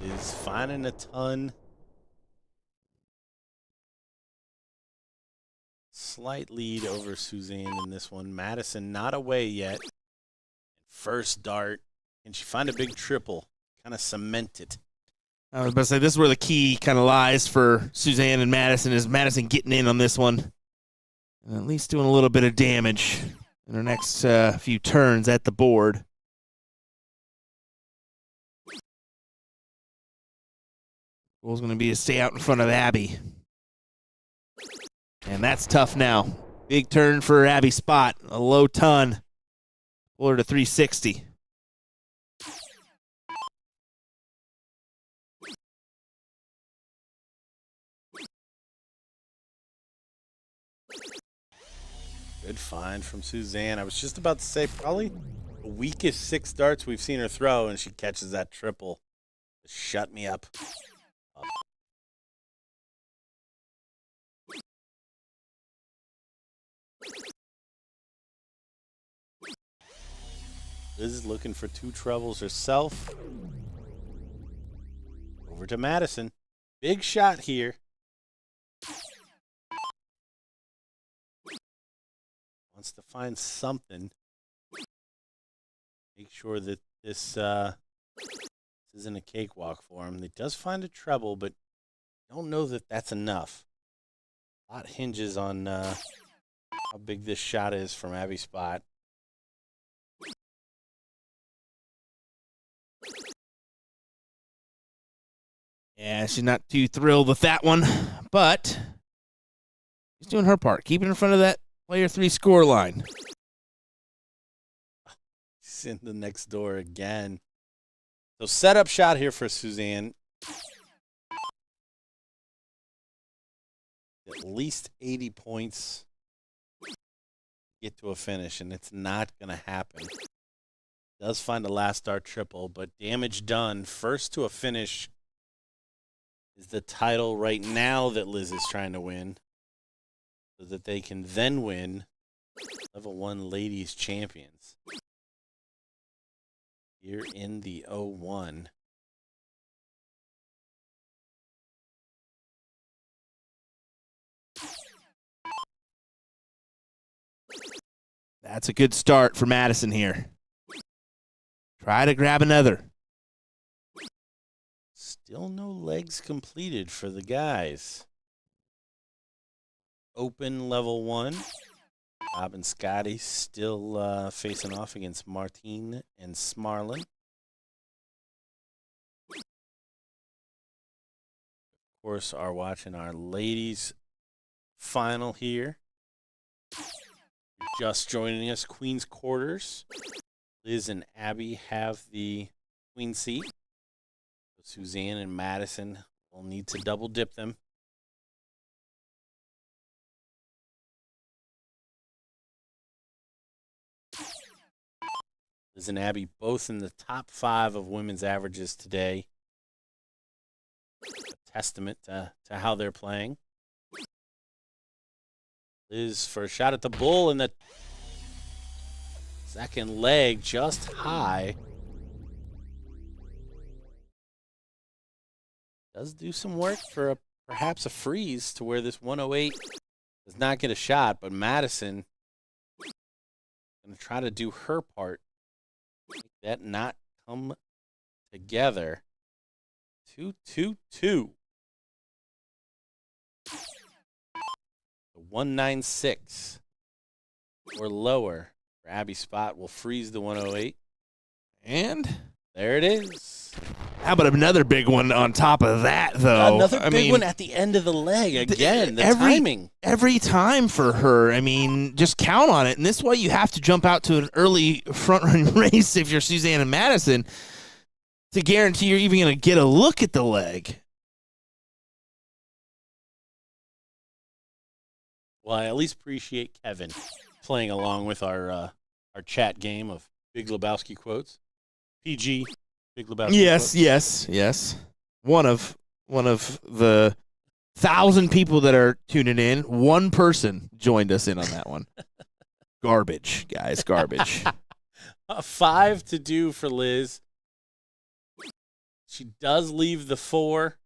Is finding a ton. Slight lead over Suzanne in this one. Madison not away yet. first dart. Can she find a big triple? Kind of cement it. I was about to say, this is where the key kind of lies for Suzanne and Madison, is Madison getting in on this one. And at least doing a little bit of damage in her next few turns at the board. Goal's going to be to stay out in front of Abby. And that's tough now. Big turn for Abby Spot. A low ton. Pull her to 360. Good find from Suzanne. I was just about to say probably the weakest 6 darts we've seen her throw, and she catches that triple. Shut me up. Liz is looking for 2 trebles herself. Over to Madison. Big shot here. Wants to find something. Make sure that this isn't a cakewalk for him. He does find a treble, but don't know that that's enough. A lot hinges on how big this shot is from Abby Spot. Yeah, she's not too thrilled with that one, but she's doing her part, keeping in front of that player 3 score line. She's in the next door again. So setup shot here for Suzanne. At least 80 points. Get to a finish, and it's not going to happen. Does find a last dart triple, but damage done. First to a finish is the title right now that Liz is trying to win, so that they can then win Level 1 Ladies Champions here in the 01. That's a good start for Madison here. Try to grab another. Still no legs completed for the guys. Open level 1. Bob and Scotty still facing off against Martine and Smarlin. Of course, are watching our ladies final here. Just joining us, Queen's Quarters. Liz and Abby have the queen seat. Suzanne and Madison will need to double dip them. Liz and Abby both in the top 5 of women's averages today. A testament to how they're playing. Liz for a shot at the bull, and the second leg just high. Does do some work for perhaps a freeze to where this 108 does not get a shot, but Madison going to try to do her part. Make that not come together. 2-2-2. 196 or lower for Abby Spot will freeze the 108. And there it is. how about another big one on top of that, though? Another big one at the end of the leg. Again, the timing. Every time for her. I mean, just count on it. And this is why you have to jump out to an early front-run race if you're Suzanne and Madison to guarantee you're even going to get a look at the leg. Well, I at least appreciate Kevin playing along with our chat game of Big Lebowski quotes. PG, Big Lebowski quotes. Yes. One of the 1,000 people that are tuning in, one person joined us in on that one. Garbage, guys, garbage. 5 to do for Liz. She does leave the 4.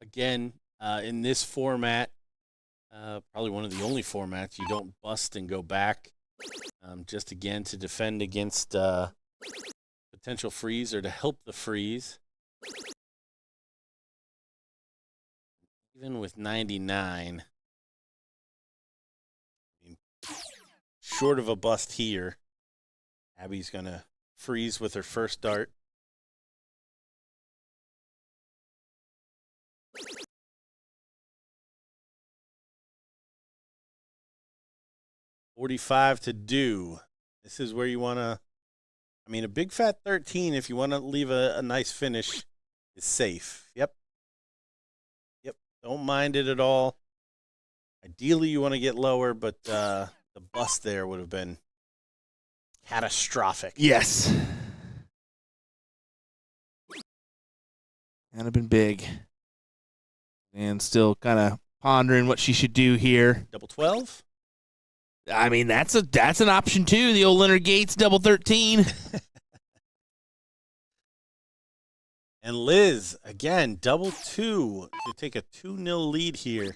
Again, in this format, probably one of the only formats you don't bust and go back just again to defend against potential freeze or to help the freeze. Even with 99, I mean, short of a bust here, Abby's going to freeze with her first dart. $45 to do. This is where you want to, I mean, a big fat 13, if you want to leave a nice finish, is safe. Yep. Don't mind it at all. Ideally, you want to get lower, but the bust there would have been catastrophic. Yes. Kind of been big. And still kind of pondering what she should do here. Double 12? I mean, that's an option too. The old Leonard Gates double 13. And Liz, again, double 2 to take a 2-0 lead here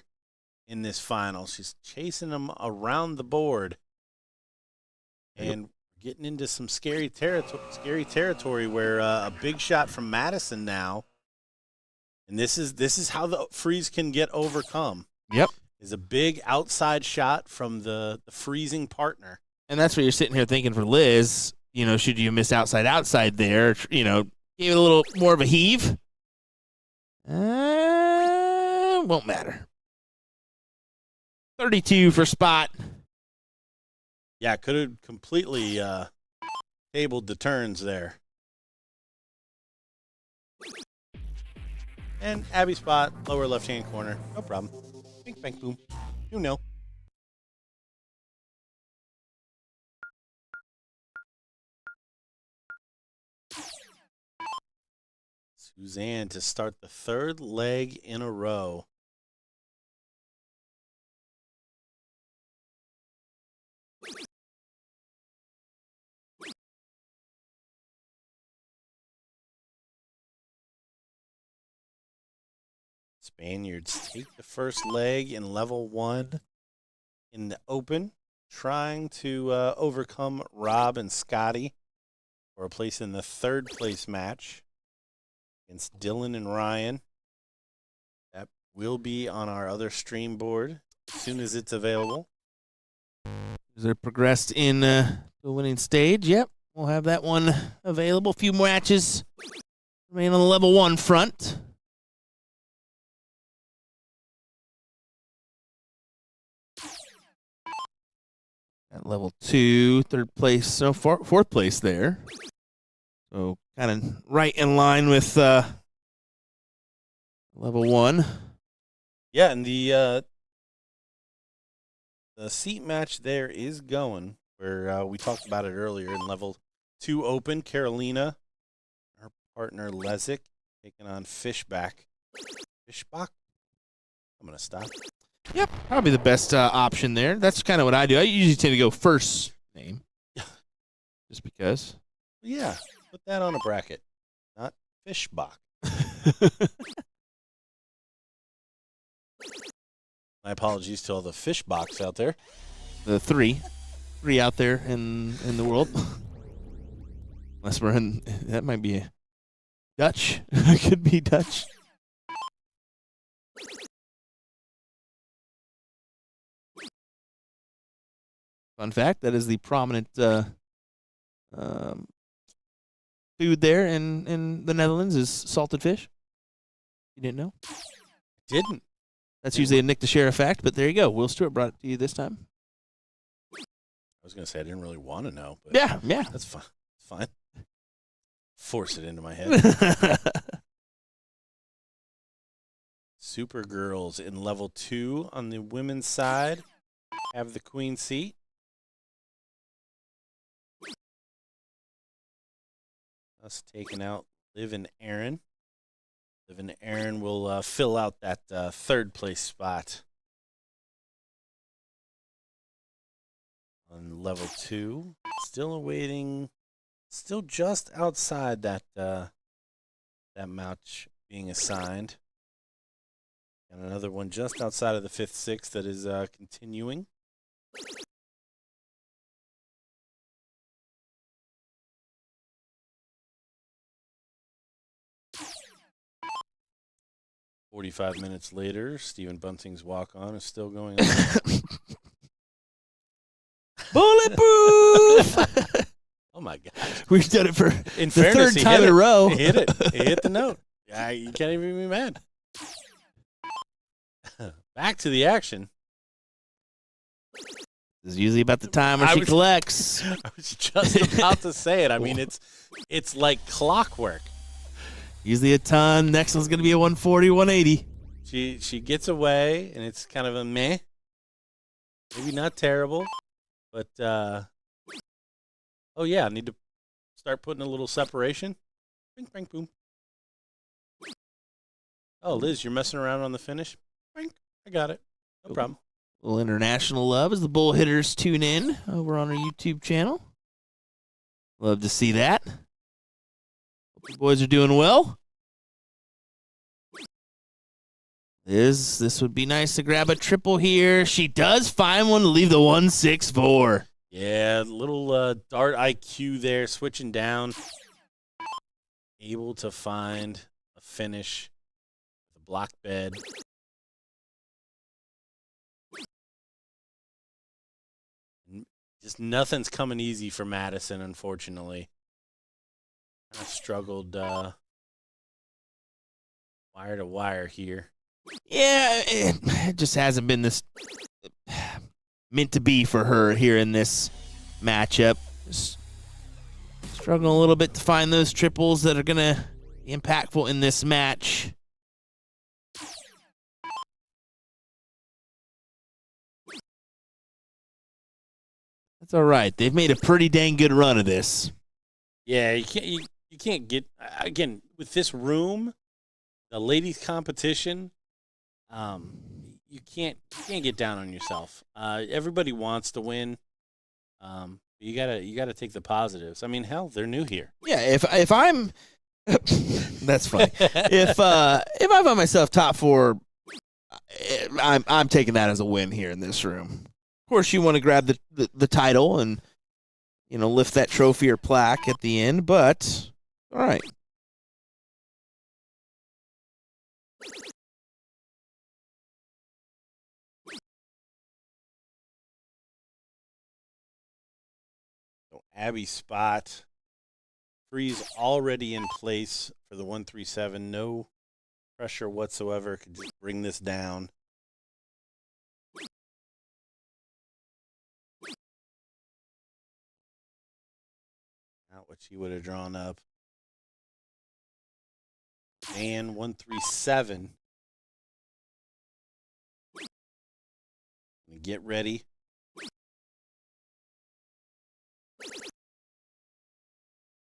in this final. She's chasing them around the board. And getting into some scary territory where a big shot from Madison now. And this is how the freeze can get overcome. Yep. Is a big outside shot from the freezing partner. And that's what you're sitting here thinking for Liz. You know, should you miss outside there? You know, give it a little more of a heave. Won't matter. 32 for spot. Yeah, could have completely tabled the turns there. And Abby spot, lower left-hand corner. No problem. Bing, bang, boom. You know. Suzanne to start the third leg in a row. Spaniards take the first leg in level 1 in the open, trying to overcome Rob and Scotty for a place in the third place match against Dylan and Ryan. That will be on our other stream board as soon as it's available. They're progressed in the winning stage. Yep, we'll have that one available. A few more matches remain on the level 1 front. At level 2, third place, so fourth place there. So kind of right in line with level 1. Yeah, and the seat match there is going where we talked about it earlier in level 2 open. Carolina, her partner Lezik, taking on Fishbach. Fishbach? I'm going to stop. Yep, probably the best option there. That's kind of what I do. I usually tend to go first name. Just because. Yeah, put that on a bracket, not Fishbach. My apologies to all the Fishbachs out there. The three out there in the world. Unless we're in, that might be Dutch. It could be Dutch. Fun fact, that is the prominent food there in the Netherlands is salted fish. You didn't know? Didn't. That's usually a Nick the Sheriff fact, but there you go. Will Stewart brought it to you this time. I was going to say I didn't really want to know, but Yeah. that's fine. It's fine. Force it into my head. Supergirls in level 2 on the women's side have the queen seat. Us taking out Liv and Aaron. Liv and Aaron will fill out that third place spot on level 2. Still awaiting, still just outside that that match being assigned. And another one just outside of the 5th, 6th that is continuing. 45 minutes later, Stephen Bunting's walk-on is still going on. Bulletproof! Oh, my God. We've done it for In the fairness, third time in a row. He hit it. He hit the note. Yeah, you can't even be mad. Back to the action. This is usually about the time when she collects. I was just about to say it. I mean, it's like clockwork. Usually a ton. Next one's going to be a 140, 180. She gets away, and it's kind of a meh. Maybe not terrible, but oh yeah, I need to start putting a little separation. Bing, bang, boom. Oh, Liz, you're messing around on the finish? Bing, I got it. No problem. A little international love as the bull hitters tune in over on our YouTube channel. Love to see that. Hope you boys are doing well. This would be nice to grab a triple here. She does find one to leave the 164. Yeah, little dart IQ there, switching down. Able to find a finish. The block bed. Just nothing's coming easy for Madison, unfortunately. Kind of struggled wire to wire here. Yeah, it just hasn't been this meant to be for her here in this matchup. Just struggling a little bit to find those triples that are going to be impactful in this match. That's all right. They've made a pretty dang good run of this. Yeah, you can't get again with this room, the ladies competition. You can't get down on yourself. Everybody wants to win. You gotta take the positives. I mean, hell, they're new here. Yeah, if I'm that's funny. If I find myself top 4, I'm taking that as a win here in this room. Of course, you want to grab the title and lift that trophy or plaque at the end, but all right. So Abby's spot. Freeze already in place for the 137. No pressure whatsoever. Could just bring this down. Not what she would have drawn up. And 137. Get ready.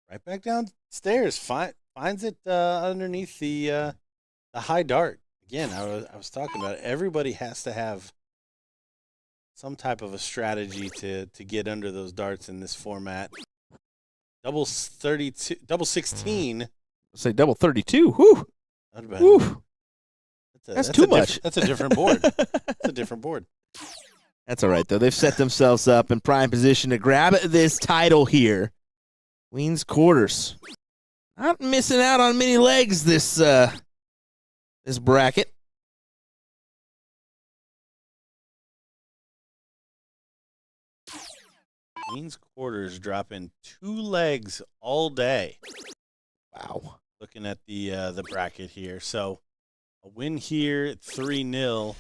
Right back downstairs. Finds it underneath the high dart. Again, I was talking about it. Everybody has to have some type of a strategy to get under those darts in this format. Double 32, double 16. Say double 32. Whew. Whew. That's too much. That's a different board. That's a different board. That's all right, though. They've set themselves up in prime position to grab this title here. Queen's Quarters. Not missing out on many legs this bracket. Queen's Quarters dropping 2 legs all day. Wow. Looking at the bracket here. So a win here at 3-0.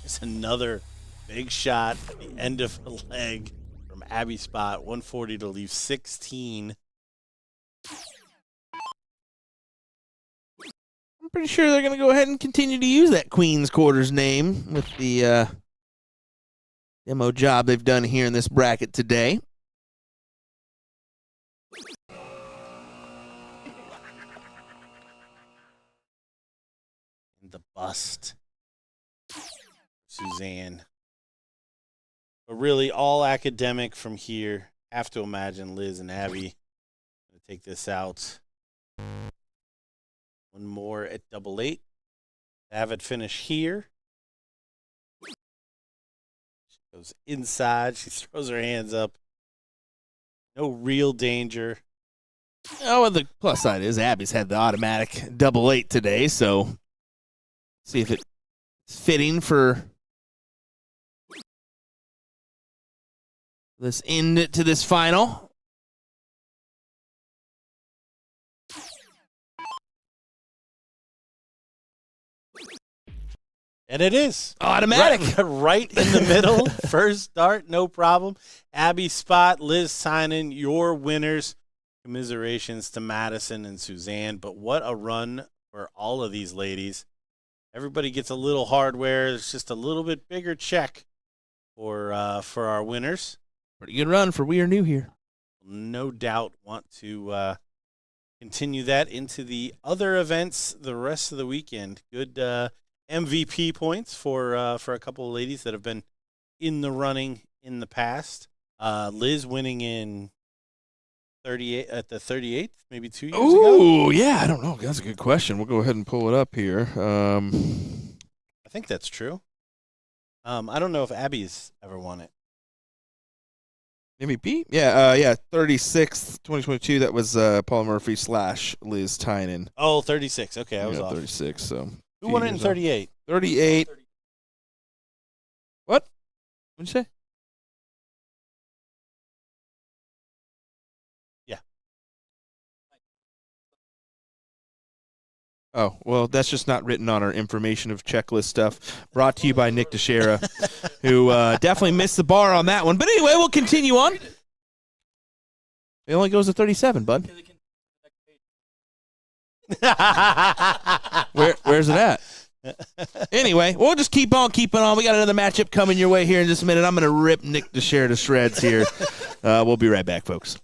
There's another big shot at the end of the leg from Abby Spot. 140 to leave 16. I'm pretty sure they're going to go ahead and continue to use that Queen's Quarters name with the demo job they've done here in this bracket today. The bust. Suzanne. But really, all academic from here. Have to imagine Liz and Abby going to take this out. One more at double 8. Have it finish here. She goes inside. She throws her hands up. No real danger. Oh, well, the plus side is Abby's had the automatic double 8 today, so See if it's fitting for this end to this final. And it is. Automatic. Right in the middle. First start, no problem. Abby Spot, Liz Tynan, your winners. Commiserations to Madison and Suzanne. But what a run for all of these ladies. Everybody gets a little hardware. It's just a little bit bigger check for our winners. Pretty good run for We Are New here. No doubt want to continue that into the other events the rest of the weekend. Good MVP points for a couple of ladies that have been in the running in the past. Liz winning in 38 at the 38th, maybe 2 years ago. Ooh, yeah, I don't know. That's a good question. We'll go ahead and pull it up here. I think that's true. I don't know if Abby's ever won it. MVP? Yeah, 36th, 2022. That was Paula Murphy / Liz Tynan. Oh, 36. Okay, I was off. 36, so. Who won it in 38? 38. What? What'd you say? Yeah. Oh, well, that's just not written on our information of checklist stuff. Brought to you by Nick Teixeira, who definitely missed the bar on that one. But anyway, we'll continue on. It only goes to 37, bud. Where's it at? Anyway, we'll just keep on keeping on. We got another matchup coming your way here in just a minute. I'm going to rip Nick Teixeira to shreds here. We'll be right back, folks.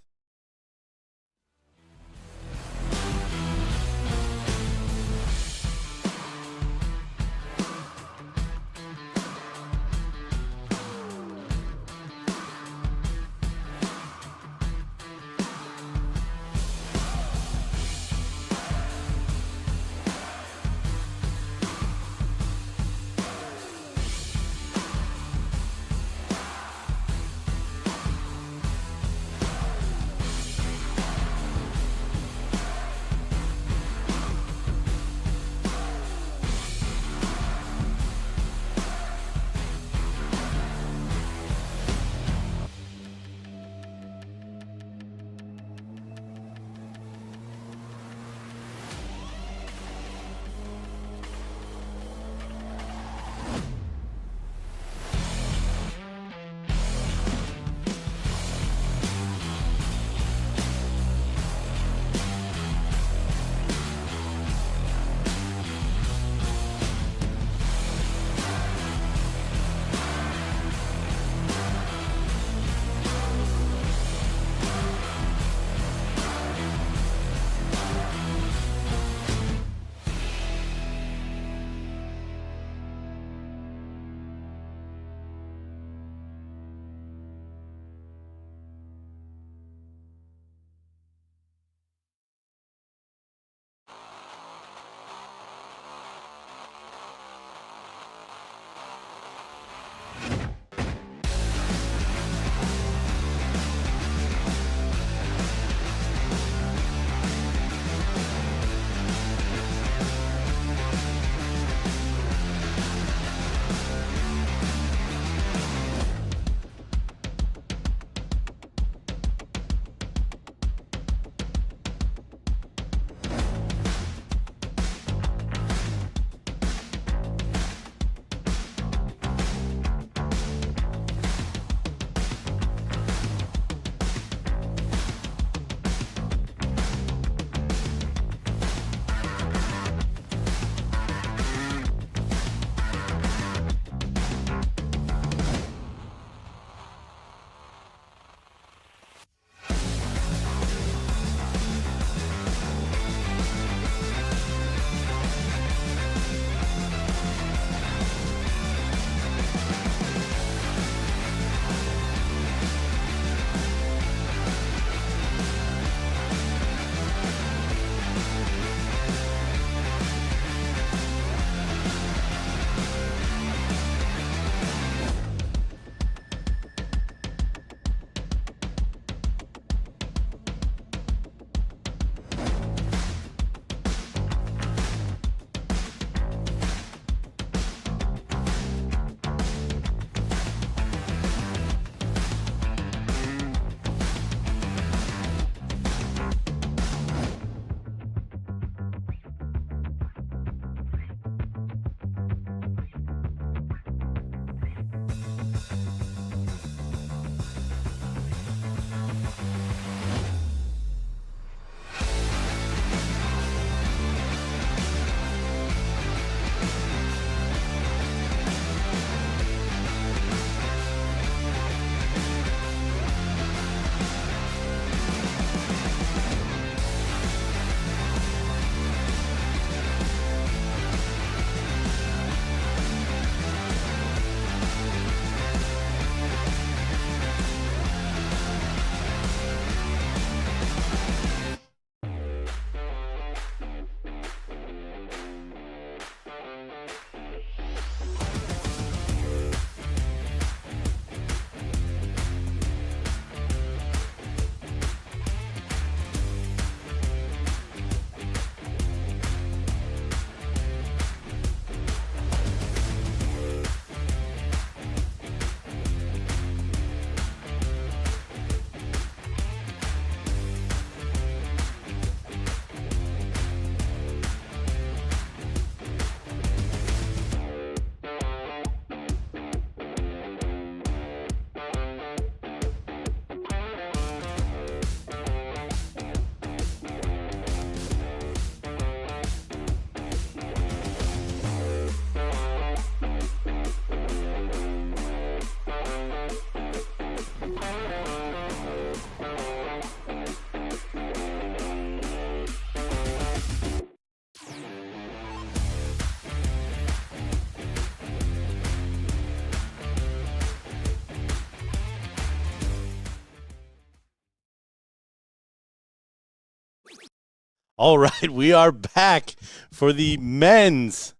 All right, we are back for the men's.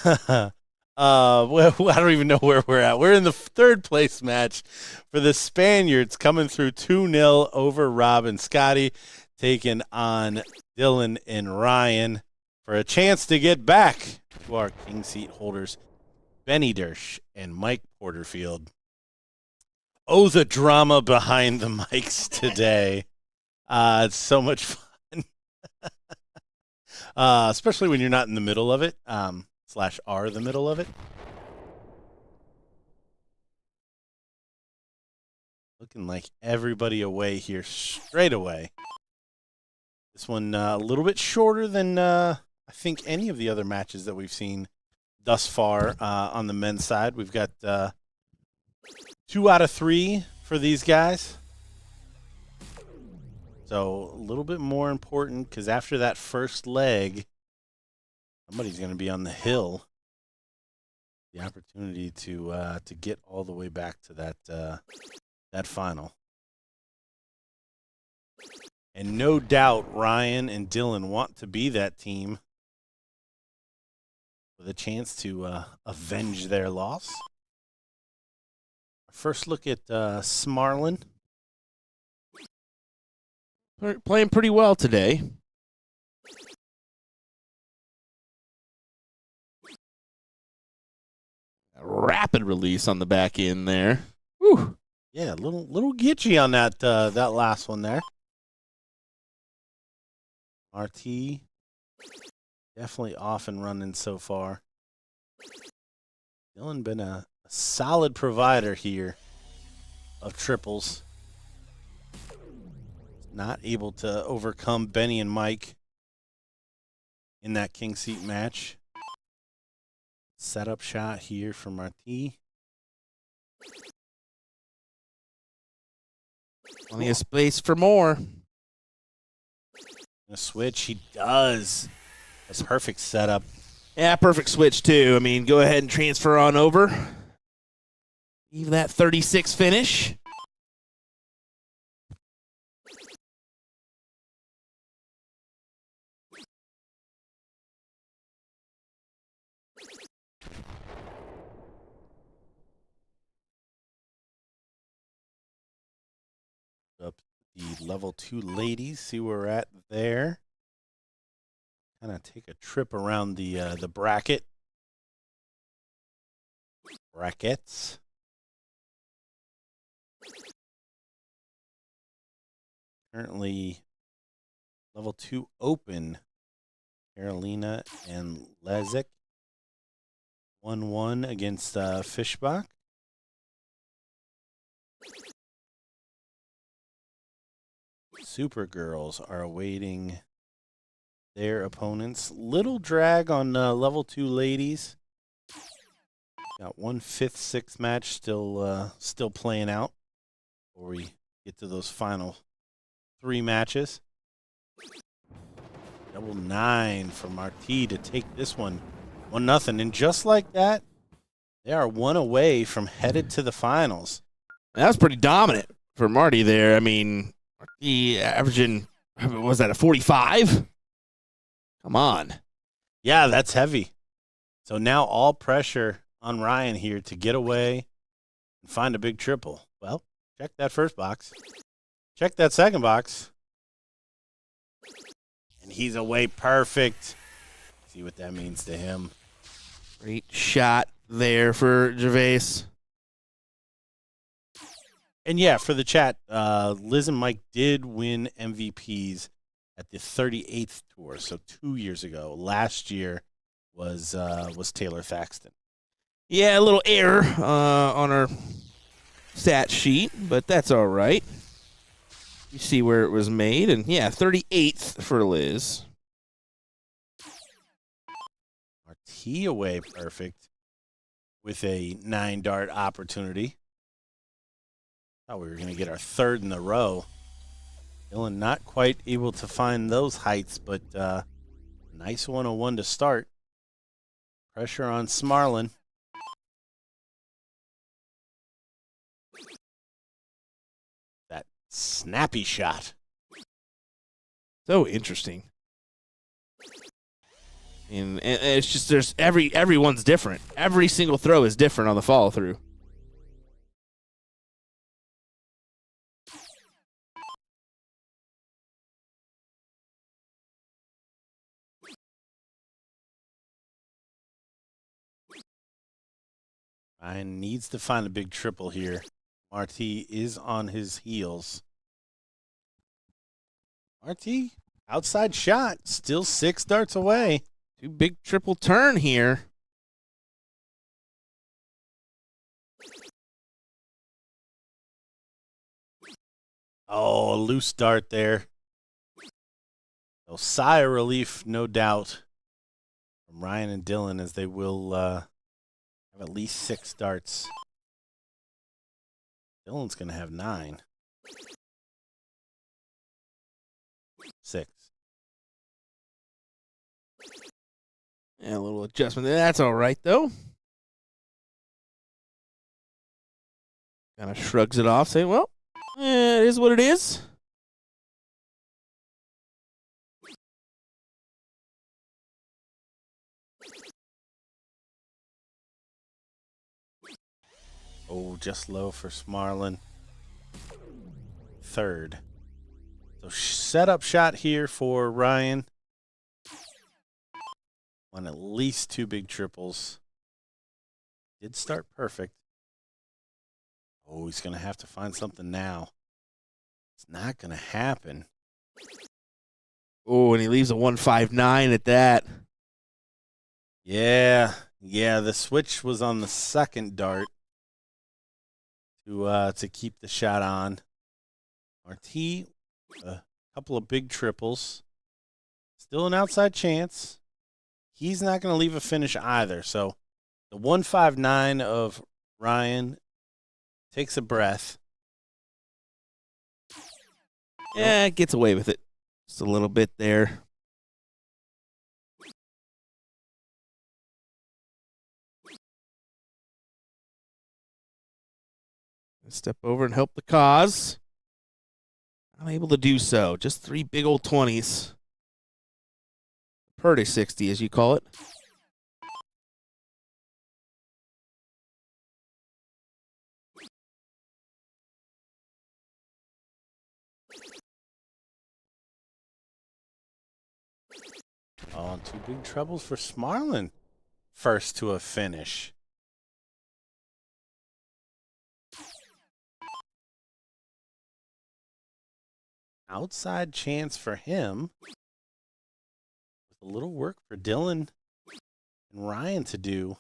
Well, I don't even know where we're at. We're in the third place match for the Spaniards, coming through 2-0 over Rob and Scotty, taking on Dylan and Ryan for a chance to get back to our king seat holders, Benny Dersch and Mike Porterfield. Oh, the drama behind the mics today. It's so much fun. Especially when you're not in the middle of it, / are the middle of it. Looking like everybody away here straight away. This one a little bit shorter than I think any of the other matches that we've seen thus far on the men's side. We've got 2 out of 3 for these guys. So a little bit more important because after that first leg, somebody's going to be on the hill. The opportunity to get all the way back to that final. And no doubt Ryan and Dylan want to be that team with a chance to avenge their loss. First look at Smarlin. Playing pretty well today. A rapid release on the back end there. Whew. Yeah, a little gitchy on that last one there. RT definitely off and running so far. Dylan been a solid provider here of triples. Not able to overcome Benny and Mike in that king seat match. Setup shot here from Marti. Plenty of space for more. A switch, he does. That's a perfect setup. Yeah, perfect switch too. I mean, go ahead and transfer on over. Even that 36 finish. Up the level 2 ladies, see where we're at there. Kind of take a trip around the brackets. Currently level 2 open. Carolina and Lezik 1-1 against Fischbach. Supergirls are awaiting their opponents. Little drag on level 2 ladies. Got 1/5, 6th match still playing out before we get to those final 3 matches. 9 for Marti to take this one 1-0, and just like that, they are 1 away from headed to the finals. That was pretty dominant for Marty there. I mean, Marty averaging, was that a 45? Come on. Yeah, that's heavy. So now all pressure on Ryan here to get away and find a big triple. Well, check that first box. Check that second box. And he's away perfect. See what that means to him. Great shot there for Gervais. And yeah, for the chat, Liz and Mike did win MVPs at the 38th tour, so 2 years ago. Last year was Taylor Thaxton. Yeah, a little error on our stat sheet, but that's all right. You see where it was made, and yeah, 38th for Liz. Marti away perfect with a 9-dart opportunity. Thought we were going to get our 3rd in the row. Dylan not quite able to find those heights, but nice 101 to start. Pressure on Smarlin. That snappy shot. So interesting. And it's just there's everyone's different. Every single throw is different on the follow through. Ryan needs to find a big triple here. Marty is on his heels. Marty, outside shot, still 6 darts away. 2 big triple turn here. Oh, a loose dart there. So sigh of relief, no doubt, from Ryan and Dylan, as they will have at least 6 darts. Dylan's going to have 9. 6. Yeah, a little adjustment there. That's all right, though. Kind of shrugs it off, saying, well, it is what it is. Oh, just low for Smarlin. 3rd. So setup shot here for Ryan. On at least 2 big triples. Did start perfect. Oh, he's going to have to find something now. It's not going to happen. Oh, and he leaves a 159 at that. Yeah, the switch was on the 2nd dart to keep the shot on. Marti, a couple of big triples. Still an outside chance. He's not going to leave a finish either. So the 159 of Ryan takes a breath. Yeah, gets away with it. Just a little bit there. Step over and help the cause. I'm able to do so. Just 3 big old 20s. Purdy 60, as you call it. Oh, 2 big troubles for Smarlin. First to a finish. Outside chance for him. With a little work for Dylan and Ryan to do.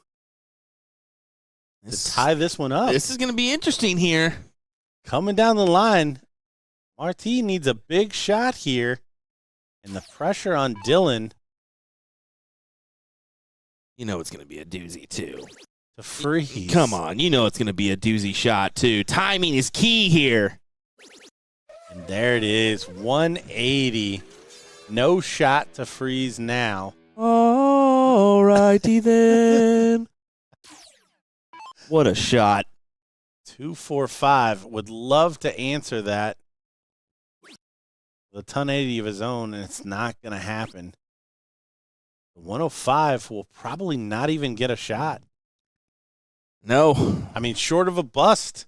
To tie this one up. This is going to be interesting here. Coming down the line, Marti needs a big shot here. And the pressure on Dylan You know it's going to be a doozy, too. to freeze. Come on. You know it's going to be a doozy shot, too. Timing is key here. And there it is, 180. No shot to freeze now. All righty then. What a shot. 245. Would love to answer that with a 1080 of his own, and it's not going to happen. The 105 will probably not even get a shot. No. I mean, short of a bust.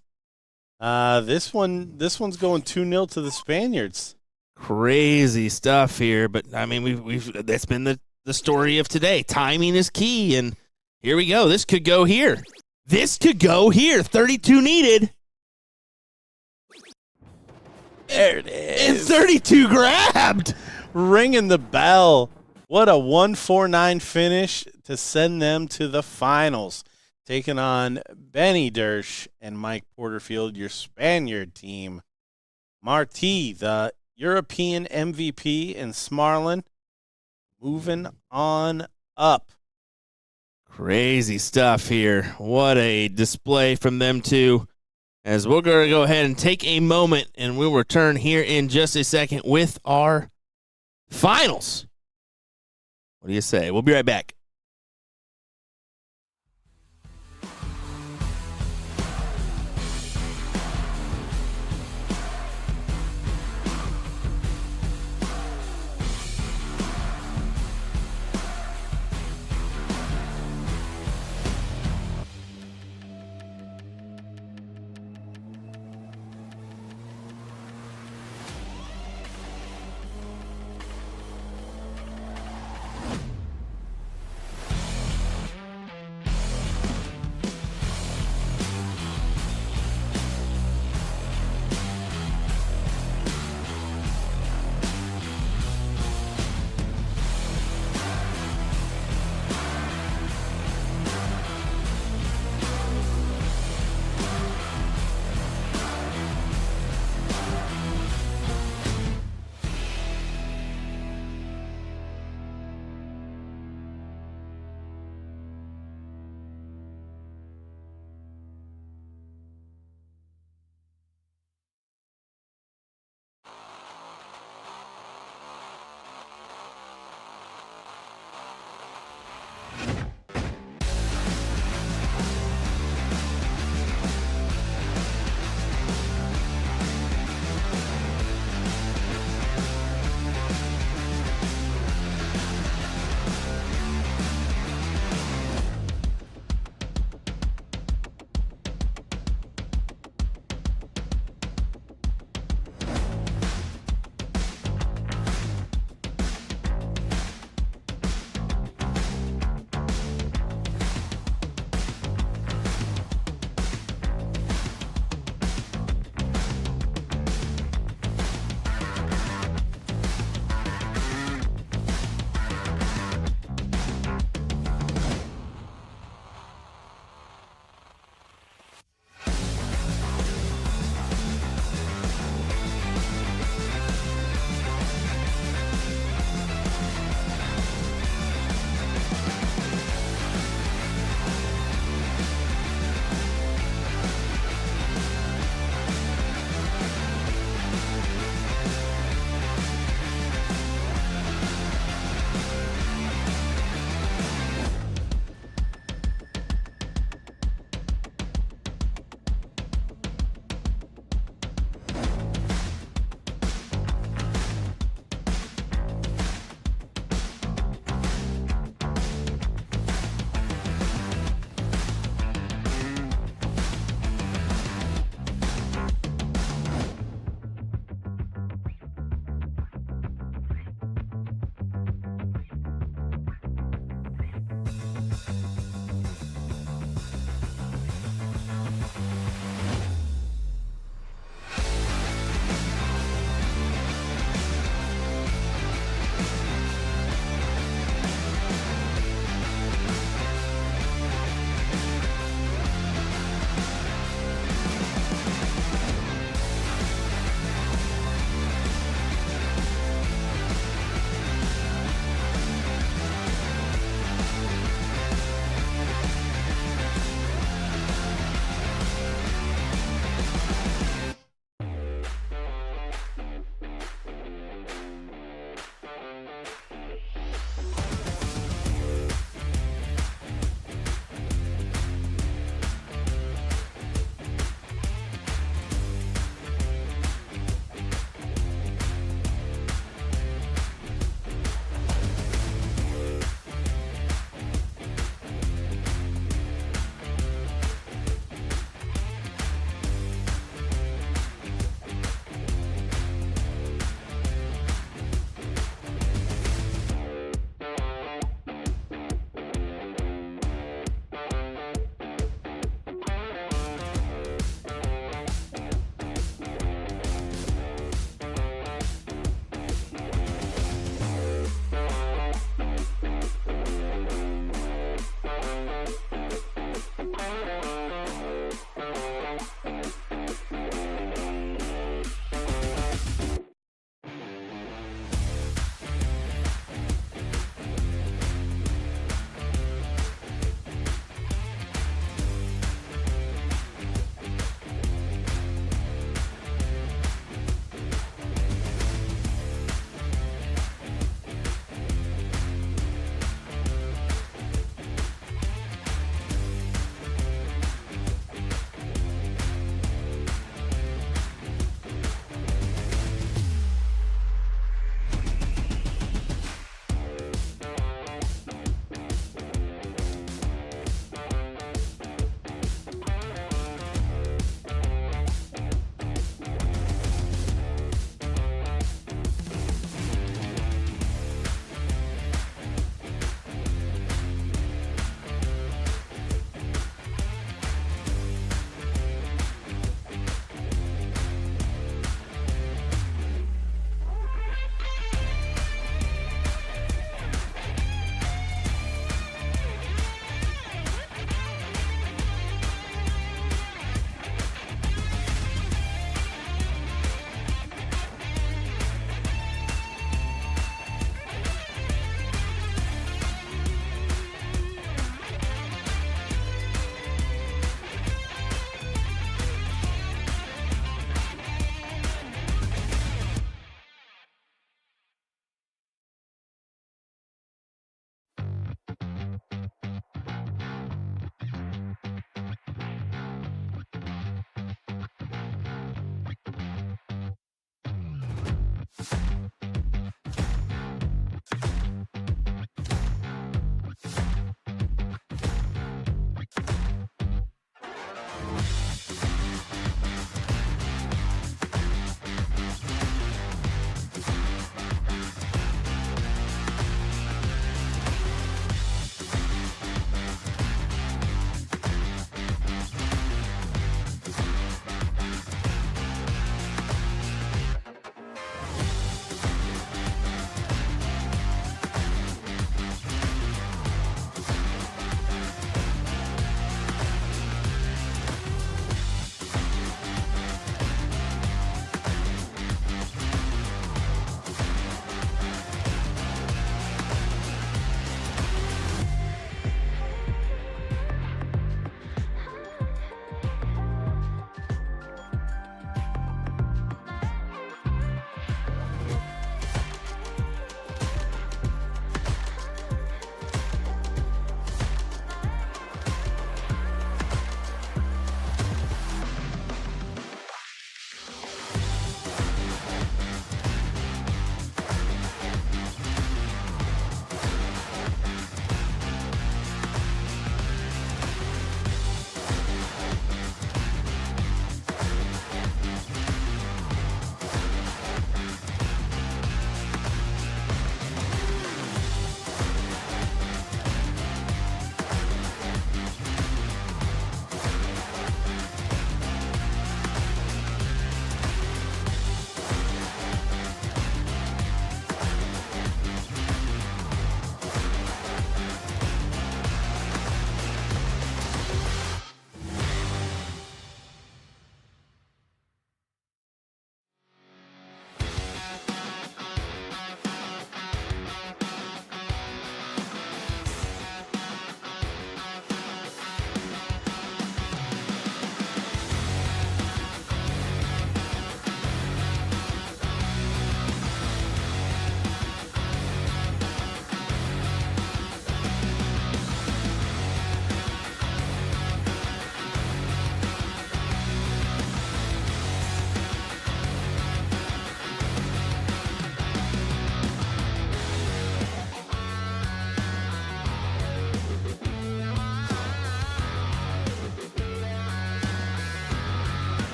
This one's going 2-0 to the Spaniards. Crazy stuff here, but I mean that's been the story of today. Timing is key, and here we go. This could go here. 32 needed. There it And is. 32 grabbed. Ringing the bell. What a 149 finish to send them to the finals. Taking on Benny Dersch and Mike Porterfield, your Spaniard team. Marti, the European MVP, and Smarlin moving on up. Crazy stuff here. What a display from them two. As we're going to go ahead and take a moment, and we'll return here in just a second with our finals. What do you say? We'll be right back.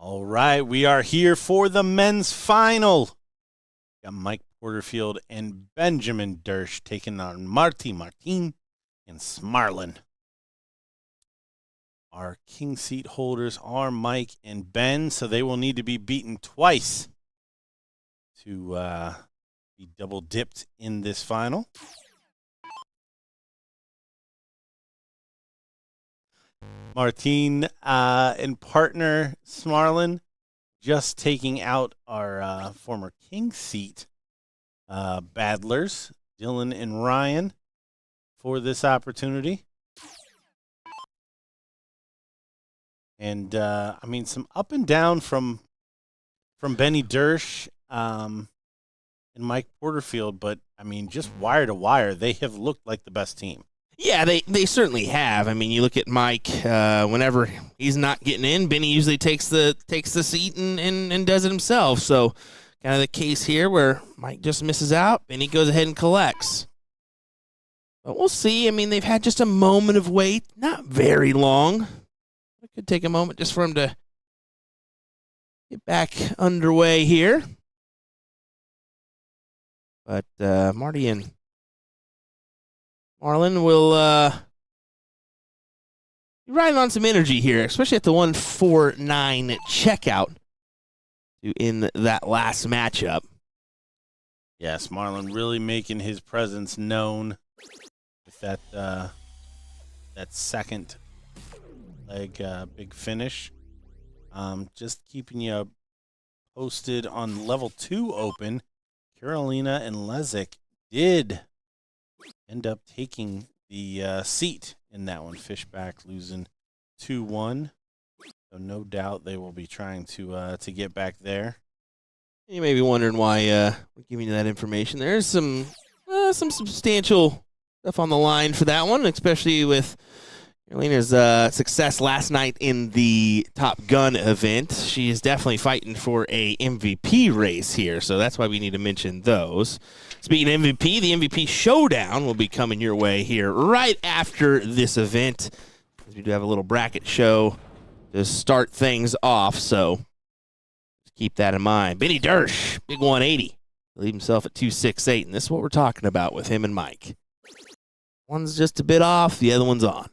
All right, we are here for the men's final. Got Mike Porterfield and Benjamin Dersch taking on Martin and Smarlin. Our king seat holders are Mike and Ben, so they will need to be beaten twice to be double dipped in this final. Martin and partner Smarlin just taking out our former king seat battlers, Dylan and Ryan, for this opportunity. And I mean, some up and down from Benny Dersch and Mike Porterfield, but I mean, just wire to wire, they have looked like the best team. Yeah, they certainly have. I mean, you look at Mike. Whenever he's not getting in, Benny usually takes the seat and does it himself. So, kind of the case here where Mike just misses out, Benny goes ahead and collects. But we'll see. I mean, they've had just a moment of wait, not very long. It could take a moment just for him to get back underway here. But Marty and Marlin will be riding on some energy here, especially at the 149 checkout to end that last matchup. Yes, Marlin really making his presence known with that second leg big finish. Just keeping you posted on level 2 open. Carolina and Lezik did end up taking the seat in that one. Fishback losing 2-1. So no doubt they will be trying to get back there. You may be wondering why we're giving you that information. There's some substantial stuff on the line for that one, especially with Carolina's success last night in the Top Gun event. She is definitely fighting for a MVP race here, so that's why we need to mention those. Speaking of MVP, the MVP Showdown will be coming your way here right after this event. We do have a little bracket show to start things off, so keep that in mind. Benny Dersch, big 180. Leave himself at 268, and this is what we're talking about with him and Mike. One's just a bit off, the other one's on.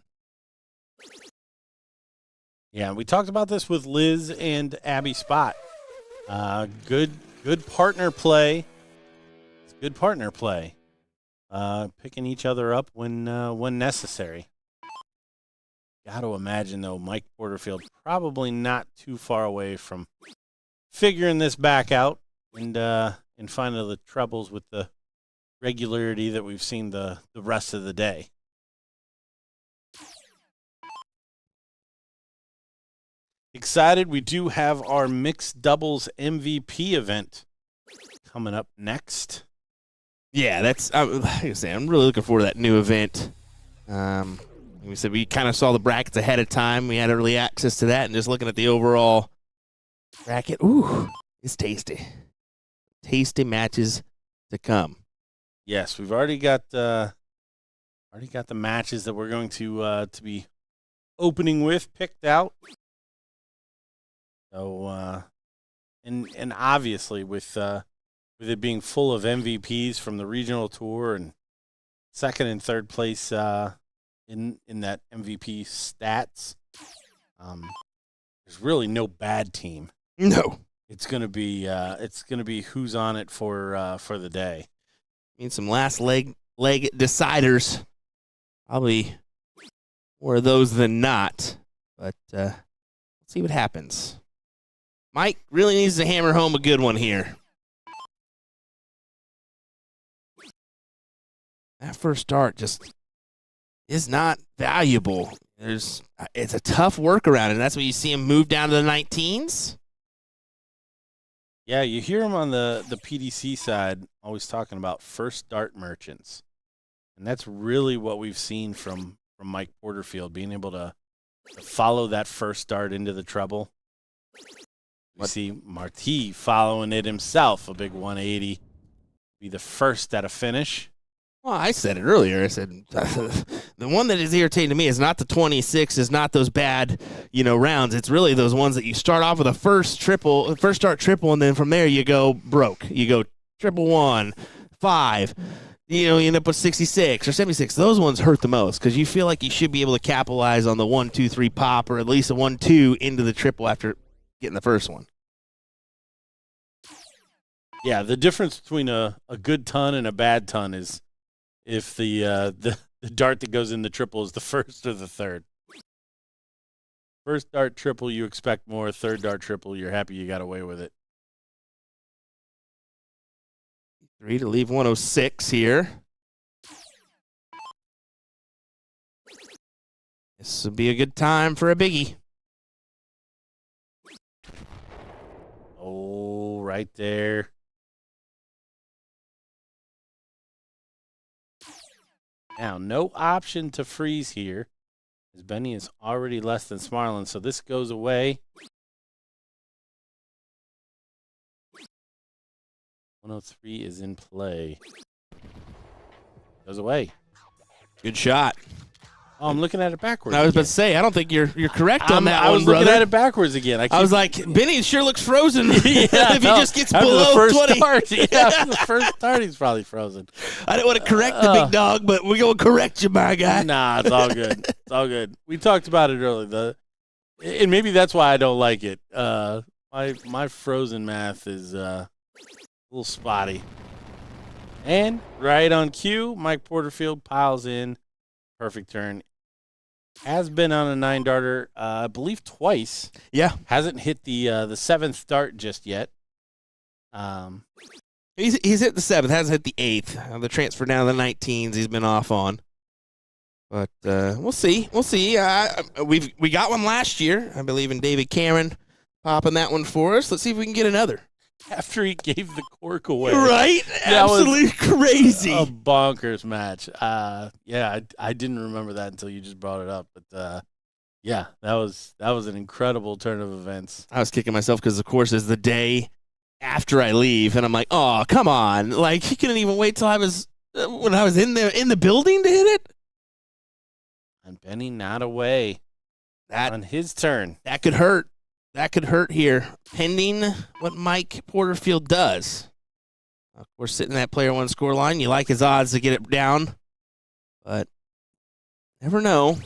Yeah, we talked about this with Liz and Abby Spot. Good partner play. It's good partner play. Picking each other up when necessary. Got to imagine, though, Mike Porterfield probably not too far away from figuring this back out and finding the troubles with the regularity that we've seen the rest of the day. Excited, we do have our mixed doubles MVP event coming up next. Yeah, that's like I say, I'm really looking forward to that new event. Like we said, we kind of saw the brackets ahead of time. We had early access to that, and just looking at the overall bracket, ooh, it's tasty. Tasty matches to come. Yes, we've already got the matches that we're going to be opening with picked out. So, and obviously with it being full of MVPs from the regional tour and second and third place in that MVP stats, there's really no bad team. No, it's gonna be who's on it for the day. I mean, some last leg deciders, probably more of those than not. But let's see what happens. Mike really needs to hammer home a good one here. That first start just is not valuable. It's a tough workaround, and that's when you see him move down to the 19s. Yeah, you hear him on the PDC side always talking about first start merchants. And that's really what we've seen from Mike Porterfield, being able to follow that first start into the trouble. We see Marty following it himself, a big 180. Be the first at a finish. Well, I said it earlier. I said the one that is irritating to me is not the 26, is not those bad, rounds. It's really those ones that you start off with a first start triple, and then from there you go broke. You go triple 1, 5. You end up with 66 or 76. Those ones hurt the most because you feel like you should be able to capitalize on the 1, 2, 3 pop, or at least a 1, 2 into the triple after getting the first one. Yeah, the difference between a good ton and a bad ton is if the dart that goes in the triple is the first or the third. First dart triple, you expect more. Third dart triple, you're happy you got away with it. 3 to leave 106 here. This would be a good time for a biggie. Oh, right there. Now, no option to freeze here, as Benny is already less than Smarlin, so this goes away. 103 is in play. Goes away. Good shot. Oh, I'm looking at it backwards. I was about to say, I don't think you're correct on that I one, was brother. looking at it backwards again. I was like, Benny sure looks frozen Yeah, if he just gets after below the first 20. Start, yeah, after the first start, he's probably frozen. I didn't want to correct the big dog, but we're going to correct you, my guy. Nah, it's all good. It's all good. We talked about it earlier. And maybe that's why I don't like it. My frozen math is a little spotty. And right on cue, Mike Porterfield piles in. Perfect turn. Has been on a 9-darter, I believe twice. Yeah. Hasn't hit the 7th dart just yet. He's hit the 7th, hasn't hit the 8th. The transfer down to the 19s he's been off on. But we'll see. We'll see. We got one last year, I believe, in David Cameron popping that one for us. Let's see if we can get another. After he gave the cork away. Right? That was absolutely crazy. A bonkers match. Yeah, I didn't remember that until you just brought it up. But yeah, that was an incredible turn of events. I was kicking myself because, of course, it's the day after I leave, and I'm like, oh, come on. Like, he couldn't even wait till I was when I was in the building to hit it. And Benny not away on his turn. That could hurt. That could hurt here, pending what Mike Porterfield does. Of course, sitting in that player one score line, you like his odds to get it down, but never know.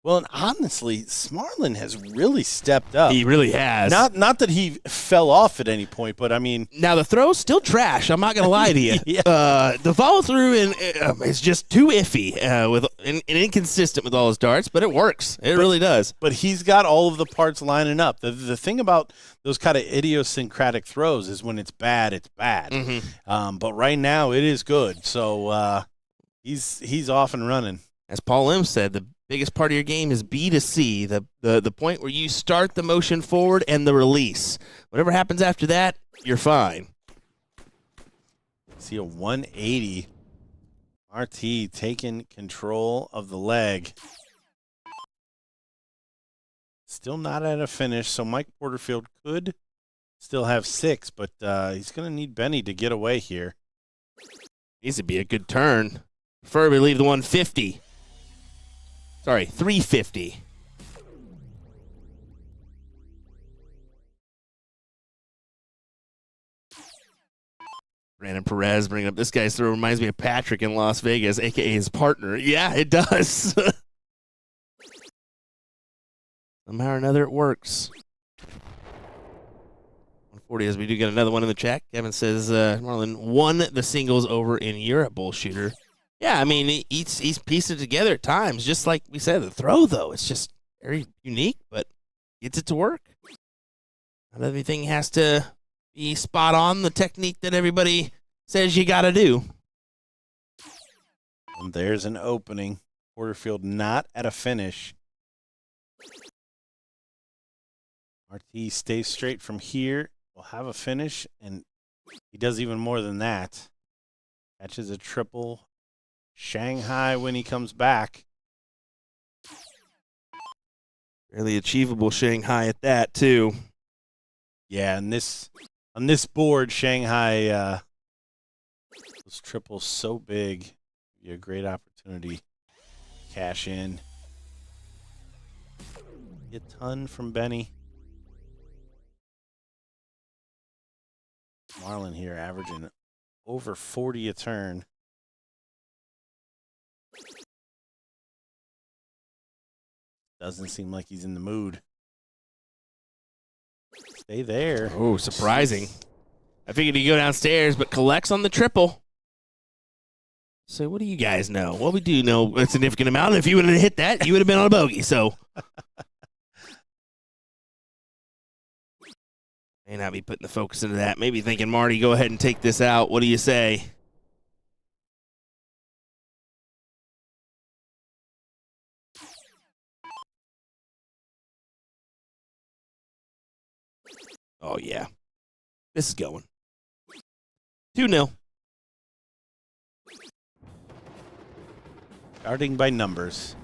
Well, and honestly, Smarlin has really stepped up. He really has. Not that he fell off at any point, but I mean, now the throw's still trash. I'm not gonna lie to you. Yeah. The follow through is just too iffy and inconsistent with all his darts, but it works. It really does. But he's got all of the parts lining up. The thing about those kind of idiosyncratic throws is when it's bad, it's bad. Mm-hmm. But right now it is good. So he's off and running. As Paul M said, the biggest part of your game is B to C, the point where you start the motion forward and the release. Whatever happens after that, you're fine. See a 180. RT taking control of the leg. Still not at a finish, so Mike Porterfield could still have 6, but he's going to need Benny to get away here. Needs to be a good turn. Preferably leave the 150. Sorry, 350. Brandon Perez bringing up this guy's throw reminds me of Patrick in Las Vegas, a.k.a. his partner. Yeah, it does. Somehow or another, it works. 140 as we do get another one in the chat. Kevin says Marlon won the singles over in Europe, BullShooter. Yeah, I mean, he's pieced it together at times, just like we said. The throw, though, it's just very unique, but gets it to work. Not everything has to be spot on, the technique that everybody says you got to do. And there's an opening. Porterfield not at a finish. RT stays straight from here. Will have a finish, and he does even more than that. Catches a triple. Shanghai when he comes back. Fairly achievable Shanghai at that, too. Yeah, and on this board, Shanghai Those triples so big. Give you a great opportunity to cash in. A ton from Benny. Marlon here averaging over 40 a turn. Doesn't seem like he's in the mood. Stay there. Oh, surprising. I figured he'd go downstairs, but collects on the triple. So what do you guys know? Well, we do know a significant amount. If you would have hit that, you would have been on a bogey. So may not be putting the focus into that. Maybe thinking, Marty, go ahead and take this out. What do you say? Oh, yeah. This is going. 2-0. Starting by numbers.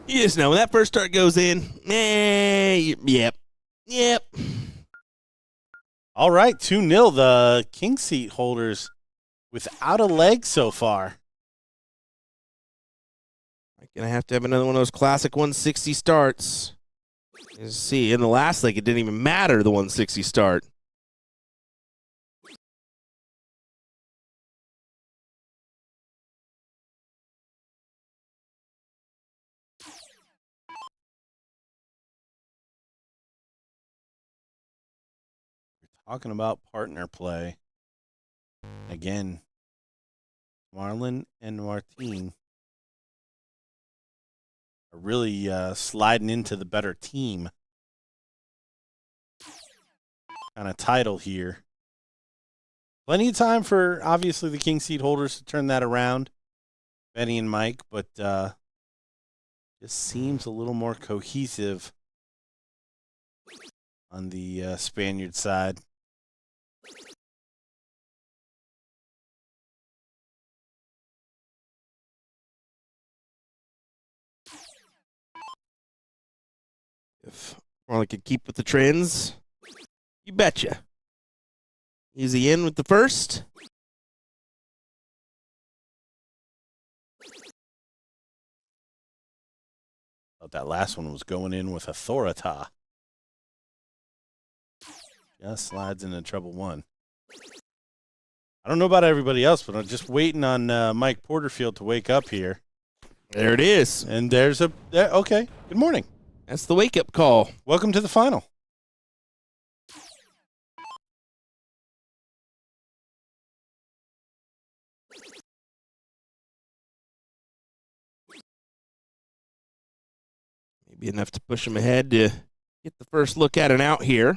You just know when that first start goes in, yep. All right, 2-0. The king seat holders without a leg so far. I'm going to have another one of those classic 160 starts. You see, in the last leg, it didn't even matter, the 160 start. Talking about partner play. Again, Marlon and Martine are really sliding into the better team kind of title here. Plenty of time for, obviously, the king seat holders to turn that around, Benny and Mike, but just seems a little more cohesive on the Spaniard side. If Marlon could keep with the trends, you betcha. Easy in with the first. Thought that last one was going in with authorita. Just slides into treble one. I don't know about everybody else, but I'm just waiting on Mike Porterfield to wake up here. There it is. And there's a okay. Good morning. That's the wake-up call. Welcome to the final. Maybe enough to push him ahead to get the first look at an out here.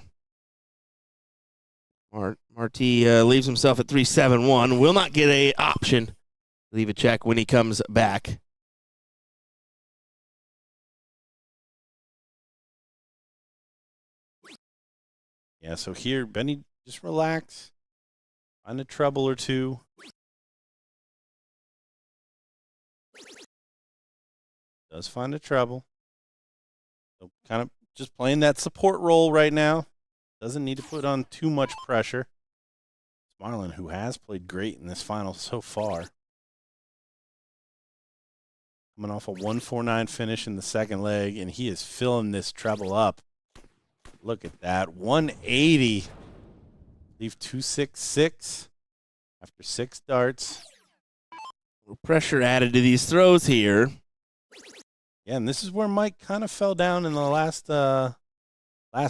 Marty leaves himself at 3-7-1. Will not get a option. Leave a check when he comes back. Yeah, so here, Benny, just relax. Find a treble or two. Does find a treble. So kind of just playing that support role right now. Doesn't need to put on too much pressure. It's Marlon, who has played great in this final so far. Coming off a 149 finish in the second leg, and he is filling this treble up. Look at that. 180. Leave 266 after 6 darts. Little pressure added to these throws here. Yeah, and this is where Mike kind of fell down in the last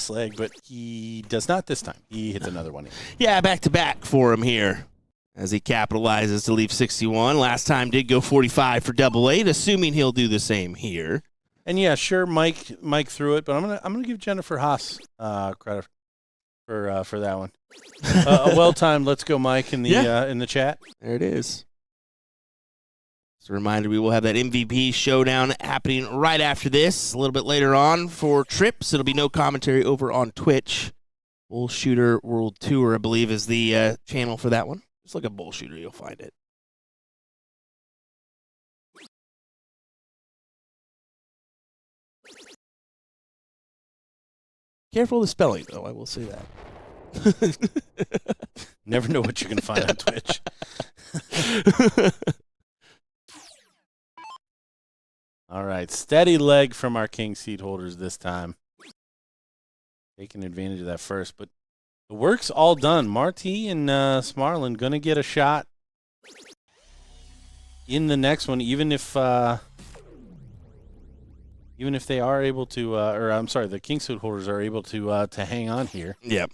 leg, but he does not this time. He hits another one. Yeah, back-to-back for him here as he capitalizes to leave 61. Last time did go 45 for double eight, assuming he'll do the same here. And yeah, sure, Mike threw it, but I'm gonna give Jennifer Haas credit for that one. A well-timed "Let's go, Mike" in the chat. There it is. Just a reminder, we will have that MVP showdown happening right after this. A little bit later on for Trips. It'll be no commentary over on Twitch. BullShooter World Tour, I believe, is the channel for that one. Just look at BullShooter, you'll find it. Careful of the spelling, though, I will say that. Never know what you can find on Twitch. All right, steady leg from our king seat holders this time. Taking advantage of that first, but the work's all done. Marti and Smarlin going to get a shot in the next one, even if they are able to, or I'm sorry, the king suit holders are able to hang on here. Yep.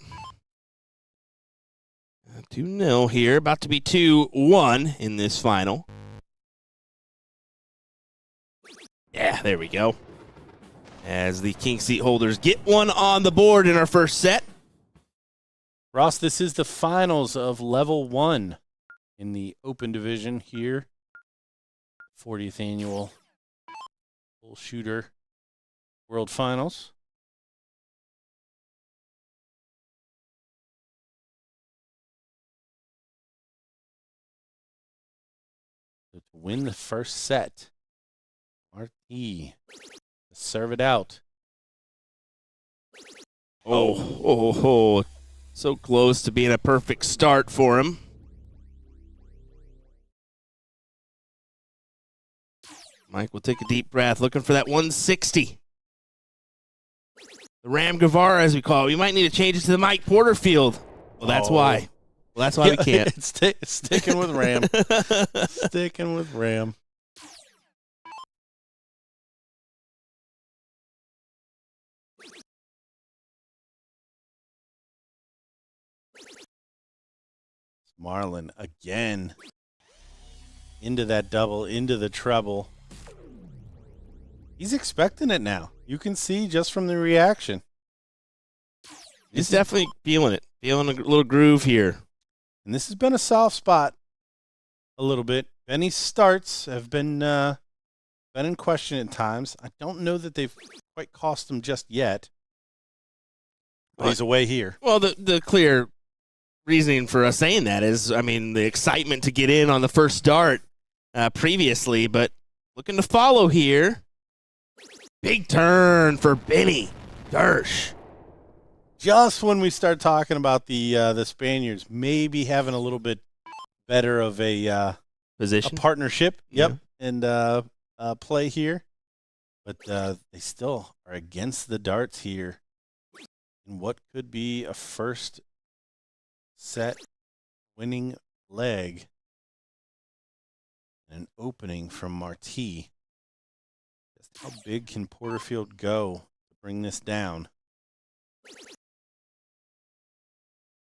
2-0 here, about to be 2-1 in this final. Yeah, there we go. As the king seat holders get one on the board in our first set. Ross, this is the finals of level 1 in the open division here. 40th annual BullShooter World Finals. So to win the first set, Marti serve it out. Oh, so close to being a perfect start for him. Mike will take a deep breath, looking for that 160. The Ram Guevara, as we call it. We might need to change it to the Mike Porterfield. Well, that's why. Well, that's why we can't. It's sticking with Ram. Sticking with Ram. Marlin again into that double, into the treble. He's expecting it now. You can see just from the reaction. He's definitely feeling it. Feeling a little groove here. And this has been a soft spot a little bit. Benny's starts have been in question at times. I don't know that they've quite cost him just yet. But he's away here. Well, the clear reasoning for us saying that is, I mean, the excitement to get in on the first start previously, but looking to follow here. Big turn for Benny Dersh. Just when we start talking about the Spaniards maybe having a little bit better of a Position. a partnership, yep, Yeah. and play here, but they still are against the darts here in what could be a first set winning leg. An opening from Marti. Just how big can Porterfield go to bring this down?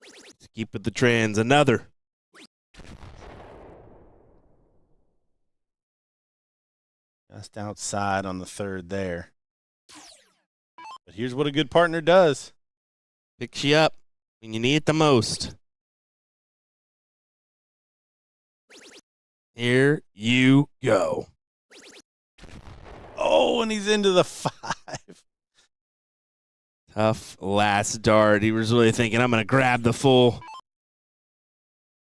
Let's keep with the trends. Another. Just outside on the third there. But here's what a good partner does. Picks you up when you need it the most. Here you go. Oh, and he's into the 5. Tough last dart. He was really thinking, I'm going to grab the full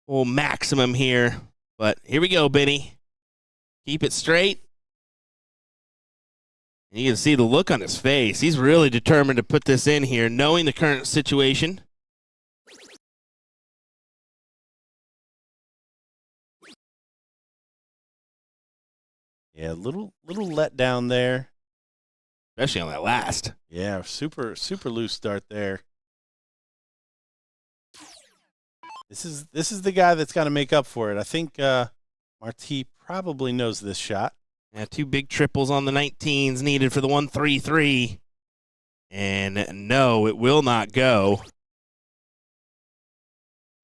maximum here. But here we go, Benny. Keep it straight. And you can see the look on his face. He's really determined to put this in here, knowing the current situation. Yeah, little letdown there. Especially on that last. Yeah, super loose start there. This is the guy that's got to make up for it. I think Marti probably knows this shot. Yeah, 2 big triples on the 19s needed for the 1-3-3. And no, it will not go.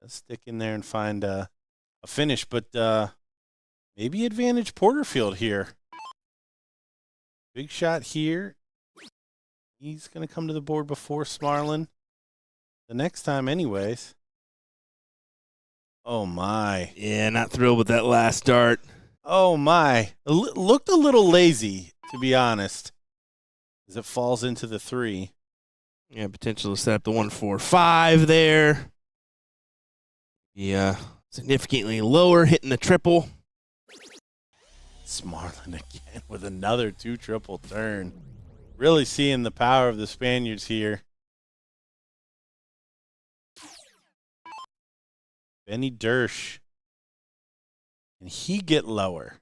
Let's stick in there and find a finish, but maybe advantage Porterfield here. Big shot here. He's going to come to the board before Smarlin. The next time anyways. Oh, my. Yeah, not thrilled with that last dart. Oh, my. Looked a little lazy, to be honest, as it falls into the 3. Yeah, potential to set up the 1-4-5 there. Yeah, significantly lower, hitting the triple. Smarlin again with another 2 triple turn. Really seeing the power of the Spaniards here. Benny Dersch. Can he get lower?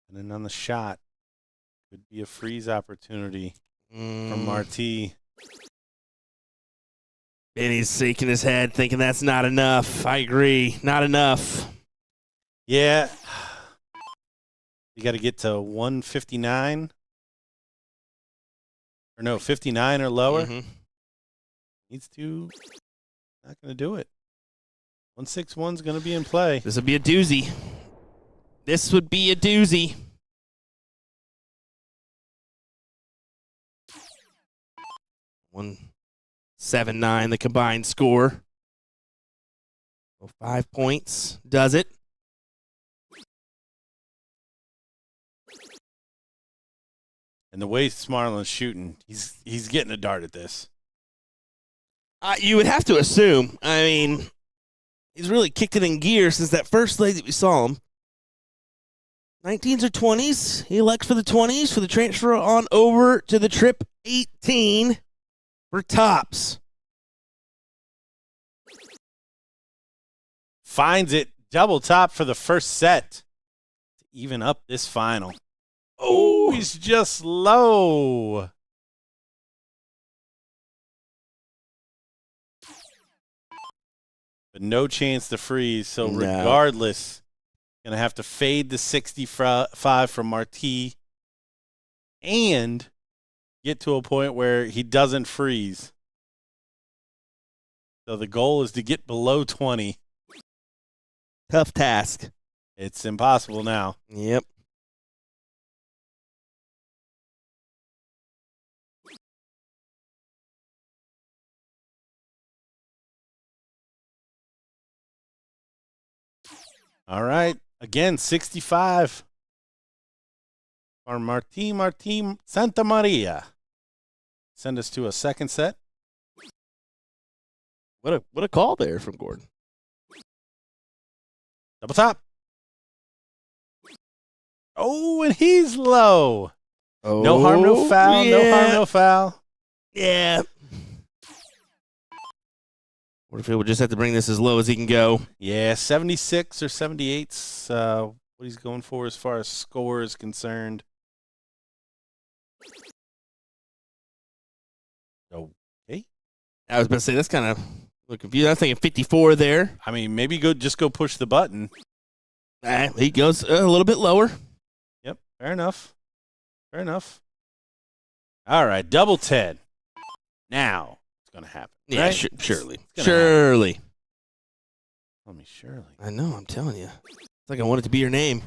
And then on the shot, could be a freeze opportunity from Marti. Benny's shaking his head, thinking that's not enough. I agree. Not enough. Yeah. You got to get to 159. Or no, 59 or lower. Needs to. Not going to do it. 161's going to be in play. This would be a doozy. This would be a doozy. One 7-9, the combined score. So 5 points does it. And the way Smarlin's shooting, he's getting a dart at this. You would have to assume. I mean, he's really kicked it in gear since that first leg that we saw him. 19s or 20s. He elects for the 20s for the transfer on over to the trip 18 for tops. Finds it double top for the first set to even up this final. Oh, he's just low. But no chance to freeze. So regardless, going to have to fade the 65 from Marti and get to a point where he doesn't freeze. So the goal is to get below 20. Tough task. It's impossible now. Yep. All right. Again, 65. For Marti Santa Maria. Send us to a second set. What a call there from Gordon. Double top. Oh, and he's low. Oh, No harm, no foul. yeah. No harm, no foul. Yeah. What if he would just have to bring this as low as he can go? Yeah, 76 or 78's what he's going for as far as score is concerned. Okay. I was about to say, that's kind of look confused. I was thinking 54 there. I mean, maybe go push the button. He goes a little bit lower. Yep, fair enough. Fair enough. All right, double 10. Now it's going to happen. Yeah, right? surely. It's gonna Surely. happen. Tell me surely. I know, I'm telling you. It's like I want it to be your name.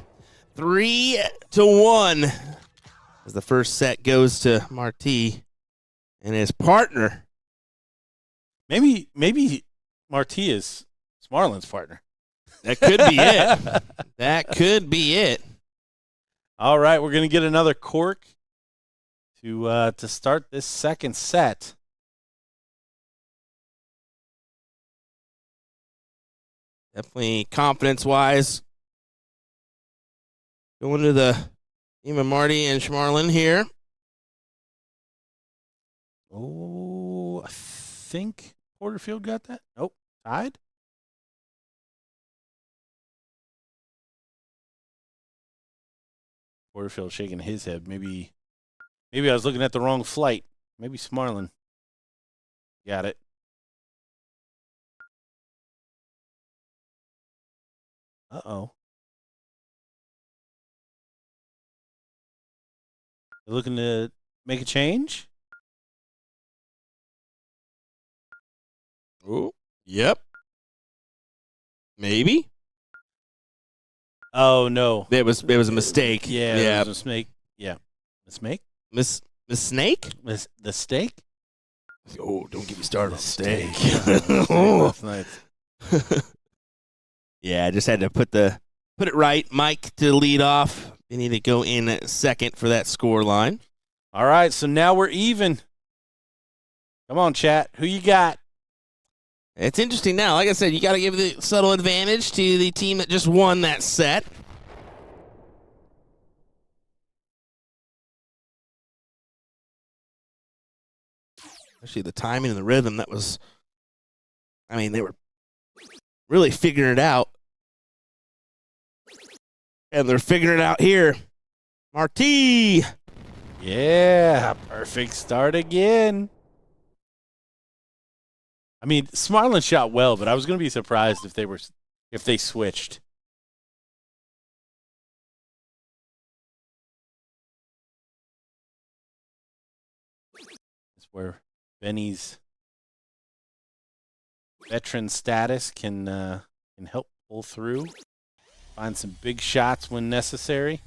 3-1 as the first set goes to Marti and his partner. Maybe Marti is Smarlin's partner. That could be it. That could be it. All right, we're going to get another cork to start this second set. Definitely confidence-wise. Going to the team of Marty and Schmarlin here. Oh, I think Porterfield got that. Nope, tied. Porterfield shaking his head. Maybe I was looking at the wrong flight. Maybe Smarlin got it. Uh-oh. They're looking to make a change? Oh, yep. Maybe. Oh, no. It was a mistake. Yeah, yeah. it was a snake. Yeah. The snake? Miss Snake? The steak? Oh, don't get me started on steak. Last night. Yeah, I just had to put it right. Mike to lead off. You need to go in second for that score line. All right, so now we're even. Come on, chat. Who you got? It's interesting now. Like I said, you got to give the subtle advantage to the team that just won that set. especially the timing and the rhythm. That was, I mean, they were really figuring it out. And they're figuring it out here. Marti. Yeah, perfect start again. I mean, Smartland shot well, but I was going to be surprised if they switched. That's where Benny's veteran status can help pull through, find some big shots when necessary.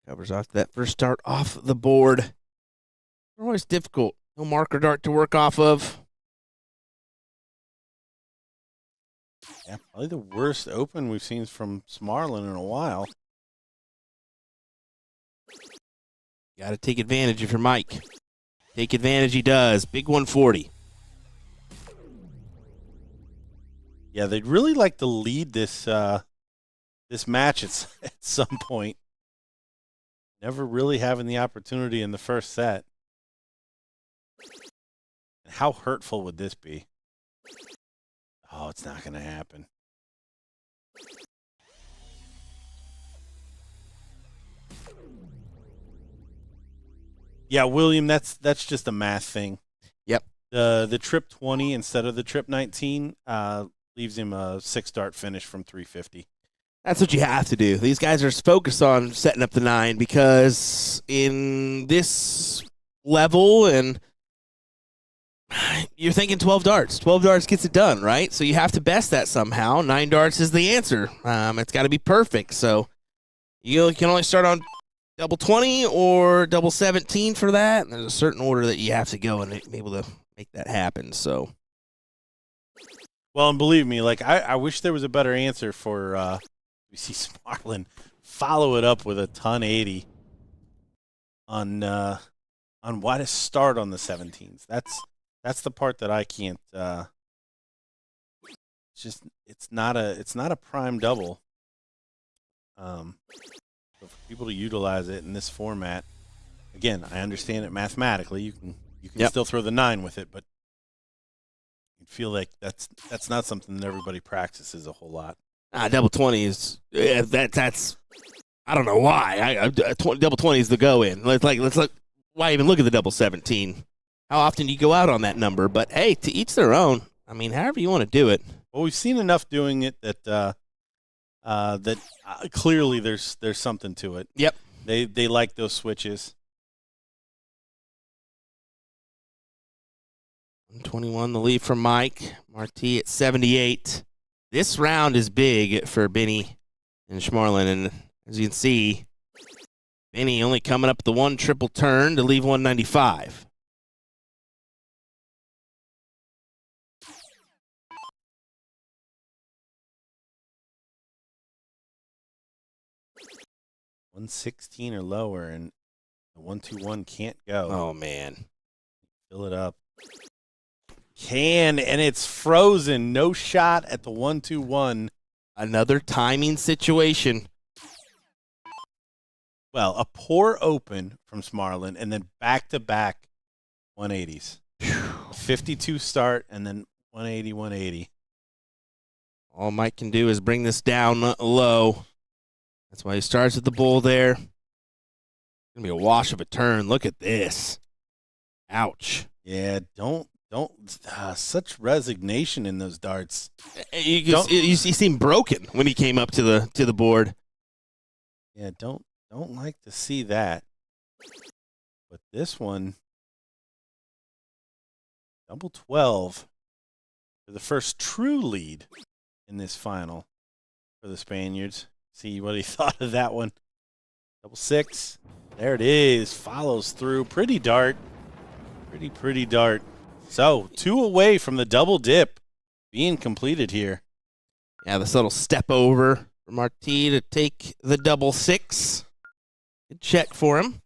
Covers off that first start off the board. They're always difficult. No marker dart to work off of. Yeah, probably the worst open we've seen from Smartland in a while. Got to take advantage if you're Mike. Take advantage, he does. Big 140. Yeah, they'd really like to lead this this match at some point. Never really having the opportunity in the first set. And how hurtful would this be? Oh, it's not going to happen. Yeah, William, that's just a math thing. Yep. The trip 20 instead of the trip 19 leaves him a 6-dart finish from 350. That's what you have to do. These guys are focused on setting up the 9 because in this level, and you're thinking 12 darts. 12 darts gets it done, right? So you have to best that somehow. 9 darts is the answer. It's got to be perfect. So you can only start on double 20 or double 17 for that. And there's a certain order that you have to go and be able to make that happen. So, well, and believe me, like I wish there was a better answer for. We see Smartland follow it up with a ton 80 on why to start on the 17s. That's the part that I can't. It's not a prime double. So for people to utilize it in this format, again, I understand it mathematically. You can still throw the 9 with it, but you feel like that's not something that everybody practices a whole lot. Double 20 is that's I don't know why. Double 20 is the go in. Let's look. Why even look at the double 17? How often do you go out on that number? But hey, to each their own. I mean, however you want to do it. Well, we've seen enough doing it that clearly there's something to it. Yep. They like those switches. 121, the lead from Mike. Marti at 78. This round is big for Benny and Schmarlin, and as you can see, Benny only coming up the 1 triple turn to leave 195. $116 or lower, and the 121 can't go. Oh man, fill it up. And it's frozen. No shot at the 121. Another timing situation. Well, a poor open from Smartland, and then back-to-back 180s. 52 start, and then 180, 180. All Mike can do is bring this down low. That's why he starts at the bull there. It's going to be a wash of a turn. Look at this. Ouch. Yeah, don't such resignation in those darts. You seem broken when he came up to the board. Yeah, don't like to see that. But this one, double 12 for the first true lead in this final for the Spaniards. See what he thought of that one. Double 6. There it is. Follows through. Pretty dart. Pretty dart. So 2 away from the double dip being completed here. Yeah, this little step over for Marti to take the double 6. Good check for him.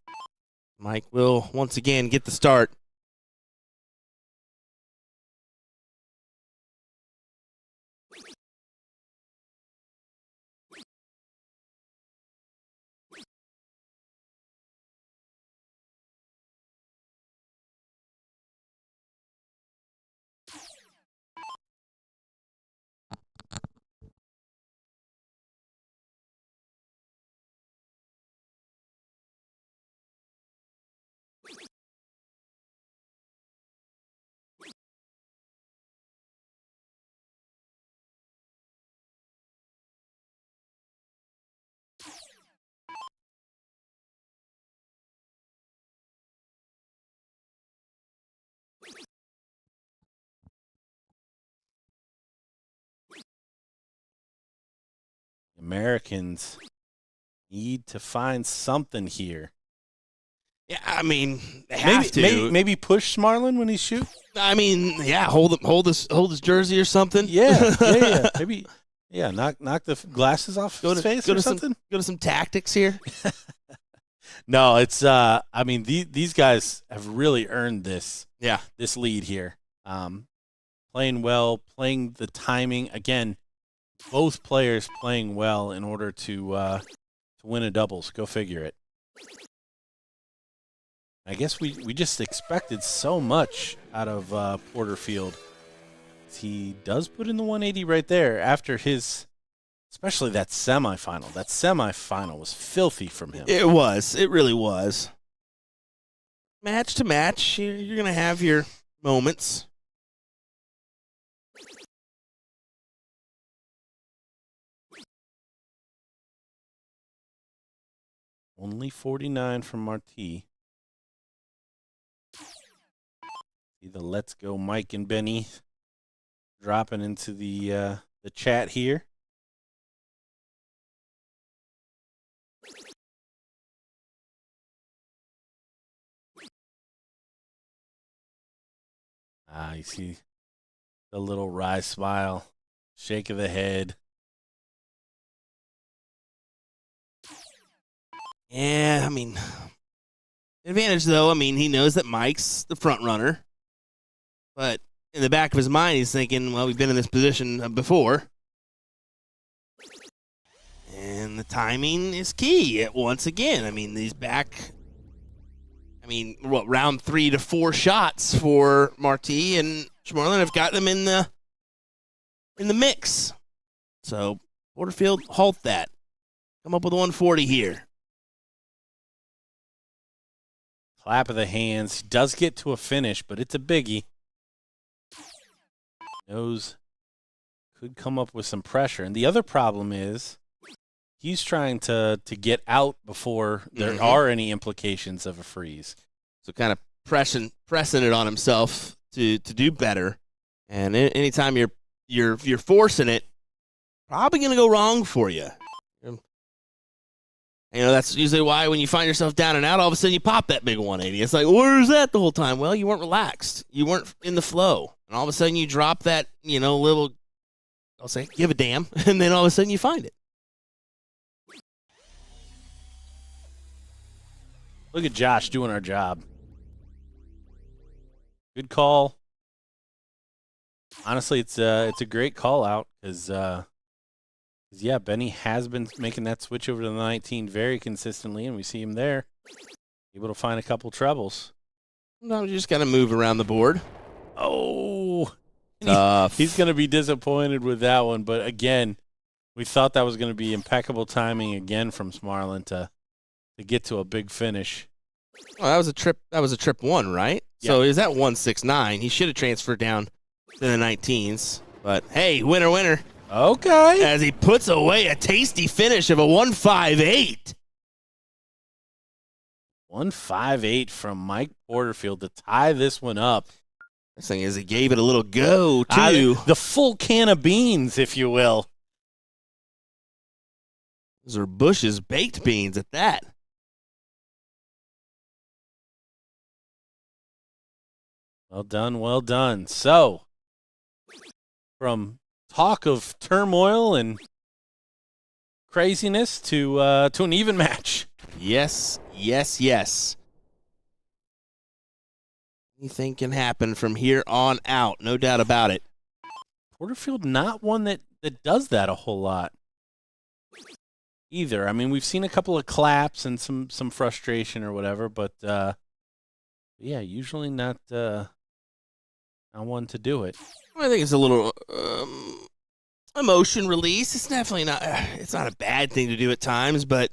Mike will once again get the start. Americans need to find something here. Yeah, I mean, they have to. Maybe push Smarlin when he's shooting. I mean, yeah, hold his jersey or something. Yeah. Maybe, knock the glasses off his face or something. Go to some tactics here. No, it's I mean, these guys have really earned this lead here. Playing well, playing the timing. Again, both players playing well in order to win a doubles. Go figure it. I guess we just expected so much out of Porterfield. He does put in the 180 right there after his, especially that semifinal. That semifinal was filthy from him. It was. It really was. Match to match, you're going to have your moments. Only 49 from Marti. See the Let's Go Mike and Benny dropping into the chat here. You see the little wry smile, shake of the head. Yeah, I mean, advantage though, I mean, he knows that Mike's the front runner. But in the back of his mind, he's thinking, well, we've been in this position before. And the timing is key once again. I mean, round 3 to 4 shots for Marti and Schmarlin have got them in the mix. So, Porterfield, halt that. Come up with a 140 here. Clap of the hands. He does get to a finish, but it's a biggie. Knows could come up with some pressure. And the other problem is he's trying to get out before there are any implications of a freeze. So kind of pressing it on himself to do better. And anytime you're forcing it, probably going to go wrong for you. You know, that's usually why when you find yourself down and out, all of a sudden you pop that big 180. It's like, where's that the whole time? Well, you weren't relaxed. You weren't in the flow. And all of a sudden you drop that, little, I'll say, give a damn. And then all of a sudden you find it. Look at Josh doing our job. Good call. Honestly, it's a great call out because Benny has been making that switch over to the 19 very consistently, and we see him there, able to find a couple trebles. No, you just got to move around the board. Oh, he's going to be disappointed with that one. But again, we thought that was going to be impeccable timing again from Smarlin to get to a big finish. Oh, that was a trip. That was a trip 1, right? Yeah. So is that 169? He should have transferred down to the 19s. But hey, winner. Okay. As he puts away a tasty finish of a 158. 158 from Mike Porterfield to tie this one up. The thing is, he gave it a little go, too. The full can of beans, if you will. Those are Bush's baked beans at that. Well done, well done. So, from talk of turmoil and craziness to an even match. Yes. Anything can happen from here on out, no doubt about it. Porterfield not one that does that a whole lot either. I mean, we've seen a couple of claps and some frustration or whatever, but usually not one to do it. I think it's a little emotion release. It's definitely not. It's not a bad thing to do at times, but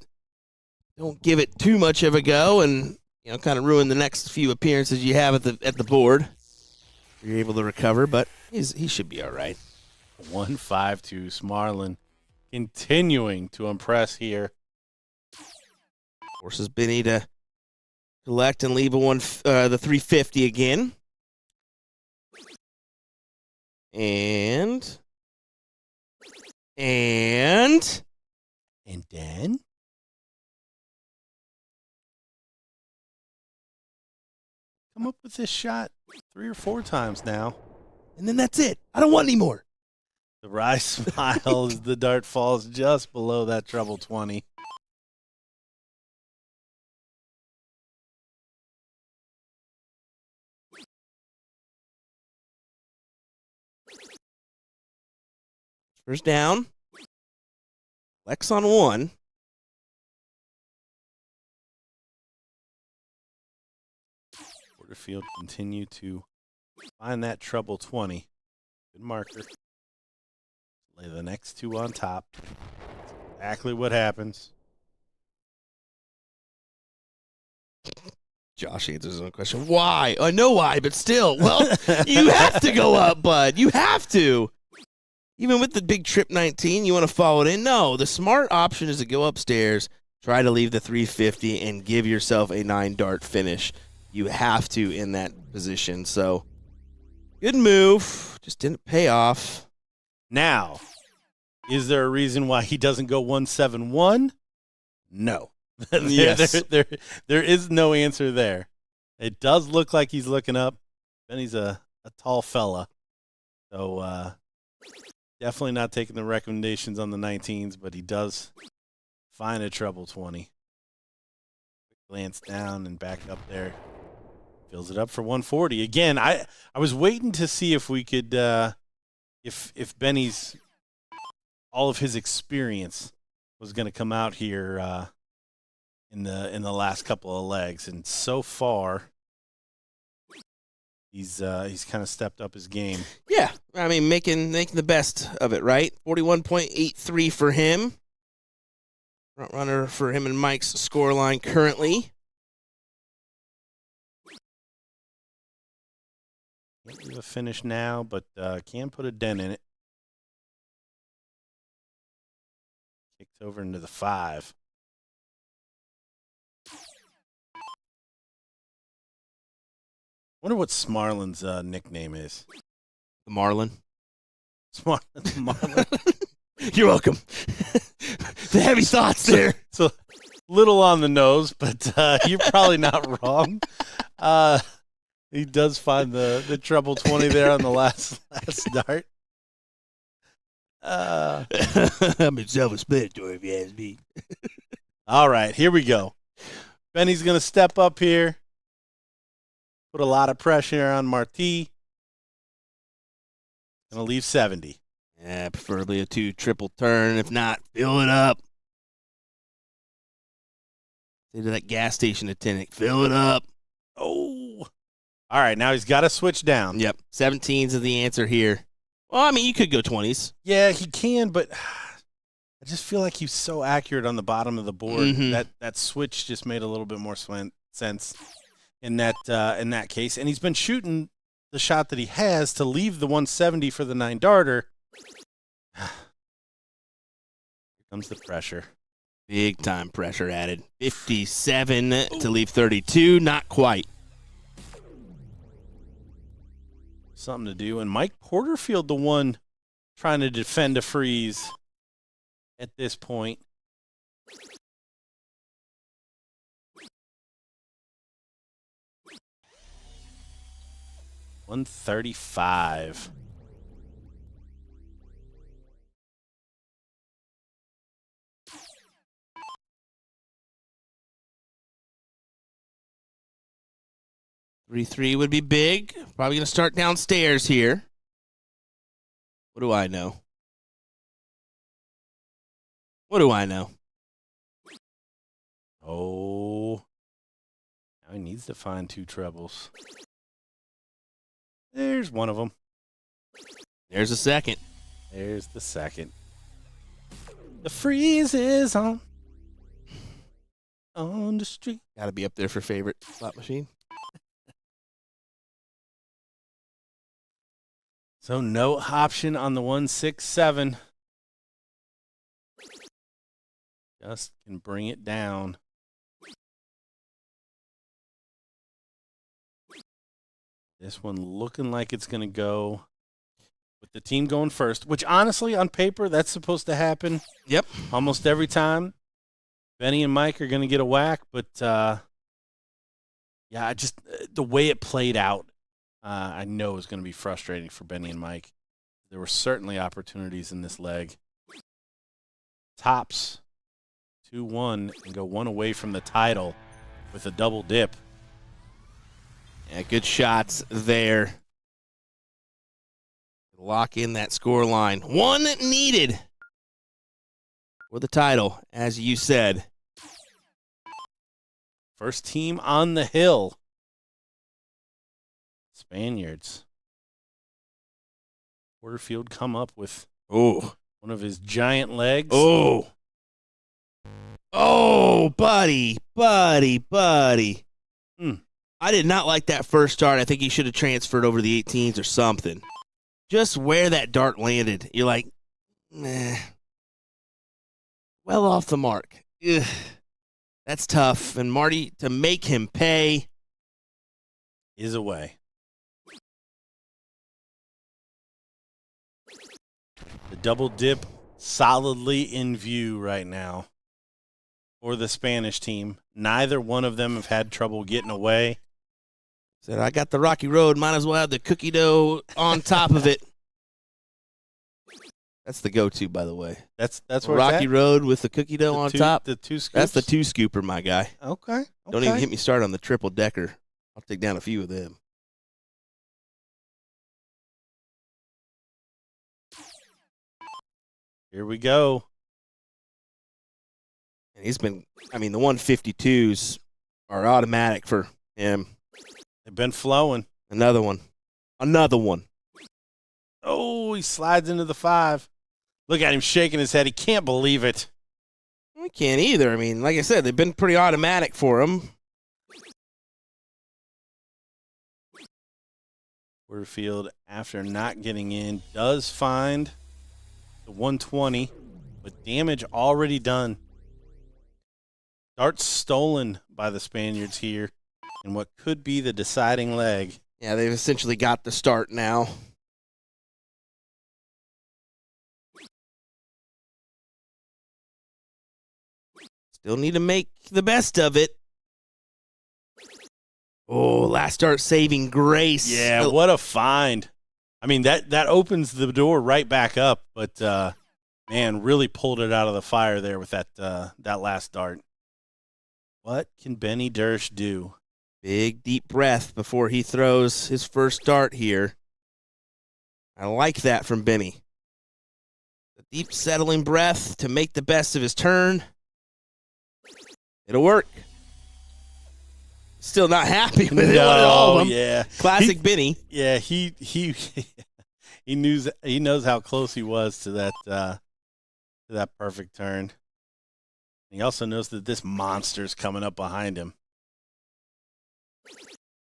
don't give it too much of a go, and kind of ruin the next few appearances you have at the board. You're able to recover, but he should be all right. 1-5 to Smarlin, continuing to impress here. Forces Benny to collect and leave the 350 again. And And then come up with this shot 3 or 4 times now. And then that's it. I don't want any more. The Rye smiles. The dart falls just below that treble 20. First down. Lex on 1. Porterfield continue to find that treble 20. Good marker. Lay the next 2 on top. That's exactly what happens. Josh answers his own question. Why? I know why, but still. Well, you have to go up, bud. You have to. Even with the big trip 19, you want to follow it in? No, the smart option is to go upstairs, try to leave the 350, and give yourself a 9-dart finish. You have to in that position. So, good move. Just didn't pay off. Now, is there a reason why he doesn't go 171? No. Yes. there is no answer there. It does look like he's looking up. Benny's a tall fella. So, definitely not taking the recommendations on the 19s, but he does find a treble 20. Glance down and back up there. Fills it up for 140. Again, I was waiting to see if we could if Benny's all of his experience was going to come out here in the last couple of legs, and so far he's kind of stepped up his game. Yeah, I mean, making the best of it, right? 41.83 for him. Front runner for him and Mike's scoreline currently. Can't leave a finish now, but can put a dent in it. Kicks over into the 5. Wonder what Smarlin's nickname is. The Marlin. Marlin. You're welcome. The heavy thoughts there. It's a little on the nose, but you're probably not wrong. He does find the treble 20 there on the last dart. I'm self-explanatory if you ask me. All right, here we go. Benny's going to step up here. Put a lot of pressure on Marti. Going to leave 70. Yeah, preferably a 2 triple turn. If not, fill it up. Say to that gas station attendant, fill it up. Oh. All right, now he's got to switch down. Yep, 17s is the answer here. Well, I mean, you could go 20s. Yeah, he can, but I just feel like he's so accurate on the bottom of the board. Mhm. That switch just made a little bit more sense in that case. And he's been shooting the shot that he has to leave the 170 for the 9-darter. Here comes the pressure. Big time pressure added. 57 to leave 32, not quite. Something to do. And Mike Porterfield, the one trying to defend a freeze at this point. $135. Three would be big. Probably going to start downstairs here. What do I know? What do I know? Oh. Now he needs to find 2 trebles. There's one of them. There's a second. There's the second. The freeze is on the street. Got to be up there for favorite slot machine. So no option on the 167. Just can bring it down. This one looking like it's going to go with the team going first, which honestly, on paper, that's supposed to happen. Yep. Almost every time. Benny and Mike are going to get a whack, but yeah, just the way it played out, I know is going to be frustrating for Benny and Mike. There were certainly opportunities in this leg. Tops 2-1 and go one away from the title with a double dip. Yeah, good shots there. Lock in that score line. One needed for the title, as you said. First team on the hill. Spaniards. Porterfield come up with one of his giant legs. Oh, buddy. I did not like that first start. I think he should have transferred over to the 18s or something. Just where that dart landed, you're like, nah. Well off the mark. Ugh. That's tough. And Marty, to make him pay, is away. The double dip solidly in view right now for the Spanish team. Neither one of them have had trouble getting away. said, I got the rocky road, might as well have the cookie dough on top of it. That's the go-to, by the way. That's where Rocky it's at? Road with the cookie dough on top. The two scoops? That's the two scooper, my guy. Okay. Don't even get me started on the triple decker. I'll take down a few of them. Here we go. And he's been, I mean, the 152s are automatic for him. They've been flowing. Another one. Oh, he slides into the 5. Look at him shaking his head. He can't believe it. I can't either. I mean, like I said, they've been pretty automatic for him. Porterfield, after not getting in, does find the 120, but damage already done. Darts stolen by the Spaniards here in what could be the deciding leg. Yeah, they've essentially got the start now. Still need to make the best of it. Oh, last dart saving grace. Yeah, what a find. I mean, that opens the door right back up, but, man, really pulled it out of the fire there with that last dart. What can Benny Dersch do? Big, deep breath before he throws his first dart here. I like that from Benny. A deep, settling breath to make the best of his turn. It'll work. Still not happy with it at all. Yeah. Classic Benny. Yeah, he knows how close he was to that perfect turn. He also knows that this monster's coming up behind him.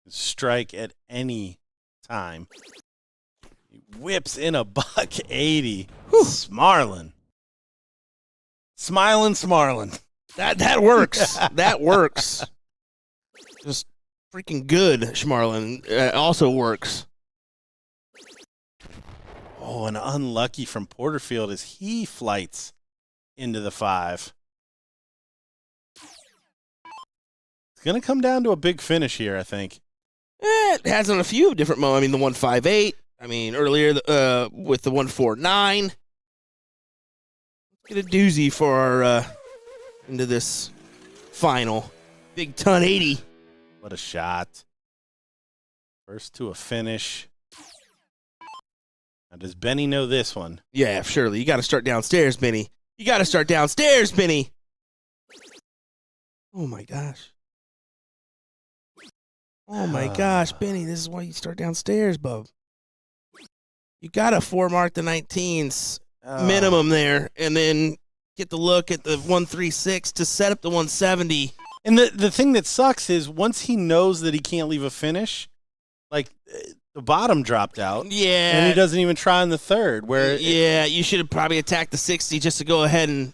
Strike at any time. He whips in a $180. Smarlin. Smiling. That works. That works. Just freaking good, Schmarlin. Also works. Oh, and unlucky from Porterfield as he flights into the 5. It's going to come down to a big finish here, I think. It has on a few different moments. I mean, the 158. I mean, earlier with the 149. Let's get a doozy for our into this final. Big ton 80. What a shot. First to a finish. Now, does Benny know this one? Yeah, surely. You got to start downstairs, Benny. Oh, my gosh. Oh, my gosh, Benny. This is why you start downstairs, bub. You got to 4-mark the 19s minimum there, and then get the look at the 136 to set up the 170. And the thing that sucks is once he knows that he can't leave a finish, like the bottom dropped out. Yeah. And he doesn't even try in the third. You should have probably attacked the 60 just to go ahead and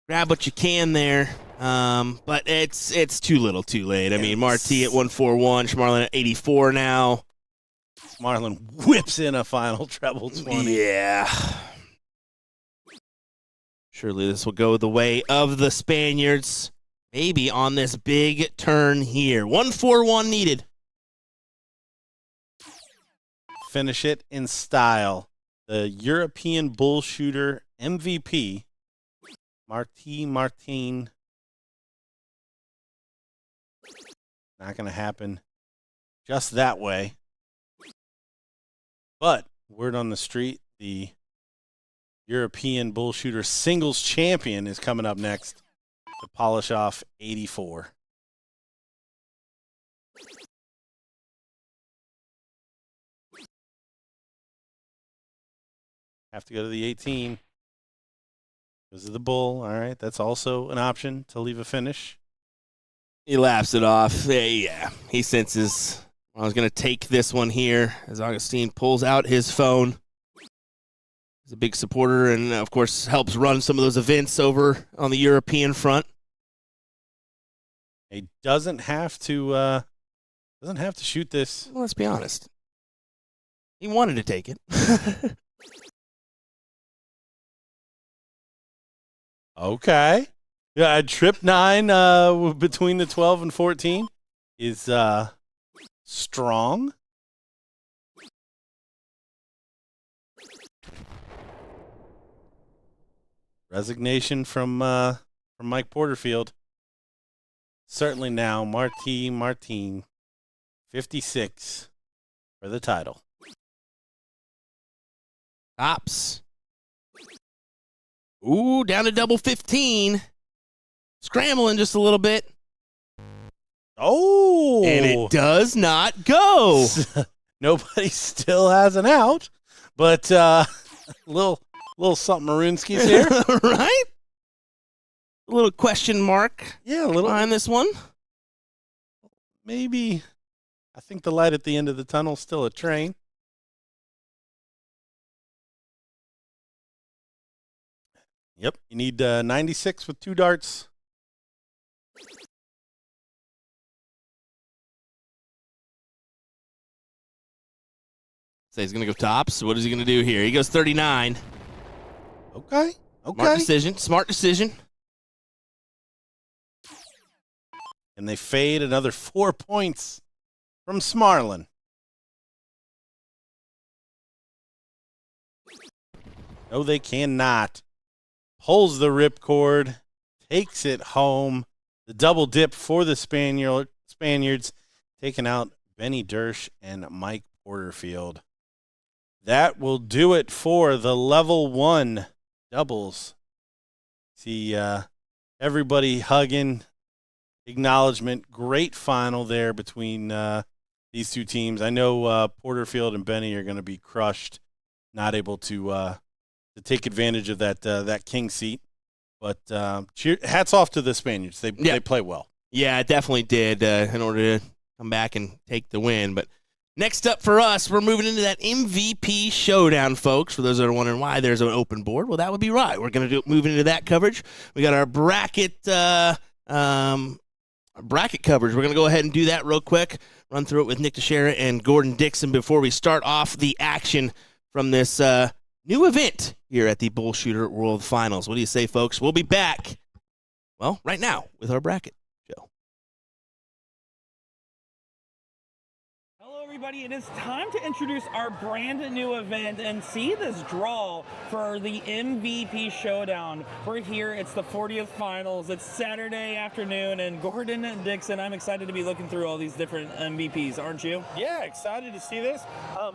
grab what you can there. But it's too little too late. I mean, Marti at 141, Schmarlin at 84 now. Marlin whips in a final treble 20. Yeah. Surely this will go the way of the Spaniards. Maybe on this big turn here. 1-4-1 needed. Finish it in style. The European BullShooter MVP, Martin. Not going to happen just that way. But word on the street, the European BullShooter singles champion is coming up next to polish off 84. Have to go to the 18. Goes to the Bull. All right, that's also an option to leave a finish. He laps it off. Yeah, he senses I was going to take this one here as Augustine pulls out his phone. He's a big supporter and, of course, helps run some of those events over on the European front. He doesn't have to shoot this. Well, let's be honest. He wanted to take it. Okay. Yeah, trip 9 between the 12 and 14 is strong. Resignation from Mike Porterfield. Certainly now, Martin, 56 for the title. Tops. Ooh, down to double 15. Scrambling just a little bit. Oh! And it does not go. Nobody still has an out, but little something Maroonskis here. Right? A little question mark Yeah, a little. behind this one. Maybe. I think the light at the end of the tunnel is still a train. Yep, you need 96 with 2 darts. So he's going to go tops. What is he going to do here? He goes 39. Okay. Smart decision. Smart decision. And they fade another 4 points from Smarlin. No, they cannot. Pulls the ripcord, takes it home. The double dip for the Spaniards, taking out Benny Dersch and Mike Porterfield. That will do it for the level 1 doubles. See everybody hugging, acknowledgement. Great final there between these two teams. I know Porterfield and Benny are going to be crushed, not able to take advantage of that king seat. But hats off to the Spaniards. They play well. Yeah, it definitely did in order to come back and take the win. But next up for us, we're moving into that MVP Showdown, folks. For those that are wondering why there's an open board, well, that would be right. We're going to move into that coverage. We got our bracket coverage. We're going to go ahead and do that real quick. Run through it with Nick Teixeira and Gordon Dixon before we start off the action from this new event here at the BullShooter World Finals. What do you say, folks? We'll be back, well, right now with our bracket show. Everybody, it is time to introduce our brand new event and see this draw for the MVP Showdown. We're here, it's the 40th finals, it's Saturday afternoon, and Gordon and Dixon, I'm excited to be looking through all these different MVPs, aren't you? Yeah, excited to see this.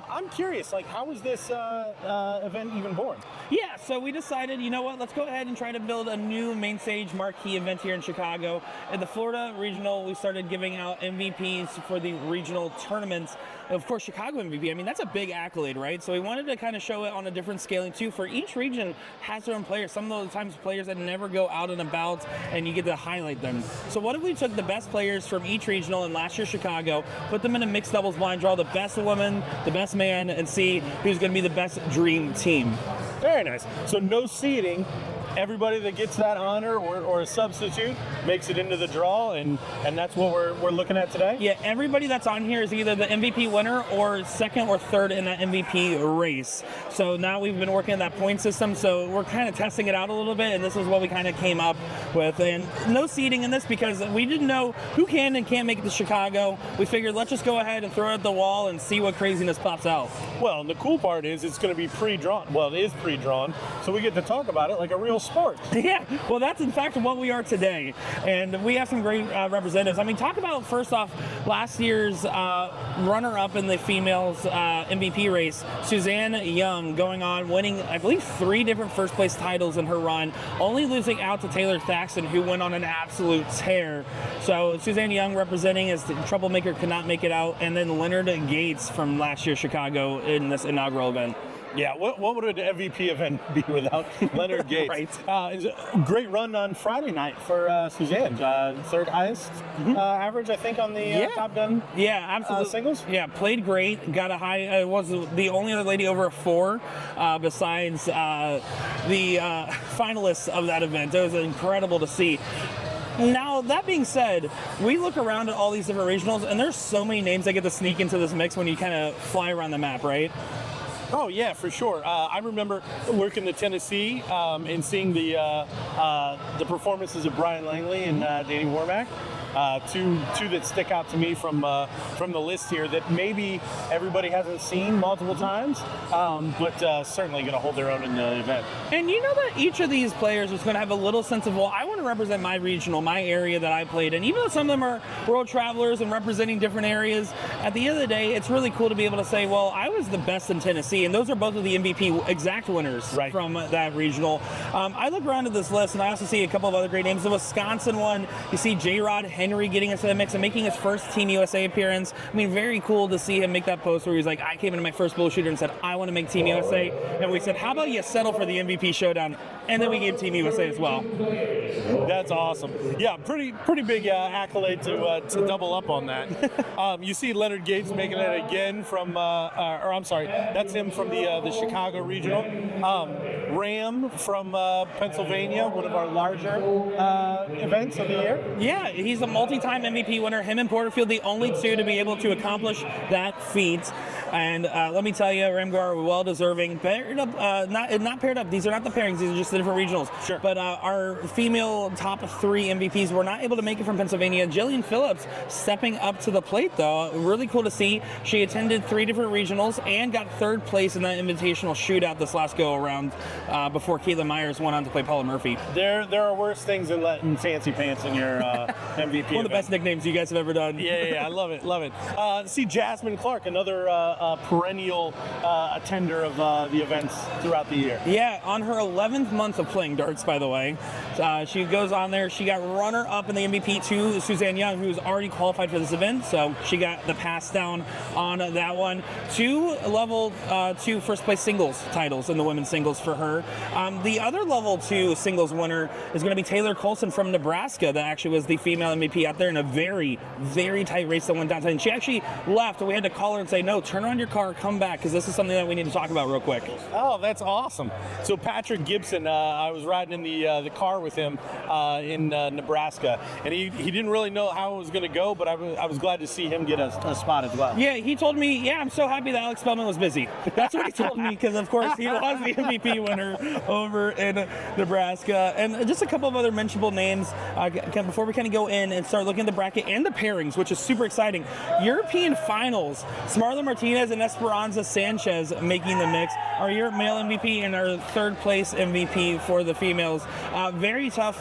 I'm curious, how was this event even born? Yeah, so we decided, you know what, let's go ahead and try to build a new main stage marquee event here in Chicago. At the Florida Regional, we started giving out MVPs for the regional tournaments. Of course, Chicago MVP, I mean, that's a big accolade, right? So we wanted to kind of show it on a different scaling, too, for each region has their own players. Some of those times players that never go out and about, and you get to highlight them. So what if we took the best players from each regional in last year's Chicago, put them in a mixed doubles blind draw, the best woman, the best man, and see who's going to be the best dream team. Very nice. So no seeding, everybody that gets that honor or a substitute makes it into the draw, and that's what we're looking at today. Yeah, everybody that's on here is either the MVP winner or second or third in that MVP race. So now we've been working on that point system, so we're kind of testing it out a little bit, and this is what we kind of came up with. And no seeding in this because we didn't know who can and can't make it to Chicago. We figured let's just go ahead and throw it at the wall and see what craziness pops out. Well, and the cool part is it's going to be pre-drawn. Well, it is pre-drawn, so we get to talk about it like a real sport. Yeah, well, that's in fact what we are today, and we have some great representatives. I mean, talk about first off last year's runner-up in the females MVP race, Suzanne Young, going on winning, I believe, 3 different first-place titles in her run, only losing out to Taylor Thaxton, who went on an absolute tear. So Suzanne Young representing as the troublemaker could not make it out, and then Leonard Gates from last year's Chicago in this inaugural event. Yeah, what would an MVP event be without Leonard Gates? Right. It's a great run on Friday night for Suzanne. Third highest average, I think, on the Top Gun Yeah, absolutely. singles. Yeah, played great. Got a high. Was the only other lady over a 4 besides the finalists of that event. It was incredible to see. Now, that being said, we look around at all these different regionals, and there's so many names that get to sneak into this mix when you kind of fly around the map, right? Oh yeah, for sure. I remember working in Tennessee and seeing the performances of Brian Langley and Danny Warmack. Two that stick out to me from the list here that maybe everybody hasn't seen multiple times, but certainly going to hold their own in the event. And you know that each of these players is going to have a little sense of, well, I want to represent my regional, my area that I played in. Even though some of them are world travelers and representing different areas, at the end of the day, it's really cool to be able to say, well, I was the best in Tennessee, and those are both of the MVP exact winners from that regional. I look around at this list, and I also see a couple of other great names. The Wisconsin one, you see J-Rod Henry getting into the mix and making his first Team USA appearance. I mean, very cool to see him make that post where he's like, I came into my first BullShooter and said, I want to make Team USA. And we said, how about you settle for the MVP Showdown? And then we gave Team USA as well. That's awesome. Yeah, pretty big accolade to double up on that. You see Leonard Gates making it again from, or I'm sorry, that's him from the Chicago regional. Ram from Pennsylvania, one of our larger events of the year. Yeah, he's a multi-time MVP winner. Him and Porterfield, the only 2 to be able to accomplish that feat. And let me tell you, Ramgar are well deserving. Paired up, not paired up. These are not the pairings. These are just the different regionals. Sure. But our female top 3 MVPs were not able to make it from Pennsylvania. Jillian Phillips stepping up to the plate, though. Really cool to see. She attended 3 different regionals and got 3rd place in that invitational shootout this last go around before Caitlin Myers went on to play Paula Murphy. There are worse things than letting fancy pants in your MVP. One of the best nicknames you guys have ever done. Yeah, I love it. See Jasmine Clark, another perennial attender of the events throughout the year. Yeah, on her 11th month of playing darts, by the way. She goes on there. She got runner-up in the MVP to Suzanne Young, who's already qualified for this event, so she got the pass down on that one. 2 level 2 first-place singles titles in the women's singles for her. The other level 2 singles winner is going to be Taylor Colson from Nebraska. That actually was the female MVP out there in a very, very tight race that went down. And she actually left, and we had to call her and say, no, turn around your car, come back, because this is something that we need to talk about real quick. Oh, that's awesome. So Patrick Gibson, I was riding in the car with him in Nebraska, and he didn't really know how it was going to go, but I was glad to see him get a spot as well. Yeah, he told me, yeah, I'm so happy that Alex Spellman was busy. That's what he told me, because of course he was the MVP winner over in Nebraska. And just a couple of other mentionable names before we kind of go in and start looking at the bracket and the pairings, which is super exciting. European finals, Smarla Martinez and Esperanza Sanchez making the mix. Our Europe male MVP and our 3rd place MVP for the females. Very tough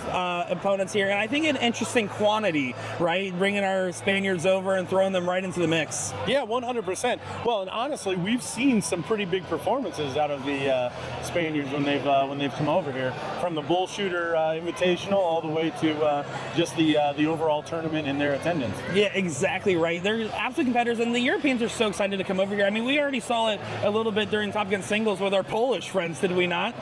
opponents here, and I think an interesting quantity, right? Bringing our Spaniards over and throwing them right into the mix. Yeah, 100%. Well, and honestly, we've seen some pretty big performances out of the Spaniards when they've come over here, from the BullShooter Invitational all the way to just the overall tournament and their attendance. Yeah, exactly right. They're absolute competitors, and the Europeans are so excited to come over here. I mean, we already saw it a little bit during Top Gun singles with our Polish friends, did we not?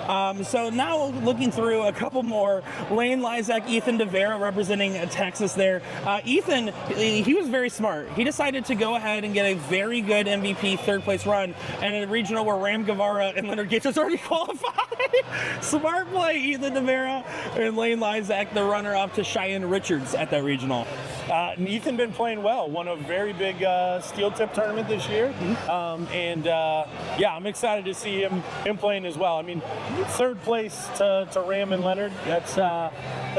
So now looking through a couple more, Lane Lysak, Ethan DeVera representing Texas there. Ethan, he was very smart. He decided to go ahead and get a very good MVP third place run, and in a regional where Ram Guevara and Leonard Gates was already qualified. Smart play, Ethan DeVera and Lane Lysak, the runner-up to Cheyenne Richards at that regional. And Ethan been playing well. Won a very big steel tip tournament this year, I'm excited to see him playing as well. I mean, third place to Ram and Leonard. That's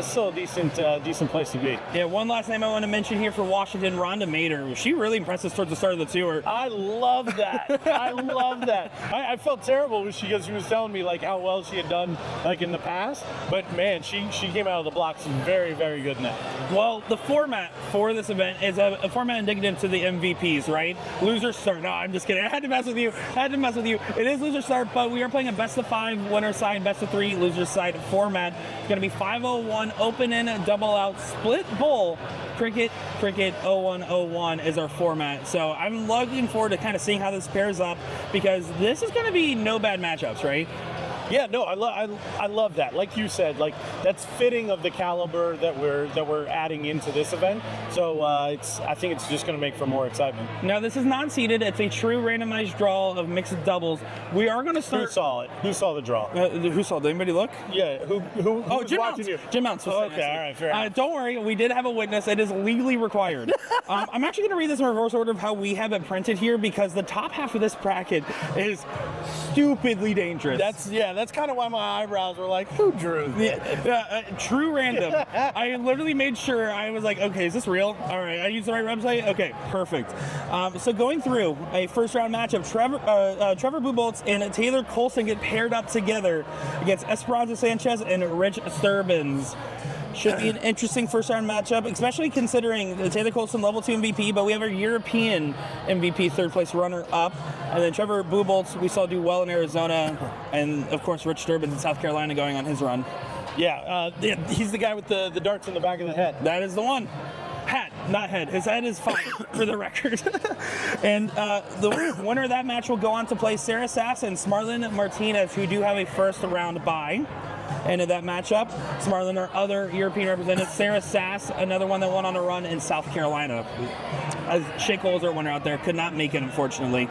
still a decent place to be. Yeah, one last name I want to mention here for Washington, Rhonda Mader. She really impressed us towards the start of the tour. I love that. I love that. I felt terrible because she was telling me like how well she had done like in the past, but man, she came out of the blocks very, very good in that. Well, the format for this event is a format indicative to the MVPs, right? Loser start. No, I'm just kidding. I had to mess with you. It is loser start, but we are playing a best of 5 winner side, best of 3 loser side format. It's going to be 501 open in, double out, split bowl. Cricket 0101 is our format. So I'm looking forward to kind of seeing how this pairs up, because this is going to be no bad matchups, right? Yeah, no, I love that. Like you said, like that's fitting of the caliber that we're adding into this event. So I think it's just going to make for more excitement. Now this is non-seeded. It's a true randomized draw of mixed doubles. We are going to start. Who saw it? Who saw the draw? Who saw it? Did anybody look? Yeah. Who Oh, was Jim watching Mounts. you? Jim Mounts. Oh, okay, all right, fair enough. Don't worry, we did have a witness. It is legally required. I'm actually going to read this in reverse order of how we have it printed here, because the top half of this bracket is stupidly dangerous. That's kind of why my eyebrows were like, who drew this? True random. I literally made sure. I was like, okay, is this real? All right, I used the right website. Okay, perfect. So going through a first round matchup, Trevor Buboltz and Taylor Colson get paired up together against Esperanza Sanchez and Rich Sturbins. Should be an interesting first round matchup, especially considering the Taylor Colson level 2 MVP, but we have our European MVP third place runner up. And then Trevor Buboltz, we saw do well in Arizona. And of course, Rich Sturbins in South Carolina going on his run. Yeah, he's the guy with the darts in the back of the head. That is the one. Hat, not head. His head is fine, for the record. And the winner of that match will go on to play Sarah Sass and Smarlin Martinez, who do have a first round bye. Into that matchup, Smarlin, our other European representative, Sarah Sass, another one that went on a run in South Carolina. Shea Cole's our winner out there, could not make it, unfortunately.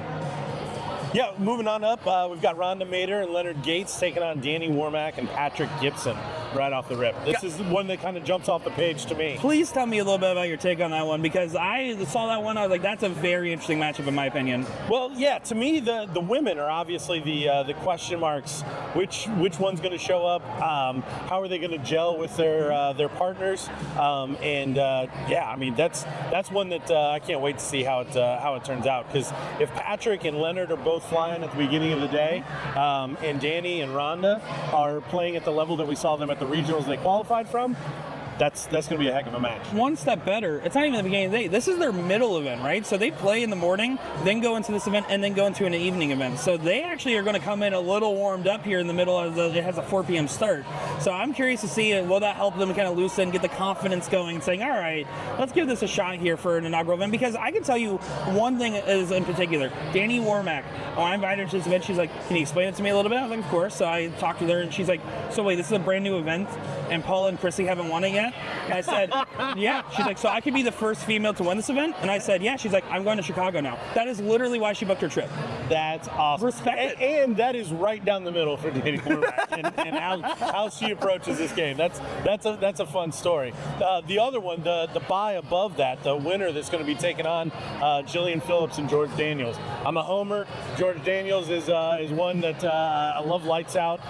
Yeah, moving on up, we've got Rhonda Mader and Leonard Gates taking on Danny Warmack and Patrick Gibson right off the rip. This is one that kind of jumps off the page to me. Please tell me a little bit about your take on that one, because I saw that one, I was like, that's a very interesting matchup in my opinion. Well, yeah, to me, the women are obviously the question marks. Which one's going to show up? How are they going to gel with their partners? Yeah, I mean that's one that I can't wait to see how it turns out. Because if Patrick and Leonard are both flying at the beginning of the day, and Danny and Rhonda are playing at the level that we saw them at the regionals they qualified from, that's going to be a heck of a match. One step better. It's not even the beginning of the day. This is their middle event, right? So they play in the morning, then go into this event, and then go into an evening event. So they actually are going to come in a little warmed up here in the middle as it has a 4 p.m. start. So I'm curious to see, will that help them kind of loosen, get the confidence going, saying, all right, let's give this a shot here for an inaugural event. Because I can tell you one thing is in particular. Danny Warmack, when I invited her to this event, she's like, can you explain it to me a little bit? I was like, of course. So I talked to her, and she's like, so wait, this is a brand new event, and Paula and Chrissy haven't won it yet? And I said, yeah. She's like, so I could be the first female to win this event? And I said, yeah. She's like, I'm going to Chicago now. That is literally why she booked her trip. That's awesome. Respect it. And that is right down the middle for Danny Warmack and how she approaches this game. That's a fun story. The other one, the bye above that, the winner that's going to be taking on Jillian Phillips and George Daniels. I'm a homer. George Daniels is one that I love lights out,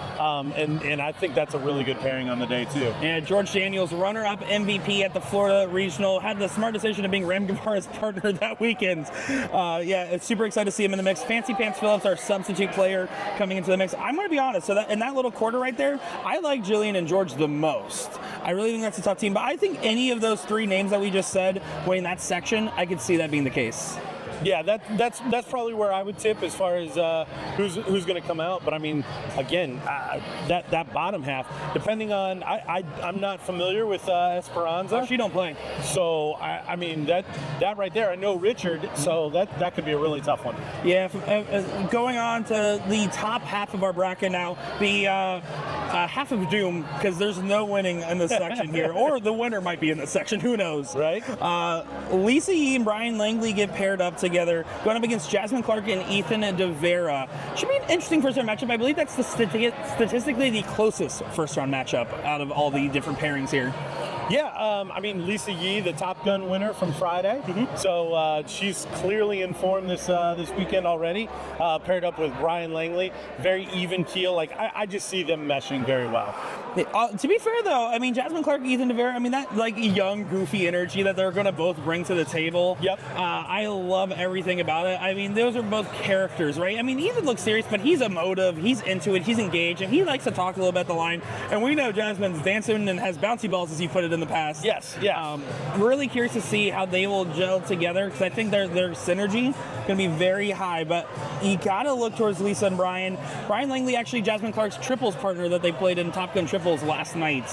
and I think that's a really good pairing on the day too. Yeah, George Daniels, runner-up MVP at the Florida Regional, had the smart decision of being Ram Guevara's partner that weekend. It's super excited to see him in the mix. Fancy Pants Phillips, our substitute player, coming into the mix. I'm going to be honest, so that in that little quarter right there, I like Jillian and George the most. I really think that's a tough team, but I think any of those three names that we just said winning that section, I could see that being the case. Yeah, that's probably where I would tip as far as who's going to come out. But I mean, again, that bottom half, depending on I'm not familiar with Esperanza. Oh, she don't play. So I mean that right there. I know Richard, so that could be a really tough one. Yeah, going on to the top half of our bracket now, the half of doom, because there's no winning in this section here, or the winner might be in this section, who knows, Right? Lisa Yee and Brian Langley get paired up together, going up against Jasmine Clark and Ethan DeVera. Should be an interesting first-round matchup. I believe that's statistically the closest first-round matchup out of all the different pairings here. Yeah, I mean, Lisa Yee, the Top Gun winner from Friday. So she's clearly in form this weekend already. Paired up with Brian Langley, very even keel. Like I just see them meshing very well. To be fair, though, I mean, Jasmine Clark, Ethan DeVera, I mean, that like young, goofy energy that they're going to both bring to the table. Yep. I love everything about it. I mean, those are both characters, right? I mean, Ethan looks serious, but he's emotive, he's into it, he's engaged, and he likes to talk a little bit at the line. And we know Jasmine's dancing and has bouncy balls, as he put it in the past. Yes, yeah. Really curious to see how they will gel together, because I think their synergy going to be very high. But you got to look towards Lisa and Brian. Brian Langley, actually Jasmine Clark's triples partner that they played in Top Gun triples last night.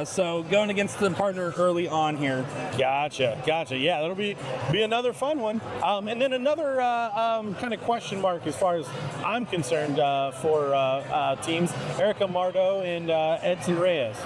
So going against the partner early on here. Gotcha. Yeah, that'll be another fun one. And then another kind of question mark as far as I'm concerned for teams, Erica Mardo and Edson Reyes.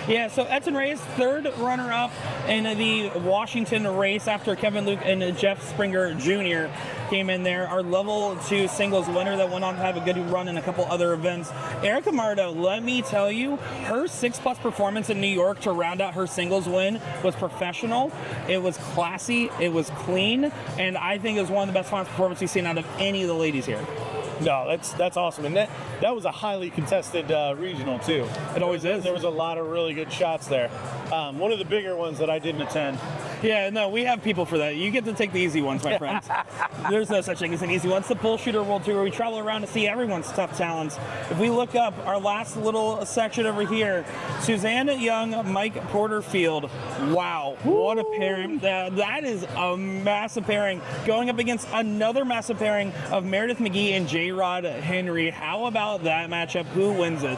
Yeah, so Edson Reyes, third runner-up in the Washington race after Kevin Luke and Jeff Springer Jr. came in there. Our level 2 singles winner that went on to have a good run in a couple other events. Erica Mardo, let me tell you, her 6+ performance in New York to round out her singles win was professional. It was classy. It was clean. And I think it was one of the best finals performances we've seen out of any of the ladies here. No, that's awesome, and that was a highly contested regional too. It always is. There was a lot of really good shots there. One of the bigger ones that I didn't attend. Yeah, no, we have people for that. You get to take the easy ones, my friends. There's no such thing as an easy one. It's the BullShooter World Tour. We travel around to see everyone's tough talents. If we look up our last little section over here, Suzanne Young, Mike Porterfield. Wow, what a pairing. That is a massive pairing. Going up against another massive pairing of Meredith McGee and J-Rod Henry. How about that matchup? Who wins it?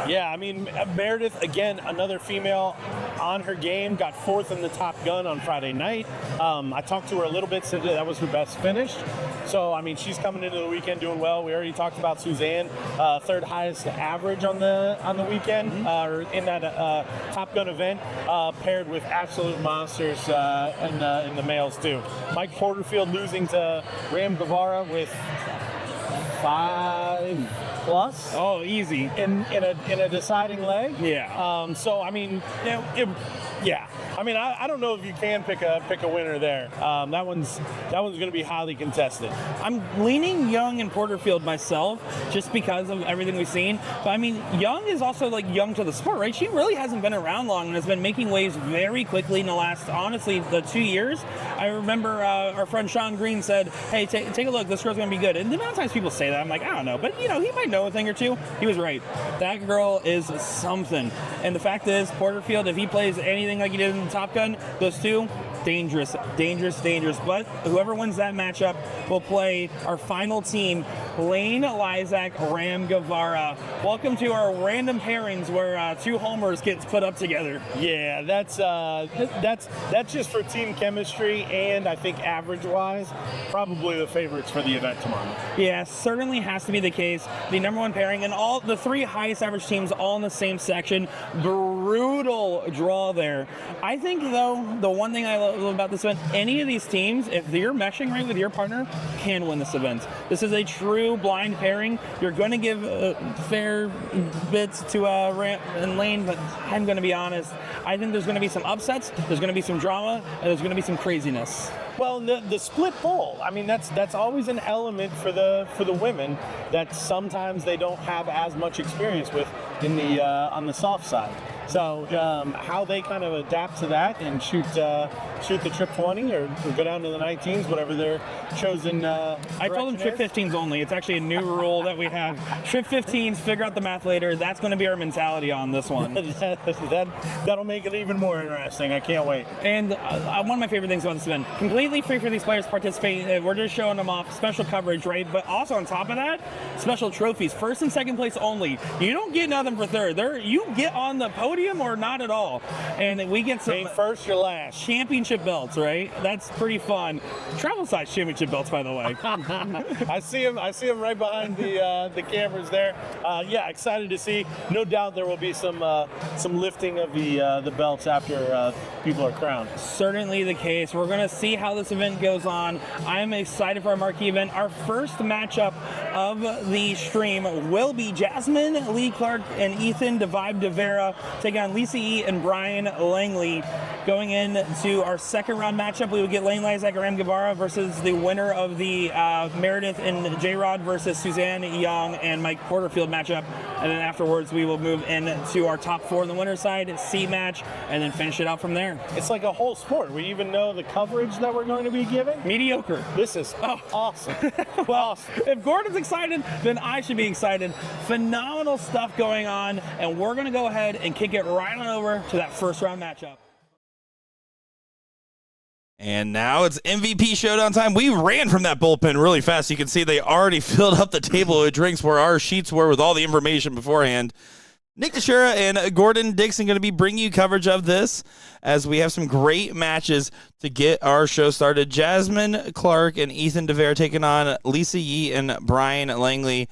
Yeah, I mean, Meredith, again, another female on her game, got 4th in the Top Gun on Friday night. I talked to her a little bit, said that was her best finish. So, I mean, she's coming into the weekend doing well. We already talked about Suzanne, 3rd highest average on the weekend, or in that Top Gun event, paired with absolute monsters in the males too. Mike Porterfield losing to Ram Guevara with 5+. Oh, easy. In a deciding leg. Yeah. So I mean, yeah. I mean, I don't know if you can pick a winner there. That one's going to be highly contested. I'm leaning Young and Porterfield myself, just because of everything we've seen. But I mean, Young is also like young to the sport, right? She really hasn't been around long and has been making waves very quickly in the last, honestly, the 2 years. I remember our friend Sean Green said, "Hey, take a look. This girl's going to be good." And the amount of times people say that, I'm like, I don't know, but he might know a thing or two. He was right. That girl is something. And the fact is, Porterfield, if he plays anything like he did in Top Gun, those two, dangerous. But whoever wins that matchup will play our final team, Lane Lysak, Ram Guevara. Welcome to our random pairings where 2 homers get put up together. Yeah, that's just for team chemistry, and I think average-wise, probably the favorites for the event tomorrow. Yeah, certainly has to be the case. The number 1 pairing, and all the 3 highest average teams all in the same section. Brutal draw there. I think, though, the one thing I love about this event, any of these teams, if you're meshing right with your partner, can win this event. This is a true blind pairing. You're going to give fair bits to Ram and Lane, but I'm going to be honest. I think there's going to be some upsets, there's going to be some drama, and there's going to be some craziness. Well, the split bowl, I mean, that's always an element for the women that sometimes they don't have as much experience with in the on the soft side. So how they kind of adapt to that and shoot the trip 20 or go down to the 19s, whatever their chosen. I told them trip 15s only. It's actually a new rule that we have. Trip 15s, figure out the math later. That's going to be our mentality on this one. That'll make it even more interesting. I can't wait. And one of my favorite things about this event, completely free for these players to participate. We're just showing them off, special coverage, right? But also on top of that, special trophies, first and second place only. You don't get nothing for third. You get on the podium or not at all. And we get some first, your last. Championship belts, right? That's pretty fun. Travel size championship belts, by the way. I see him right behind the cameras there. Yeah, excited to see. No doubt there will be some lifting of the belts after people are crowned. Certainly the case. We're going to see how this event goes on. I'm excited for our marquee event. Our first matchup of the stream will be Jasmine Lee Clark and Ethan DeVibe DeVera taking on Lisa E. and Brian Langley. Going into our second round matchup, we would get Lane Lysak and Ram Guevara versus the winner of the Meredith and J-Rod versus Suzanne Young and Mike Porterfield matchup. And then afterwards, we will move into our top four on the winner's side, C match, and then finish it out from there. It's like a whole sport. We even know the coverage that we're going to be giving. Mediocre. This is awesome. Well, awesome. If Gordon's excited, then I should be excited. Phenomenal stuff going on, and we're going to go ahead and kick it right on over to that first round matchup. And now it's MVP Showdown time. We ran from that bullpen really fast. You can see they already filled up the table with drinks where our sheets were with all the information beforehand. Nick Teixeira and Gordon Dixon going to be bringing you coverage of this as we have some great matches to get our show started. Jasmine Clark and Ethan DeVere taking on Lisa Yee and Brian Langley.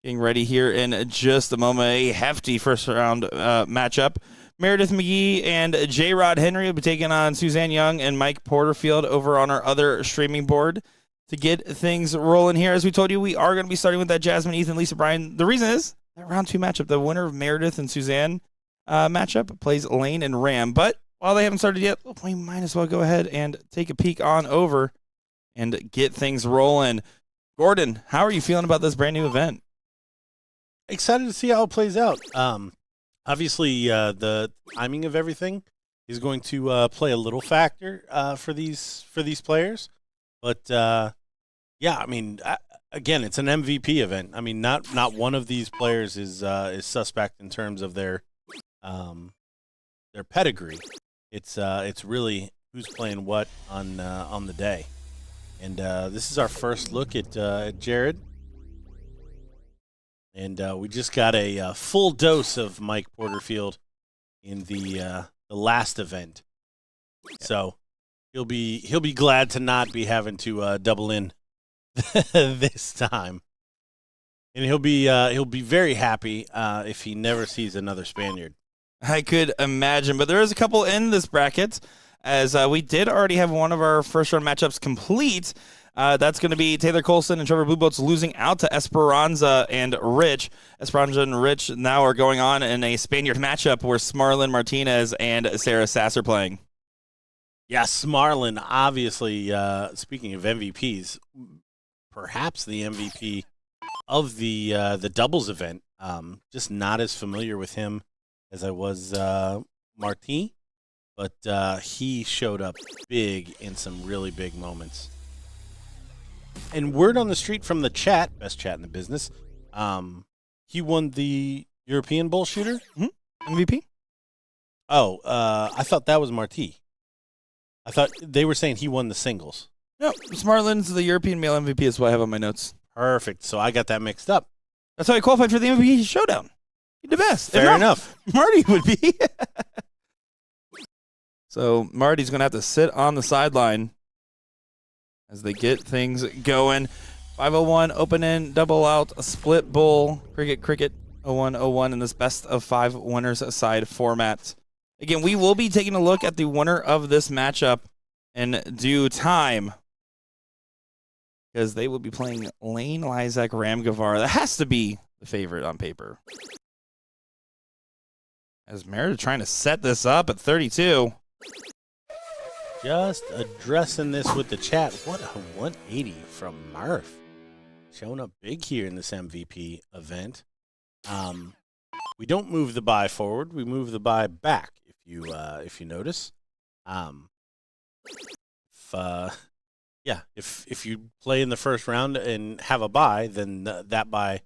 Getting ready here in just a moment. A hefty first round matchup. Meredith McGee and J-Rod Henry will be taking on Suzanne Young and Mike Porterfield over on our other streaming board to get things rolling here. As we told you, we are going to be starting with that Jasmine, Ethan, Lisa, Brian. The reason is that round two matchup, the winner of Meredith and Suzanne matchup plays Lane and Ram. But while they haven't started yet, we might as well go ahead and take a peek on over and get things rolling. Gordon, how are you feeling about this brand new event? Excited to see how it plays out. Obviously, the timing of everything is going to play a little factor for these players, but yeah, I mean, again, it's an MVP event. I mean, not one of these players is suspect in terms of their pedigree. It's really who's playing what on the day, and this is our first look at Jared. And we just got a full dose of Mike Porterfield in the last event, so he'll be glad to not be having to double in this time, and he'll be very happy if he never sees another Spaniard. I could imagine, but there is a couple in this bracket, as we did already have one of our first round matchups complete. That's going to be Taylor Colson and Trevor Blueboats losing out to Esperanza and Rich. Esperanza and Rich now are going on in a Spaniard matchup where Smarlin Martinez and Sarah Sass are playing. Yeah, Smarlin, obviously, speaking of MVPs, perhaps the MVP of the doubles event. Just not as familiar with him as I was Marti, but he showed up big in some really big moments. And word on the street from the chat, best chat in the business, he won the European BullShooter MVP? Oh, I thought that was Marti. I thought they were saying he won the singles. No, Smarlin's the European male MVP is what I have on my notes. Perfect. So I got that mixed up. That's how he qualified for the MVP Showdown. He's the best. Fair enough. Marty would be. So Marty's going to have to sit on the sideline as they get things going. 501, open in, double out, a split bull, cricket, 01-01 in this best of 5 winners side format. Again, we will be taking a look at the winner of this matchup in due time, because they will be playing Lane Lysak, Ram Guevara. That has to be the favorite on paper. As Meredith trying to set this up at 32. Just addressing this with the chat. What a 180 from Murph. Showing up big here in this MVP event. we don't move the bye forward. We move the bye back. If you notice, if you play in the first round and have a bye, then that bye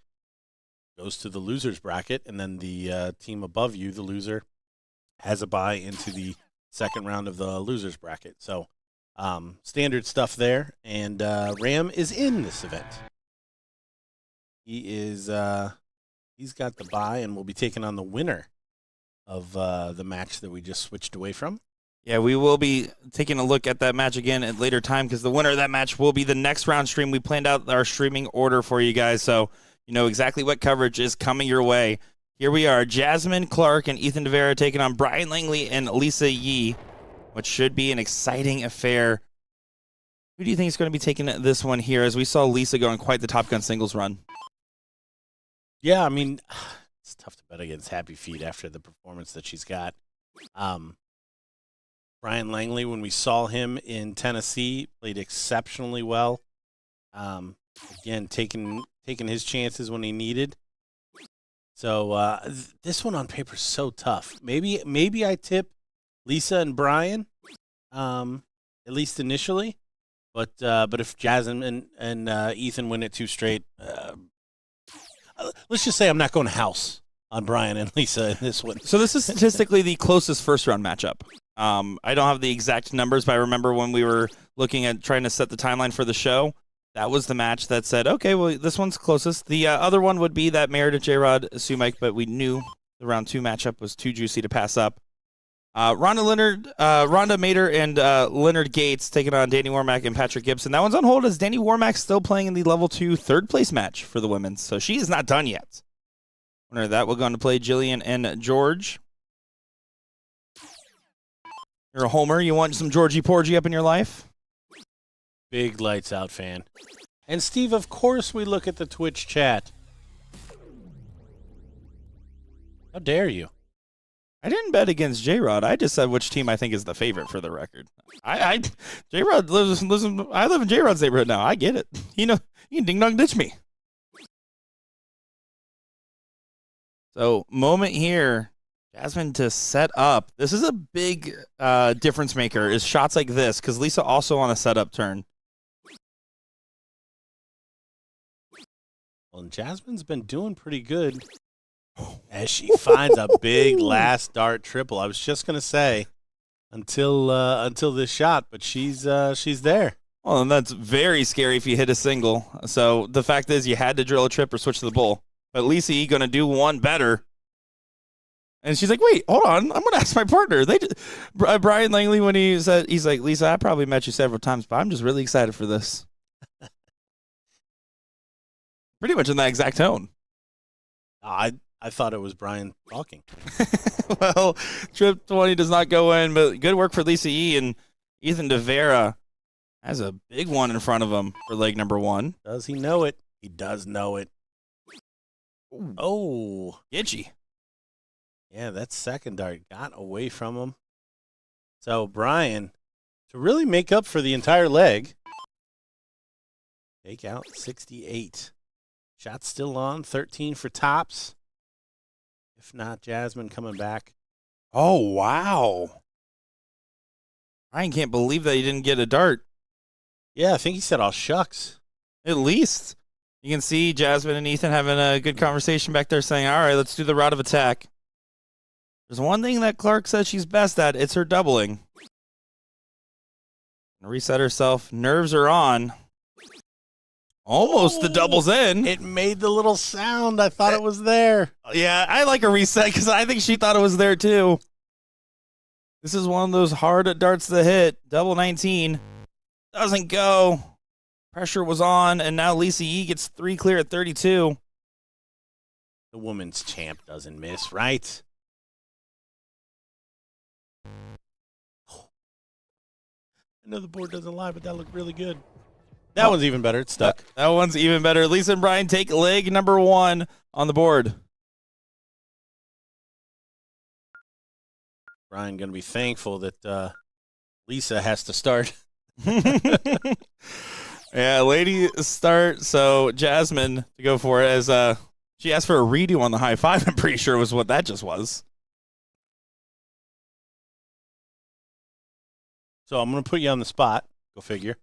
goes to the losers bracket, and then the team above you, the loser, has a bye into the second round of the losers bracket. So standard stuff there, and Ram is in this event. He's got the bye and will be taking on the winner of the match that we just switched away from. Yeah, we will be taking a look at that match again at later time because the winner of that match will be the next round stream. We planned out our streaming order for you guys, so you know exactly what coverage is coming your way. Here we are, Jasmine Clark and Ethan DeVera taking on Brian Langley and Lisa Yee, which should be an exciting affair. Who do you think is going to be taking this one here, as we saw Lisa go on quite the Top Gun singles run? Yeah, I mean, it's tough to bet against Happy Feet after the performance that she's got. Brian Langley, when we saw him in Tennessee, played exceptionally well. Again, taking his chances when he needed. So this one on paper is so tough. Maybe I tip Lisa and Brian, at least initially. But if Jasmine and Ethan win it 2 straight, let's just say I'm not going house on Brian and Lisa in this one. So this is statistically the closest first-round matchup. I don't have the exact numbers, but I remember when we were looking at trying to set the timeline for the show, that was the match that said, okay, well, this one's closest. The other one would be that Meredith J-Rod Sumac, but we knew the round 2 matchup was too juicy to pass up. Rhonda Mader and Leonard Gates taking on Danny Warmack and Patrick Gibson. That one's on hold as Danny Warmack's still playing in the level 2 third-place match for the women, so she is not done yet. Winner of that will go on to play Jillian and George. You're a homer. You want some Georgie Porgy up in your life? Big lights out fan. And Steve, of course we look at the Twitch chat. How dare you? I didn't bet against J-Rod. I just said which team I think is the favorite for the record. J-Rod lives. I live in J-Rod's neighborhood now. I get it. You know, you can ding dong ditch me. So moment here, Jasmine to set up. This is a big difference maker. Is shots like this because Lisa also on a setup turn. Well, and Jasmine's been doing pretty good as she finds a big last dart triple. I was just gonna say until this shot, but she's there. Well, and that's very scary if you hit a single. So the fact is, you had to drill a trip or switch to the bull. But Lisa E gonna do one better. And she's like, wait, hold on. I'm gonna ask my partner. Brian Langley, when he said, he's like, Lisa, I probably met you several times, but I'm just really excited for this. Pretty much in that exact tone. I thought it was Brian talking. Well, trip 20 does not go in, but good work for Lisa E. And Ethan DeVera has a big one in front of him for leg number 1. Does he know it? He does know it. Ooh. Oh, Itchy. yeah, that second dart got away from him. So Brian, to really make up for the entire leg, take out 68. Shot still on, 13 for tops. If not, Jasmine coming back. Oh, wow. Brian can't believe that he didn't get a dart. Yeah, I think he said, "Oh shucks." At least. You can see Jasmine and Ethan having a good conversation back there saying, all right, let's do the route of attack. There's one thing that Clark says she's best at. It's her doubling. Reset herself. Nerves are on. Almost the doubles in. It made the little sound. I thought it was there. Yeah, I like a reset because I think she thought it was there too. This is one of those hard darts to hit. Double 19. Doesn't go. Pressure was on, and now Lisa E gets 3 clear at 32. The woman's champ doesn't miss, right? I know the board doesn't lie, but that looked really good. That one's even better. It's stuck. That one's even better. Lisa and Brian take leg number 1 on the board. Brian going to be thankful that Lisa has to start. Yeah, lady start. So Jasmine to go for it as She asked for a redo on the high five. I'm pretty sure was what that just was. So I'm going to put you on the spot. Go figure.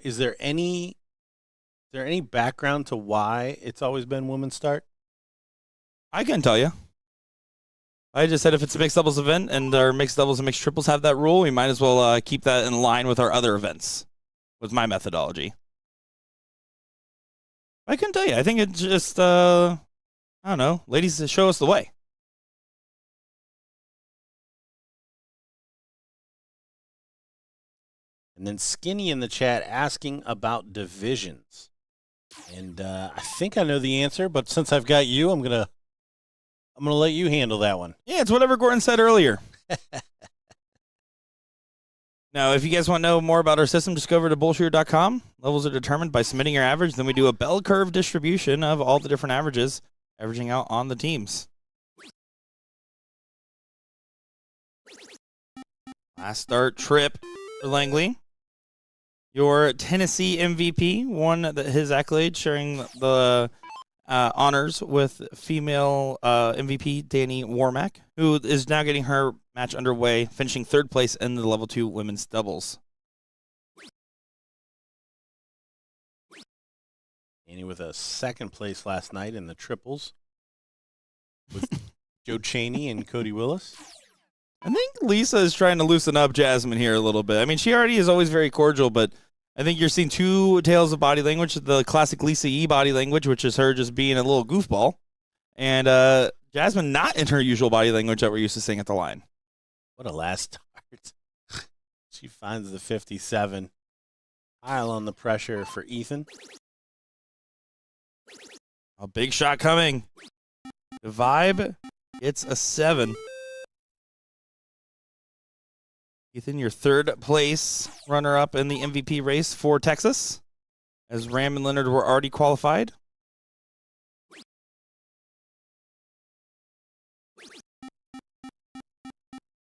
Is there any background to why it's always been women's start? I can tell you. I just said if it's a mixed doubles event and our mixed doubles and mixed triples have that rule, we might as well keep that in line with our other events, with my methodology. I couldn't tell you. I think it's just, I don't know, ladies show us the way. And then Skinny in the chat asking about divisions. And I think I know the answer, but since I've got you, I'm gonna let you handle that one. Yeah, it's whatever Gordon said earlier. Now, if you guys want to know more about our system, just go over to BullShooter.com. Levels are determined by submitting your average. Then we do a bell curve distribution of all the different averages, averaging out on the teams. Last start trip for Langley. Your Tennessee MVP won his accolade, sharing the honors with female MVP Danny Warmack, who is now getting her match underway, finishing third place in the level 2 women's doubles. Danny with a second place last night in the triples with Joe Chaney and Cody Willis. I think Lisa is trying to loosen up Jasmine here a little bit. I mean, she already is always very cordial, but I think you're seeing two tales of body language. The classic Lisa E body language, which is her just being a little goofball, and Jasmine not in her usual body language that we're used to seeing at the line. What a last start. She finds the 57. Pile on the pressure for Ethan. A big shot coming. The Vibe gets a 7. Ethan, your third place runner-up in the MVP race for Texas, as Ram and Leonard were already qualified.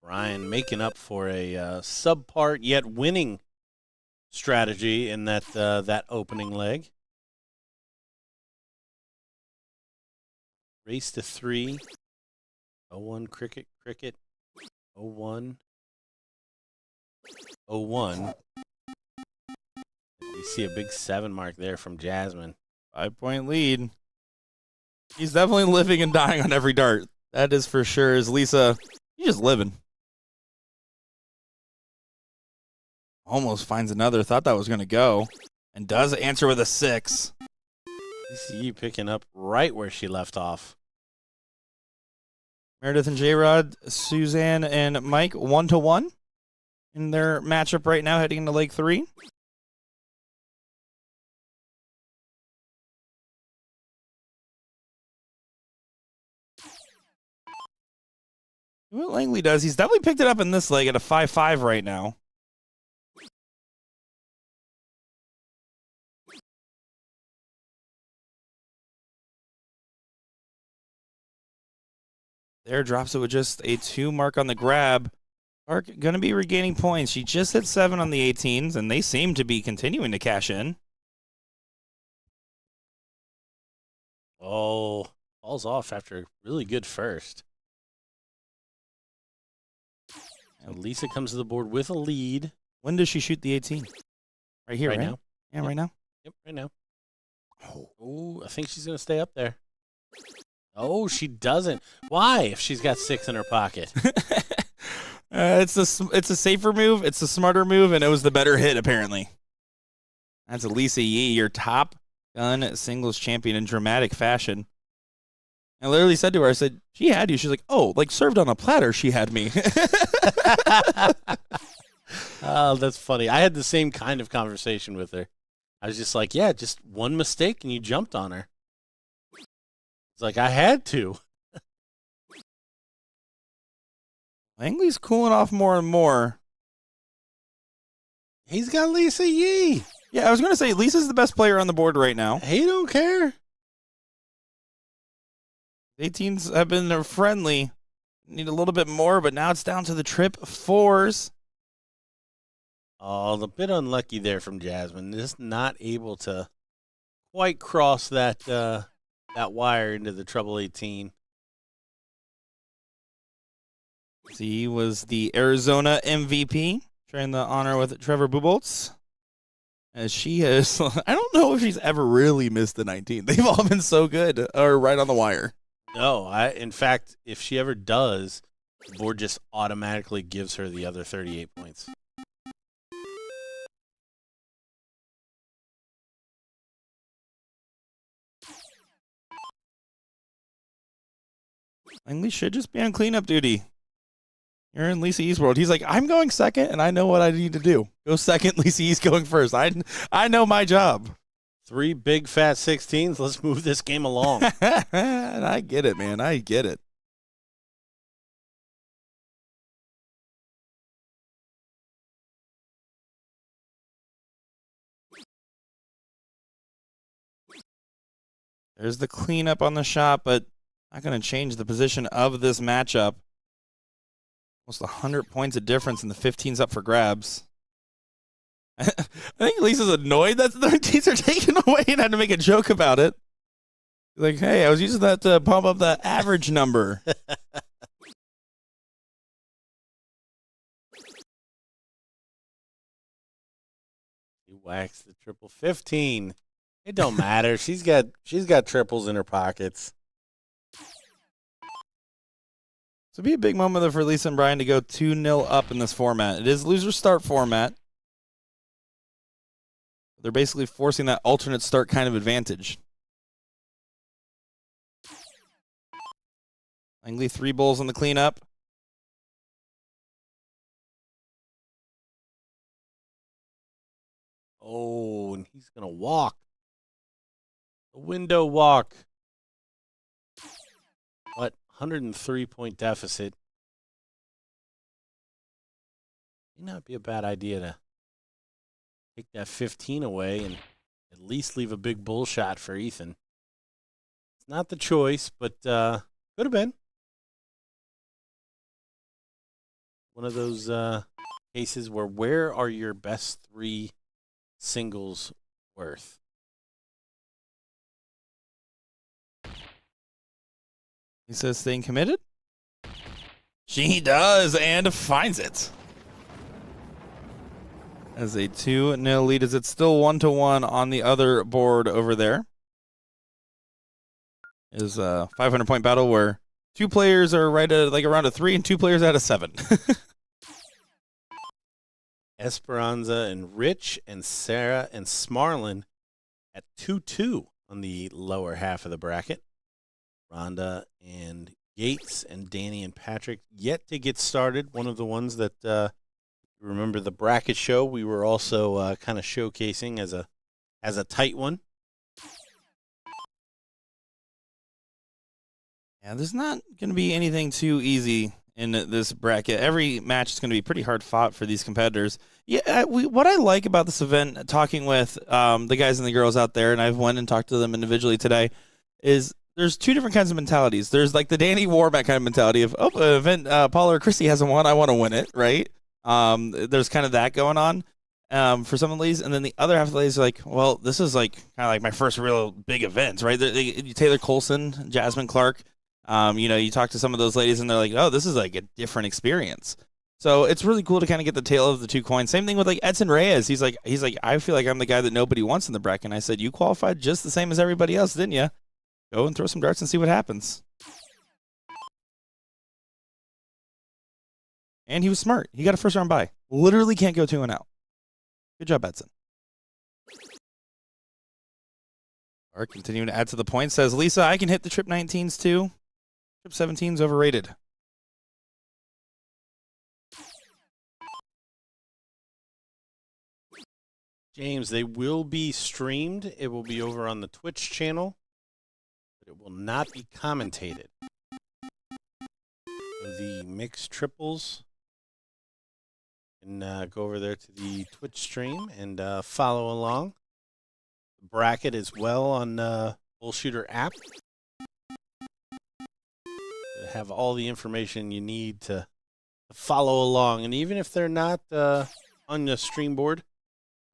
Ryan making up for a subpart yet winning strategy in that opening leg. Race to 3. 0-1 cricket. 0-1. 0-1. You see a big 7 mark there from Jasmine. 5-point lead. He's definitely living and dying on every dart. That is for sure. Is Lisa, he's just living. Almost finds another. Thought that was going to go. And does answer with a 6. You see you picking up right where she left off. Meredith and J-Rod, Suzanne and Mike 1-1 in their matchup right now heading into leg 3. What Langley does, he's definitely picked it up in this leg at a 5-5 right now. There, drops it with just a 2 mark on the grab. Clark going to be regaining points. She just hit 7 on the 18s, and they seem to be continuing to cash in. Oh, falls off after a really good first. And Lisa comes to the board with a lead. When does she shoot the 18? Right here, Right right? now. Yeah, Yep. right now. Yep, right now. Oh, I think she's going to stay up there. Oh, she doesn't. Why, if she's got 6 in her pocket? It's a safer move. It's a smarter move, and it was the better hit, apparently. That's Lisa Yee, your top gun singles champion in dramatic fashion. I literally said to her, I said, she had you. She's like, oh, like served on a platter, she had me. Oh, that's funny. I had the same kind of conversation with her. I was just like, yeah, just one mistake and you jumped on her. It's like, I had to. Langley's cooling off more and more. He's got Lisa Yee. Yeah, I was going to say, Lisa's the best player on the board right now. He don't care. 18s have been friendly. Need a little bit more, but now it's down to the trip 4s. Oh, a bit unlucky there from Jasmine. Just not able to quite cross that that wire into the treble 18. He was the Arizona MVP, sharing the honor with Trevor Buboltz. As she has, I don't know if she's ever really missed the 19. They've all been so good, or right on the wire. No, in fact, if she ever does, the board just automatically gives her the other 38 points. Langley should just be on cleanup duty. You're in Lisa E's world. He's like, I'm going second, and I know what I need to do. Go second, Lisa E's going first. I know my job. 3 big fat 16s. Let's move this game along. And I get it, man. I get it. There's the cleanup on the shot, but not going to change the position of this matchup. Almost 100 points of difference, and the 15's up for grabs. I think Lisa's annoyed that the 13s are taken away and had to make a joke about it. Like, hey, I was using that to pump up the average number. He whacks the triple 15. It don't matter. She's got triples in her pockets. So it'd be a big moment for Lisa and Brian to go 2-0 up in this format. It is loser start format. They're basically forcing that alternate start kind of advantage. Langley 3 bowls on the cleanup. Oh, and he's going to walk. The window walk. But 103-point deficit. May not be a bad idea to take that 15 away and at least leave a big bull shot for Ethan. It's not the choice, but could have been. One of those cases where are your best 3 singles worth? He says staying committed. She does, and finds it. As a 2-0 lead, as it's still 1-1 on the other board over there. Is a 500-point battle where 2 players are right at like around a 3 and 2 players at a 7. Esperanza and Rich and Sarah and Smarlin at 2-2 on the lower half of the bracket. Rhonda and Yates and Danny and Patrick yet to get started. One of the ones that remember the bracket show we were also kind of showcasing as a tight one. Yeah, there's not going to be anything too easy in this bracket. Every match is going to be pretty hard fought for these competitors. Yeah, what I like about this event, talking with the guys and the girls out there, and I've went and talked to them individually today, is there's 2 different kinds of mentalities. There's like the Danny Warmack kind of mentality of, an event Paula or Chrissy hasn't won, I want to win it, right? There's kind of that going on for some of these. And then the other half of the ladies are like, well, this is like kind of like my first real big event, right? Taylor Colson, Jasmine Clark, you talk to some of those ladies and they're like, oh, this is like a different experience. So it's really cool to kind of get the tail of the 2 coins. Same thing with like Edson Reyes. He's like, I feel like I'm the guy that nobody wants in the bracket. And I said, you qualified just the same as everybody else, didn't you? Go and throw some darts and see what happens. And he was smart. He got a first round bye. Literally can't go 2 and out. Good job, Edson. Art continuing to add to the point. Says, Lisa, I can hit the trip 19s too. Trip 17's overrated. James, they will be streamed. It will be over on the Twitch channel, but it will not be commentated. The mixed triples. And go over there to the Twitch stream and follow along. The bracket as well on BullShooter app. They have all the information you need to follow along. And even if they're not on the stream board,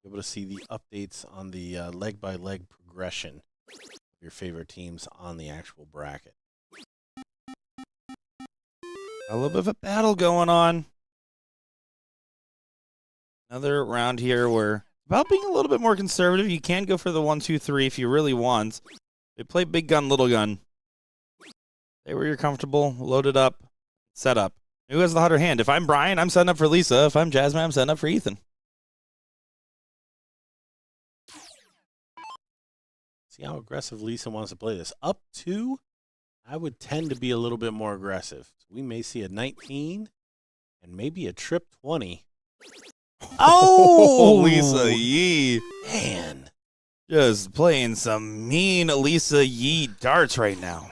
you'll be able to see the updates on the leg-by-leg progression of your favorite teams on the actual bracket. A little bit of a battle going on. Another round here where about being a little bit more conservative. You can go for the 1, 2, 3 if you really want. They play big gun, little gun. Stay where you're comfortable. Load it up. Set up. Who has the hotter hand? If I'm Brian, I'm setting up for Lisa. If I'm Jasmine, I'm setting up for Ethan. See how aggressive Lisa wants to play this. Up 2, I would tend to be a little bit more aggressive. So we may see a 19 and maybe a trip 20. Oh, Lisa Yee. Man. Just playing some mean Lisa Yee darts right now.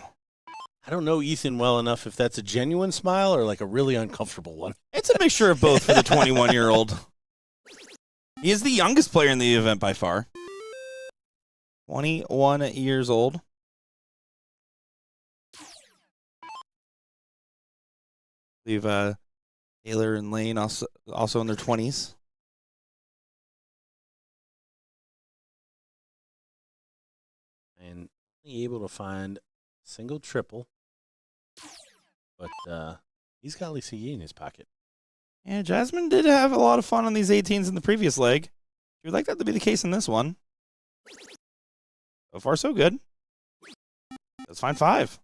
I don't know Ethan well enough if that's a genuine smile or like a really uncomfortable one. It's a mixture of both for the 21-year-old. He is the youngest player in the event by far. 21 years old. We've Taylor and Lane also in their 20s. And only able to find single triple. But he's got Lisa Yee in his pocket. Yeah, Jasmine did have a lot of fun on these 18s in the previous leg. You'd like that to be the case in this one. So far, so good. Let's find 5.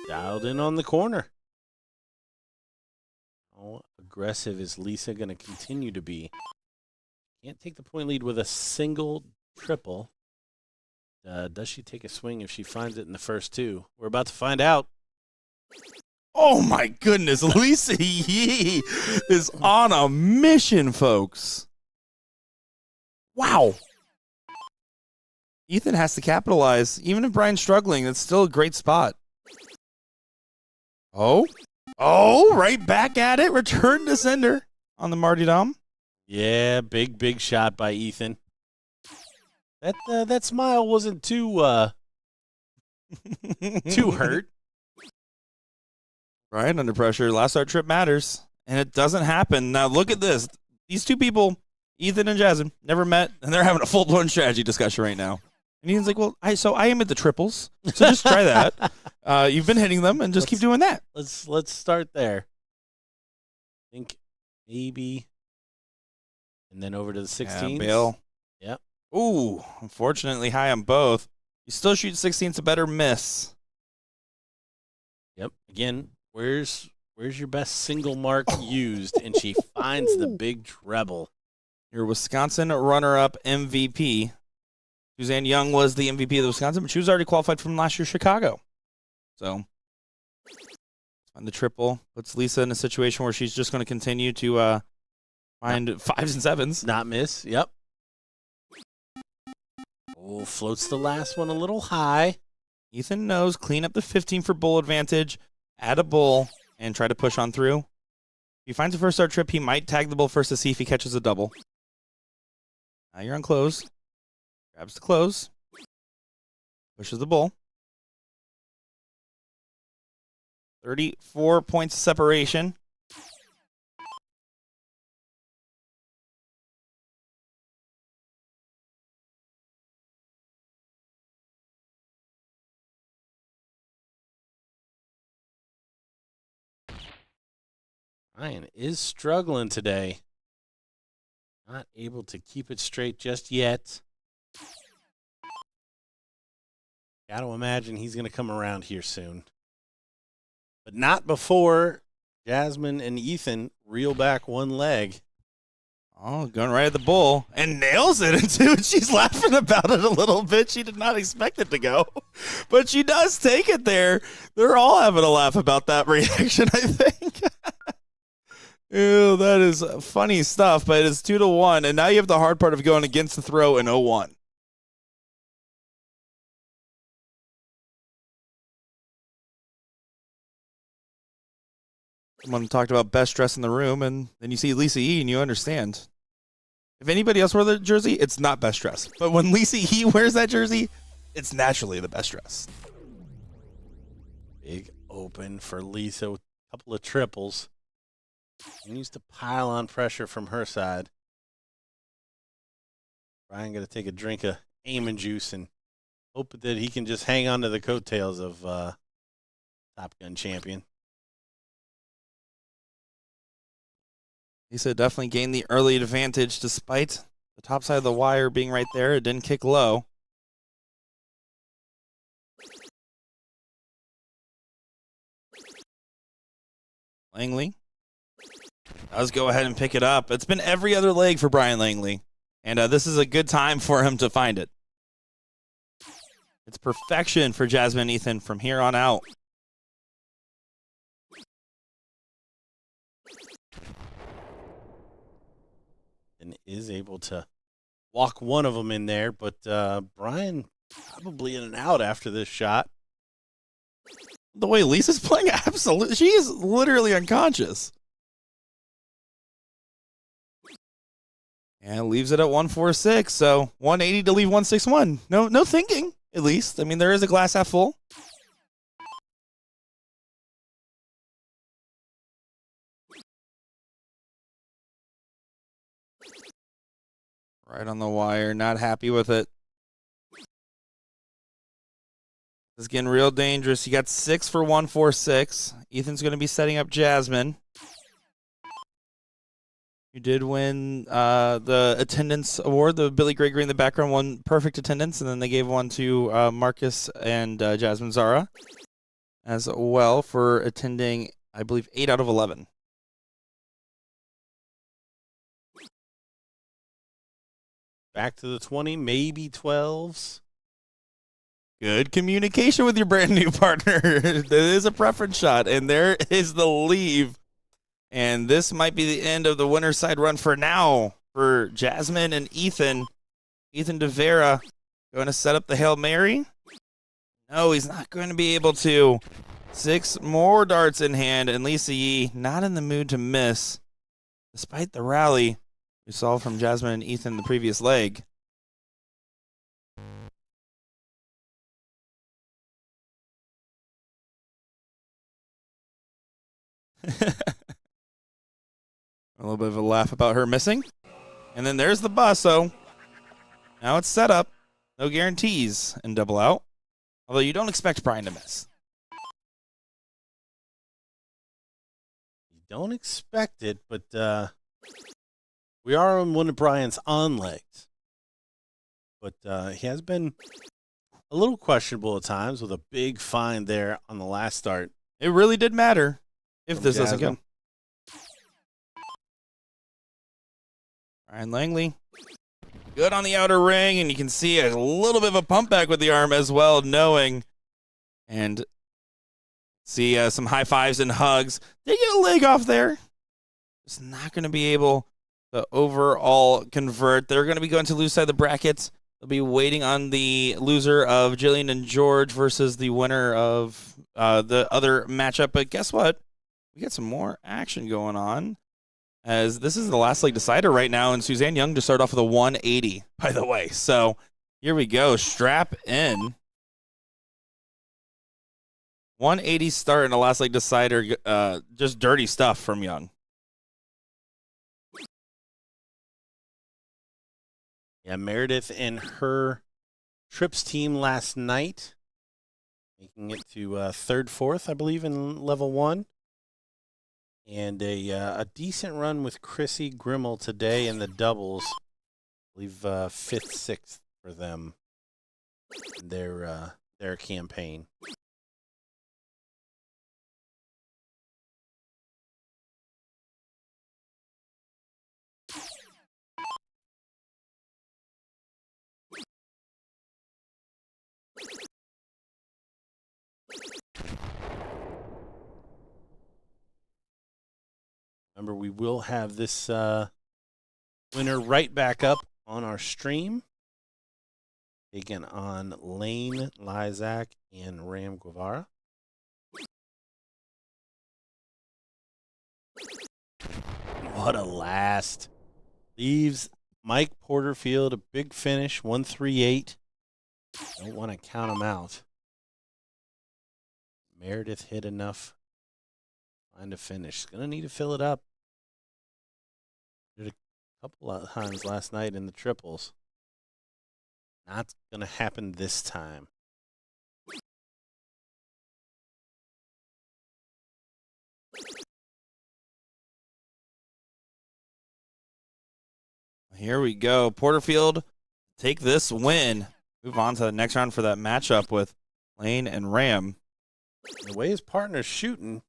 Dialed in on the corner. How aggressive is Lisa going to continue to be? Can't take the point lead with a single triple. Does she take a swing if she finds it in the first 2? We're about to find out. Oh my goodness, Lisa Yee is on a mission, folks. Wow. Ethan has to capitalize. Even if Brian's struggling, that's still a great spot. Oh, right back at it. Return to sender on the Marty Dom. Yeah, big shot by Ethan. That smile wasn't too hurt. Brian under pressure. Last start trip matters, and it doesn't happen. Now look at this. These two people, Ethan and Jasmine, never met, and they're having a full-blown strategy discussion right now. And Ethan's like, well, I am at the triples, so just try that. You've been hitting them, and just keep doing that. Let's start there. I think maybe, and then over to the 16s. Yeah, Bill. Yep. Ooh, unfortunately high on both. You still shoot 16s, a better miss. Yep. Again, where's your best single mark used? And she finds the big treble. Your Wisconsin runner-up MVP. Suzanne Young was the MVP of the Wisconsin, but she was already qualified from last year's Chicago. So, find the triple. Puts Lisa in a situation where she's just going to continue to find 5s and 7s. Not miss. Yep. Oh, floats the last one a little high. Ethan knows. Clean up the 15 for bull advantage. Add a bull and try to push on through. If he finds a first start trip, he might tag the bull first to see if he catches a double. Now you're on close. Grabs the close. Pushes the bull. 34 points of separation. Ryan is struggling today. Not able to keep it straight just yet. Got to imagine he's going to come around here soon. But not before Jasmine and Ethan reel back one leg. Oh, going right at the bull and nails it into it. She's laughing about it a little bit. She did not expect it to go, but she does take it there. They're all having a laugh about that reaction, I think. Ew, that is funny stuff, but it's 2-1, and now you have the hard part of going against the throw in 0-1. Someone talked about best dress in the room, and then you see Lisa E, and you understand. If anybody else wore the jersey, it's not best dress. But when Lisa E wears that jersey, it's naturally the best dress. Big open for Lisa with a couple of triples. She needs to pile on pressure from her side. Brian got to take a drink of Amen juice and Hope that he can just hang on to the coattails of Top Gun champion. Lisa definitely gained the early advantage despite the top side of the wire being right there. It didn't kick low. Langley does go ahead and pick it up. It's been every other leg for Brian Langley, and this is a good time for him to find it. It's perfection for Jasmine and Ethan from here on out. And is able to walk one of them in there, but Brian probably in and out after this shot. The way Lisa's playing, absolutely. She is literally unconscious. And leaves it at 146, so 180 to leave 161. No thinking, at least. I mean, there is a glass half full. Right on the wire, not happy with it. This is getting real dangerous. You got 6 for 146. Ethan's going to be setting up Jasmine. You did win the attendance award. The Billy Gregory in the background won perfect attendance, and then they gave one to Marcus and Jasmine Zara as well for attending, I believe, 8 out of 11. Back to the 20, maybe 12s. Good communication with your brand new partner. That is a preference shot, and there is the leave. And this might be the end of the winner's side run for now for Jasmine and Ethan. Ethan DeVera going to set up the Hail Mary. No, he's not going to be able to. 6 more darts in hand, and Lisa Yee not in the mood to miss, despite the rally we saw from Jasmine and Ethan the previous leg. A little bit of a laugh about her missing. And then there's the basso. Now it's set up. No guarantees in double out. Although you don't expect Brian to miss. You don't expect it, but we are on one of Brian's on legs. But he has been a little questionable at times with a big find there on the last start. It really did matter if this doesn't go. Brian Langley, good on the outer ring, and you can see a little bit of a pump back with the arm as well, knowing, and see some high fives and hugs. They get a leg off there. Just not going to be able to overall convert. They're going to be going to lose side of the brackets. They'll be waiting on the loser of Jillian and George versus the winner of the other matchup. But guess what? We got some more action going on, as this is the last leg decider right now, and Suzanne Young to start off with a 180, by the way. So here we go. Strap in. 180 start in the last leg decider. Just dirty stuff from Young. Yeah, Meredith and her trips team last night, making it to third, fourth, I believe, in level 1. And a decent run with Chrissy Grimmel today in the doubles. I believe 5th, 6th for them in their campaign. Remember, we will have this winner right back up on our stream, taking on Lane Lysak and Ram Guevara. What a last. Leaves Mike Porterfield a big finish, 138. Don't want to count him out. Meredith hit enough. Trying to finish. Going to need to fill it up. Did a couple of times last night in the triples. Not going to happen this time. Here we go. Porterfield, take this win. Move on to the next round for that matchup with Lane and Ram. The way his partner's shooting,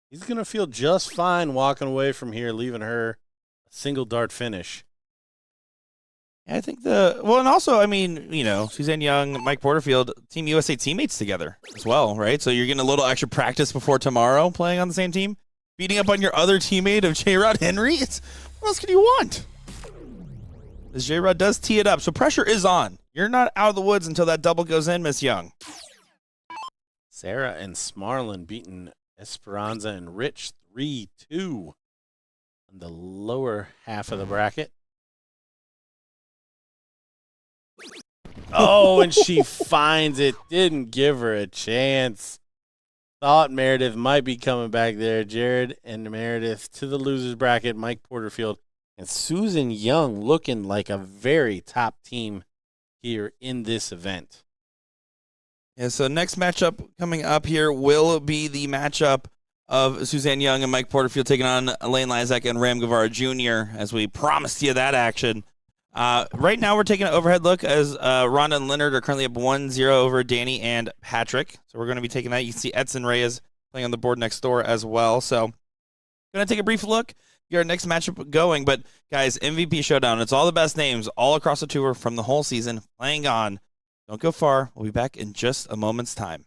he's going to feel just fine walking away from here, leaving her a single dart finish. I think and also, I mean, you know, Suzanne Young, Mike Porterfield, Team USA teammates together as well, right? So you're getting a little extra practice before tomorrow playing on the same team. Beating up on your other teammate of J-Rod Henry. What else could you want? As J-Rod does tee it up, so pressure is on. You're not out of the woods until that double goes in, Miss Young. Sarah and Smarlin beating Esperanza and Rich 3-2 on the lower half of the bracket. Oh, and she finds it. Didn't give her a chance. Thought Meredith might be coming back there. Jared and Meredith to the losers bracket. Mike Porterfield and Susan Young looking like a very top team here in this event. Yeah, so next matchup coming up here will be the matchup of Suzanne Young and Mike Porterfield taking on Elaine Lizak and Ram Guevara Jr. as we promised you that action. Right now we're taking an overhead look as Rhonda and Leonard are currently up 1-0 over Danny and Patrick. So we're going to be taking that. You can see Edson Reyes playing on the board next door as well. So going to take a brief look. Get our next matchup going. But guys, MVP Showdown. It's all the best names all across the tour from the whole season playing on. Don't go far. We'll be back in just a moment's time.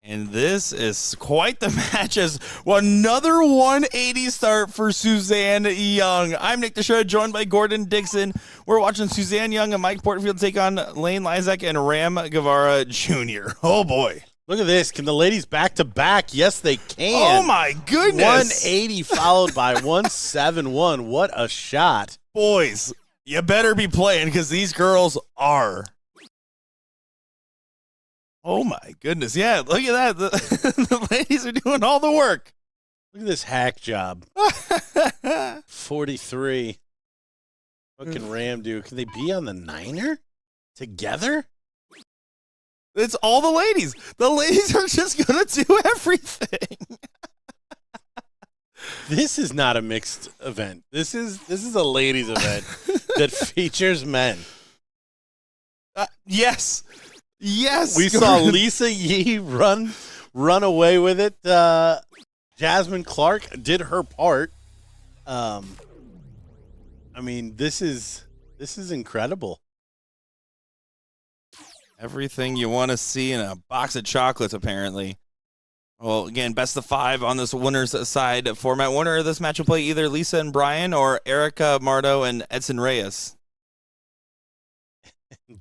And this is quite the match as another 180 start for Suzanne Young. I'm Nick DeShow, joined by Gordon Dixon. We're watching Suzanne Young and Mike Porterfield take on Lane Lizak and Ram Guevara Jr. Oh, boy. Look at this. Can the ladies back to back? Yes, they can. Oh, my goodness. 180 followed by 171. What a shot. Boys, you better be playing because these girls are. Oh, my goodness. Yeah, look at that. The ladies are doing all the work. Look at this hack job. 43. What can Ram do? Can they be on the niner together? It's all the ladies. The ladies are just going to do everything. This is not a mixed event. This is a ladies event that features men. Yes. Yes. We saw Lisa Yee run away with it. Jasmine Clark did her part. I mean, this is incredible. Everything you want to see in a box of chocolates, apparently. Well, again, best of 5 on this winner's side format. Winner of this match will play either Lisa and Brian or Erica Mardo and Edson Reyes.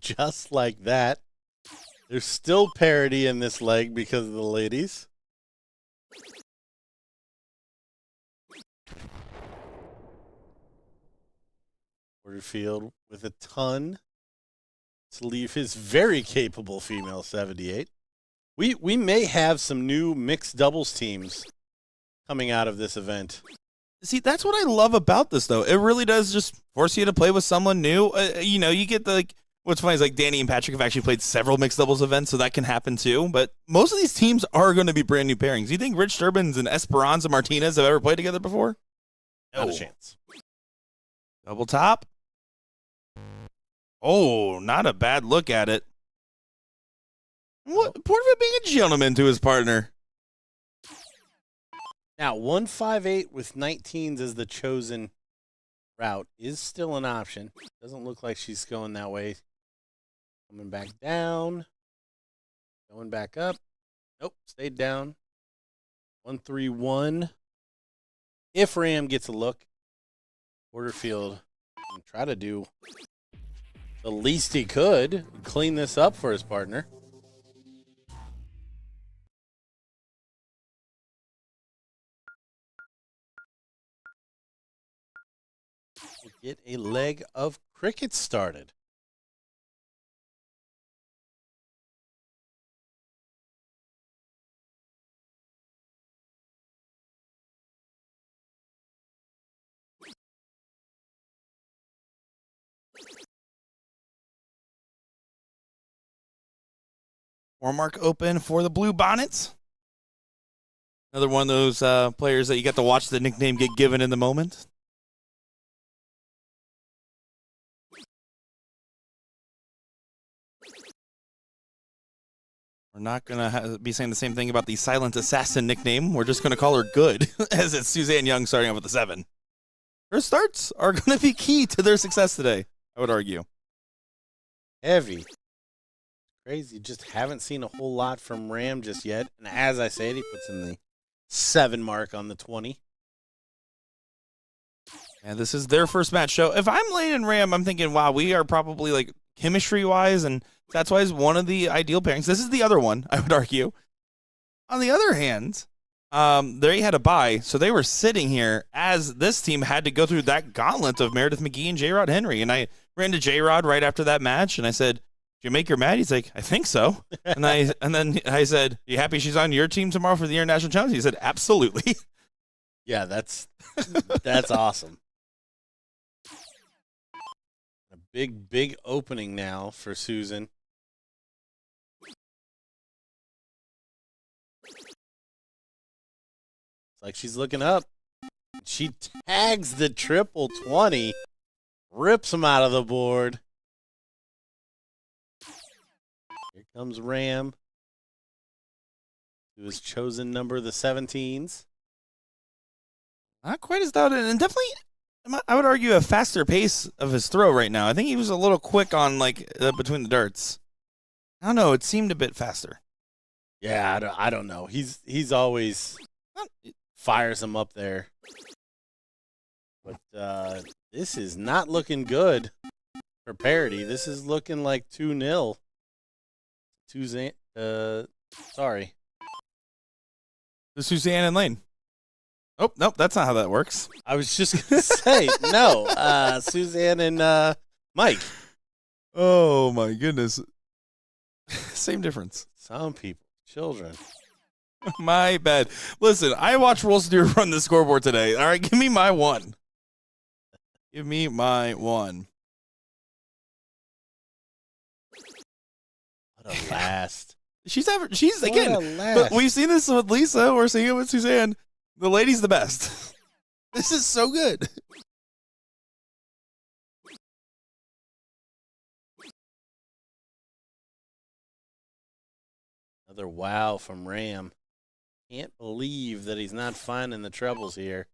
Just like that. There's still parity in this leg because of the ladies. Porterfield with a ton to leave his very capable female 78. We may have some new mixed doubles teams coming out of this event. See, that's what I love about this, though. It really does just force you to play with someone new. You get the what's funny is Danny and Patrick have actually played several mixed doubles events, so that can happen too. But most of these teams are going to be brand new pairings. Do you think Rich Durbins and Esperanza Martinez have ever played together before? Not a chance. Double top. Oh, not a bad look at it. What Porterfield being a gentleman to his partner. Now, 158 with 19s as the chosen route is still an option. Doesn't look like she's going that way. Coming back down. Going back up. Nope, stayed down. 131. If Ram gets a look, Porterfield can try to do the least he could, clean this up for his partner. We'll get a leg of cricket started. Warmark open for the Blue Bonnets. Another one of those players that you get to watch the nickname get given in the moment. We're not going to be saying the same thing about the Silent Assassin nickname. We're just going to call her Good, as it's Suzanne Young starting off with the 7. Her starts are going to be key to their success today, I would argue. Heavy. Crazy. Just haven't seen a whole lot from Ram just yet. And as I said, he puts in the 7 mark on the 20. And this is their first match. So if I'm Lane and Ram, I'm thinking, wow, we are probably chemistry-wise, and that's why it's one of the ideal pairings. This is the other one, I would argue. On the other hand, they had a bye, so they were sitting here as this team had to go through that gauntlet of Meredith McGee and J-Rod Henry. And I ran to J-Rod right after that match, and I said, "Did you make her mad?" He's like, "I think so." And then I said, "Are you happy she's on your team tomorrow for the International Challenge?" He said, "Absolutely." Yeah, that's awesome. A big opening now for Susan. It's like she's looking up. She tags the triple 20, rips him out of the board. Here comes Ram, who has chosen number the 17s. Not quite as loud, and definitely, I would argue, a faster pace of his throw right now. I think he was a little quick on between the darts. I don't know. It seemed a bit faster. Yeah, I don't know. He's always fires him up there. But this is not looking good for parity. This is looking like 2-0. Sorry. The Suzanne and Lane. Oh, nope, that's not how that works. I was just going to say, no. Suzanne and Mike. Oh, my goodness. Same difference. Some people, children. My bad. Listen, I watched BullShooter run the scoreboard today. All right, give me my one. Give me my one. What a last. She's What again. a last. But we've seen this with Lisa. We're seeing it with Suzanne. The lady's the best. This is so good. Another wow from Ram. Can't believe that he's not finding the trebles here.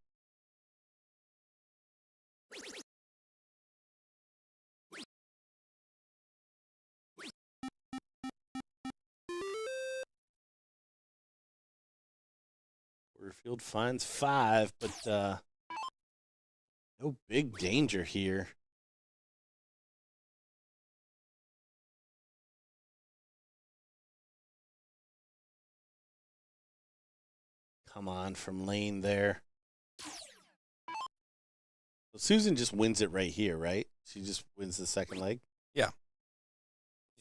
Porterfield finds 5, but no big danger here. Come on from Lane there. So Susan just wins it right here, right? She just wins the second leg? Yeah.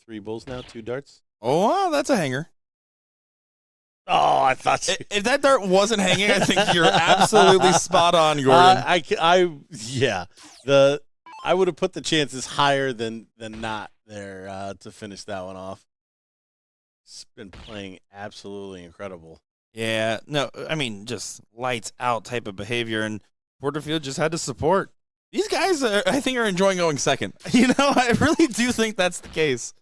3 bulls now, 2 darts? Oh, wow, that's a hanger. Oh, I thought you... If that dart wasn't hanging, I think you're absolutely spot on, Gordon. Yeah. I would have put the chances higher than not there to finish that one off. It's been playing absolutely incredible. Yeah, no, I mean, just lights out type of behavior, and Porterfield just had to support. These guys, I think, are enjoying going second. You know, I really do think that's the case.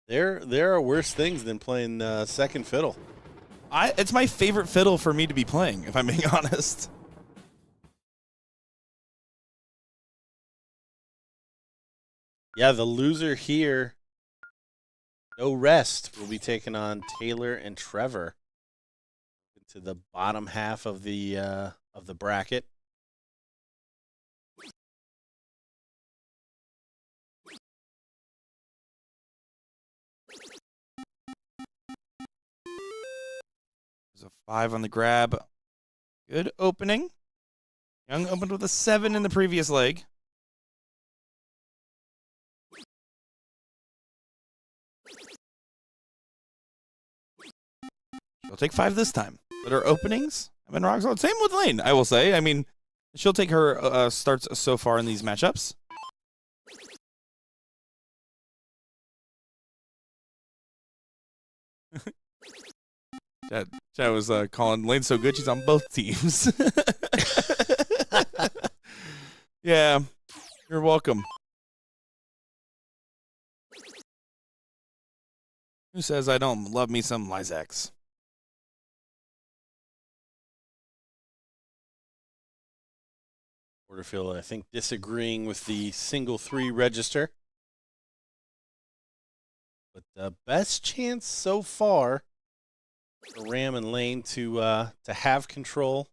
There are worse things than playing second fiddle. It's my favorite fiddle for me to be playing, if I'm being honest. Yeah, the loser here, no rest, will be taking on Taylor and Trevor into the bottom half of the bracket. There's a 5 on the grab. Good opening. Young opened with a 7 in the previous leg. She'll take 5 this time. But her openings have been rock solid. Same with Lane, I will say. I mean, she'll take her starts so far in these matchups. Chad was calling Lane so good she's on both teams. Yeah, you're welcome. Who says I don't love me some Lysax? Porterfield, I think, disagreeing with the single 3 register. But the best chance so far for Ram and Lane to have control.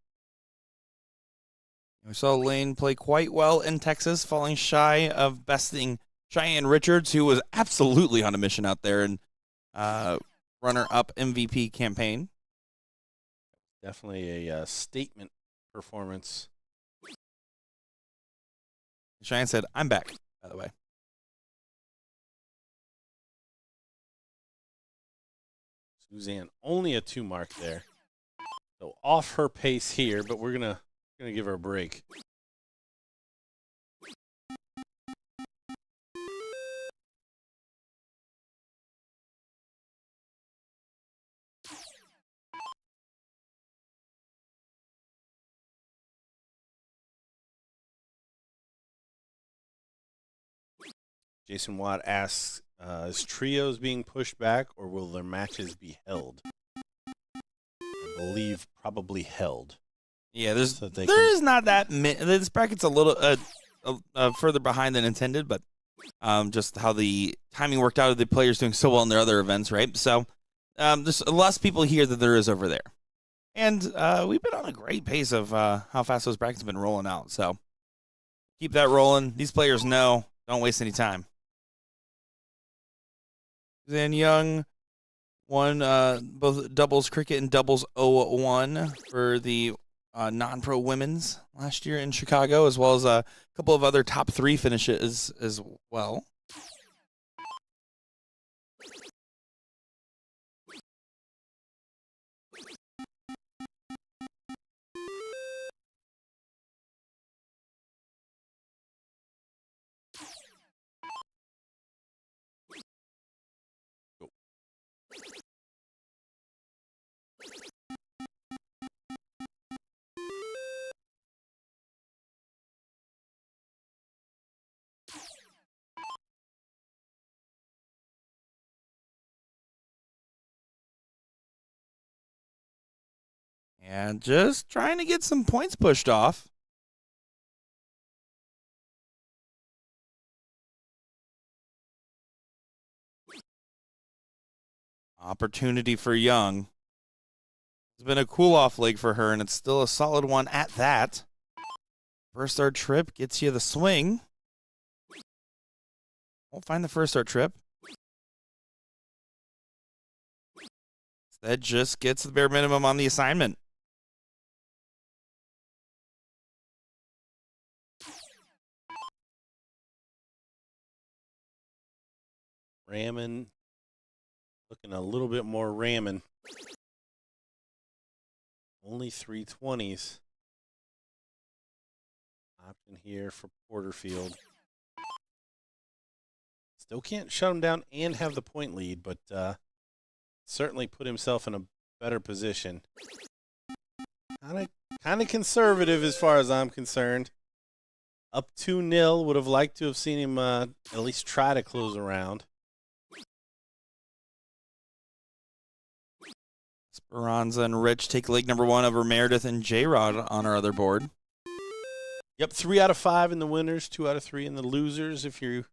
We saw Lane play quite well in Texas, falling shy of besting Cheyenne Richards, who was absolutely on a mission out there and runner-up MVP campaign. Definitely a statement performance. Cheyenne said, "I'm back," by the way. Suzanne only a 2 mark there. So off her pace here, but we're gonna give her a break. Jason Watt asks, is trios being pushed back or will their matches be held? I believe probably held. Yeah, So there is not that this bracket's a little further behind than intended, but just how the timing worked out of the players doing so well in their other events, right? So there's less people here than there is over there. And we've been on a great pace of how fast those brackets have been rolling out. So keep that rolling. These players know. Don't waste any time. Suzanne Young won both doubles cricket and doubles 0-1 for the non-pro women's last year in Chicago, as well as a couple of other top 3 finishes as well. And just trying to get some points pushed off. Opportunity for Young. It's been a cool-off leg for her, and it's still a solid one at that. First start trip gets you the swing. Won't find the first start trip. Instead, just gets the bare minimum on the assignment. Ramming. Looking a little bit more ramming. Only 320s. Option here for Porterfield. Still can't shut him down and have the point lead, but certainly put himself in a better position. Kind of conservative as far as I'm concerned. Up 2-0. Would have liked to have seen him at least try to close around. Speranza and Rich take leg number 1 over Meredith and J-Rod on our other board. Yep, 3 out of 5 in the winners, 2 out of 3 in the losers. If you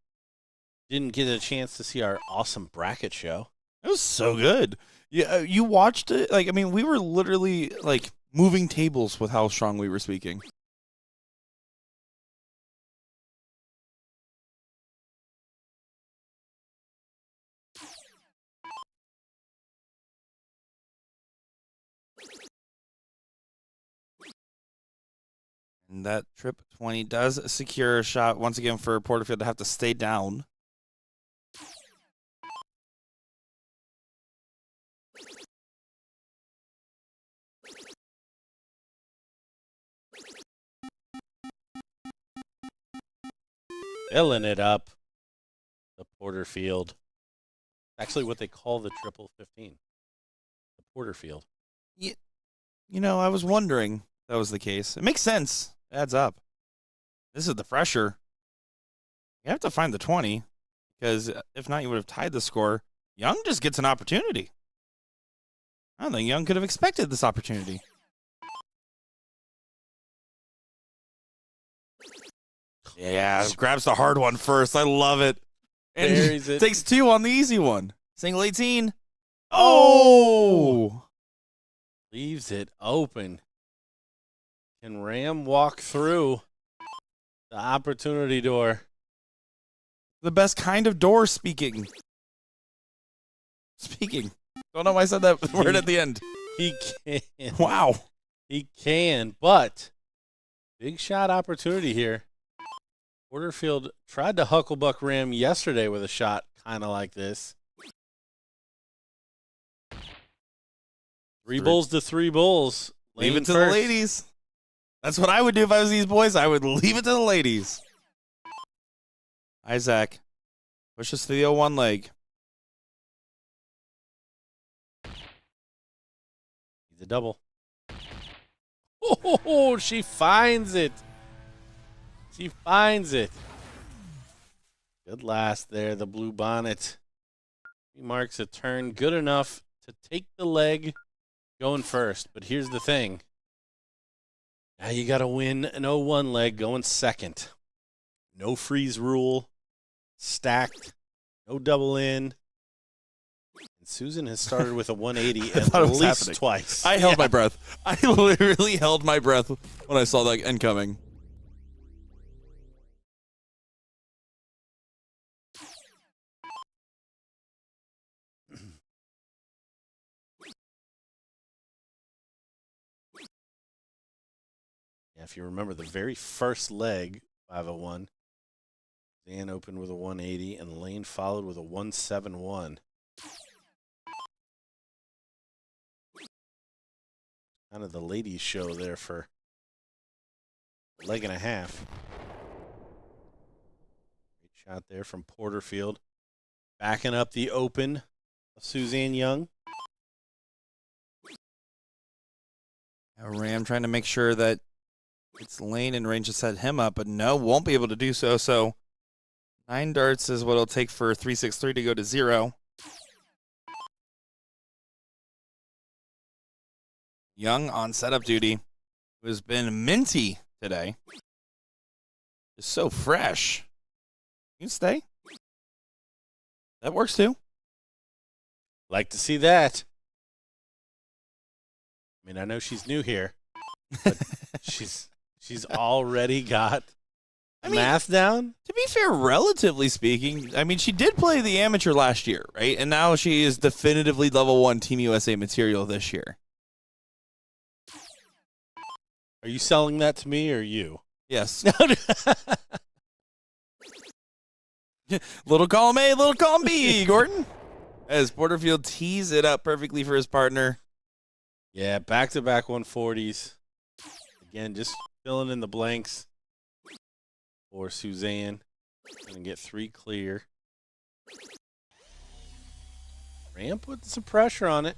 didn't get a chance to see our awesome bracket show. It was so good. Yeah, you watched it? Like, I mean, we were literally, like, moving tables with how strong we were speaking. And that trip 20 does secure a shot once again for Porterfield to have to stay down. Filling it up. The Porterfield. Actually what they call the triple 15. The Porterfield. You know, I was wondering if that was the case. It makes sense. It adds up. This is the fresher. You have to find the 20, because if not, you would have tied the score. Young just gets an opportunity. I don't think Young could have expected this opportunity. Yeah, grabs the hard one first. I love it. And Buries it. Takes 2 on the easy one. Single 18. Oh! Leaves it open. Can Ram walk through the opportunity door? The best kind of door speaking. Don't know why I said that word at the end. He can. Wow. He can, but big shot opportunity here. Porterfield tried to hucklebuck Ram yesterday with a shot kind of like this. 3 bulls to 3 bulls. Leave Lane it to first. the ladies. That's what I would do if I was these boys. I would leave it to the ladies. Isaac pushes to the 0-1 leg. He's a double. Oh, she finds it. She finds it. Good last there, the blue bonnet. He marks a turn good enough to take the leg going first. But here's the thing. Now you got to win an 0-1 leg going second. No freeze rule. Stacked. No double in. Susan has started with a 180 thought at it was least happening. twice. I held my breath. I literally held my breath when I saw that incoming. Yeah, if you remember the very first leg, 501, Dan opened with a 180 and Lane followed with a 171. Kind of the ladies' show there for a leg and a half. Great shot there from Porterfield. Backing up the open of Suzanne Young. Ram trying to make sure that it's Lane in range to set him up, but no, won't be able to do so. So 9 darts is what it'll take for 363 to go to 0. Young on setup duty, who has been minty today. Just so fresh. You can stay. That works too. Like to see that. I mean, I know she's new here, but she's already got math down. To be fair, relatively speaking, I mean, she did play the amateur last year, right? And now she is definitively level 1 Team USA material this year. Are you selling that to me or you? Yes. Little column A, little column B, Gordon. As Porterfield tees it up perfectly for his partner. Yeah, back-to-back 140s. Again, just filling in the blanks for Suzanne. Going to get 3 clear. Ram putting some pressure on it.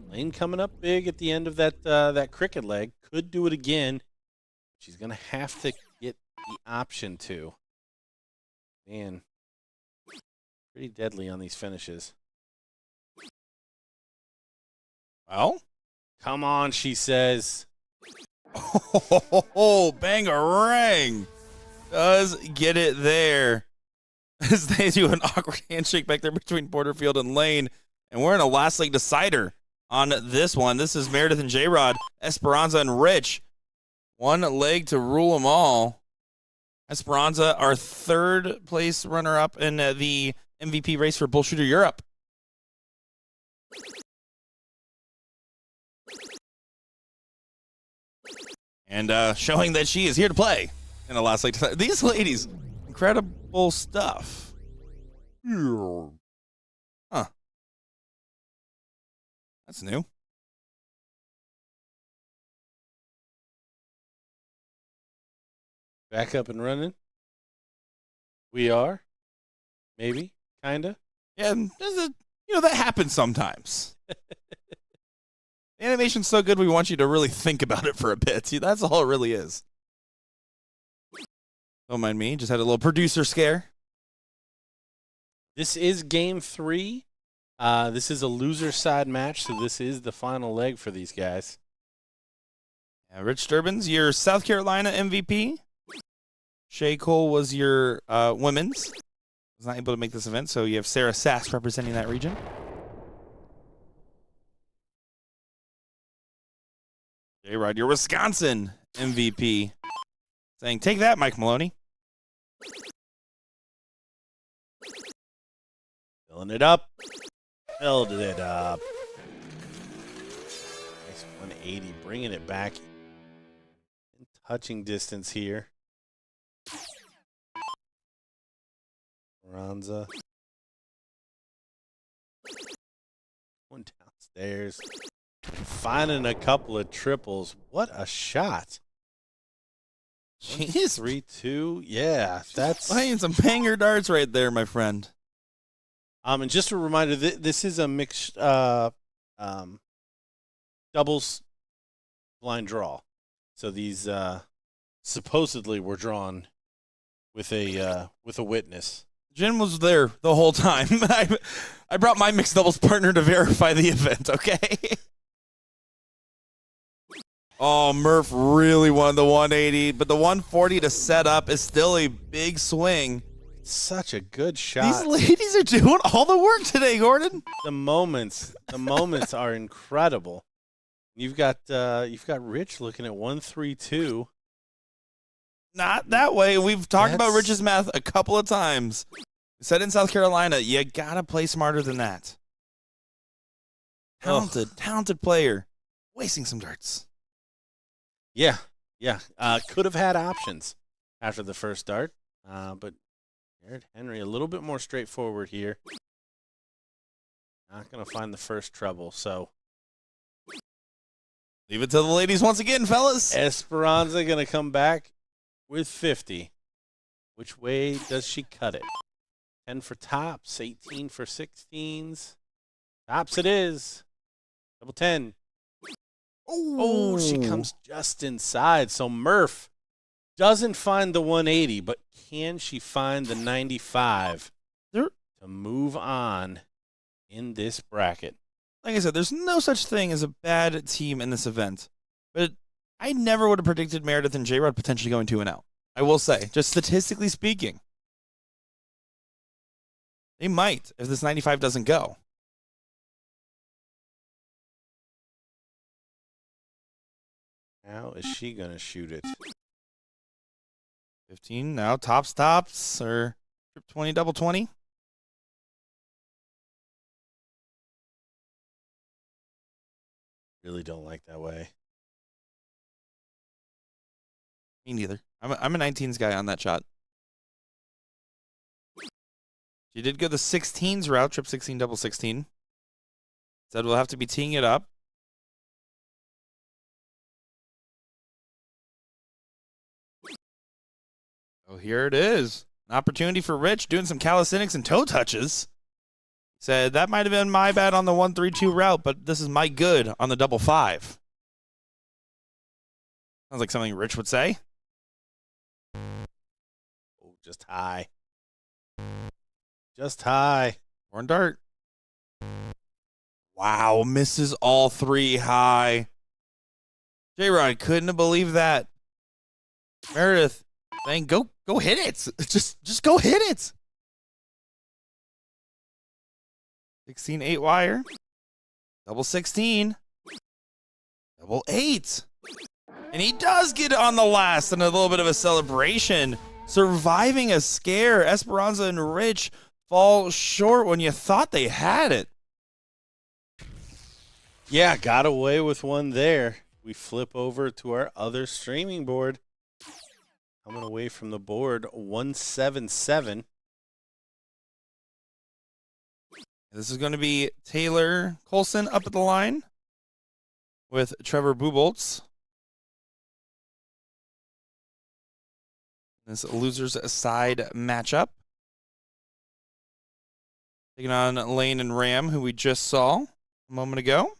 Lane coming up big at the end of that cricket leg. Could do it again. She's going to have to get the option to. Man, pretty deadly on these finishes. Well, come on, she says. Oh, bang-a-rang. Does get it there. As they do an awkward handshake back there between Porterfield and Lane. And we're in a last leg decider on this one. This is Meredith and J-Rod, Esperanza and Rich. 1 leg to rule them all. Esperanza, our 3rd place runner-up in the MVP race for BullShooter Europe. And showing that she is here to play in the last leg. These ladies, incredible stuff. Huh. That's new. Back up and running. We are. Maybe. Kinda. Yeah, that happens sometimes. The animation's so good, we want you to really think about it for a bit. See, that's all it really is. Don't mind me. Just had a little producer scare. This is game 3. This is a loser side match, so this is the final leg for these guys. Yeah, Rich Durbin's your South Carolina MVP. Shay Cole was your women's. Was not able to make this event, so you have Sarah Sass representing that region. J-Rod, your Wisconsin MVP. Saying, take that, Mike Maloney. Filling it up. Filled it up. Nice 180, bringing it back. In touching distance here. Ronza. Going downstairs. Finding a couple of triples. What a shot. Jeez. 3-2. Yeah, that's Playing some banger darts right there, my friend. And just a reminder, this is a mixed doubles blind draw. So these supposedly were drawn with a witness. Jen was there the whole time. I brought my mixed doubles partner to verify the event, okay? Oh, Murph really won the 180, but the 140 to set up is still a big swing. Such a good shot. These ladies are doing all the work today, Gordon. The moments are incredible. You've got Rich looking at 1-3-2. Not that way. We've talked about That's- Rich's math a couple of times. We said in South Carolina, you gotta play smarter than that. Talented player. Wasting some darts. Yeah. Could have had options after the first dart, but Garrett Henry a little bit more straightforward here. Not going to find the first trouble, so Leave it to the ladies once again, fellas. Esperanza going to come back with 50. Which way does she cut it? 10 for tops, 18 for 16s. Tops it is. Double 10. Oh, she comes just inside. So Murph doesn't find the 180, but can she find the 95 to move on in this bracket? Like I said, there's no such thing as a bad team in this event. But I never would have predicted Meredith and J-Rod potentially going 2-0. I will say, just statistically speaking. They might if this 95 doesn't go. How is she going to shoot it? 15 now, tops, or trip 20, double 20. Really don't like that way. Me neither. I'm a 19s guy on that shot. She did go the 16s route, trip 16, double 16. Said we'll have to be teeing it up. Oh, here it is. An opportunity for Rich doing some calisthenics and toe touches. Said that might have been my bad on the 1-3-2 route, but this is my good on the double 5. Sounds like something Rich would say. Oh, just high. Just high. Horn dart. Wow, misses all 3 high. J-Rod couldn't have believed that. Meredith saying, go hit it. Just go hit it. 16, 8 wire. Double 16. Double 8. And he does get it on the last and a little bit of a celebration. Surviving a scare. Esperanza and Rich fall short when you thought they had it. Yeah, got away with one there. We flip over to our other streaming board. Coming away from the board, 177. This is going to be Taylor Colson up at the line with Trevor Buboltz. This loser's side matchup. Taking on Lane and Ram, who we just saw a moment ago.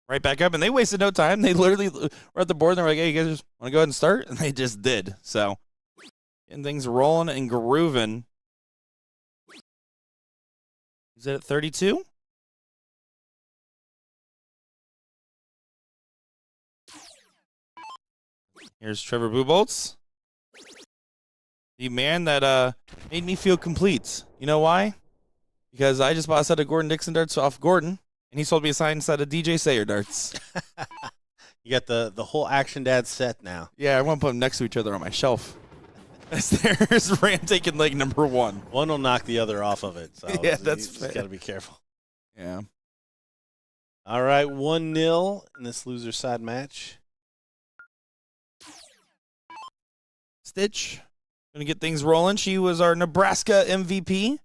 Right back up, and they wasted no time. They literally were at the board, and they were like, hey, you guys just want to go ahead and start? And they just did. So, getting things rolling and grooving. Is it at 32? Here's Trevor Buboltz. The man that made me feel complete. You know why? Because I just bought a set of Gordon Dixon darts off Gordon, and he sold me a signed set of DJ Sayer darts. You got the whole Action Dad set now. Yeah, I want to put them next to each other on my shelf. There's Ram taking leg number 1. One will knock the other off of it. So Yeah, that's you fair. just got to be careful. Yeah. All right, 1-0 in this loser side match. Stitch, going to get things rolling. She was our Nebraska MVP,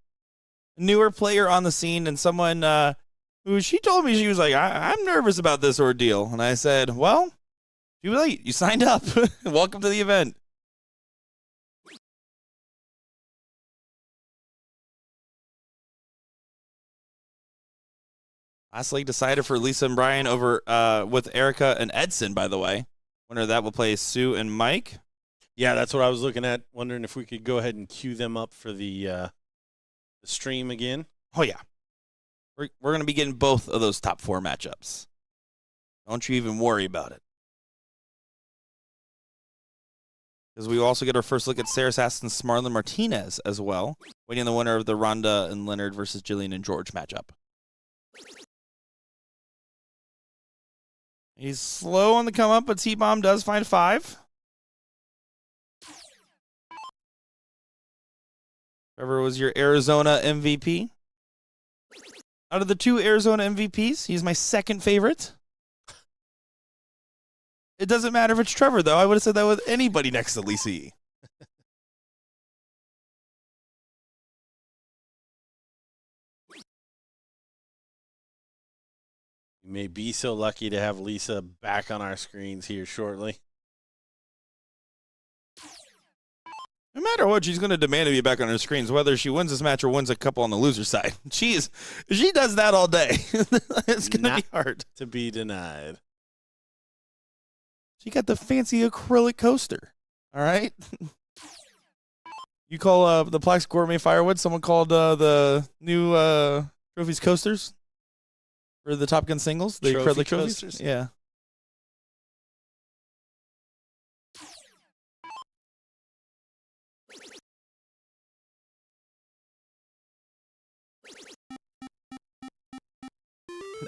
newer player on the scene, and someone who she told me, she was like, I'm nervous about this ordeal. And I said, well, too late. You signed up. Welcome to the event. Last league decided for Lisa and Brian over with Erica and Edson, by the way. Wonder that will play Sue and Mike. Yeah, that's what I was looking at. Wondering if we could go ahead and queue them up for the stream again. Oh, yeah. We're going to be getting both of those top 4 matchups. Don't you even worry about it. Because we also get our first look at Sarah Sassen's Marlon Martinez as well, waiting on the winner of the Ronda and Leonard versus Jillian and George matchup. He's slow on the come up, but T-Bomb does find 5. Trevor was your Arizona MVP. Out of the 2 Arizona MVPs, he's my second favorite. It doesn't matter if it's Trevor, though. I would have said that with anybody next to Lisa E. You may be so lucky to have Lisa back on our screens here shortly. No matter what, she's going to demand to be back on her screens, whether she wins this match or wins a couple on the loser side. She does that all day. It's going to be hard. To be denied. She got the fancy acrylic coaster. All right? You call the Plex Gourmet Firewood, someone called the new trophies coasters for the Top Gun singles? The Trophy acrylic trophies? coasters? Yeah.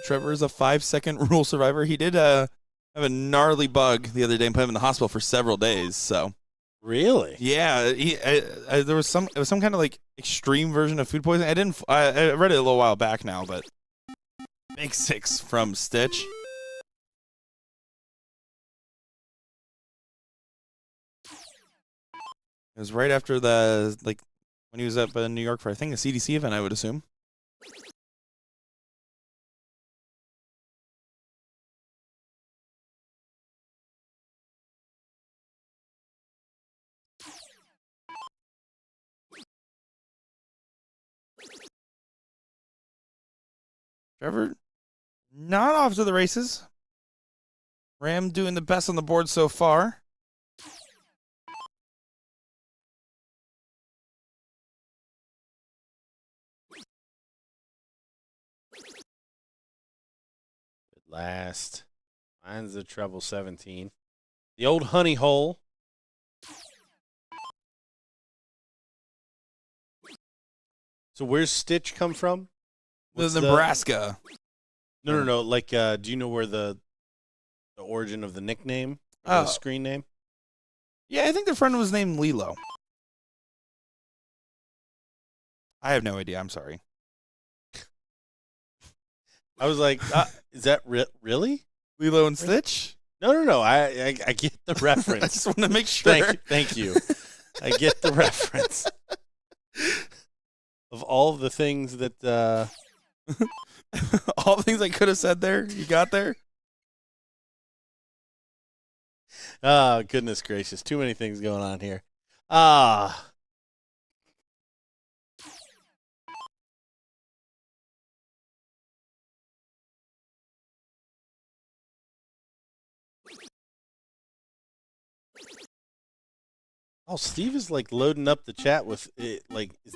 Trevor is a 5-second rule survivor. He did have a gnarly bug the other day and put him in the hospital for several days. So Really? yeah, there was some kind of like extreme version of food poisoning. I read it a little while back now, but big 6 from Stitch. It was right after when he was up in New York for I think a CDC event, I would assume. Trevor, not off to the races. Ram doing the best on the board so far. Good last. Mine's the treble 17. The old honey hole. So where's Stitch come from? What's Nebraska. No. Like, do you know where the origin of the nickname, the screen name? Yeah, I think their friend was named Lilo. I have no idea. I'm sorry. I was like, is that really? Lilo and Stitch? No. I get the reference. I just want to make sure. Thank you. I get the reference. Of all the things that all the things I could have said there, you got there? Oh, goodness gracious. Too many things going on here. Oh, Steve is like loading up the chat with it. Like, is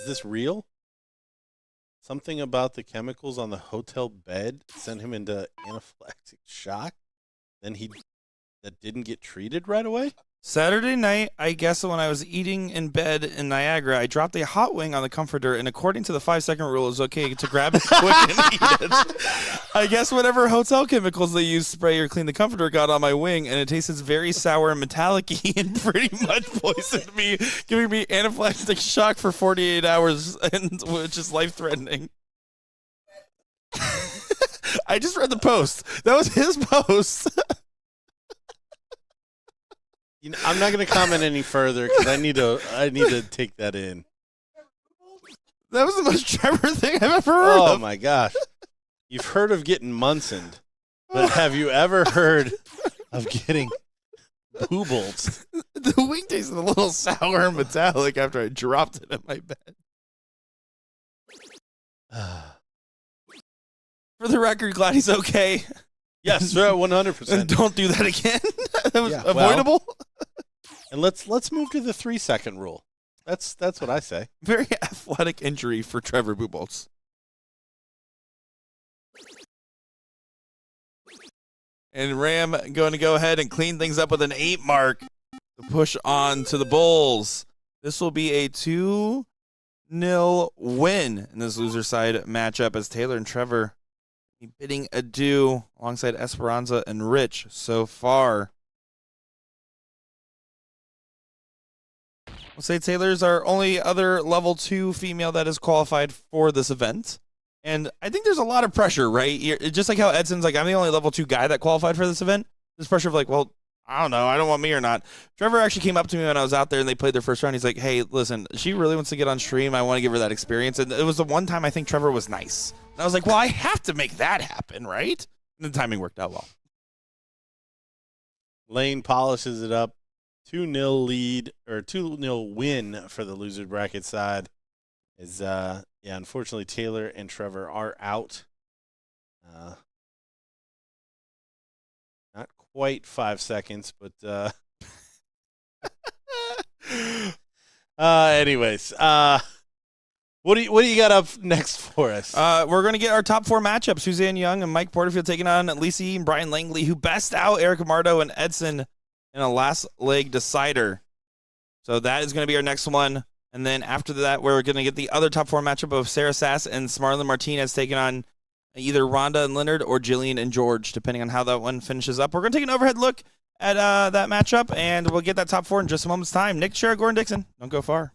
this real? Something about the chemicals on the hotel bed sent him into anaphylactic shock. Then that didn't get treated right away. Saturday night, I guess when I was eating in bed in Niagara, I dropped a hot wing on the comforter, and according to the 5-second rule, it's okay to grab it quick and eat it. I guess whatever hotel chemicals they use spray or clean the comforter got on my wing, and it tasted very sour and metallic-y and pretty much poisoned me, giving me anaphylactic shock for 48 hours, and which is life-threatening. I just read the post. That was his post. I'm not going to comment any further because I need to take that in. That was the most Trevor thing I've ever heard of. Oh my gosh. You've heard of getting Munsoned, but have you ever heard of getting boobled? The wing tasted a little sour and metallic after I dropped it in my bed. For the record, glad he's okay. Yes, 100%. And don't do that again. That was Yeah, avoidable. And let's move to the 3-second rule. That's what I say. Very athletic injury for Trevor Buboltz. And Ram going to go ahead and clean things up with an 8 mark. to push on to the Bulls. This will be a 2-0 win in this loser side matchup as Taylor and Trevor bidding adieu alongside Esperanza and Rich so far. We'll say Taylor's our only other level 2 female that is qualified for this event. And I think there's a lot of pressure, right? Just like how Edson's like, I'm the only level 2 guy that qualified for this event. There's pressure of like, well, I don't know. I don't want me or not. Trevor actually came up to me when I was out there and they played their first round. He's like, hey, listen, she really wants to get on stream. I want to give her that experience. And it was the one time I think Trevor was nice. And I was like, well, I have to make that happen, right? And the timing worked out well. Lane polishes it up. 2-0 lead or 2-0 win for the loser bracket side. Is unfortunately Taylor and Trevor are out. Not quite 5 seconds, but anyways, what do you got up next for us? We're going to get our top 4 matchups. Suzanne Young and Mike Porterfield taking on Lisa and Brian Langley, who best out Erica Mardo and Edson in a last leg decider. So that is going to be our next one. And then after that, we're going to get the other top 4 matchup of Sarah Sass and Smarlin Martinez taking on either Rhonda and Leonard or Jillian and George, depending on how that one finishes up. We're going to take an overhead look at that matchup, and we'll get that top 4 in just a moment's time. Nick Chera, Gordon Dixon, don't go far.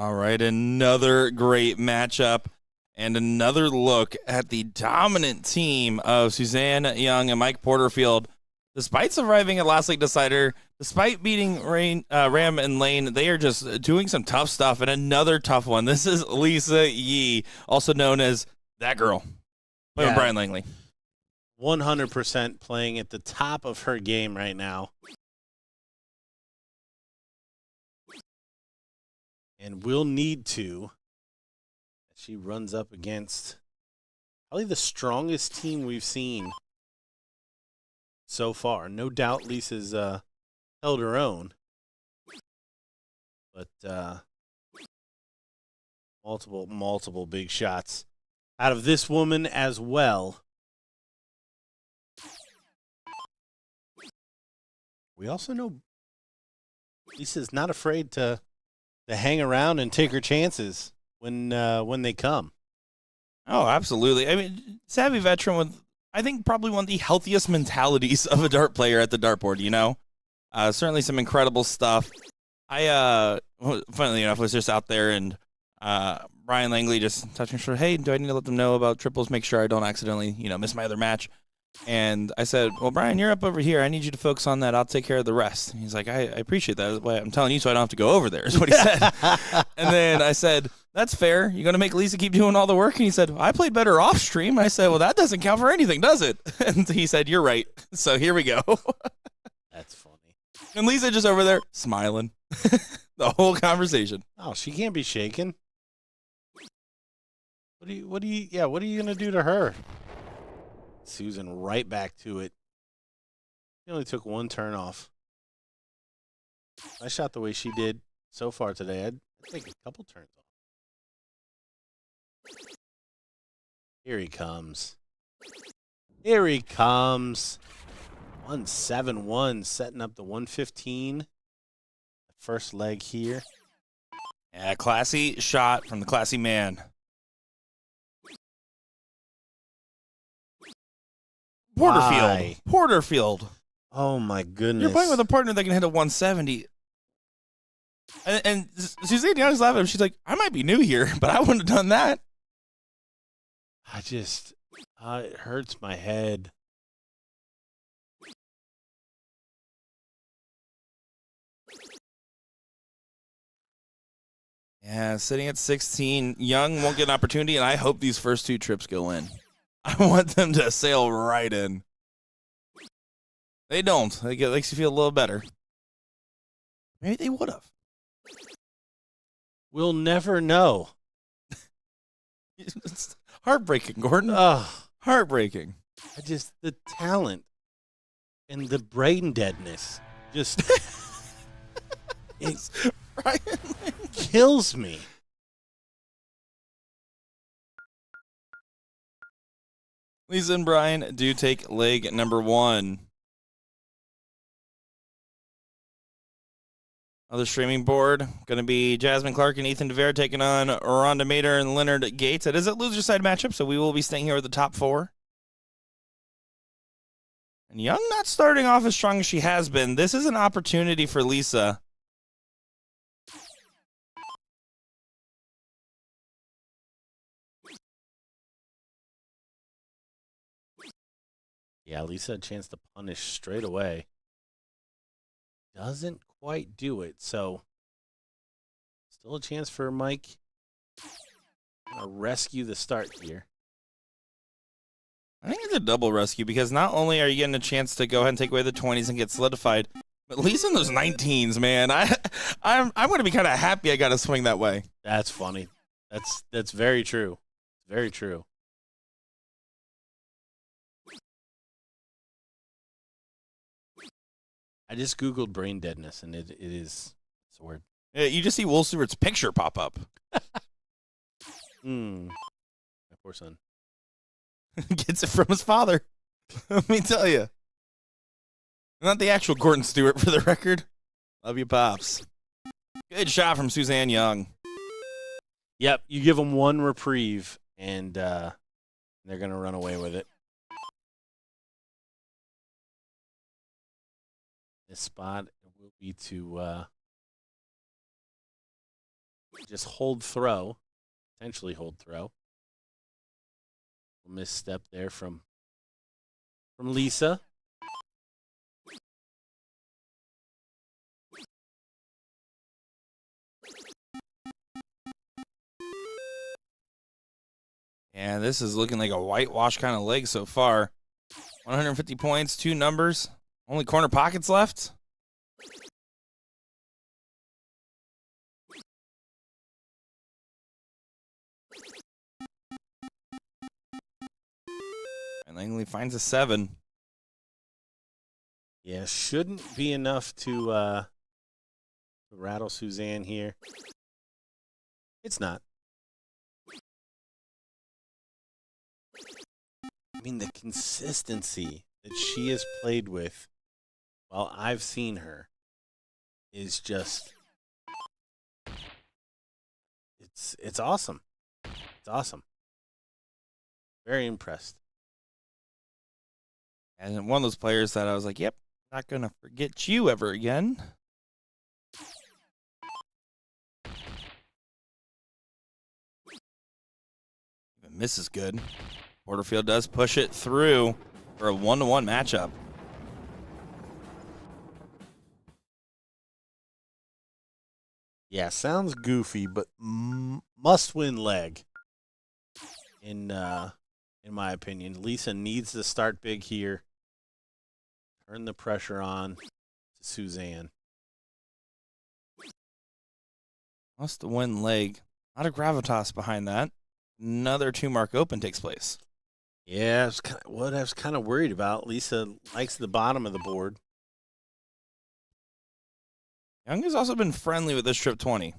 All right, another great matchup and another look at the dominant team of Suzanne Young and Mike Porterfield. Despite surviving a last league decider, despite beating Ram and Lane, they are just doing some tough stuff. And another tough one. This is Lisa Yee, also known as that girl, playing with Brian Langley. 100% playing at the top of her game right now. And will need to. She runs up against probably the strongest team we've seen so far. No doubt Lisa's held her own. But multiple big shots out of this woman as well. We also know Lisa's not afraid to hang around and take her chances when they come. Oh, absolutely. I mean, savvy veteran with, I think, probably one of the healthiest mentalities of a dart player at the dartboard, you know? Certainly some incredible stuff. Funnily enough, was just out there and Brian Langley just touching her shoulder. Hey, do I need to let them know about triples? Make sure I don't accidentally, miss my other match. And I said, well, Brian, you're up over here. I need you to focus on that. I'll take care of the rest. And he's like, I appreciate that. That's why I'm telling you so I don't have to go over there, is what he said. And then I said, that's fair. You're going to make Lisa keep doing all the work? And he said, I played better off stream. I said, well, that doesn't count for anything, does it? And he said, you're right. So here we go. That's funny. And Lisa just over there smiling the whole conversation. Oh, she can't be shaken. What are you gonna do to her? Susan right back to it. She only took one turn off. I shot the way she did so far today. I'd take a couple turns off. Here he comes. Here he comes. 171, setting up the 115. First leg here. Yeah, classy shot from the classy man. Why? Porterfield. Oh my goodness. You're playing with a partner that can hit a 170. And Suzanne Young's laughing. She's like, I might be new here, but I wouldn't have done that. It hurts my head. Yeah, sitting at 16. Young won't get an opportunity, and I hope these first two trips go in. I want them to sail right in. They don't. It makes you feel a little better. Maybe they would have. We'll never know. It's heartbreaking, Gordon. Ugh. Heartbreaking. The talent and the brain deadness just it Right? kills me. Lisa and Brian do take leg number 1. Other streaming board going to be Jasmine Clark and Ethan DeVere taking on Rhonda Mader and Leonard Gates. It is a loser side matchup, so we will be staying here with the top 4. And Young not starting off as strong as she has been. This is an opportunity for Lisa. Yeah, Lisa had a chance to punish straight away. Doesn't quite do it, so still a chance for Mike to rescue the start here. I think it's a double rescue because not only are you getting a chance to go ahead and take away the 20s and get solidified, but Lisa in those 19s, man, I'm going to be kind of happy I got to swing that way. That's funny. That's very true. Very true. I just Googled brain deadness, and it's a word. Yeah, you just see Will Stewart's picture pop up. My poor son. Gets it from his father. Let me tell you. Not the actual Gordon Stewart, for the record. Love you, Pops. Good shot from Suzanne Young. Yep, you give them one reprieve, and they're going to run away with it. This spot will be to just hold throw, potentially hold throw. Misstep there from Lisa. Yeah, this is looking like a whitewash kind of leg so far. 150 points, 2 numbers. Only corner pockets left. And Langley finds a 7. Yeah, shouldn't be enough to rattle Suzanne here. It's not. I mean, the consistency that she has played with while I've seen her is just it's awesome. It's awesome. Very impressed. And one of those players that I was like, yep, not going to forget you ever again. Even miss is good. Porterfield does push it through. for a 1-to-1 matchup. Yeah, sounds goofy, but must-win leg. In my opinion, Lisa needs to start big here. Turn the pressure on to Suzanne. Must-win leg. Not a gravitas behind that. Another 2-mark open takes place. Yeah, it's what I was kind of worried about. Lisa likes the bottom of the board. Young has also been friendly with this trip 20.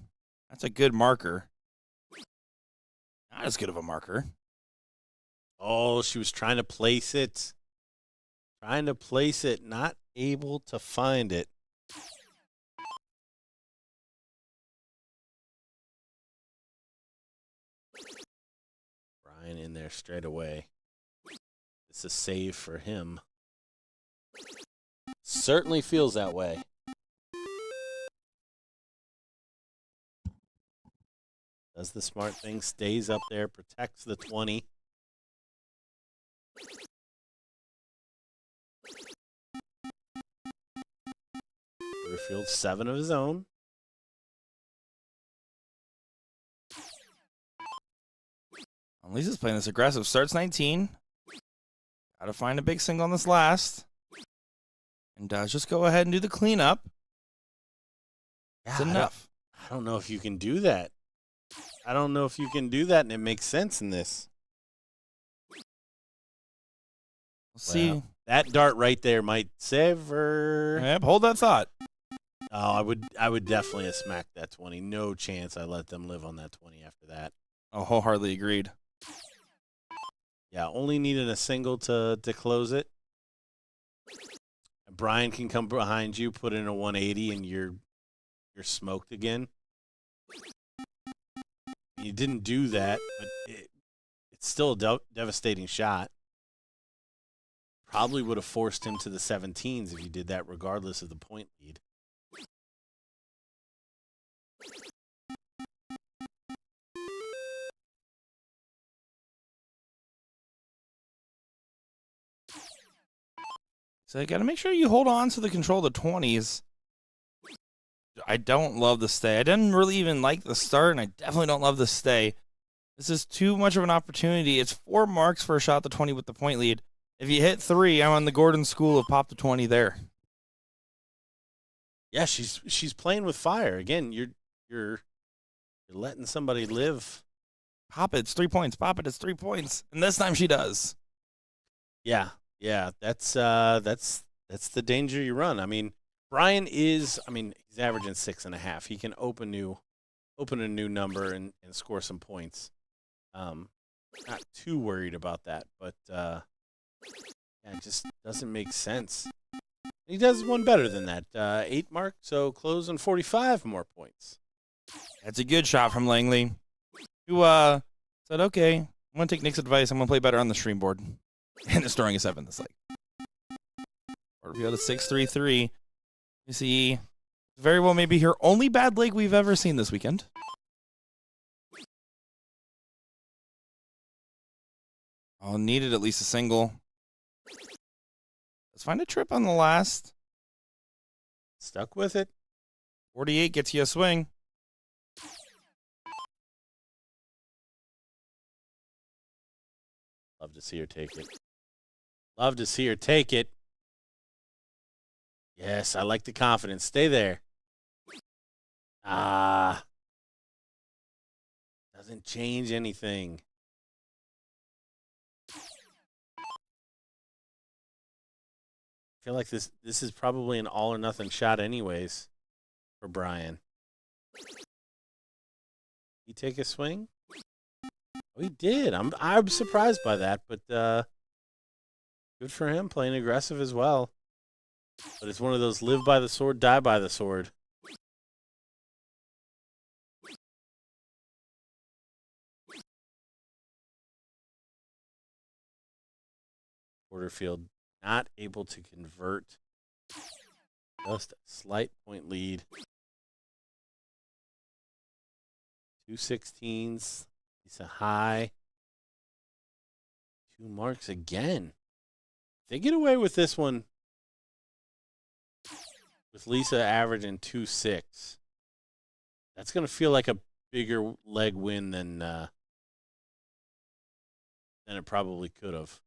That's a good marker. Not as good of a marker. Oh, she was trying to place it. Not able to find it. Brian in there straight away. It's a save for him. Certainly feels that way. Does the smart thing, stays up there, protects the 20. Porterfield 7 of his own. Lisa's playing this aggressive. Starts 19. Got to find a big single on this last. And just go ahead and do the cleanup. That's enough. I don't know if you can do that. And it makes sense in this. We'll see. Well, that dart right there might sever. Yep, hold that thought. Oh, I would definitely have smacked that 20. No chance I let them live on that 20 after that. Oh, wholeheartedly agreed. Yeah, only needed a single to close it. Brian can come behind you, put in a 180, and you're smoked again. You didn't do that, but it's still a devastating shot. Probably would have forced him to the 17s if you did that, regardless of the point lead. So you got to make sure you hold on to the control of the 20s. I don't love the stay. I didn't really even like the start, and I definitely don't love the stay. This is too much of an opportunity. It's 4 marks for a shot to 20 with the point lead. If you hit 3, I'm on the Gordon school of pop to 20 there. Yeah, she's playing with fire again. You're letting somebody live. Pop it, it's 3 points. Pop it, it's 3 points. And this time she does. Yeah, that's the danger you run. I mean, Brian he's averaging 6.5. He can open a new number and score some points. Not too worried about that, but it just doesn't make sense. He does one better than that. 8 mark, so close on 45 more points. That's a good shot from Langley, who said, okay, I'm going to take Nick's advice. I'm going to play better on the stream board. And it's throwing a 7 this leg. Porterfield at 6-3-3. You see, very well maybe her only bad leg we've ever seen this weekend. Oh, needed at least a single. Let's find a trip on the last. Stuck with it. 48 gets you a swing. Love to see her take it. Love to see her take it. Yes, I like the confidence. Stay there. Doesn't change anything. I feel like this is probably an all or nothing shot anyways for Brian. He take a swing? Oh, he did. I'm surprised by that, but good for him playing aggressive as well. But it's one of those live by the sword, die by the sword. Porterfield not able to convert. Just a slight point lead. 2 16s. It's a high. 2 marks again. they get away with this one with Lisa averaging 2.6, that's going to feel like a bigger leg win than it probably could have.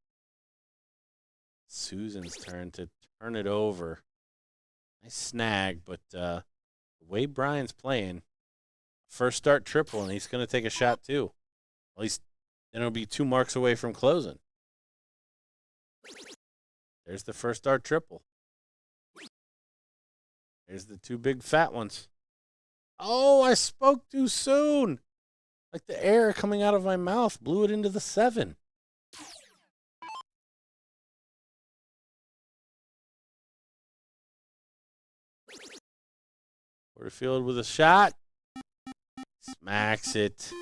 Susan's turn to turn it over. Nice snag, but the way Brian's playing, first start triple, and he's going to take a shot too. At least then it'll be 2 marks away from closing. There's the first start triple. There's the 2 big fat ones. Oh, I spoke too soon. Like the air coming out of my mouth blew it into the 7. Porterfield with a shot. Smacks it.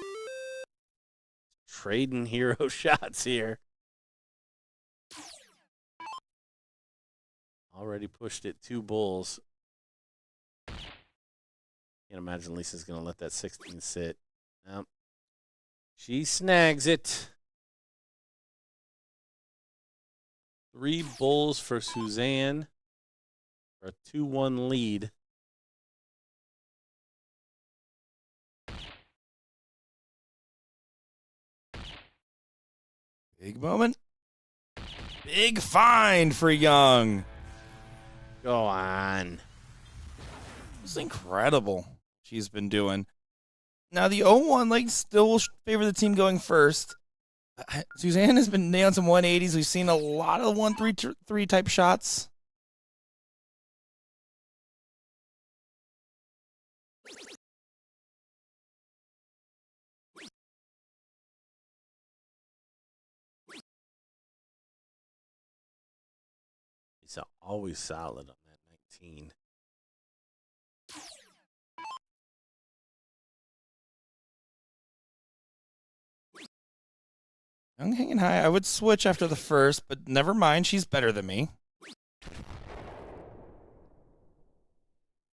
Trading hero shots here. Already pushed it 2 bulls. Can't imagine Lisa's going to let that 16 sit. Nope. She snags it. 3 bulls for Suzanne for a 2-1 lead. Big moment. Big find for Young. Go on. It's incredible she's been doing. Now, the 0-1 leg still will favor the team going first. Suzanne has been nailing some 180s. We've seen a lot of 1-3 type shots. He's always solid on that 19. Young hanging high. I would switch after the first, but never mind. She's better than me. I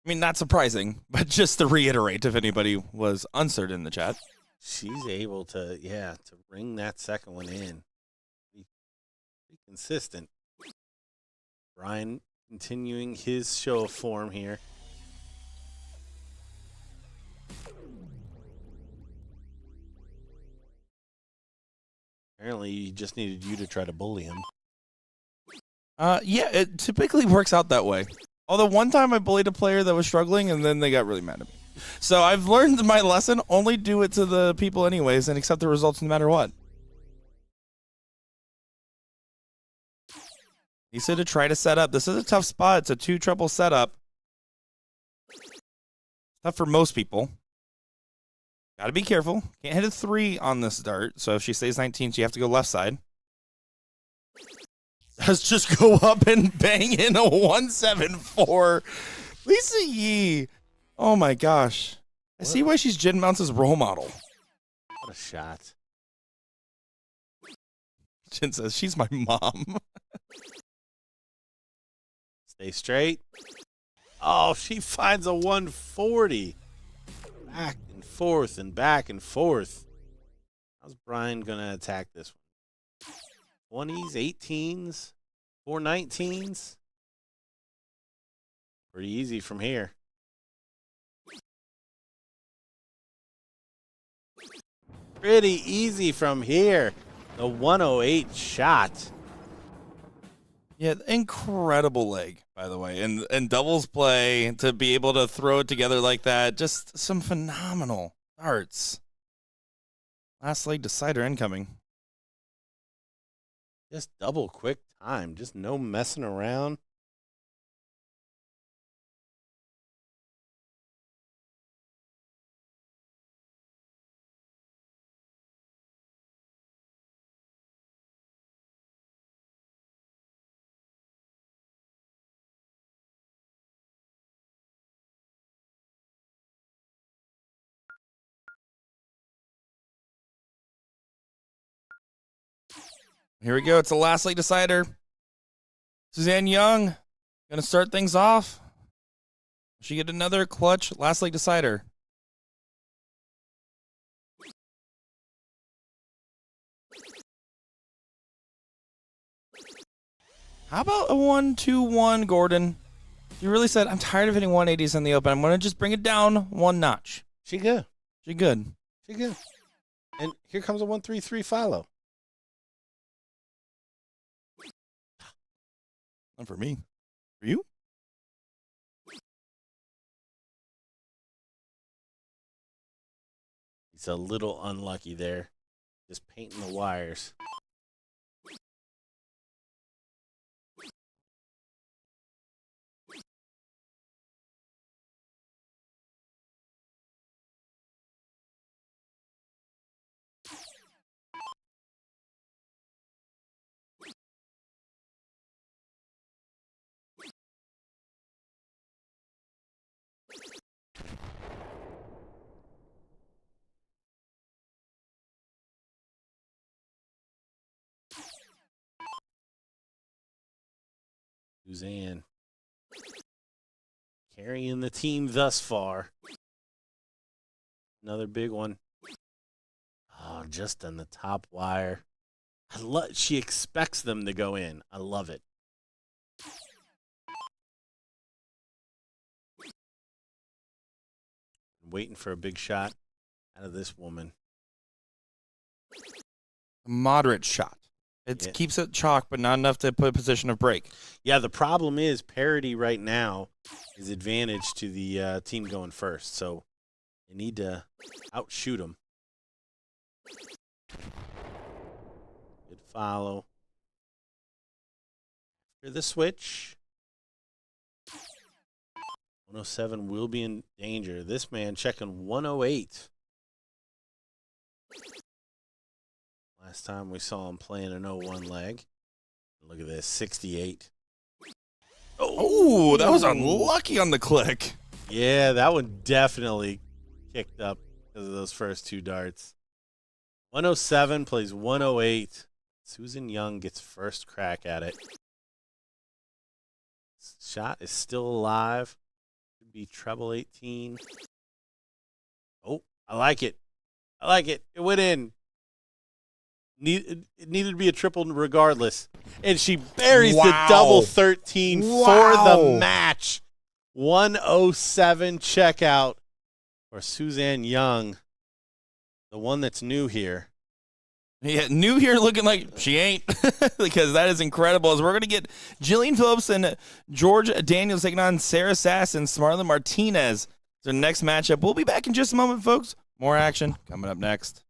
mean, not surprising, but just to reiterate if anybody was uncertain in the chat. She's able to, to ring that second one in. Be consistent. Brian continuing his show of form here. Apparently, he just needed you to try to bully him. Yeah, it typically works out that way. Although one time I bullied a player that was struggling, and then they got really mad at me. So I've learned my lesson. Only do it to the people anyways and accept the results no matter what. He said to try to set up. This is a tough spot. It's a 2 treble setup. Tough for most people. Got to be careful. Can't hit a 3 on this dart. So if she stays 19, you have to go left side. Let's just go up and bang in a 174. Lisa Yee. Oh my gosh. I see why she's Jen Mounts' role model. What a shot. Jen says she's my mom. Stay straight. Oh, she finds a 140. Back and forth and back and forth. How's Brian going to attack this one? 20s, 18s, 419s. Pretty easy from here. Pretty easy from here. The 108 shot. Yeah, incredible leg, by the way. And doubles play, to be able to throw it together like that, just some phenomenal darts. Last leg decider incoming. Just double quick time. Just no messing around. Here we go. It's the last leg decider. Suzanne Young going to start things off. She get another clutch last leg decider. How about a 1-2-1, Gordon? You really said, I'm tired of hitting 180s in the open. I'm going to just bring it down one notch. She good. She good. She good. And here comes a 1-3-3 follow. Not for me. For you? He's a little unlucky there. Just painting the wires. Suzanne carrying the team thus far. Another big one. Oh, just on the top wire. She expects them to go in. I love it. Waiting for a big shot out of this woman. Moderate shot. It keeps it chalk, but not enough to put a position of break. Yeah, the problem is parity right now is advantage to the team going first. So they need to outshoot them. Good follow. After the switch. 107 will be in danger. This man checking 108. Last time we saw him playing an 0-1 leg. Look at this, 68. Oh, that was unlucky on the click. Yeah, that one definitely kicked up because of those first two darts. 107 plays 108. Susan Young gets first crack at it. Shot is still alive. Could be treble 18. Oh, I like it. I like it. It went in. It needed to be a triple regardless. And she buries the double 13 for the match. 107 checkout for Suzanne Young, the one that's new here. Yeah, new here looking like she ain't, because that is incredible. As we're going to get Jillian Phillips and George Daniels taking on Sarah Sass and Smarlin Martinez. Their next matchup. We'll be back in just a moment, folks. More action coming up next.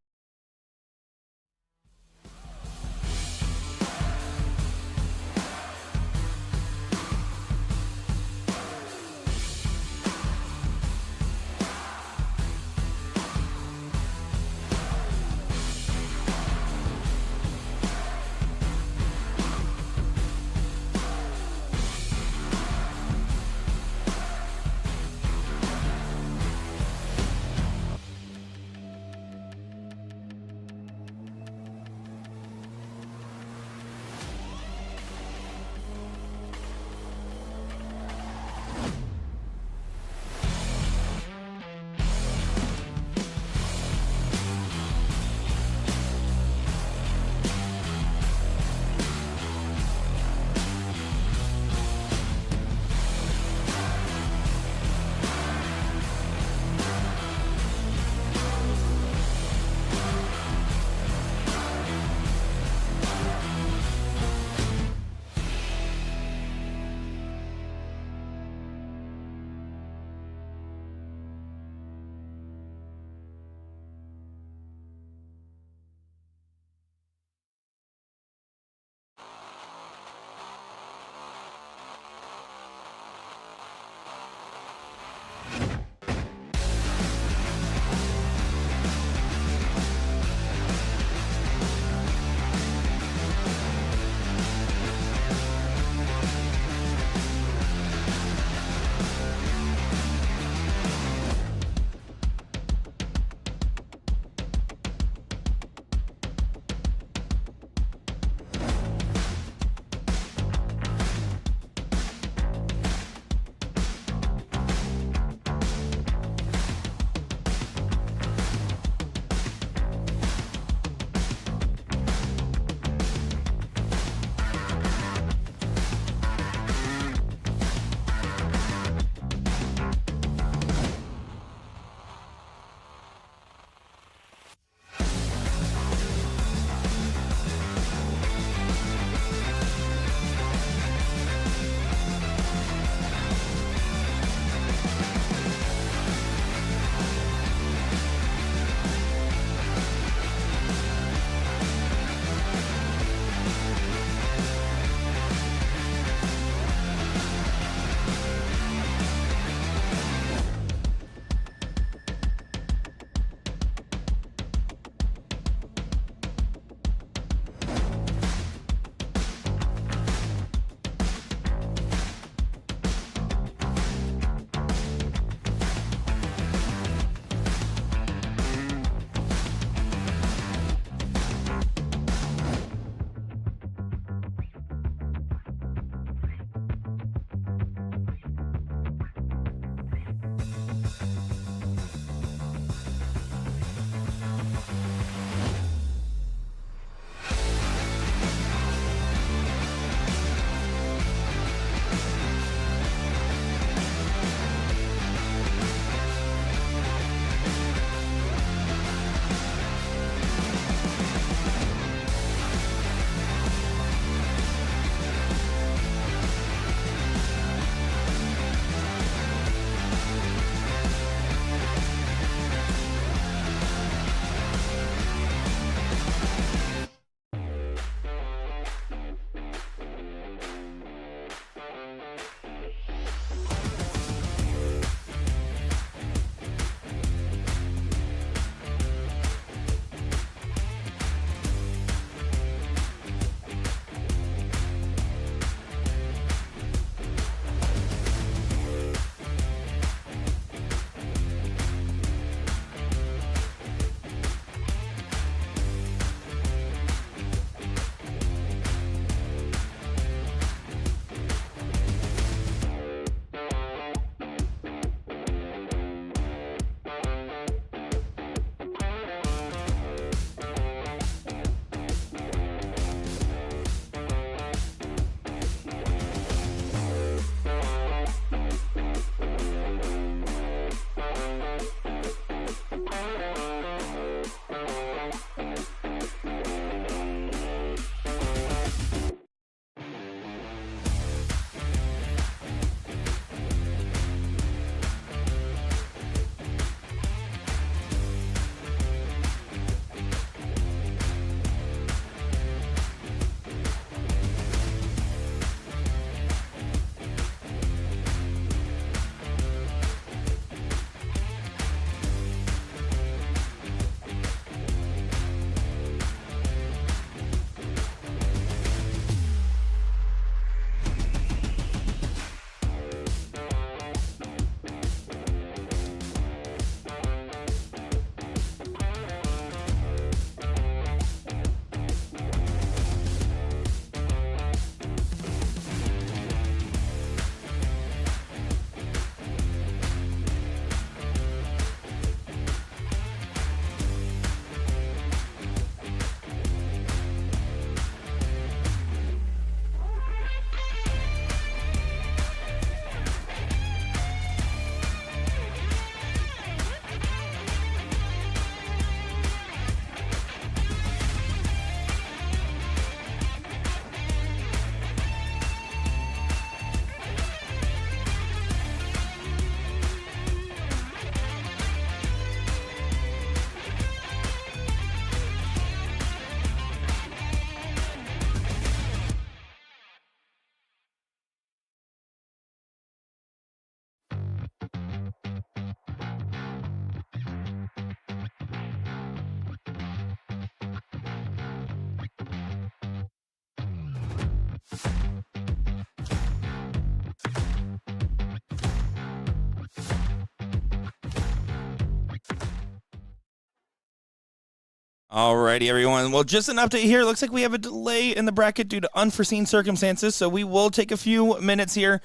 Alrighty, everyone. Well, just an update here. Looks like we have a delay in the bracket due to unforeseen circumstances, so we will take a few minutes here.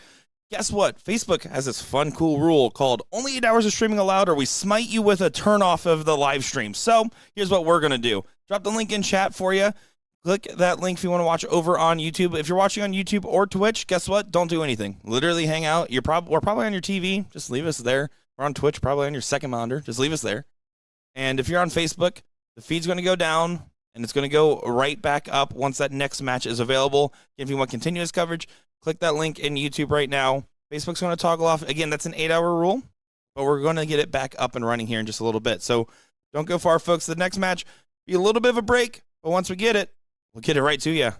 Guess what? Facebook has this fun, cool rule called only 8 hours of streaming allowed, or we smite you with a turn off of the live stream. So here's what we're going to do. Drop the link in chat for you. Click that link if you want to watch over on YouTube. If you're watching on YouTube or Twitch, guess what? Don't do anything. Literally hang out. We're probably on your TV. Just leave us there. We're on Twitch, probably on your second monitor. Just leave us there. And if you're on Facebook, the feed's going to go down, and it's going to go right back up once that next match is available. If you want continuous coverage, click that link in YouTube right now. Facebook's going to toggle off. Again, that's an 8-hour rule, but we're going to get it back up and running here in just a little bit. So don't go far, folks. The next match be a little bit of a break, but once we get it, we'll get it right to you.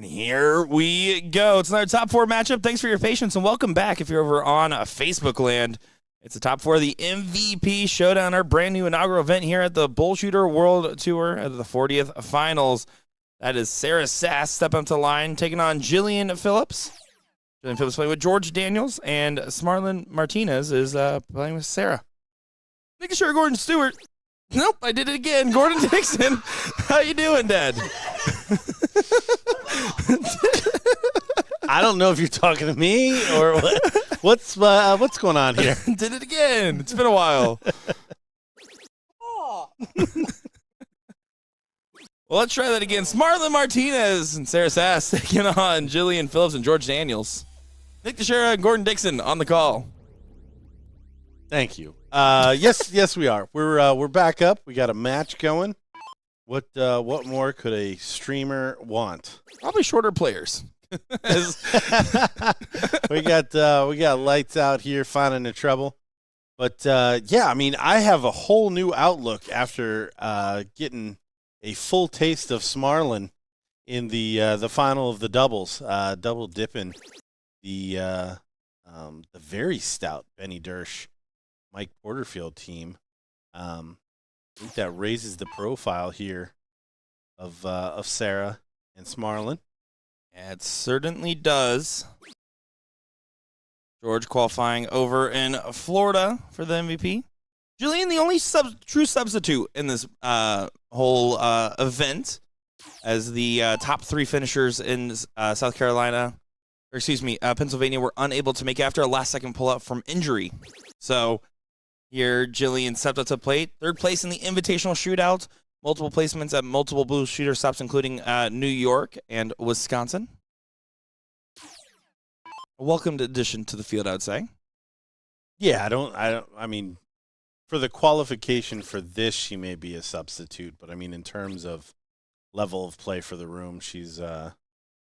And here we go. It's another top 4 matchup. Thanks for your patience and welcome back if you're over on Facebook land. It's the top 4 of the MVP Showdown, our brand new inaugural event here at the BullShooter World Tour at the 40th Finals. That is Sarah Sass stepping up to the line, taking on Jillian Phillips. Jillian Phillips playing with George Daniels, and Smarlin Martinez is playing with Sarah. Making sure Gordon Stewart. Nope, I did it again. Gordon Dixon. How you doing, Dad? I don't know if you're talking to me or what. What's going on here? Did it again. It's been a while. Well, let's try that again. Smarlin Martinez and Sarah Sass taking on Jillian Phillips and George Daniels. Nick Teixeira and Gordon Dixon on the call. Thank you. Yes, we are. We're back up. We got a match going. What more could a streamer want? Probably shorter players. we got lights out here finding the trouble. But yeah, I mean, I have a whole new outlook after getting a full taste of Smarlin in the final of the doubles, double dipping the very stout Benny Dersch, Mike Porterfield team. I think that raises the profile here of Sarah and Smarlin. It certainly does. George qualifying over in Florida for the MVP. Jillian, the only true substitute in this whole event, as the top 3 finishers in South Carolina, or excuse me, Pennsylvania, were unable to make it after a last-second pull-up from injury. So here, Jillian stepped up to the plate. 3rd place in the Invitational Shootout. Multiple placements at multiple BullShooter stops, including New York and Wisconsin. A welcomed addition to the field, I would say. Yeah, I mean, for the qualification for this, she may be a substitute, but I mean, in terms of level of play for the room, she's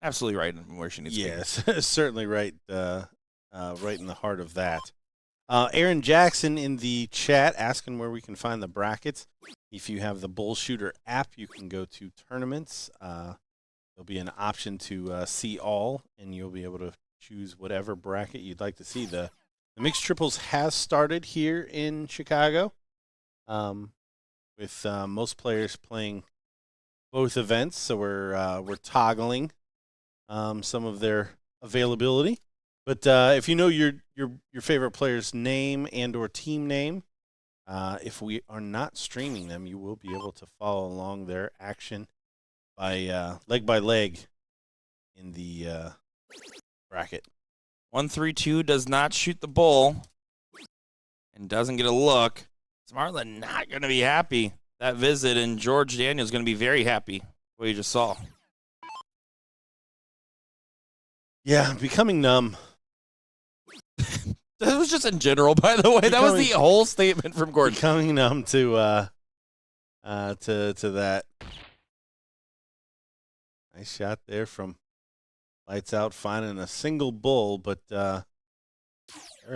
absolutely right where she needs to be. Yes, certainly right, right in the heart of that. Aaron Jackson in the chat asking where we can find the brackets. If you have the BullShooter app, you can go to tournaments. There'll be an option to see all, and you'll be able to choose whatever bracket you'd like to see. The mixed triples has started here in Chicago, with most players playing both events. So we're toggling some of their availability. But if you know your favorite player's name and or team name, if we are not streaming them, you will be able to follow along their action by leg in the bracket. 132 does not shoot the bull and doesn't get a look. Smarlin not going to be happy that visit, and George Daniels going to be very happy what you just saw. Yeah, becoming numb. That was just in general, by the way. That was the whole statement from Gordon. Becoming numb to that. Nice shot there from lights out, finding a single bull, but Sarah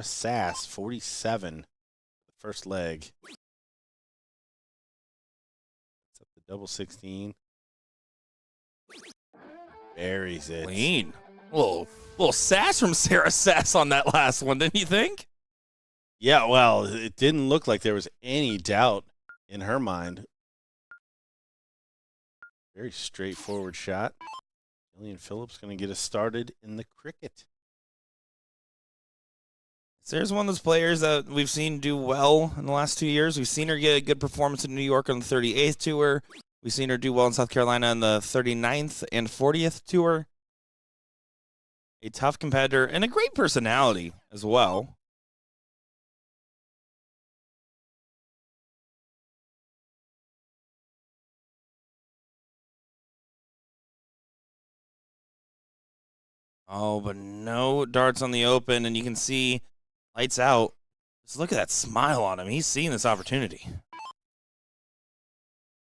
Sass, 47, the first leg. It's up to double 16. Buries it. Clean. Little sass from Sarah Sass on that last one, didn't you think? Yeah, well, it didn't look like there was any doubt in her mind. Very straightforward shot. Jillian Phillips going to get us started in the cricket. Sarah's one of those players that we've seen do well in the last 2 years. We've seen her get a good performance in New York on the 38th tour. We've seen her do well in South Carolina on the 39th and 40th tour. A tough competitor and a great personality as well. Oh, but no darts on the open, and you can see lights out. Just look at that smile on him. He's seeing this opportunity.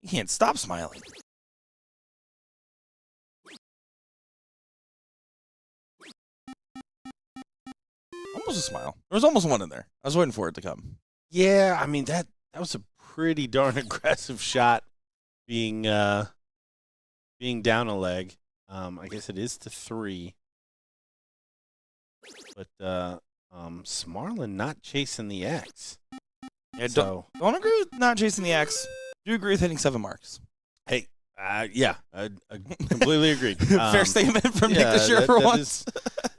He can't stop smiling. Almost a smile. There was almost one in there. I was waiting for it to come. Yeah, I mean, that was a pretty darn aggressive shot being down a leg. I guess it is to 3. But Smarlin not chasing the X. Yeah, So, don't agree with not chasing the X. Do agree with hitting 7 marks. hey, yeah, I completely agreed. Fair statement from Nick this year for once.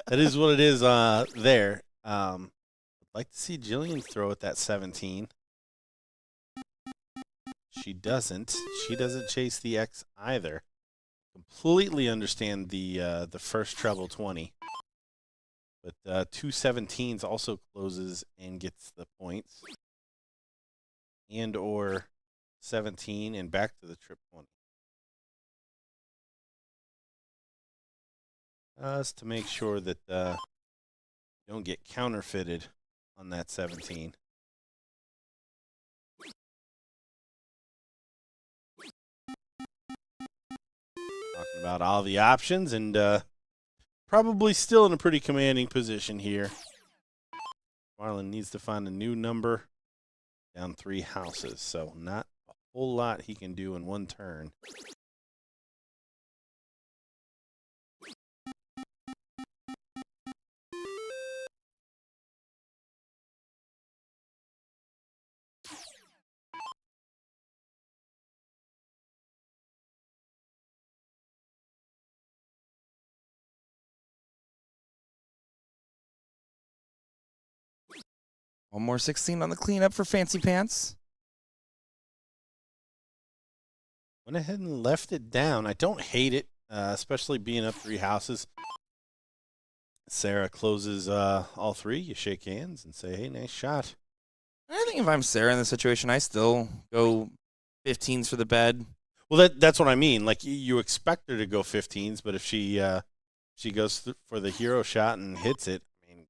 That is what it is there. I'd like to see Jillian throw at that 17. She doesn't. She doesn't chase the X either. Completely understand the first treble 20. But 2 17s also closes and gets the points. And or 17 and back to the trip 20. Just to make sure that you don't get counterfeited on that 17. Talking about all the options and probably still in a pretty commanding position here. Marlon needs to find a new number down 3 houses, so not a whole lot he can do in one turn. One more 16 on the cleanup for Fancy Pants. Went ahead and left it down. I don't hate it, especially being up 3 houses. Sarah closes all 3. You shake hands and say, hey, nice shot. I think if I'm Sarah in this situation, I still go 15s for the bed. Well, that's what I mean. Like, you expect her to go 15s, but if she goes for the hero shot and hits it, I mean,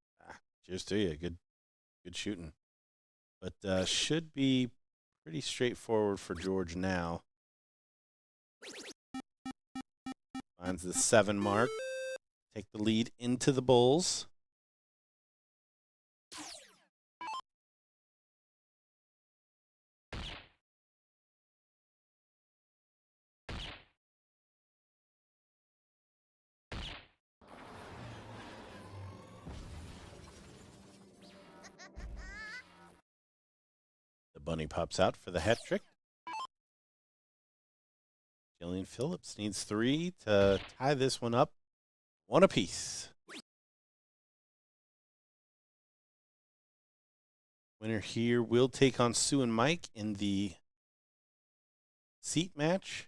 cheers to you. Good shooting. But should be pretty straightforward for George now. Finds the 7 mark. Take the lead into the Bulls. The bunny pops out for the hat trick. Jillian Phillips needs 3 to tie this one up. 1 apiece. Winner here will take on Sue and Mike in the seat match.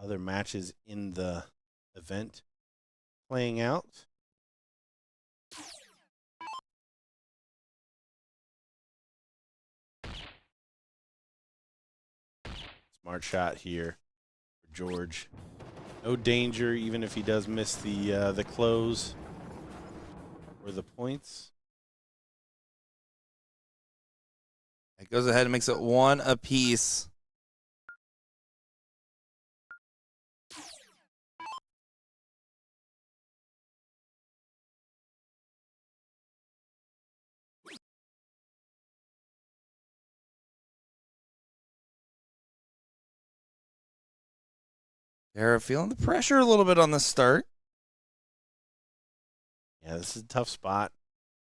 Other matches in the event playing out. Smart shot here for George. No danger, even if he does miss the close or the points. It goes ahead and makes it 1 apiece. Sarah feeling the pressure a little bit on the start. Yeah, this is a tough spot.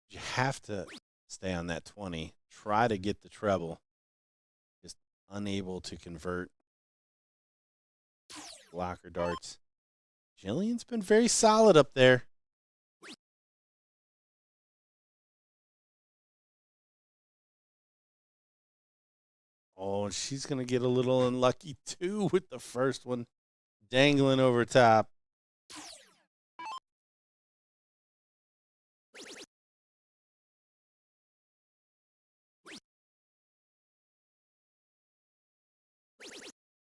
You have to stay on that 20. Try to get the treble. Just unable to convert. Blocker darts. Jillian's been very solid up there. Oh, and she's going to get a little unlucky too with the first one dangling over top.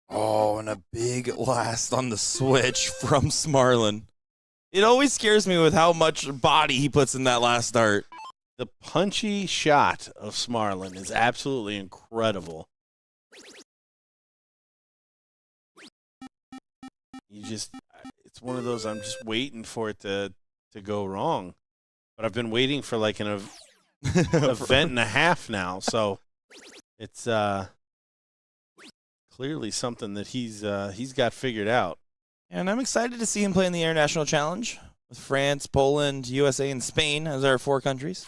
Oh, and a big last on the switch from Smarlin. It always scares me with how much body he puts in that last dart. The punchy shot of Smarlin is absolutely incredible. It's one of those, I'm just waiting for it to go wrong. But I've been waiting for like event and a half now. So it's clearly something that he's got figured out. And I'm excited to see him play in the International Challenge with France, Poland, USA, and Spain as our 4 countries.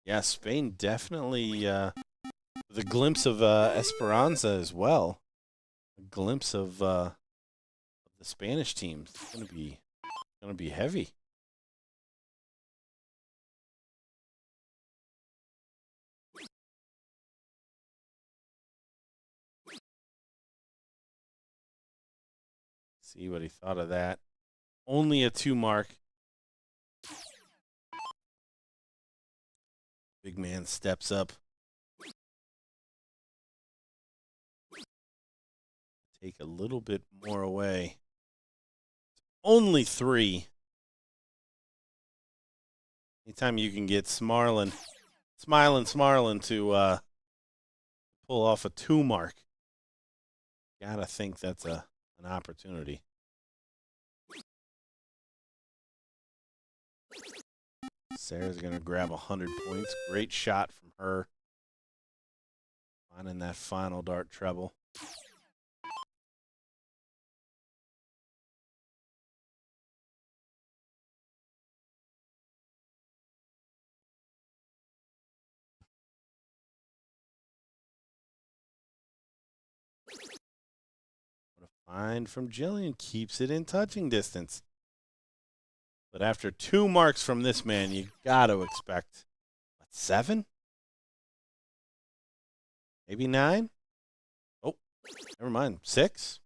Yeah, Spain definitely with a glimpse of Esperanza as well. A glimpse of the Spanish teams. It's gonna be heavy. See what he thought of that. Only a 2 mark. Big man steps up. Take a little bit more away. Only 3. Anytime you can get Smarlin to pull off a 2 mark, gotta think that's an opportunity. Sarah's gonna grab 100 points. Great shot from her. Finding that final dart treble. What a find from Jillian. Keeps it in touching distance. But after 2 marks from this man, you got to expect, what, 7? Maybe 9? Oh, never mind. 6?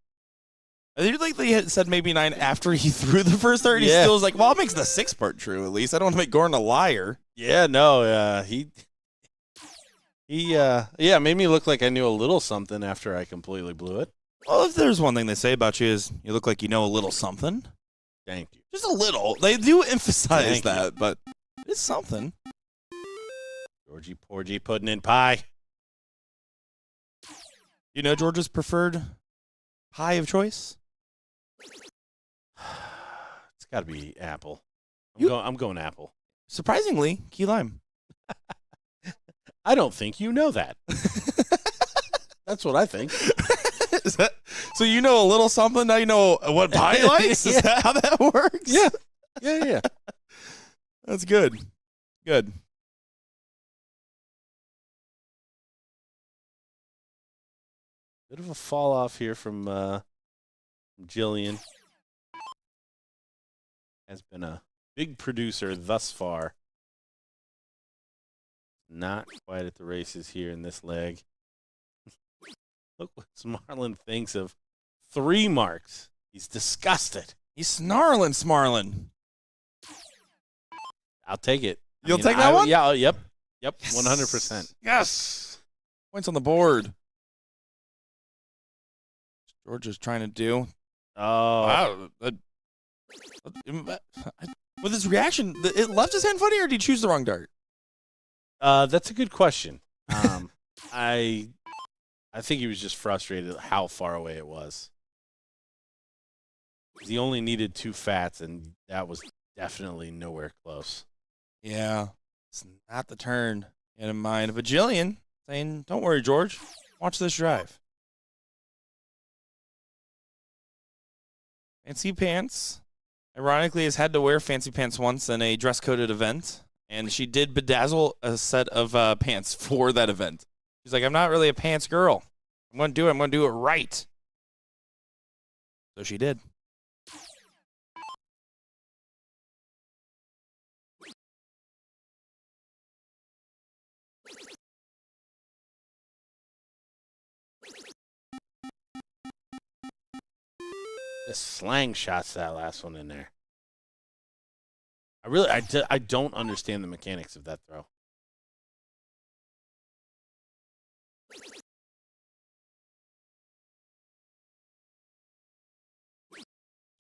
I think like they had said maybe 9 after he threw the first 30. Yeah. He still was like, well, it makes the 6th part true at least. I don't want to make Gordon a liar. Yeah, no, he made me look like I knew a little something after I completely blew it. Well, if there's one thing they say about you is you look like you know a little something. Thank you. Just a little. They do emphasize Thank you. that, but it's something. Georgie Porgy pudding in pie. You know George's preferred pie of choice? It's got to be apple. You- I'm going apple. Surprisingly, key lime. I don't think you know that. That's what I think. Is that, so you know a little something, now you know what pie he likes? Is that how that works? Yeah. Yeah. That's good. Good. Bit of a fall off here from Jillian. Has been a big producer thus far. Not quite at the races here in this leg. Look what Smarlin thinks of 3 marks. He's disgusted. He's snarling, smarling. I'll take it. You'll take that one? Yeah, yep. Yep, Yes. 100%. Yes. Points on the board. George is trying to do. Oh. Wow. With his reaction, it left his hand funny, or did he choose the wrong dart? That's a good question. I think he was just frustrated at how far away it was. He only needed 2 fats, and that was definitely nowhere close. Yeah. It's not the turn in mind. But Jillian saying, don't worry, George. Watch this drive. Fancy pants. Ironically, has had to wear fancy pants once in a dress-coded event, and she did bedazzle a set of pants for that event. She's like, I'm not really a pants girl. I'm going to do it right. So she did. Just slang shots that last one in there. I don't understand the mechanics of that throw.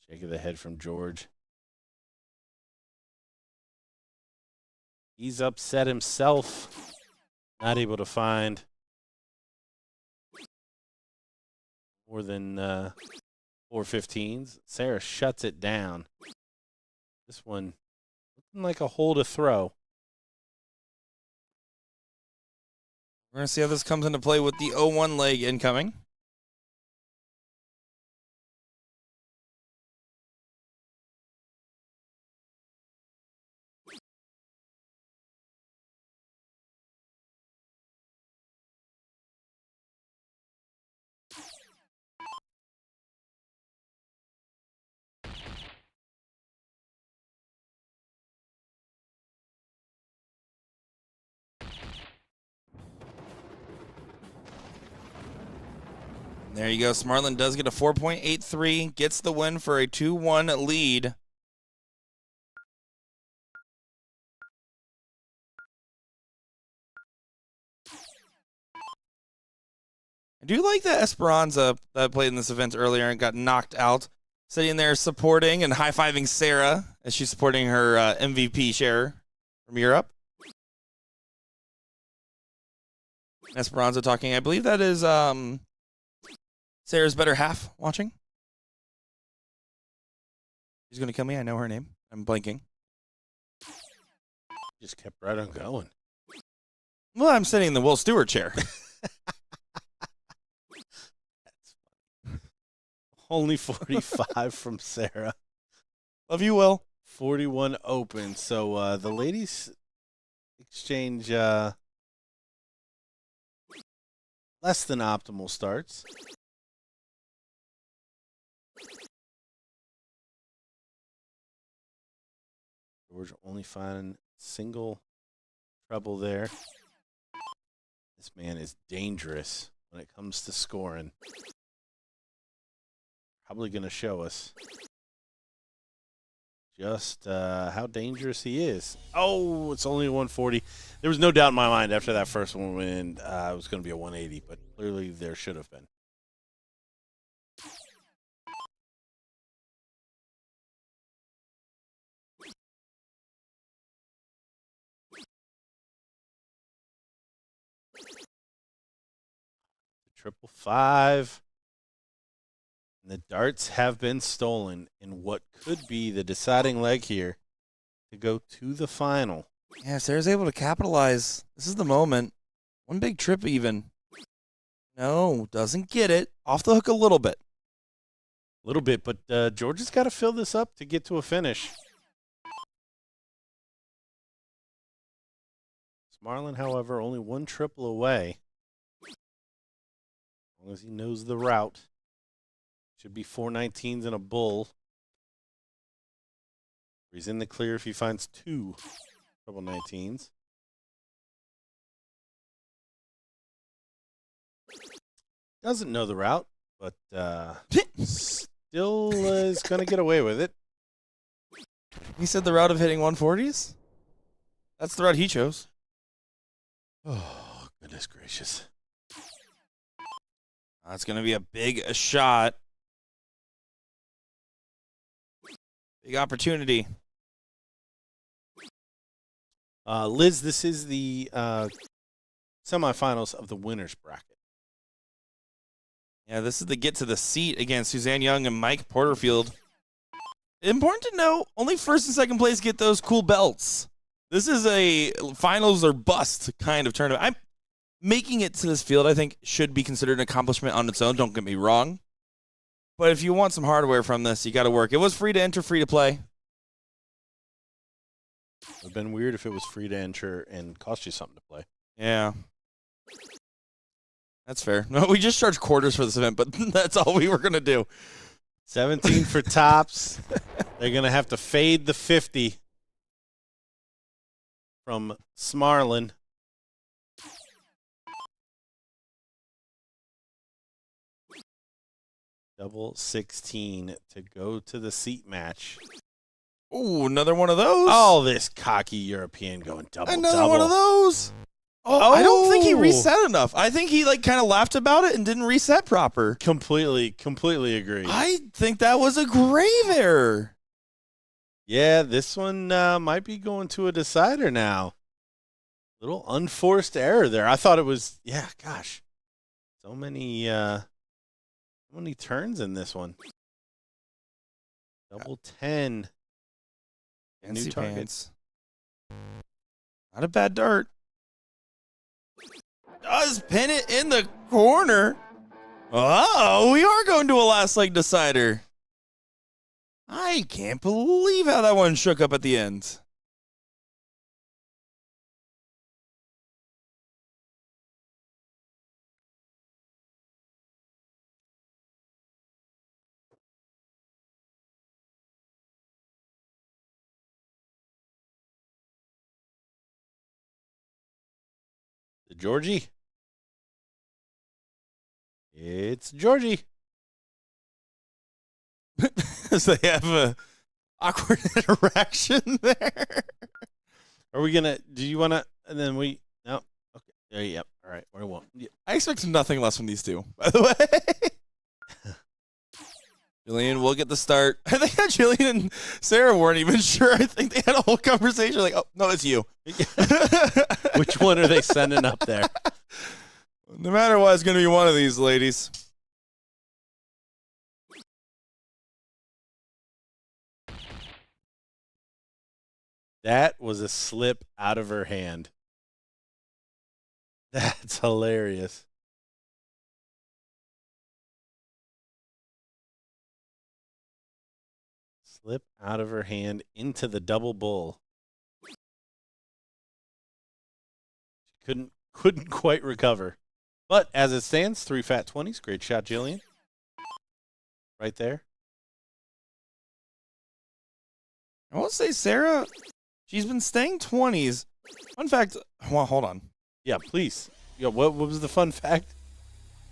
Shake of the head from George. He's upset himself. Not able to find more than 4-15s. Sarah shuts it down. This one looking like a hole to throw. We're going to see how this comes into play with the 0-1 leg incoming. There you go. Smartland does get a 4.83, gets the win for a 2-1 lead. I do like that Esperanza that played in this event earlier and got knocked out, sitting there supporting and high-fiving Sarah as she's supporting her MVP share from Europe. Esperanza talking. I believe that is Sarah's better half watching. She's going to kill me. I know her name. I'm blanking. Just kept right on going. Well, I'm sitting in the Will Stewart chair. Only 45 from Sarah. Love you, Will. 41 open. So the ladies exchange less than optimal starts. George only finding single trouble there. This man is dangerous when it comes to scoring. Probably going to show us just how dangerous he is. Oh, it's only a 140. There was no doubt in my mind after that first one when it was going to be a 180, but clearly there should have been. Triple five. And the darts have been stolen in what could be the deciding leg here to go to the final. Yeah, Sarah's able to capitalize. This is the moment. One big trip even. No, doesn't get it. Off the hook a little bit. A little bit, but Georgia's got to fill this up to get to a finish. Marlin, however, only one triple away. As long as he knows the route. Should be 419s and a bull. He's in the clear if he finds two triple 19s. Doesn't know the route, but still is going to get away with it. He said the route of hitting 140s? That's the route he chose. Oh, goodness gracious. That's going to be a big shot. Big opportunity. Liz, this is the semifinals of the winner's bracket. Yeah, this is the get to the seat against Suzanne Young and Mike Porterfield. Important to know, only first and second place get those cool belts. This is a finals or bust kind of tournament. Making it to this field, I think, should be considered an accomplishment on its own. Don't get me wrong. But if you want some hardware from this, you got to work. It was free to enter, free to play. It would have been weird if it was free to enter and cost you something to play. Yeah. That's fair. No, we just charged quarters for this event, but that's all we were going to do. 17 for tops. They're going to have to fade the 50 from Smarlin. Double 16 to go to the seat match. Ooh, another one of those. Oh, this cocky European going double. One of those. Oh, I don't think he reset enough. I think he kind of laughed about it and didn't reset proper. Completely agree. I think that was a grave error. Yeah, this one might be going to a decider now. Little unforced error there. I thought it was, yeah, gosh. So many turns in this one. Double 10. Fancy New target. pants. Not a bad dart. Does pin it in the corner. Oh, we are going to a last leg decider. I can't believe how that one shook up at the end. The Georgie. It's Georgie. So they have a awkward interaction there. Are we gonna? Do you want to? And then we. No. Okay. There. Yep. All right. We won't. Yeah. I expect nothing less from these two, by the way. Jillian will get the start. I think that Jillian and Sarah weren't even sure. I think they had a whole conversation like, oh, no, it's you. Which one are they sending up there? No matter what, it's going to be one of these ladies. That was a slip out of her hand. That's hilarious. Slip out of her hand into the double bull. She couldn't quite recover. But as it stands, 3 fat 20s. Great shot, Jillian. Right there. I will say Sarah, she's been staying 20s. Fun fact, well, hold on. Yeah, please. Yeah, what was the fun fact?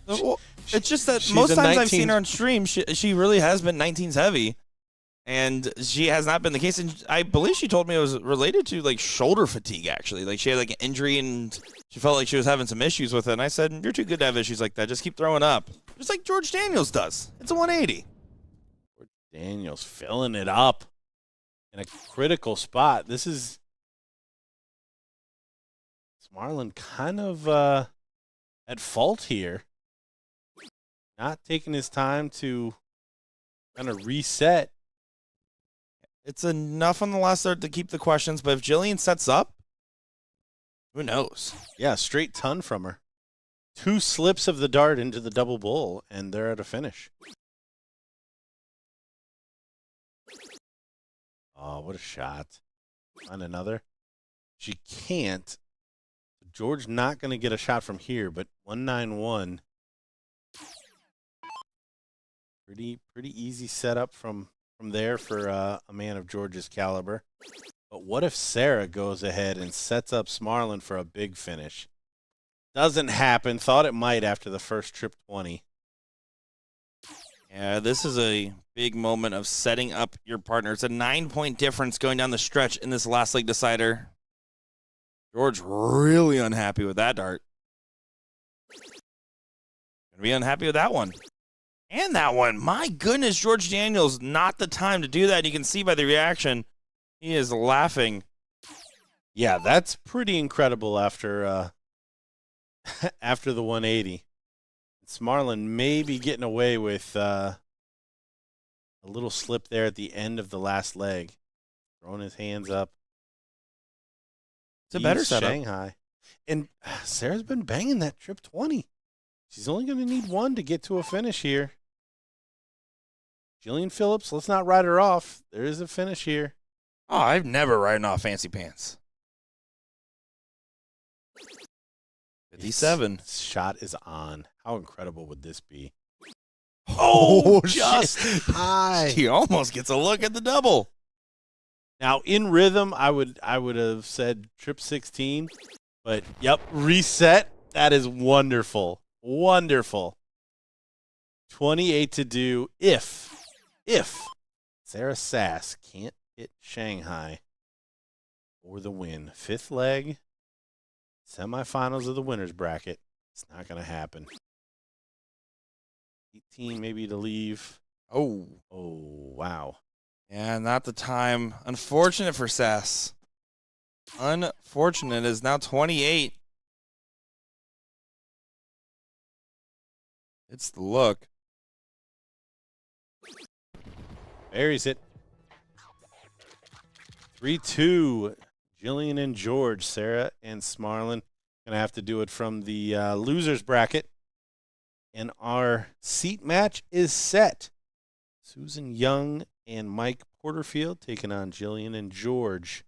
Well, it's just that she's most a times I've 19 seen her on stream, she really has been 19s heavy. And she has not been the case. And I believe she told me it was related to like shoulder fatigue, actually. Like she had like an injury and she felt like she was having some issues with it. And I said, you're too good to have issues like that. Just keep throwing up. Just like George Daniels does. It's a 180. George Daniels filling it up in a critical spot. This is Marlin kind of at fault here. Not taking his time to kind of reset. It's enough on the last start to keep the questions, but if Jillian sets up, who knows? Yeah, straight ton from her. 2 slips of the dart into the double bull, and they're at a finish. Oh, what a shot. Find another. She can't. George not going to get a shot from here, but 191. Pretty easy setup from there for a man of George's caliber. But what if Sarah goes ahead and sets up Smarlin for a big finish? Doesn't happen. Thought it might after the first trip 20. Yeah, this is a big moment of setting up your partner. It's a 9-point difference going down the stretch in this last leg decider. George really unhappy with that dart. Gonna be unhappy with that one. And that one. My goodness, George Daniels, not the time to do that. You can see by the reaction, he is laughing. Yeah, that's pretty incredible after after the 180. Smarlin may be getting away with a little slip there at the end of the last leg. Throwing his hands up. It's a better setup. Shanghai. And Sarah's been banging that trip 20. She's only going to need 1 to get to a finish here. Jillian Phillips, let's not write her off. There is a finish here. Oh, I've never ridden off fancy pants. 57. This shot is on. How incredible would this be? Oh, just high. He almost gets a look at the double. Now, in rhythm, I would have said trip 16. But, yep, reset. That is wonderful. Wonderful. 28 to do if Sarah Sass can't hit Shanghai for the win. 5th leg, semifinals of the winner's bracket. It's not going to happen. 18 maybe to leave. Oh, wow. Yeah, not the time. Unfortunate for Sass. Unfortunate is now 28. It's the look. Buries it. 3-2. Jillian and George, Sarah and Smarlin. Gonna have to do it from the losers bracket. And our seat match is set. Susan Young and Mike Porterfield taking on Jillian and George.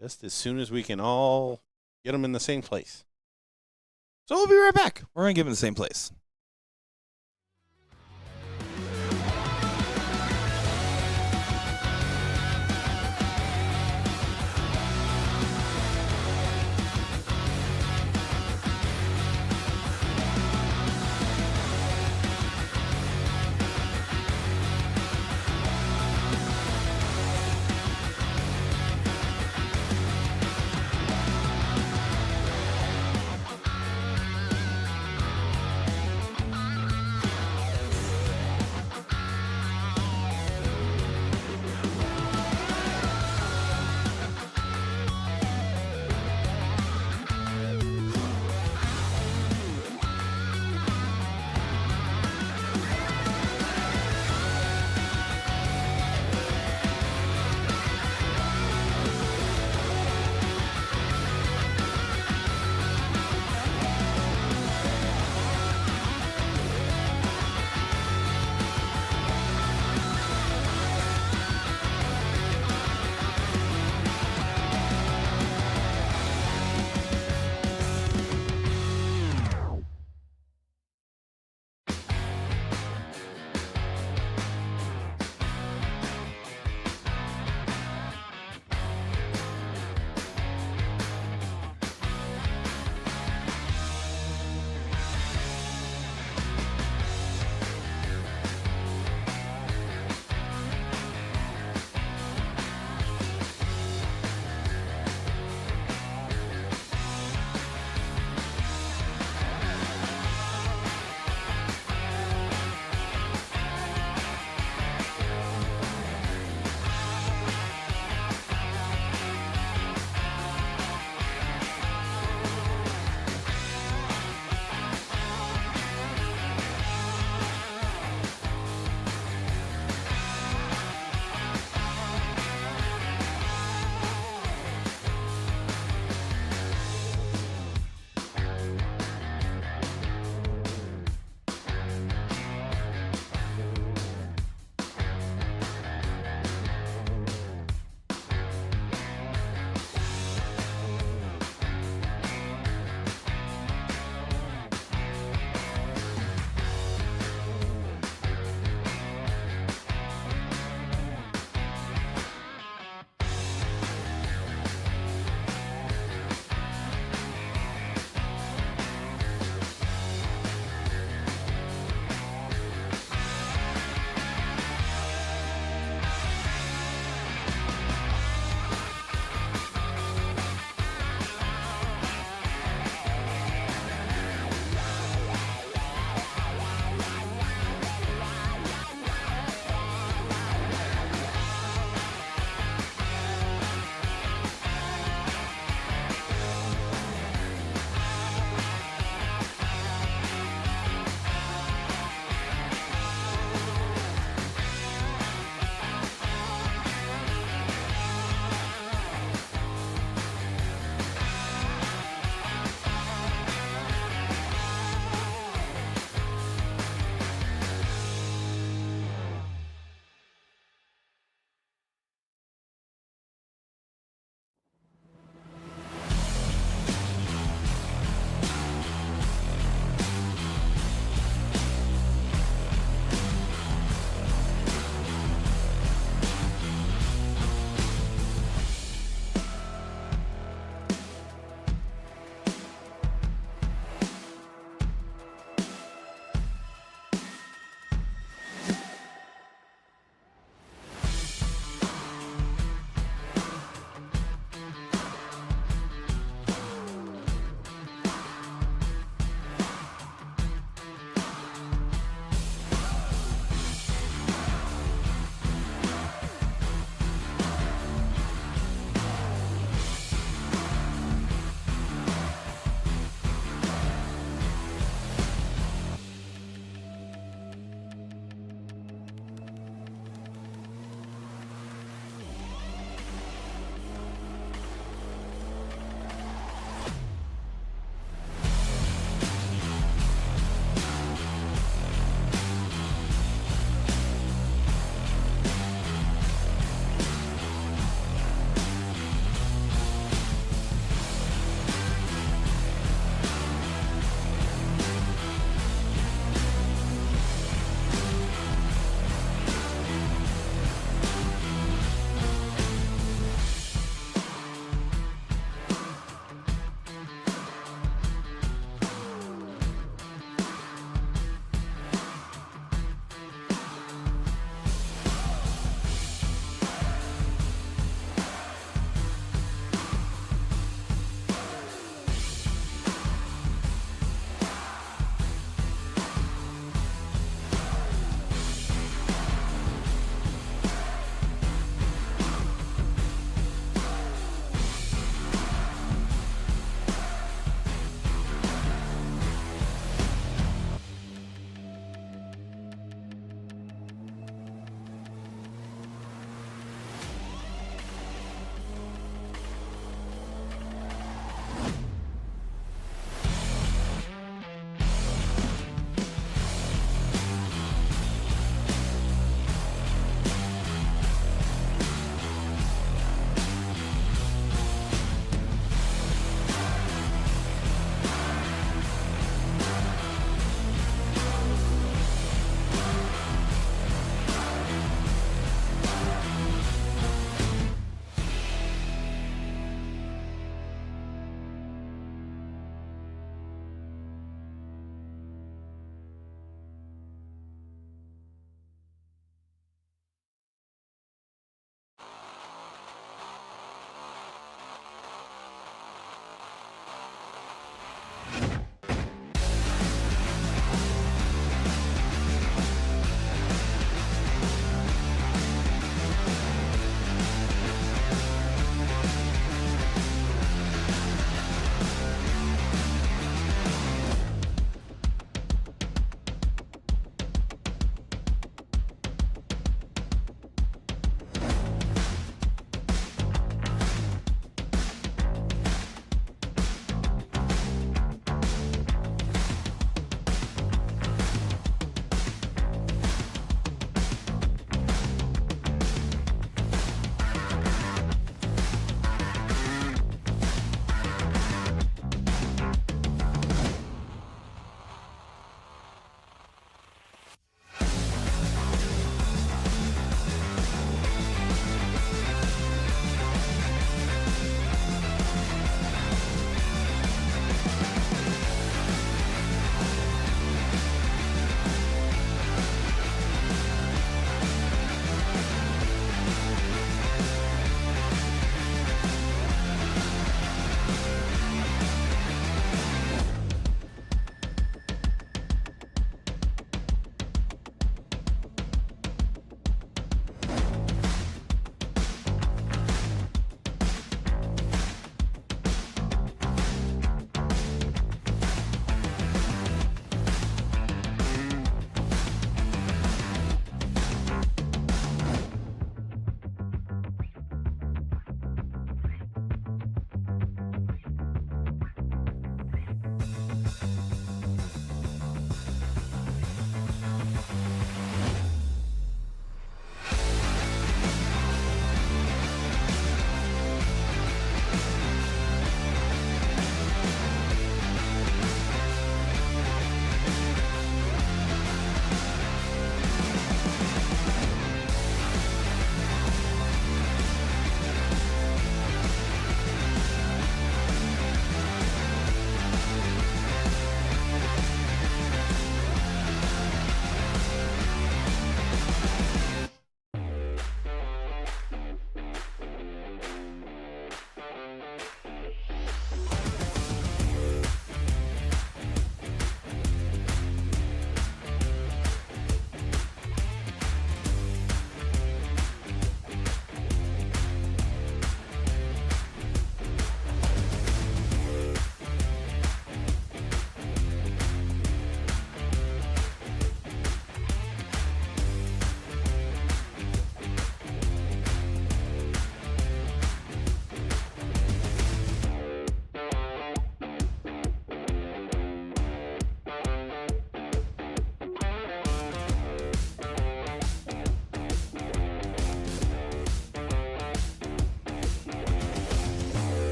Just as soon as we can all get them in the same place. So we'll be right back. We're going to give them the same place.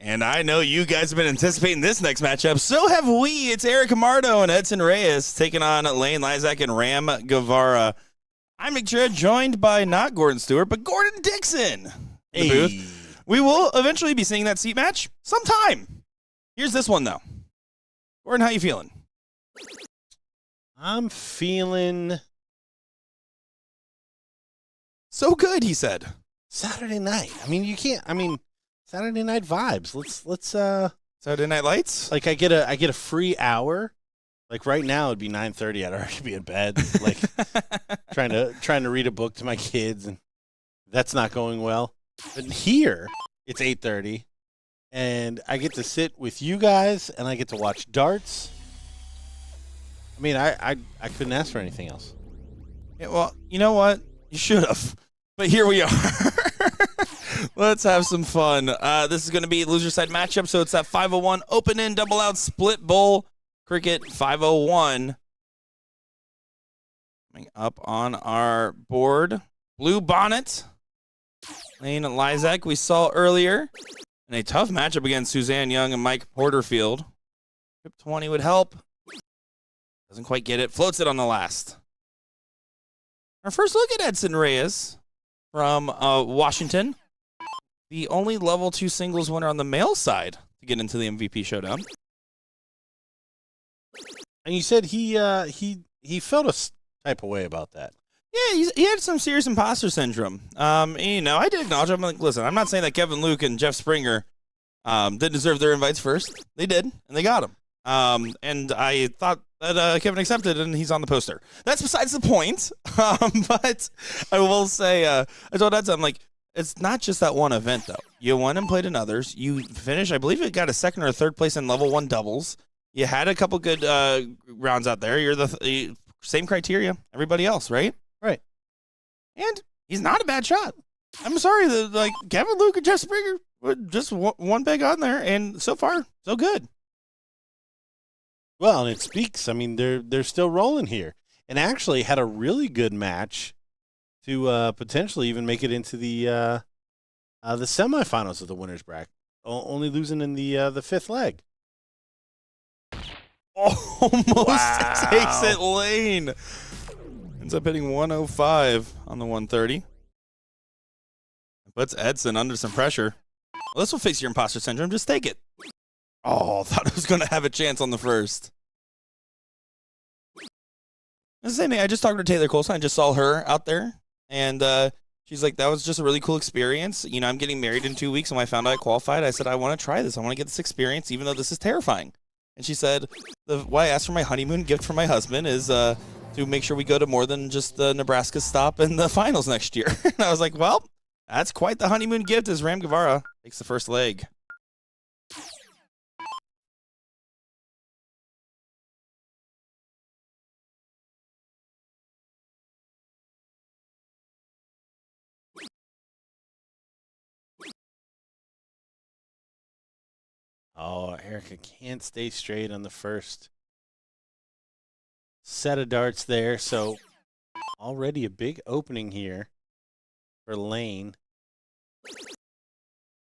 And I know you guys have been anticipating this next matchup. So have we. It's Eric Amardo and Edson Reyes taking on Lane Lizak and Ram Guevara. I'm Nick Dredd, joined by not Gordon Stewart, but Gordon Dixon in the booth. We will eventually be seeing that seat match sometime. Here's this one, though. Gordon, how you feeling? I'm feeling so good, he said. Saturday night. I mean, you can't. I mean, Saturday night vibes. Let's Saturday Night Lights. Like I get a free hour. Like right now it'd be 9:30. I'd already be in bed. Like trying to read a book to my kids, and that's not going well. But here it's 8:30, and I get to sit with you guys, and I get to watch darts. I mean, I couldn't ask for anything else. Yeah, well, you know what? You should have. But here we are. Let's have some fun. This is going to be a loser side matchup, so it's that 501 open in, double out, split bowl, cricket 501. Coming up on our board, Blue Bonnet, Lane Lizak, we saw earlier. In a tough matchup against Suzanne Young and Mike Porterfield. Trip 20 would help. Doesn't quite get it. Floats it on the last. Our first look at Edson Reyes from Washington. The only level 2 singles winner on the male side to get into the MVP Showdown. And you said he felt a type of way about that. Yeah, he had some serious imposter syndrome. You know, I did acknowledge him. Like, listen, I'm not saying that Kevin Luke and Jeff Springer didn't deserve their invites first. They did, and they got them. And I thought that Kevin accepted, and he's on the poster. That's besides the point. But I will say, I told Edson, I'm like, it's not just that one event, though. You won and played in others. You finished, I believe it got a second or third place in level 1 doubles. You had a couple good rounds out there. You're the same criteria, everybody else, right? Right. And he's not a bad shot. I'm sorry, like Kevin Luke and Jeff Springer were just one big on there, and so far, so good. Well, and it speaks. I mean, they're still rolling here, and actually had a really good match to potentially even make it into the semifinals of the winners bracket. Only losing in the fifth leg. Almost takes it Lane. Ends up hitting 105 on the 130. Puts Edson under some pressure. Well, this will fix your imposter syndrome. Just take it. Oh, thought it was going to have a chance on the first. The same thing. I just talked to Taylor Colson. I just saw her out there. And she's like, that was just a really cool experience. You know, I'm getting married in 2 weeks. And when I found out I qualified, I said, I want to try this. I want to get this experience, even though this is terrifying. And she said, why I asked for my honeymoon gift for my husband is to make sure we go to more than just the Nebraska stop in the finals next year. And I was like, well, that's quite the honeymoon gift as Ram Guevara takes the first leg. Oh, Erica can't stay straight on the first set of darts there. So already a big opening here for Lane.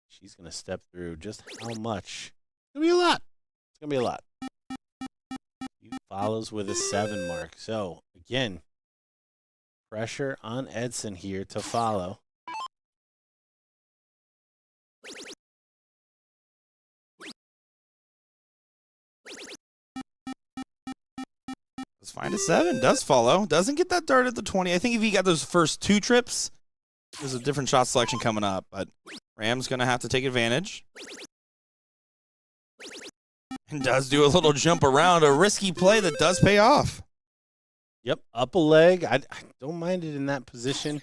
She's going to step through. Just how much? It's going to be a lot. It's going to be a lot. He follows with a 7 mark. So, again, pressure on Edson here to follow. Let's find a 7. Does follow. Doesn't get that dart at the 20. I think if he got those first 2 trips, there's a different shot selection coming up. But Ram's going to have to take advantage. And does do a little jump around. A risky play that does pay off. Yep, up a leg. I don't mind it in that position.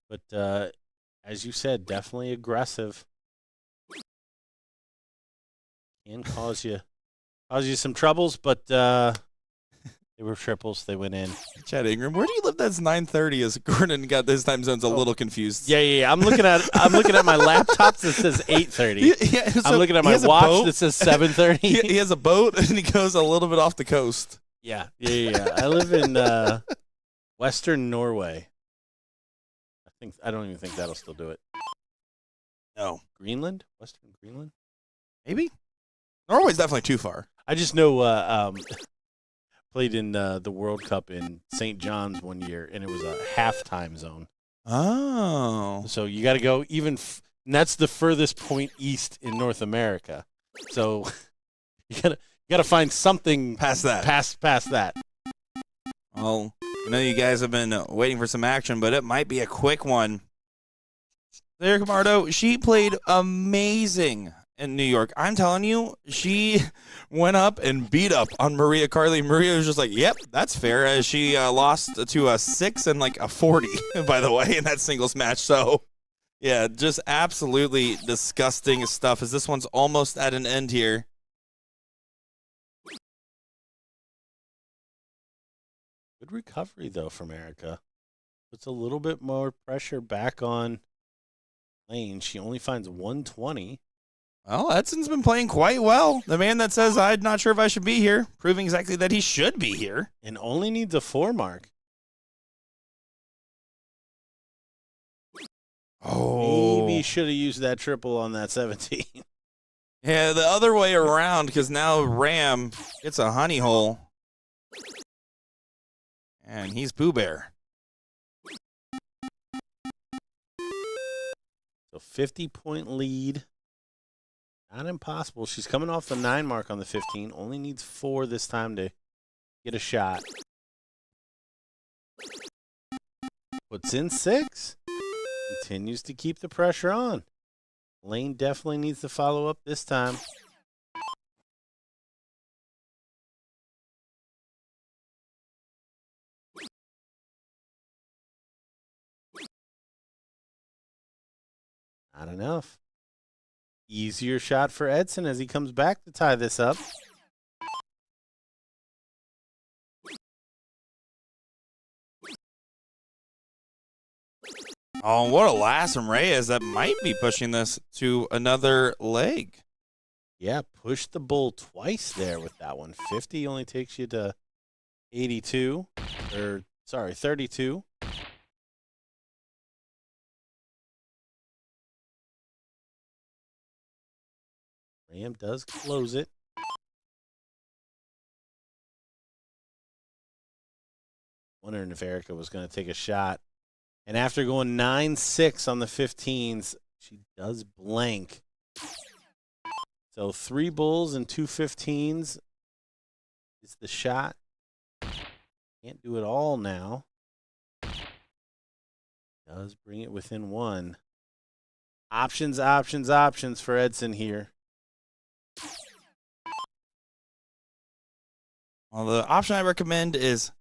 But as you said, definitely aggressive. Can cause you some troubles, but they were triples. They went in. Chad Ingram, where do you live? That's 9:30. As Gordon got this time zone's a little confused. Yeah. I'm looking at my laptop that says 8:30. Yeah, so I'm looking at my watch that says 7:30. He has a boat and he goes a little bit off the coast. Yeah. I live in Western Norway. I don't even think that'll still do it. No. Greenland, Western Greenland. Maybe? Norway's definitely too far. I just know played in the World Cup in St. John's one year, and it was a half-time zone. Oh. So you got to go even, and that's the furthest point east in North America. So you got to find something Past that. Past that. Well, I know you guys have been waiting for some action, but it might be a quick one. There, Camardo, she played amazing in New York. I'm telling you, she went up and beat up on Maria Carley. Maria was just like, yep, that's fair, as she lost to a 6 and like a 40, by the way, in that singles match. So, yeah, just absolutely disgusting stuff, as this one's almost at an end here. Good recovery, though, from Erica. Puts a little bit more pressure back on Lane. She only finds 120. Well, Edson's been playing quite well. The man that says, I'm not sure if I should be here, proving exactly that he should be here. And only needs a 4 mark. Oh. Maybe should have used that triple on that 17. Yeah, the other way around, because now Ram gets a honey hole. And he's Pooh Bear. So 50-point lead. Not impossible. She's coming off the 9 mark on the 15. Only needs 4 this time to get a shot. Puts in 6. Continues to keep the pressure on. Lane definitely needs to follow up this time. Not enough. Easier shot for Edson as he comes back to tie this up. Oh, what a last from Reyes. That might be pushing this to another leg. Yeah, push the bull twice there with that one. 50 only takes you to 82. Or, sorry, 32. Ram does close it. Wondering if Erica was going to take a shot. And after going 9-6 on the 15s, she does blank. So 3 bulls and 2 15s is the shot. Can't do it all now. Does bring it within 1. Options, options, options for Edson here. Well, the option I recommend is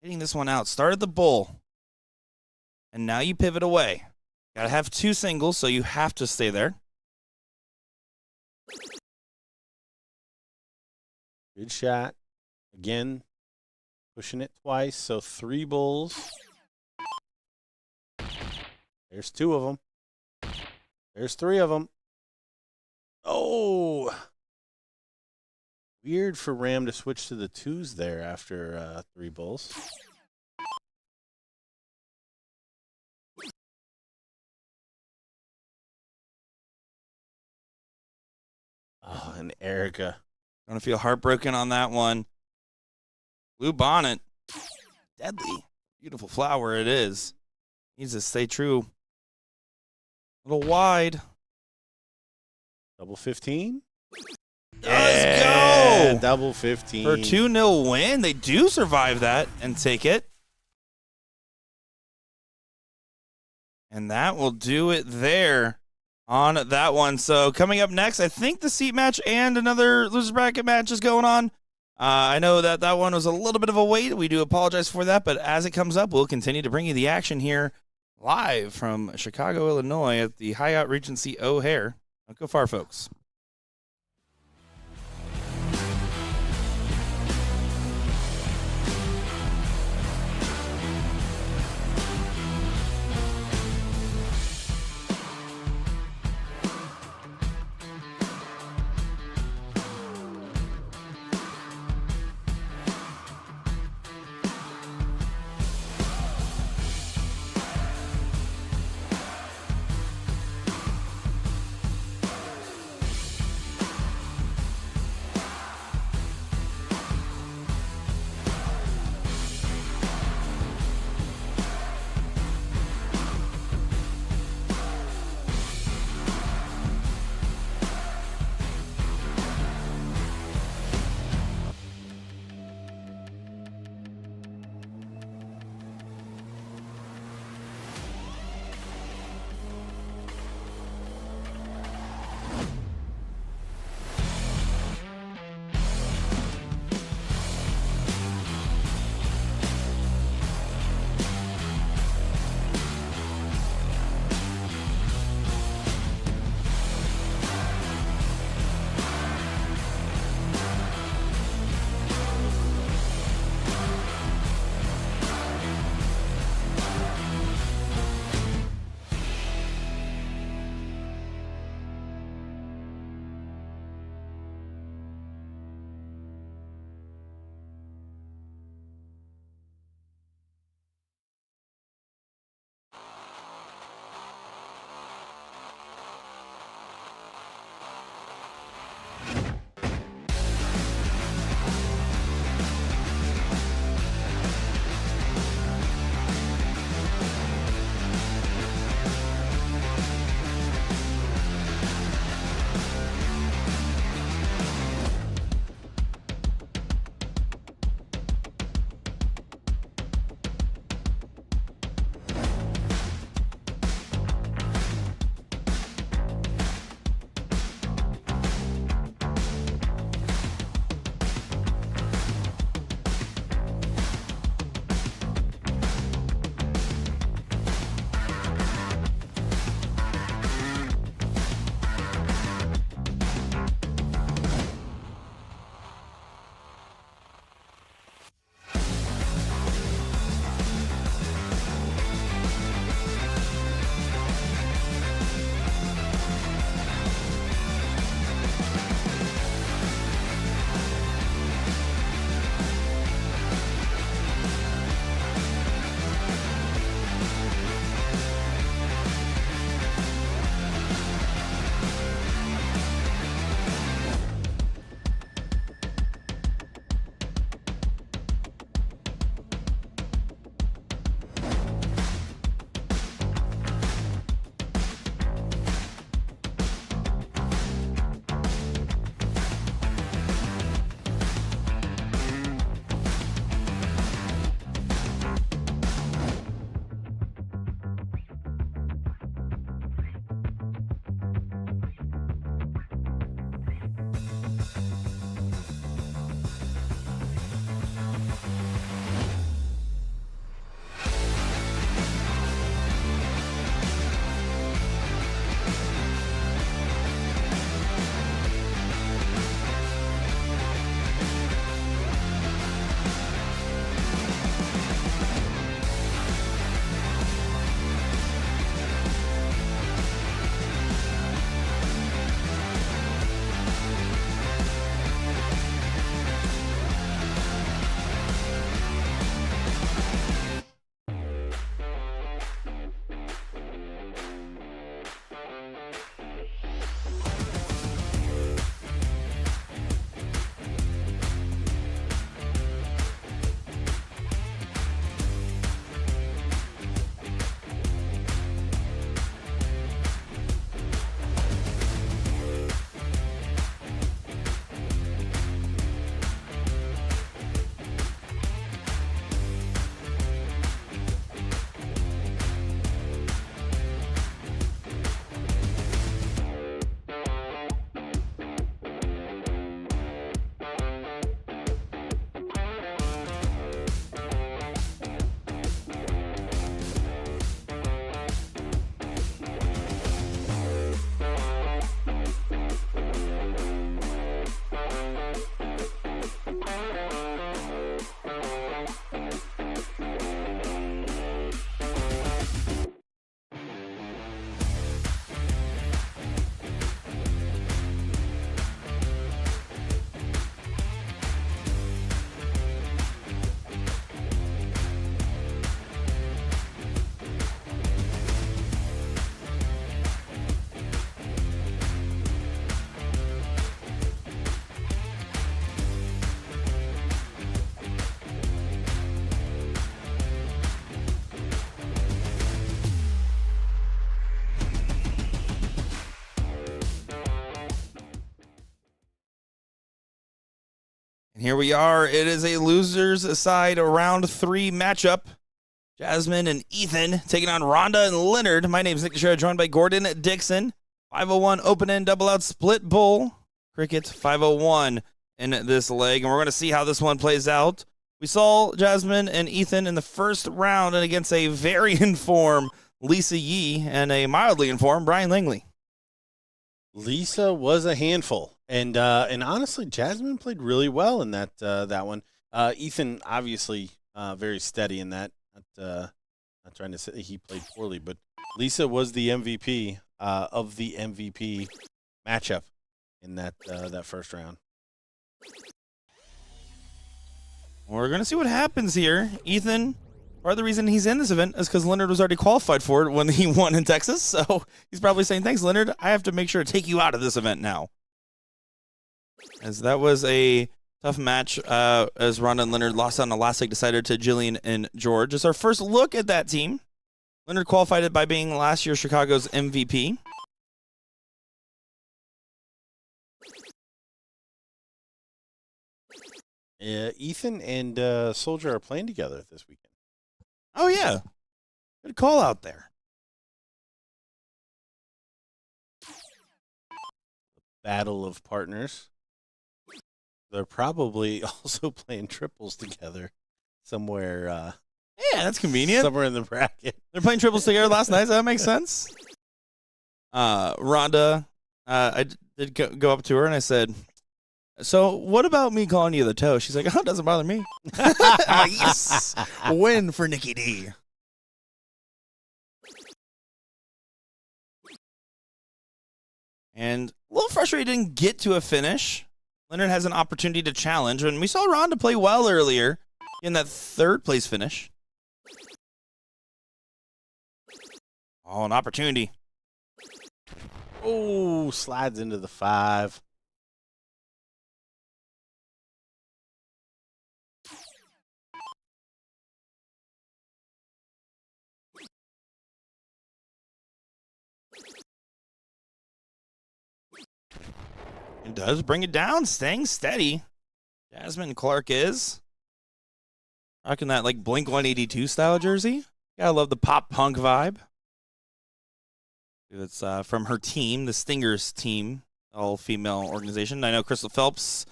hitting this one out. Start at the bull, and now you pivot away. Got to have 2 singles, so you have to stay there. Good shot. Again, pushing it twice, so 3 bulls. There's 2 of them. There's 3 of them. Oh! Weird for Ram to switch to the 2s there after 3 bulls. Oh, and Erica. Gonna feel heartbroken on that one. Blue bonnet. Deadly. Beautiful flower it is. Needs to stay true. A little wide. Double 15. Let's go! Double 15. For a 2-0 win. They do survive that and take it. And that will do it there on that one. So coming up next, I think the seat match and another loser bracket match is going on. I know that that one was a little bit of a wait. We do apologize for that, but as it comes up, we'll continue to bring you the action here live from Chicago, Illinois at the Hyatt Regency O'Hare. Don't go far, folks. And here we are. It is a losers side round 3 matchup. Jasmine and Ethan taking on Rhonda and Leonard. My name is Nick Teixeira, joined by Gordon Dixon. 501 open end double out split bull. Cricket 501 in this leg. And we're going to see how this one plays out. We saw Jasmine and Ethan in the first round and against a very informed Lisa Yee and a mildly informed Brian Langley. Lisa was a handful, and honestly, Jasmine played really well in that one. Ethan obviously very steady in that. Not trying to say he played poorly, but Lisa was the MVP of the MVP matchup in that first round. We're going to see what happens here. Ethan, part of the reason he's in this event is because Leonard was already qualified for it when he won in Texas. So he's probably saying, thanks, Leonard. I have to make sure to take you out of this event now. As that was a tough match as Rhonda and Leonard lost on the last leg decided to Jillian and George. It's our first look at that team. Leonard qualified it by being last year Chicago's MVP. Ethan and Soldier are playing together this weekend. Oh, yeah. Good call out there. Battle of partners. They're probably also playing triples together somewhere. Yeah, that's convenient. Somewhere in the bracket. They're playing triples together last night. Does that make sense? Rhonda, I did go up to her and I said, so what about me calling you the toe? She's like, oh, it doesn't bother me. Yes. Win for Nikki D. And a little frustrated didn't get to a finish. Leonard has an opportunity to challenge. And we saw Rhonda play well earlier in that third place finish. Oh, an opportunity. Oh, slides into the 5. It does bring it down, staying steady. Jasmine Clark is rocking that like Blink 182 style jersey. Gotta love the pop punk vibe. It's from her team, the Stingers team, all female organization. I know Crystal Phelps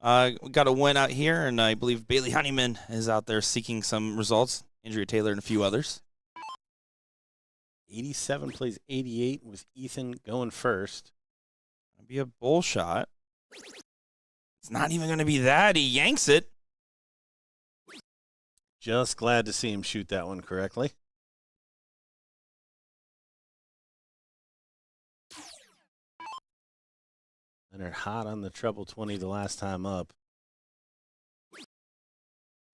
got a win out here, and I believe Bailey Honeyman is out there seeking some results. Andrea Taylor and a few others. 87 plays 88 with Ethan going first. Be a bull shot. It's not even going to be that. He yanks it. Just glad to see him shoot that one correctly. Leonard hot on the treble 20 the last time up.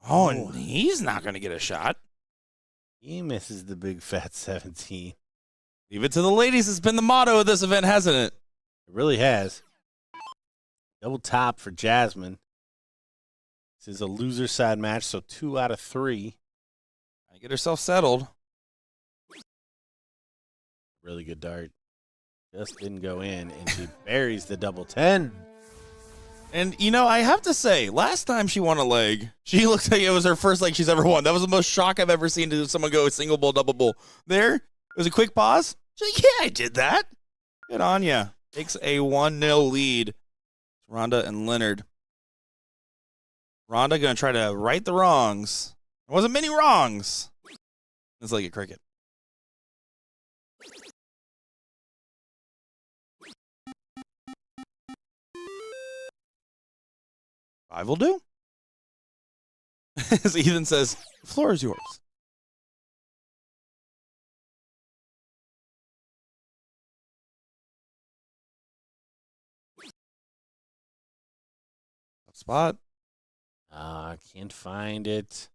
Oh, and he's not going to get a shot. He misses the big fat 17. Leave it to the ladies. It's been the motto of this event, hasn't it? It really has. Double top for Jasmine. This is a loser side match, so 2 out of 3. I get herself settled. Really good dart. Just didn't go in, and she buries the double 10. And, you know, I have to say, last time she won a leg, she looked like it was her first leg she's ever won. That was the most shock I've ever seen to someone go single bull, double bull. There, it was a quick pause. She's like, yeah, I did that. Good on ya. Takes a 1-0 lead. Rhonda and Leonard. Rhonda going to try to right the wrongs. There wasn't many wrongs. It's like a cricket. Five will do. As Ethan says, the floor is yours. Spot. I can't find it.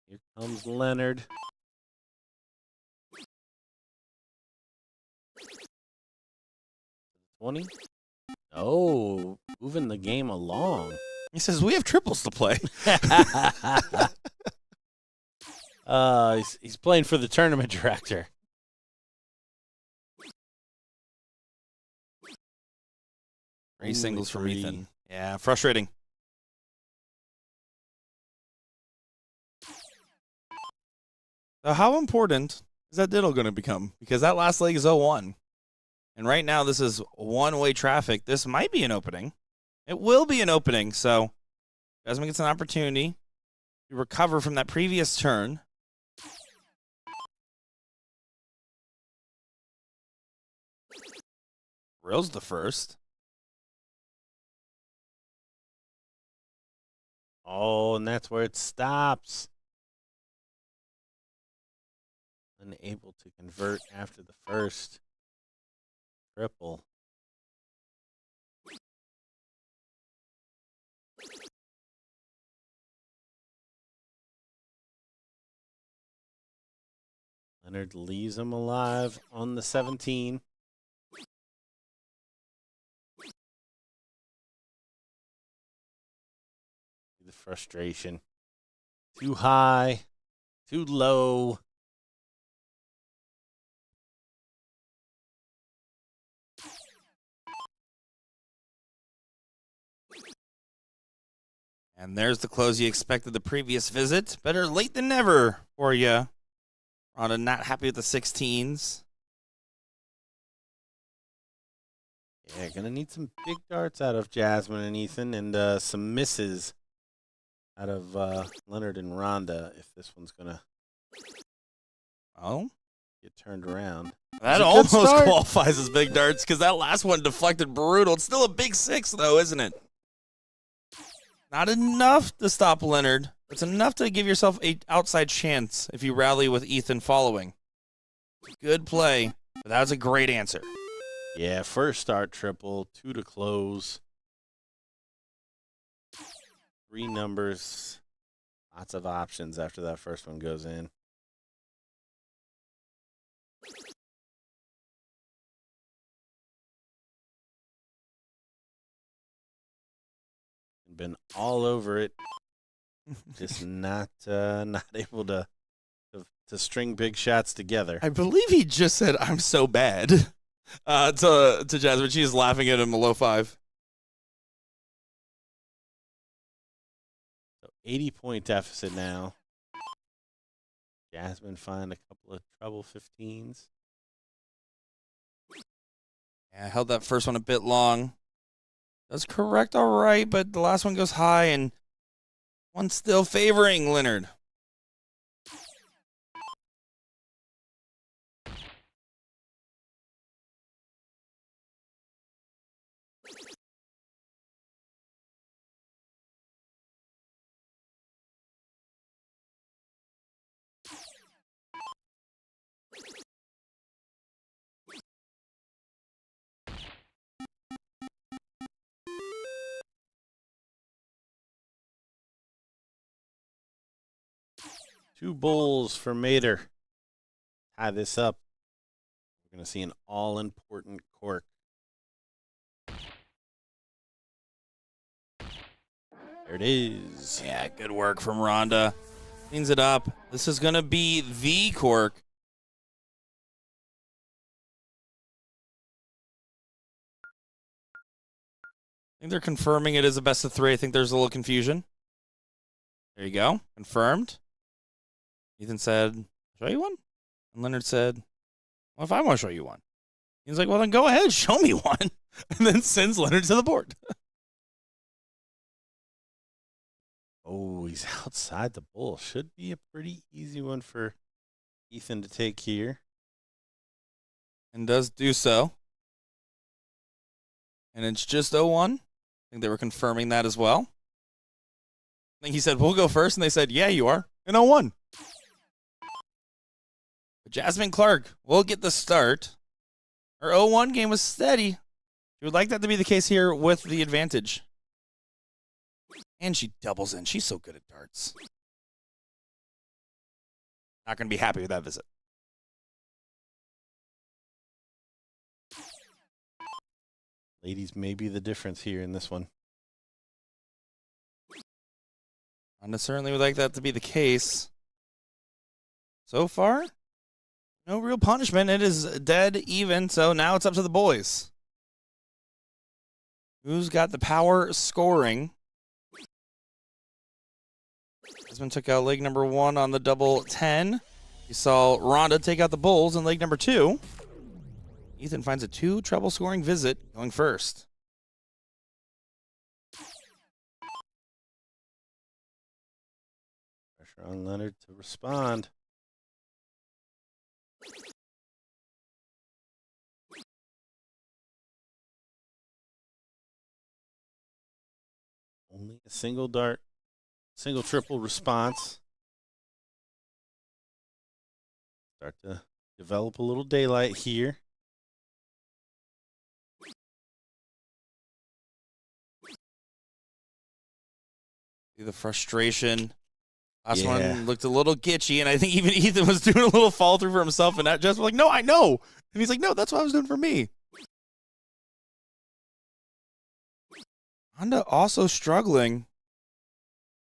Here comes Leonard. $20. Oh, moving the game along. He says, we have triples to play. He's playing for the tournament director. Three Only singles from 3. Ethan. Yeah, frustrating. So how important is that diddle going to become? Because that last leg is 0-1. And right now this is one-way traffic. This might be an opening. It will be an opening. So Jasmine gets an opportunity to recover from that previous turn. Rill's the first. Oh, and that's where it stops. Unable to convert after the first triple. Leonard leaves him alive on the 17. The frustration. Too high, too low. And there's the close you expected the previous visit. Better late than never for you. Rhonda not happy with the 16s. Yeah, gonna need some big darts out of Jasmine and Ethan, and some misses out of Leonard and Rhonda if this one's gonna Oh, get turned around. that It's a good almost start. qualifies as big darts because that last one deflected brutal. It's still a big 6, though, isn't it? Not enough to stop Leonard. It's enough to give yourself an outside chance if you rally with Ethan following. Good play, but that was a great answer. Yeah, first start triple, 2 to close. 3 numbers. Lots of options after that first one goes in. Been all over it. Just not able to string big shots together. I believe he just said, "I'm so bad," to Jasmine. She's laughing at him a low 5. So 80-point deficit now. Jasmine find a couple of trouble 15s. Yeah, held that first one a bit long. That's correct, all right, but the last one goes high, and one's still favoring Leonard. Two bulls for Mater. Tie this up. We're going to see an all-important cork. There it is. Yeah, good work from Rhonda. Cleans it up. This is going to be the cork. I think they're confirming it is a best of 3. I think there's a little confusion. There you go. Confirmed. Ethan said, show you one? And Leonard said, well, if I want to show you one. He's like, well, then go ahead, show me one. And then sends Leonard to the board. Oh, he's outside the bull. Should be a pretty easy one for Ethan to take here. And does do so. And it's just 0-1. I think they were confirming that as well. I think he said, we'll go first. And they said, yeah, you are. And 0-1. But Jasmine Clark will get the start. Her 0-1 game was steady. She would like that to be the case here with the advantage. And she doubles in. She's so good at darts. Not going to be happy with that visit. Ladies may be the difference here in this one. I certainly would like that to be the case. So far, no real punishment. It is dead even, so now it's up to the boys. Who's got the power scoring? Desmond took out leg number 1 on the double 10. You saw Rhonda take out the bulls in leg number 2. Ethan finds a 2 treble scoring visit going first. Pressure on Leonard to respond. Only a single dart, single triple response. Start to develop a little daylight here. See the frustration. Last Yeah. one looked a little gitchy, and I think even Ethan was doing a little fall through for himself, and that just was like, no, I know. And he's like, no, that's what I was doing for me. Honda also struggling.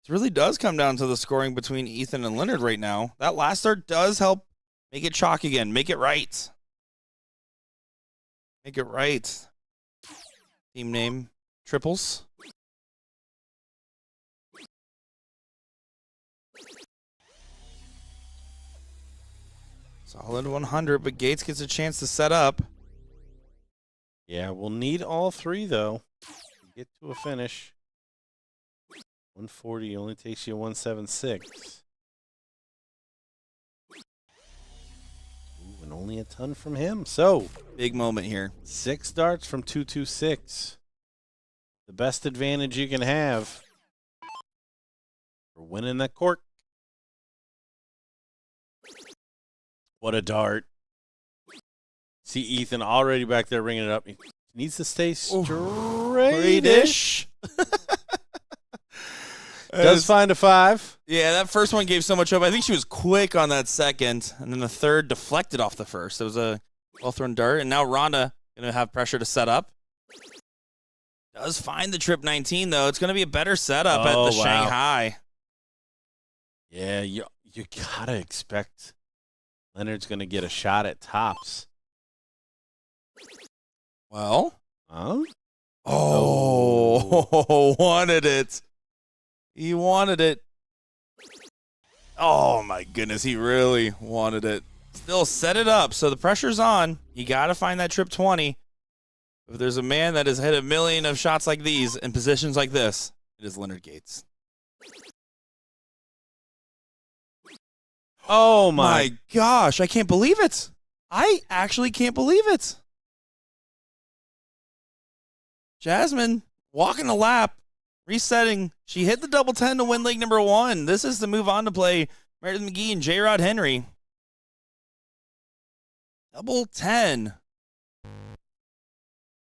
It really does come down to the scoring between Ethan and Leonard right now. That last start does help make it chalk again. Make it right. Make it right. Team name, Triples. Solid 100, but Gates gets a chance to set up. Yeah, we'll need all 3 though to get to a finish. 140 only takes you 176. Ooh, and only a ton from him. So, Big moment here. 6 darts from 226. The best advantage you can have for winning that cork. What a dart. See Ethan already back there ringing it up. He needs to stay straight-ish. Does find a 5. Yeah, that first one gave so much hope. I think she was quick on that second, and then the third deflected off the first. It was a well-thrown dart, and now Rhonda going to have pressure to set up. Does find the trip 19, though. It's going to be a better setup at the Shanghai. Yeah, you got to expect Leonard's going to get a shot at tops. Well. Huh? Oh, wanted it. He wanted it. Oh, my goodness. He really wanted it. Still set it up. So the pressure's on. You got to find that trip 20. If there's a man that has hit a million of shots like these in positions like this, it is Leonard Gates. Oh, my gosh. I can't believe it. I actually can't believe it. Jasmine walking the lap, resetting. She hit the double 10 to win leg number 1. This is to move on to play Meredith McGee and J. Rod Henry. Double 10.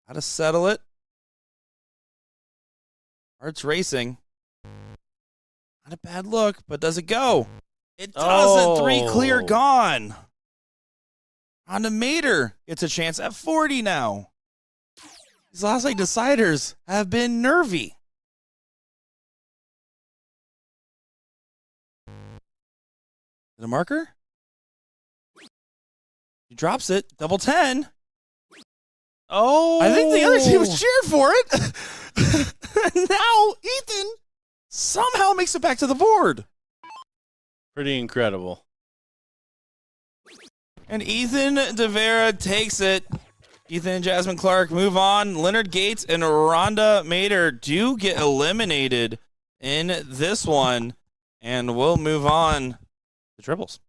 How to settle it. Hearts racing. Not a bad look, but does it go? It doesn't. 3 clear gone. Honda Mater gets a chance at 40 now. These last leg deciders have been nervy. The marker? He drops it. Double 10. Oh. I think the other team was cheered for it. Now Ethan somehow makes it back to the board. Pretty incredible. And Ethan DeVera takes it. Ethan and Jasmine Clark move on. Leonard Gates and Rhonda Mater do get eliminated in this one. And we'll move on to triples.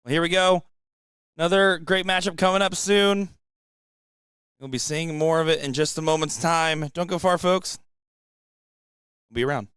Well, here we go. Another great matchup coming up soon. You'll be seeing more of it in just a moment's time. Don't go far, folks. We'll be around.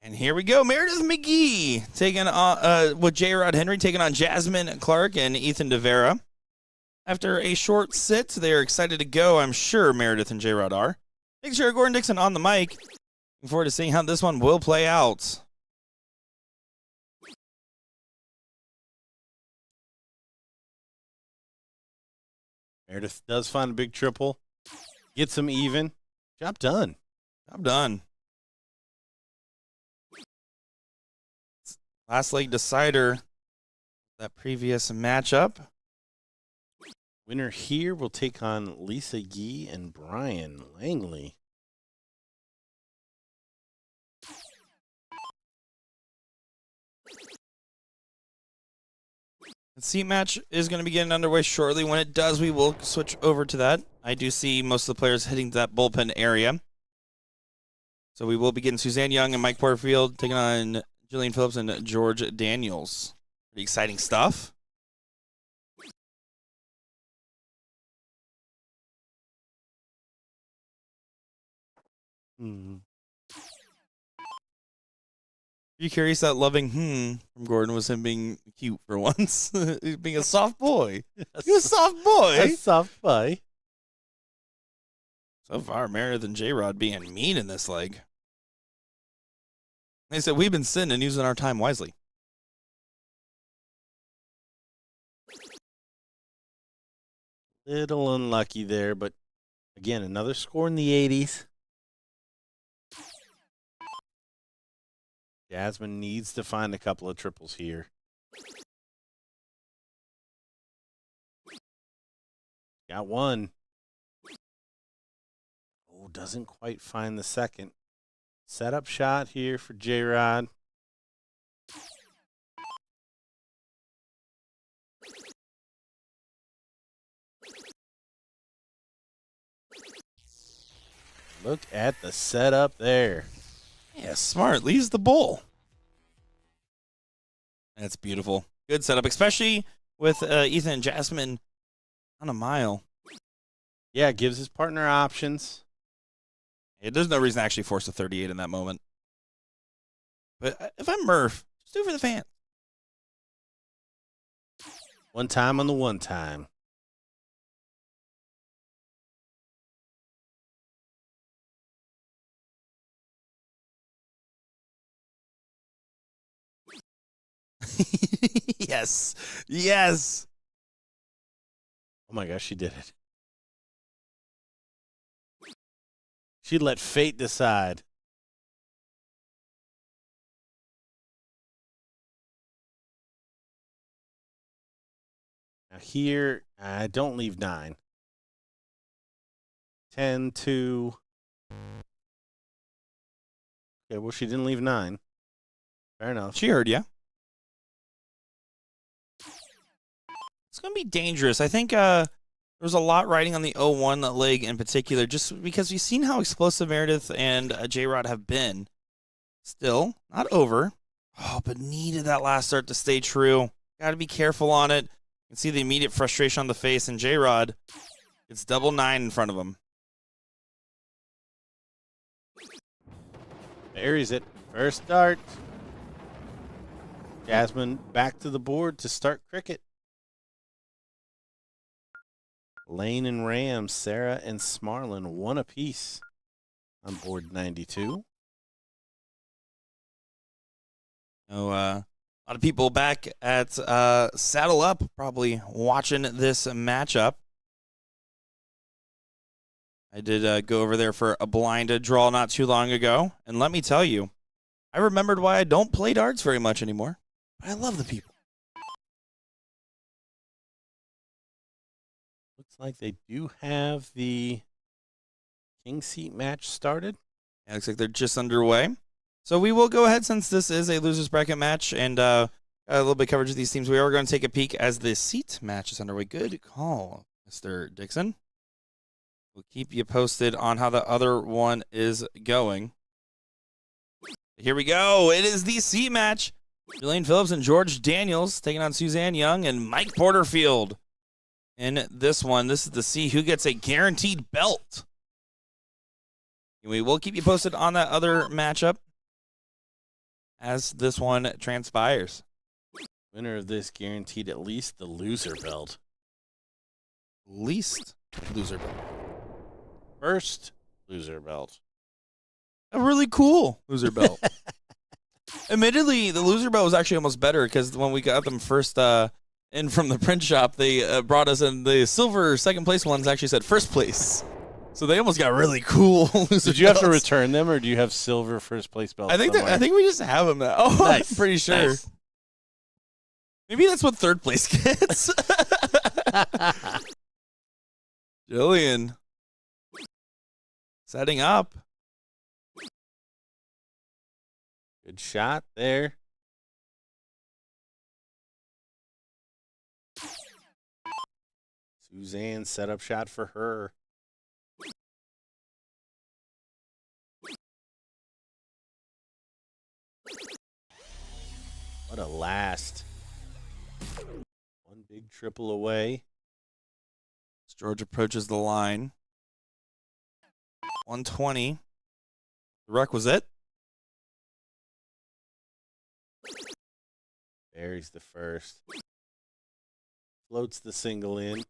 And here we go. Meredith McGee taking on with J-Rod Henry taking on Jasmine Clark and Ethan DeVera. After a short sit, they are excited to go. I'm sure Meredith and J-Rod are. Make sure Gordon Dixon on the mic. Looking forward to seeing how this one will play out. Meredith does find a big triple. Gets him even. Job done. Job done. Last leg decider. That previous matchup. Winner here will take on Lisa Yee and Brian Langley. The seat match is going to be getting underway shortly. When it does, we will switch over to that. I do see most of the players hitting that bullpen area. So we will be getting Suzanne Young and Mike Porterfield taking on Jillian Phillips and George Daniels. Pretty exciting stuff. Are you curious that loving from Gordon was him being cute for once? Being a soft boy. You're a soft boy. A soft boy. So far, Meredith and J-Rod being mean in this leg. They said we've been sitting and using our time wisely. Little unlucky there, but again, another score in the 80s. Jasmine needs to find a couple of triples here. Got one. Oh, doesn't quite find the second. Setup shot here for J-Rod. Look at the setup there. Yeah, smart. Leaves the bowl. That's beautiful. Good setup, especially with Ethan and Jasmine on a mile. Yeah, gives his partner options. There's no reason to actually force a 38 in that moment. But if I'm Murph, just do it for the fans. One time on the one time. Yes. Yes. Oh my gosh, she did it. She let fate decide. Now here, I don't leave 9. 10, 2. Okay, well, she didn't leave 9. Fair enough. She heard you. It's going to be dangerous. I think there was a lot riding on the 0-1 leg in particular, just because we've seen how explosive Meredith and J-Rod have been. Still, not over. Oh, but needed that last start to stay true. Got to be careful on it. You can see the immediate frustration on the face, and J-Rod, it's double 9 in front of him. Buries it. First start. Jasmine back to the board to start cricket. Lane and Rams, Sarah and Smarlin, 1 apiece on board 92. A lot of people back at Saddle Up probably watching this matchup. I did go over there for a blind draw not too long ago, and let me tell you, I remembered why I don't play darts very much anymore. But I love the people. Looks like they do have the king seat match started. Yeah, looks like they're just underway. So we will go ahead, since this is a loser's bracket match and a little bit of coverage of these teams. We are going to take a peek as the seat match is underway. Good call, Mr. Dixon. We'll keep you posted on how the other one is going. Here we go. It is the seat match. Jillian Phillips and George Daniels taking on Suzanne Young and Mike Porterfield. In this one, this is to see who gets a guaranteed belt. And we will keep you posted on that other matchup. as this one transpires. Winner of this guaranteed at least the loser belt. Least loser belt. First loser belt. A really cool loser belt. Admittedly, the loser belt was actually almost better because when we got them first in from the print shop, they brought us in the silver second place ones actually said first place. So they almost got really cool loser Did you have to belts. return them, or do you have silver first place belts? I think somewhere? I think we just have them now. Oh, Nice. I'm pretty sure. Nice. Maybe that's what third place gets. Jillian. Setting up. Good shot there. Suzanne setup shot for her. What a last. One big triple away. As George approaches the line. 120. The requisite. Buries the first. Floats the single in.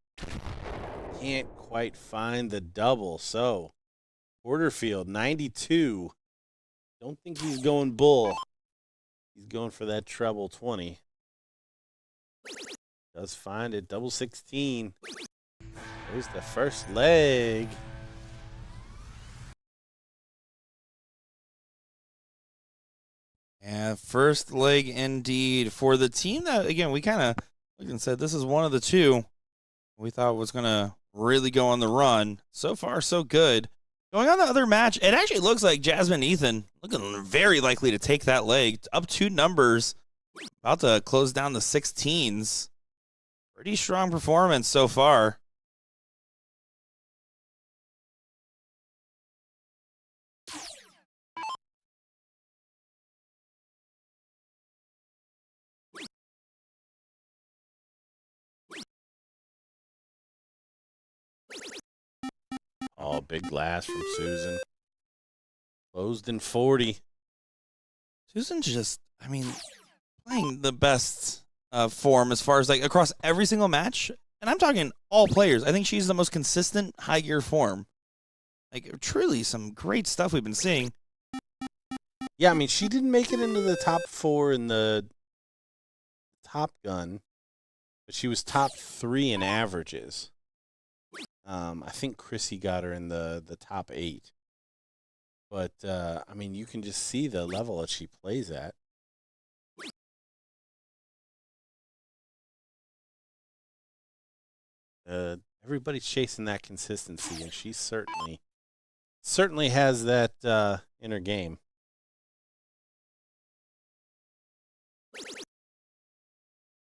Can't quite find the double. So, Porterfield, 92. Don't think he's going bull. He's going for that treble 20. Does find it. Double 16. There's the first leg. Yeah, first leg indeed for the team that, again, we kind of looked and said this is one of the two we thought was going to really go on the run. So far, so good. Going on the other match, it actually looks like Jasmine and Ethan looking very likely to take that leg. Up 2 numbers, about to close down the 16s. Pretty strong performance so far. Oh, big glass from Susan. Closed in 40. Susan just, I mean, playing the best form as far as like across every single match. And I'm talking all players. I think she's the most consistent high gear form. Like truly some great stuff we've been seeing. Yeah, I mean, she didn't make it into the top 4 in the Top Gun, but she was top 3 in averages. I think Chrissy got her in the top 8. But, I mean, you can just see the level that she plays at. Everybody's chasing that consistency, and she certainly has that in her game.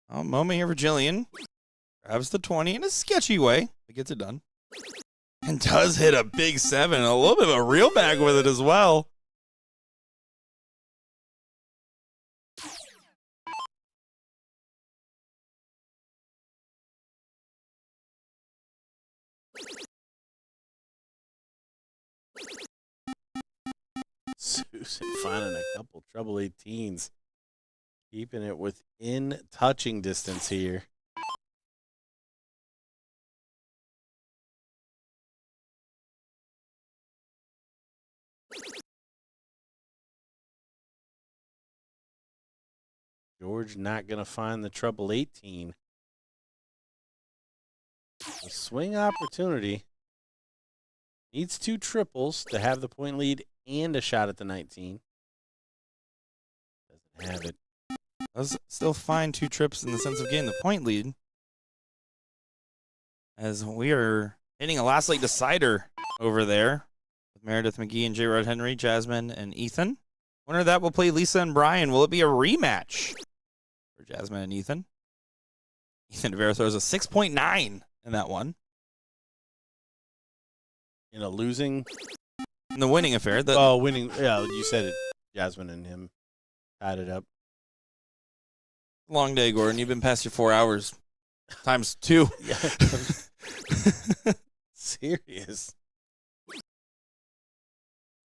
A moment here for Jillian. Grabs the 20 in a sketchy way, but gets it done. And does hit a big 7. A little bit of a real bag with it as well. Susan finding a couple treble 18s. Keeping it within touching distance here. George not going to find the treble 18. A swing opportunity. Needs 2 triples to have the point lead and a shot at the 19. Doesn't have it. Does still find 2 trips in the sense of getting the point lead. As we are hitting a last leg decider over there with Meredith McGee and J. Rod Henry, Jasmine and Ethan. Winner of that will play Lisa and Brian. Will it be a rematch for Jasmine and Ethan? Ethan DeVera throws a 6.9 in that one. In a losing. In the winning affair. Winning. Yeah, you said it. Jasmine and him tied it up. Long day, Gordon. You've been past your 4 hours. Times 2. Yeah. Serious.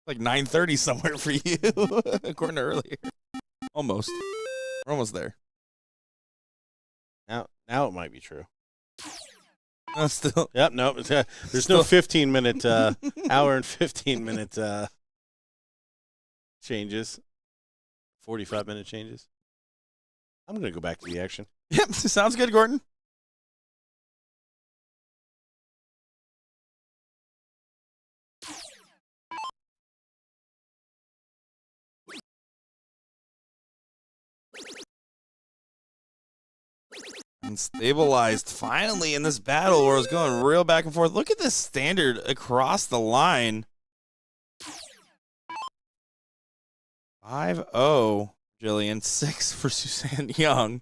Like 9:30 somewhere for you, according to earlier. Almost. We're almost there. Now it might be true. Still. Yep. No. There's no 15-minute hour and 15-minute changes. 45-minute changes. I'm gonna go back to the action. Yep. Sounds good, Gordon. And stabilized finally in this battle where it was going real back and forth. Look at this standard across the line. 5-0, Jillian. 6 for Suzanne Young.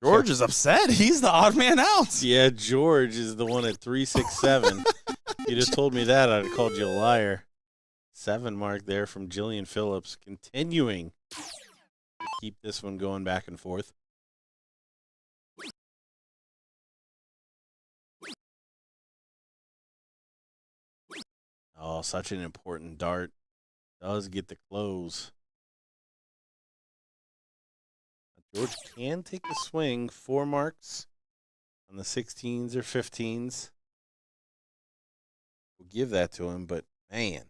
George is upset. He's the odd man out. Yeah, George is the one at 367. You just told me that, I'd have called you a liar. 7 mark there from Jillian Phillips, continuing to keep this one going back and forth. Oh, such an important dart. Does get the close. George can take the swing. 4 marks on the 16s or 15s. We'll give that to him, but man.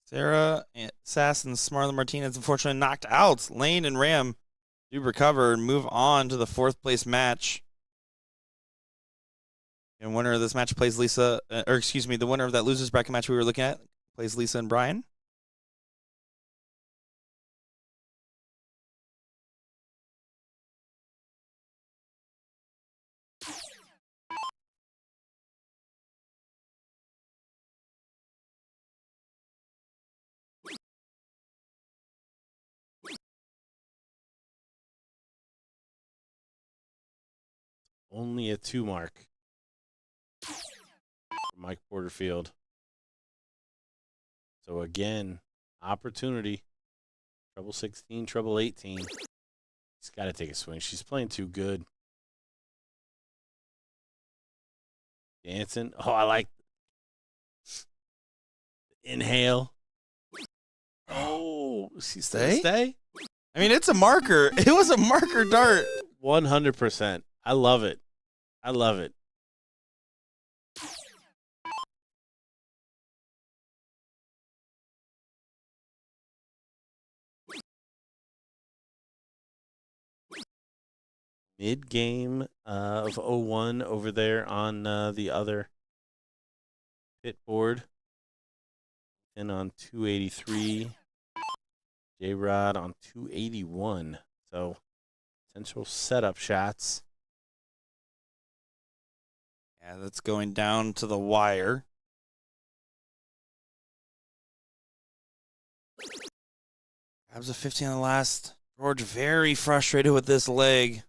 Sarah Sass and Smartha Martinez unfortunately knocked out. Lane and Ram do recover and move on to the 4th place match. And winner of this match plays Lisa, the winner of that losers bracket match we were looking at plays Lisa and Brian. Only a 2 mark. Mike Porterfield. So again, opportunity. Trouble 16, trouble 18. He's got to take a swing. She's playing too good. Dancing. Oh, I like inhale. Oh, she's stay. I mean, it's a marker. It was a marker dart. 100%. I love it. I love it. Mid-game of 0-1 over there on the other pit board. And on 283. J-Rod on 281. So, potential setup shots. Yeah, that's going down to the wire. Grabs a 15 on the last. George very frustrated with this leg.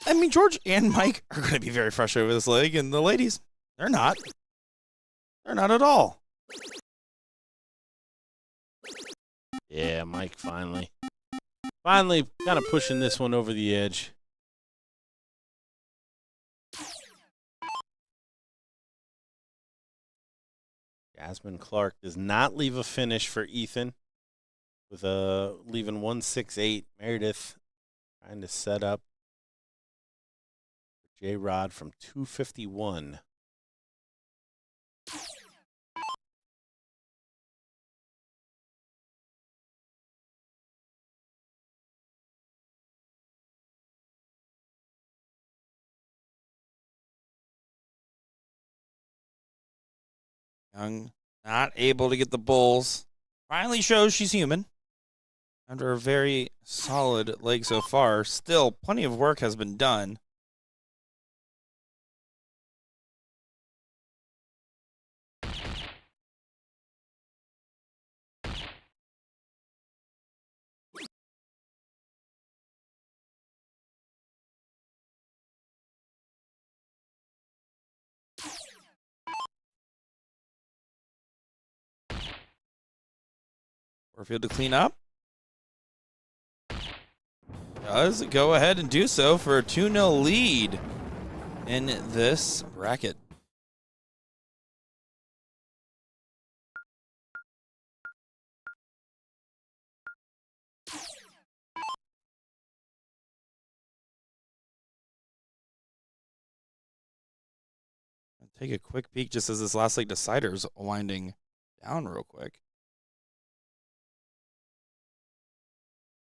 I mean, George and Mike are going to be very frustrated with this leg, and the ladies, they're not. They're not at all. Yeah, Mike finally kind of pushing this one over the edge. Jasmine Clark does not leave a finish for Ethan with leaving 168. Meredith trying to set up J-Rod from 251. Young not able to get the bulls. Finally shows she's human. After a very solid leg so far, still plenty of work has been done. Warfield to clean up. Does go ahead and do so for a 2-0 lead in this bracket. take a quick peek just as this last leg decider's winding down real quick.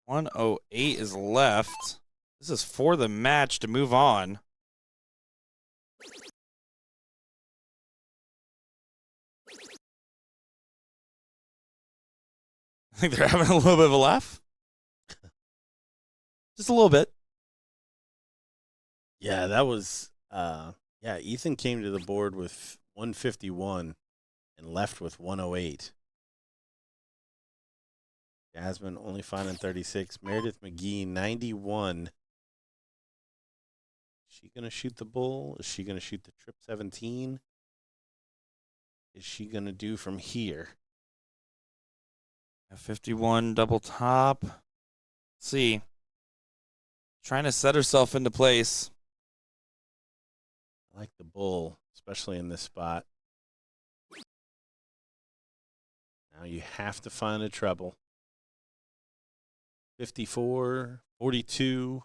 108 is left. This is for the match to move on. I think they're having a little bit of a laugh. Just a little bit. Yeah, that was Ethan came to the board with 151 and left with 108. Jasmine only finding 36. Meredith McGee 91. Is she gonna shoot the bull? Is she gonna shoot the trip 17? Is she gonna do from here? A 51 double top. Let's see. Trying to set herself into place. I like the bull, especially in this spot. Now you have to find a treble. 54, 42.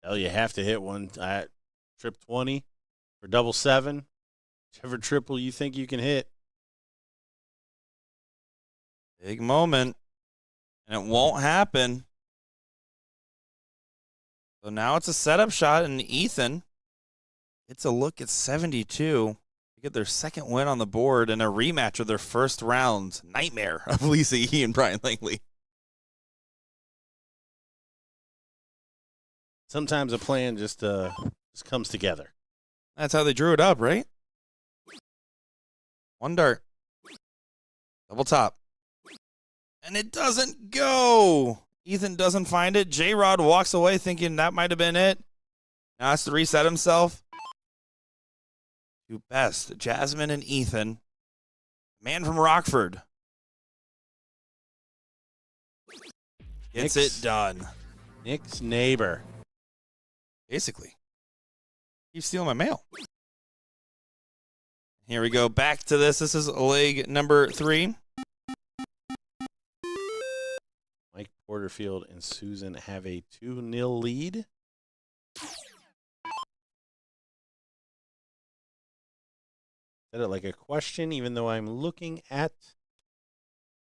Hell, you have to hit one. Trip 20 for double 7. Whichever triple you think you can hit. Big moment. And it won't happen. So now it's a setup shot, and Ethan gets a look at 72 to get their second win on the board and a rematch of their first round nightmare of Lisa E. and Brian Langley. Sometimes a plan just comes together. That's how they drew it up, right? One dart. Double top. And it doesn't go. Ethan doesn't find it. J-Rod walks away thinking that might have been it. Now has to reset himself. Two best, Jasmine and Ethan. Man from Rockford. Gets it done. Nick's neighbor. Basically. Keep stealing my mail. Here we go. Back to this. This is leg number 3. Mike Porterfield and Susan have a 2-0 lead. Said it like a question, even though I'm looking at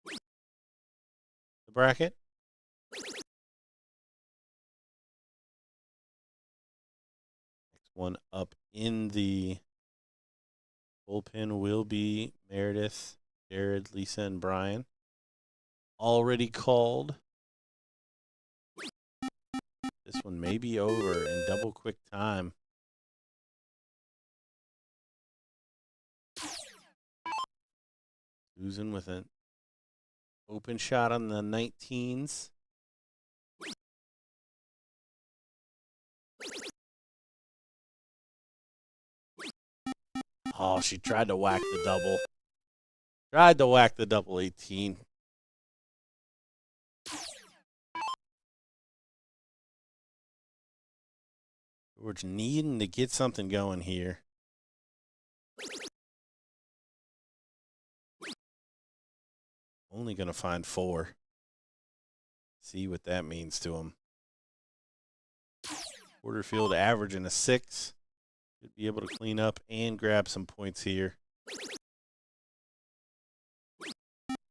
the bracket. Next one up in the bullpen will be Meredith, Jared, Lisa, and Brian. Already called. This one may be over in double quick time. Susan with an open shot on the 19s. Oh, she tried to whack the double. Tried to whack the double 18. We're needing to get something going here. Only going to find 4. See what that means to him. Porterfield averaging a 6. Should be able to clean up and grab some points here.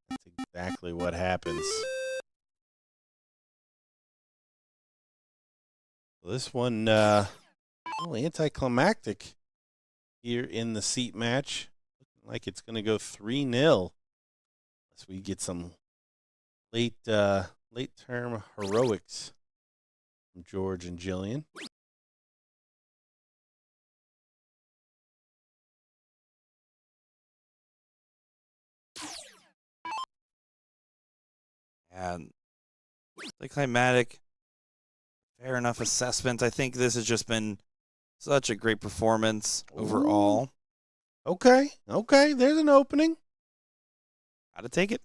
That's exactly what happens. This one, a little anticlimactic here in the seat match. Looking like it's going to go 3-0. Unless we get some late term heroics from George and Jillian. And the climatic, fair enough assessment. I think this has just been such a great performance overall. Okay, there's an opening. Got to take it.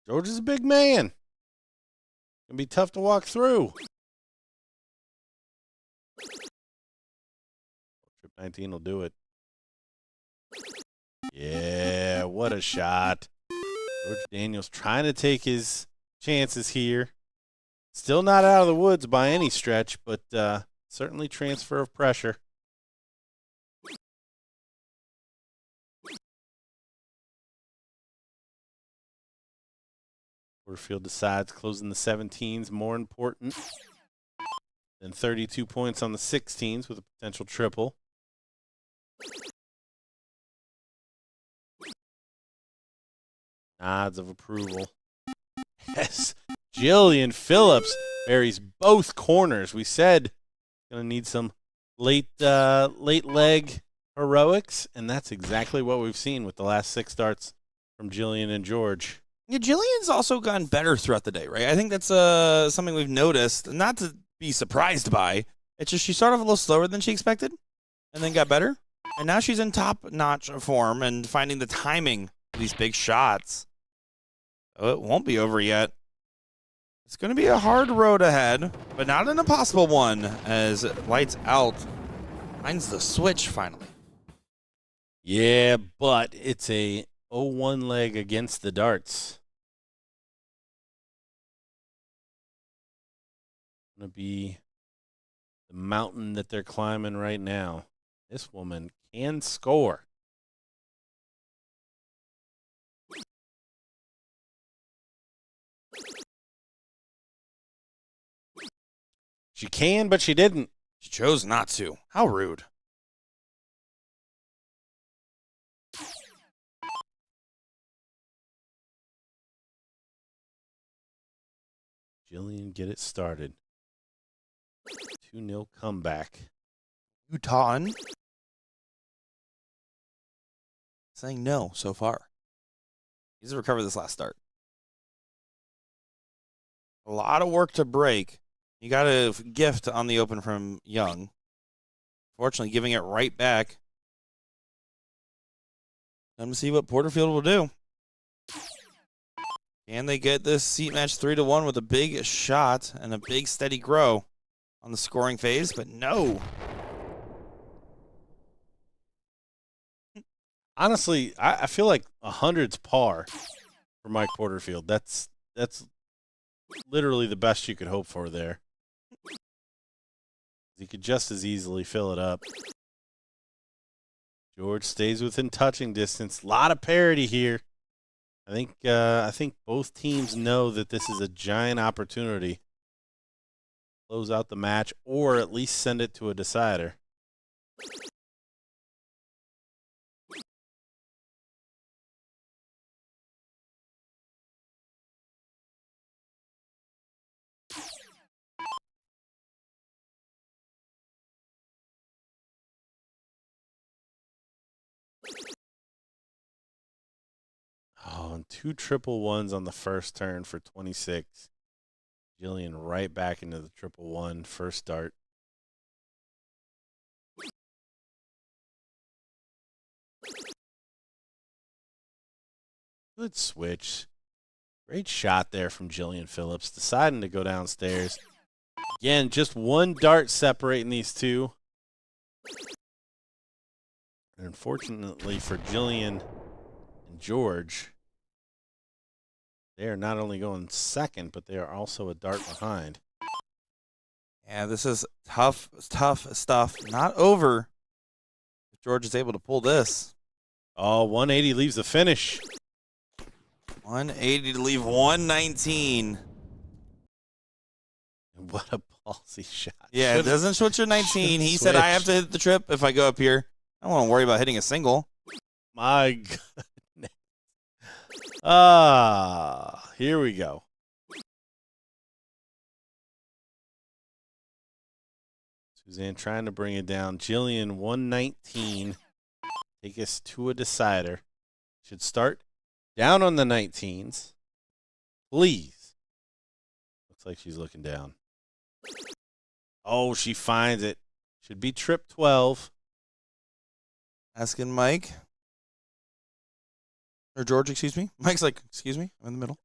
George is a big man. Gonna be tough to walk through. Trip 19 will do it. Yeah, what a shot. George Daniels trying to take his chances here. Still not out of the woods by any stretch, but certainly transfer of pressure. Porterfield decides closing the 17s more important than 32 points on the 16s with a potential triple. Nods of approval. Yes, Jillian Phillips buries both corners. We said gonna need some late leg heroics, and that's exactly what we've seen with the last 6 starts from Jillian and George. Yeah, Jillian's also gotten better throughout the day, right? I think that's something we've noticed, not to be surprised by. It's just she started off a little slower than she expected and then got better. And now she's in top-notch form and finding the timing of these big shots. So it won't be over yet. It's going to be a hard road ahead, but not an impossible one as Lights Out finds the switch finally. Yeah, but it's a 0-1 leg against the darts. Going to be the mountain that they're climbing right now. This woman can score. She can, but she didn't. She chose not to. How rude. Jillian get it started. 2-0 comeback. Utah saying no so far. He's recovered this last start. A lot of work to break. You got a gift on the open from Young. Fortunately, giving it right back. Time to see what Porterfield will do. Can they get this seat match 3-1 with a big shot and a big steady grow on the scoring phase? But no. Honestly, I feel like 100's par for Mike Porterfield. That's literally the best you could hope for there. He could just as easily fill it up. George stays within touching distance. A lot of parity here. I think both teams know that this is a giant opportunity. Close out the match or at least send it to a decider. Oh, and 2 triple ones on the first turn for 26. Jillian right back into the 111 first start. Good switch. Great shot there from Jillian Phillips, deciding to go downstairs. Again, just one dart separating these two. And unfortunately for Jillian and George, they are not only going second, but they are also a dart behind. Yeah, this is tough stuff. Not over. If George is able to pull this. Oh, 180 leaves the finish. 180 to leave 119. What a ballsy shot. Yeah, it doesn't switch to 19. He said, I have to hit the trip if I go up here. I don't want to worry about hitting a single. My goodness. Here we go. Suzanne trying to bring it down. Jillian, 119. Take us to a decider. Should start down on the 19s. Please. Looks like she's looking down. Oh, she finds it. Should be trip 12. Asking Mike. Or George, excuse me. Mike's like, excuse me, I'm in the middle.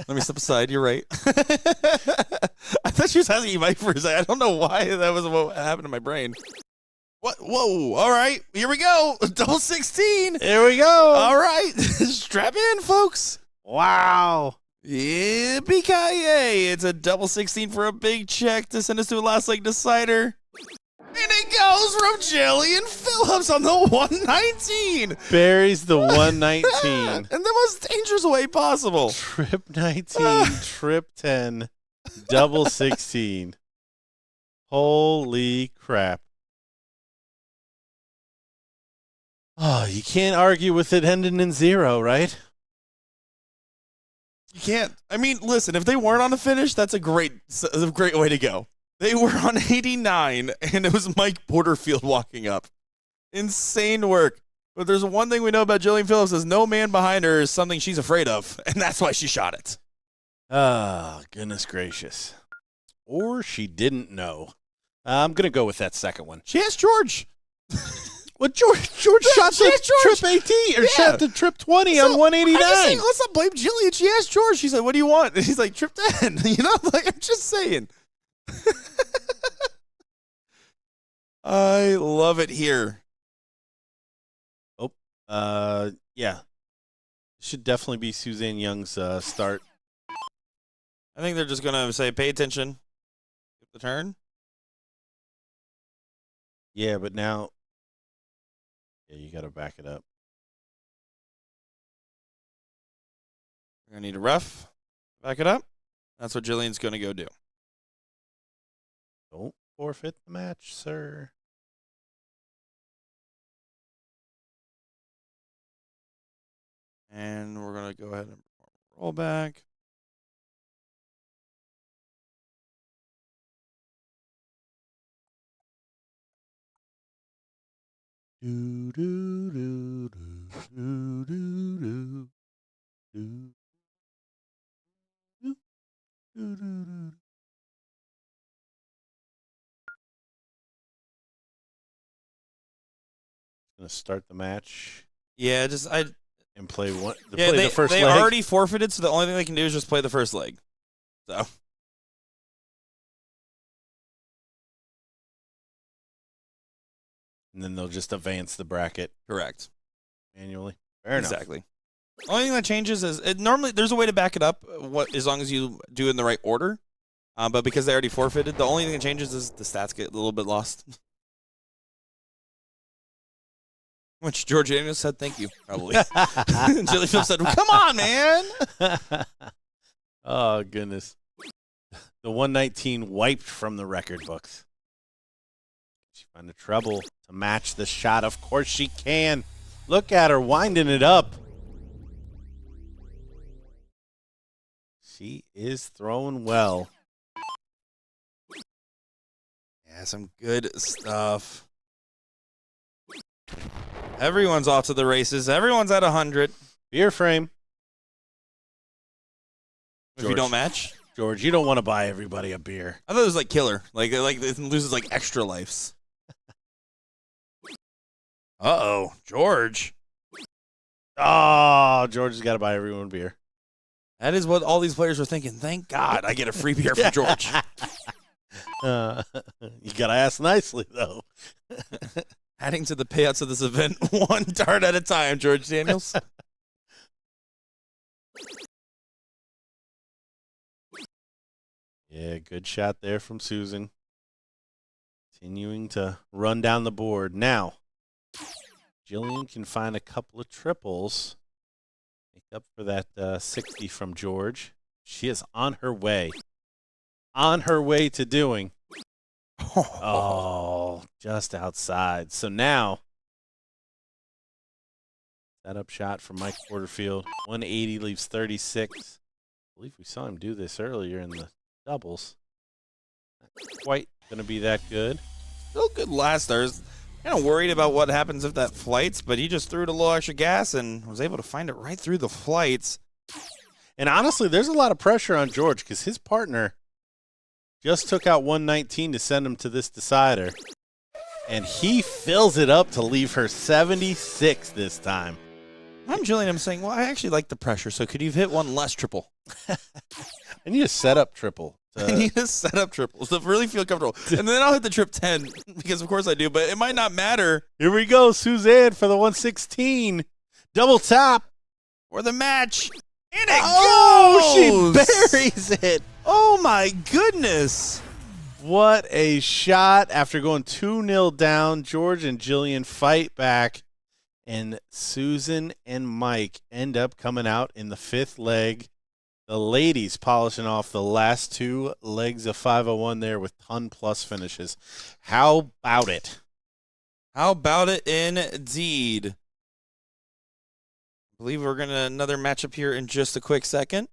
Let me step aside. You're right. I thought she was asking you, Mike, for a second. I don't know why that was what happened in my brain. What? Whoa. All right. Here we go. Double 16. Here we go. All right. Strap in, folks. Wow. Yippee-ki-yay! It's a double 16 for a big check to send us to a last leg decider. And it goes from Jillian Phillips on the 119. Buries the 119. In the most dangerous way possible. Trip 19, trip 10, double 16. Holy crap. Oh, you can't argue with it ending in 0, right? You can't. I mean, listen, if they weren't on the finish, that's a great way to go. They were on 89, and it was Mike Porterfield walking up. Insane work. But there's one thing we know about Jillian Phillips is no man behind her is something she's afraid of, and that's why she shot it. Oh, goodness gracious. Or she didn't know. I'm going to go with that second one. She has George. Well, George shot the trip 18, or shot the trip 20 on 189. I'm just saying, let's not blame Jillian. She asked George. She said, what do you want? And he's like, trip 10. You know, like, I'm just saying. I love it here. Yeah. Should definitely be Suzanne Young's start. I think they're just going to say, pay attention. Get the turn. Yeah, but now, yeah, you got to back it up. We're going to need a ref. Back it up. That's what Jillian's going to go do. Don't forfeit the match, sir. And we're going to go ahead and roll back. Do do do do do do do do do do. Gonna start the match. Yeah, and play one. Yeah, play the first they leg. already forfeited, so the only thing they can do is just play the first leg. So. And then they'll just advance the bracket. Correct. Manually. Fair enough. Exactly. Only thing that changes is normally there's a way to back it up as long as you do it in the right order. But because they already forfeited, the only thing that changes is the stats get a little bit lost. Which George Daniels said, thank you, probably. And Jillian Phillips said, come on, man. Oh, goodness. The 119 wiped from the record books. She found a trouble to match the shot. Of course she can. Look at her winding it up. She is throwing well. Yeah, some good stuff. Everyone's off to the races. Everyone's at 100. Beer frame. If you don't match? George, you don't want to buy everybody a beer. I thought it was like killer. Like it loses like extra lives. Uh-oh, George. Oh, George has got to buy everyone beer. That is what all these players were thinking. Thank God I get a free beer from George. You got to ask nicely, though. Adding to the payouts of this event, one dart at a time, George Daniels. Yeah, good shot there from Susan. Continuing to run down the board. Now, Jillian can find a couple of triples. Make up for that 60 from George. She is on her way. On her way to doing. Oh, just outside. So now, setup shot from Mike Porterfield. 180 leaves 36. I believe we saw him do this earlier in the doubles. Not quite going to be that good. Still good last stars. Kind of worried about what happens if that flights, but he just threw it a little extra gas and was able to find it right through the flights. And honestly, there's a lot of pressure on George because his partner just took out 119 to send him to this decider. And he fills it up to leave her 76 this time. I'm Jillian. I'm saying, well, I actually like the pressure, so could you have hit one less triple? I need a setup triple. I need a setup triple to really feel comfortable. And then I'll hit the trip 10 because, of course, I do, but it might not matter. Here we go, Suzanne for the 116. Double tap. For the match. And it Oh, goes! she buries it. Oh my goodness. What a shot. After going 2-0 down, George and Jillian fight back, and Susan and Mike end up coming out in the 5th leg. The ladies polishing off the last 2 legs of 501 there with ton-plus finishes. How about it? How about it indeed? I believe we're going to another matchup here in just a quick second.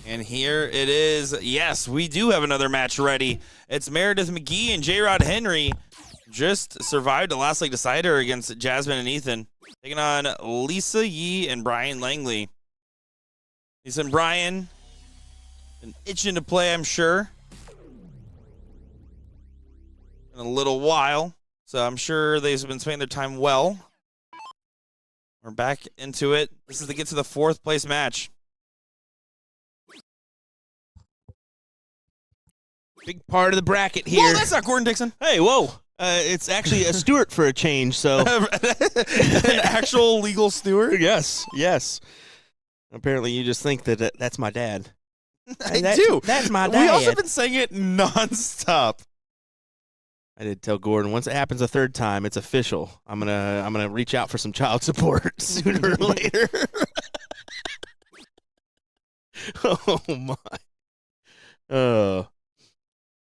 And here it is. Yes, we do have another match ready. It's Meredith McGee and J-Rod Henry. Just survived a last leg decider against Jasmine and Ethan. Taking on Lisa Yee and Brian Langley. Lisa and Brian, been itching to play, I'm sure, in a little while. So I'm sure they've been spending their time well. We're back into it. This is to get to the 4th place match. Big part of the bracket here. Whoa, that's not Gordon Dixon. Hey, whoa. It's actually a Stewart for a change, so. An actual legal steward? Yes. Apparently you just think that that's my dad. I do. That's my dad. We also been saying it nonstop. I did tell Gordon, once it happens a 3rd time, it's official. I'm gonna reach out for some child support sooner or later. Oh my.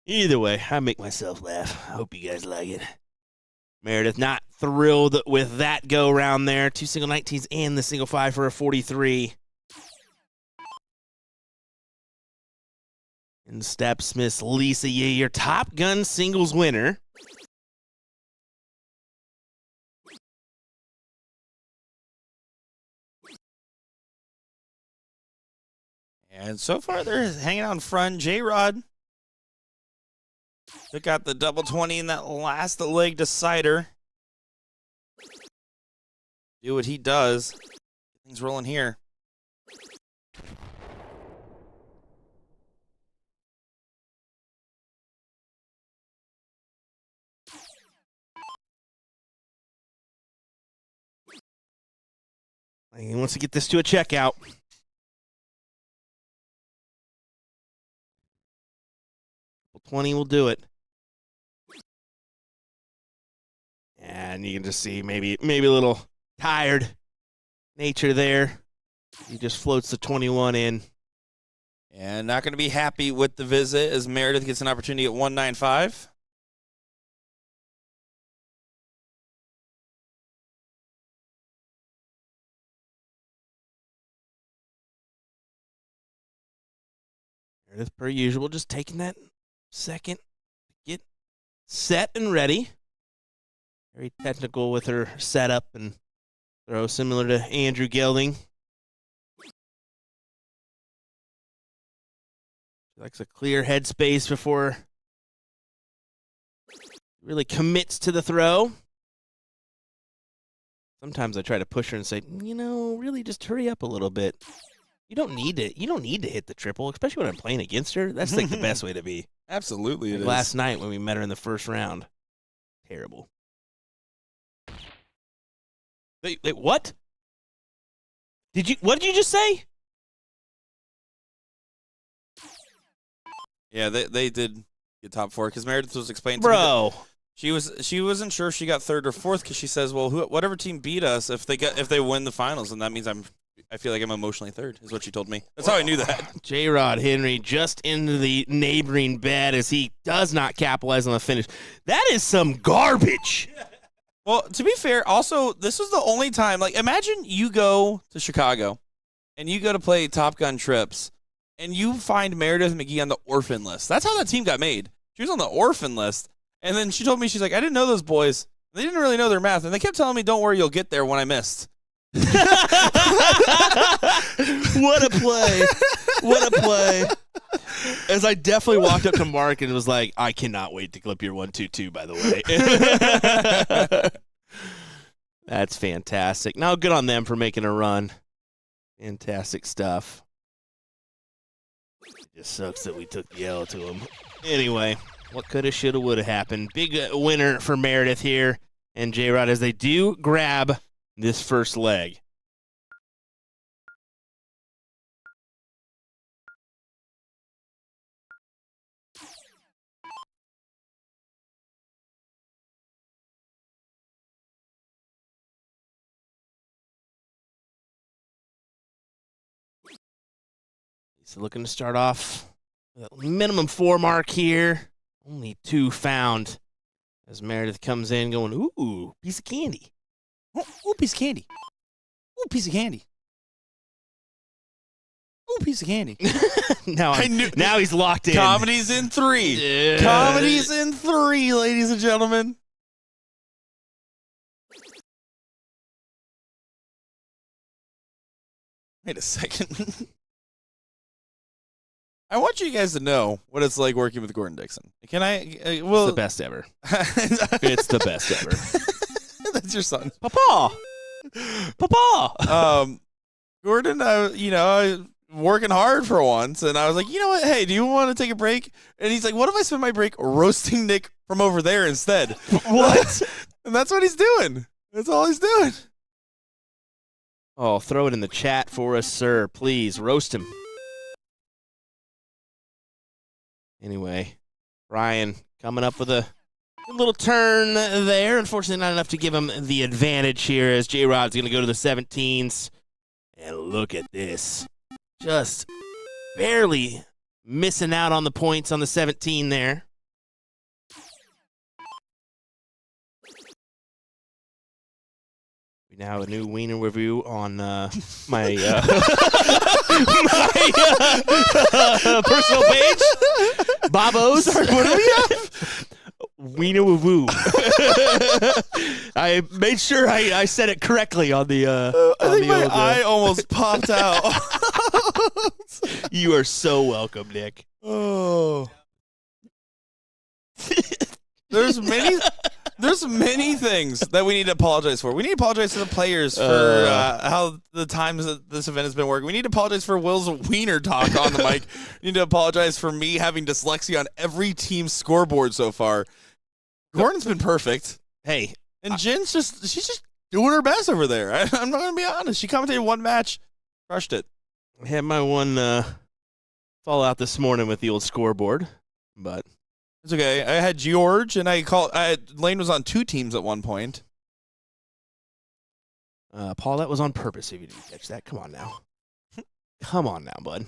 Either way, I make myself laugh. I hope you guys like it. Meredith not thrilled with that go round there. 2 single 19s and the single 5 for a 43. And steps Miss Lisa Yee, your Top Gun singles winner. And so far, they're hanging out in front. J-Rod took out the double 20 in that last leg decider. Do what he does. Things rolling here. He wants to get this to a checkout. Well, 20 will do it. And you can just see maybe a little tired nature there. He just floats the 21 in. And not going to be happy with the visit as Meredith gets an opportunity at 195. Meredith, per usual, just taking that second to get set and ready. Very technical with her setup and throw, similar to Andrew Gelding. She likes a clear headspace before really commits to the throw. Sometimes I try to push her and say, really just hurry up a little bit. You don't need to hit the triple, especially when I'm playing against her. That's like the best way to be. Absolutely, it is. Last night when we met her in the first round. Terrible. Wait, what? What did you just say? Yeah, they did get top 4 because Meredith was explaining to me Bro. that she wasn't sure if she got 3rd or 4th because she says, well, whatever team beat us, if they win the finals, and that means I feel like I'm emotionally 3rd, is what she told me. That's how I knew that. J-Rod Henry just into the neighboring bed as he does not capitalize on the finish. That is some garbage. Well, to be fair, also, this was the only time, like, imagine you go to Chicago and you go to play Top Gun Trips and you find Meredith McGee on the orphan list. That's how that team got made. She was on the orphan list. And then she told me, she's like, I didn't know those boys. They didn't really know their math. And they kept telling me, don't worry, you'll get there when I missed. What a play. What a play. As I definitely walked up to Mark and was like, I cannot wait to clip your 1-2-2, by the way. That's fantastic. Now, good on them for making a run. Fantastic stuff. It just sucks that we took the L to them. Anyway, what coulda, shoulda, woulda happened. Big winner for Meredith here and J-Rod as they do grab this first leg. He's looking to start off with a minimum 4 mark here. Only 2 found as Meredith comes in going, ooh, piece of candy. Ooh, piece of candy. Ooh, piece of candy. Ooh, piece of candy. now he's locked in. Comedy's in 3. Yeah. Comedy's in 3, ladies and gentlemen. Wait a second. I want you guys to know what it's like working with Gordon Dixon. Can I? Well, It's the best ever. It's the best ever. That's your son. Papa. Gordon, I working hard for once, and I was like, you know what? Hey, do you want to take a break? And he's like, what if I spend my break roasting Nick from over there instead? What? And that's what he's doing. That's all he's doing. Oh, throw it in the chat for us, sir. Please, roast him. Anyway, Brian coming up with a little turn there. Unfortunately, not enough to give him the advantage here as J-Rod's going to go to the 17s. And look at this. Just barely missing out on the points on the 17 there. We now have a new wiener review on my personal page. Bobo's. Sorry, what do we have? Wiener woo. I made sure I said it correctly on the. I think my eye almost popped out. You are so welcome, Nick. Oh. There's many things that we need to apologize for. We need to apologize to the players for how the times that this event has been working. We need to apologize for Will's wiener talk on the mic. We need to apologize for me having dyslexia on every team's scoreboard so far. Gordon's been perfect. Hey. And Jen's she's just doing her best over there. I'm not going to be honest. She commentated one match, crushed it. I had my one fallout this morning with the old scoreboard, but it's okay. I had George, and Lane was on 2 teams at one point. Paul, that was on purpose if you didn't catch that. Come on now. Come on now, bud.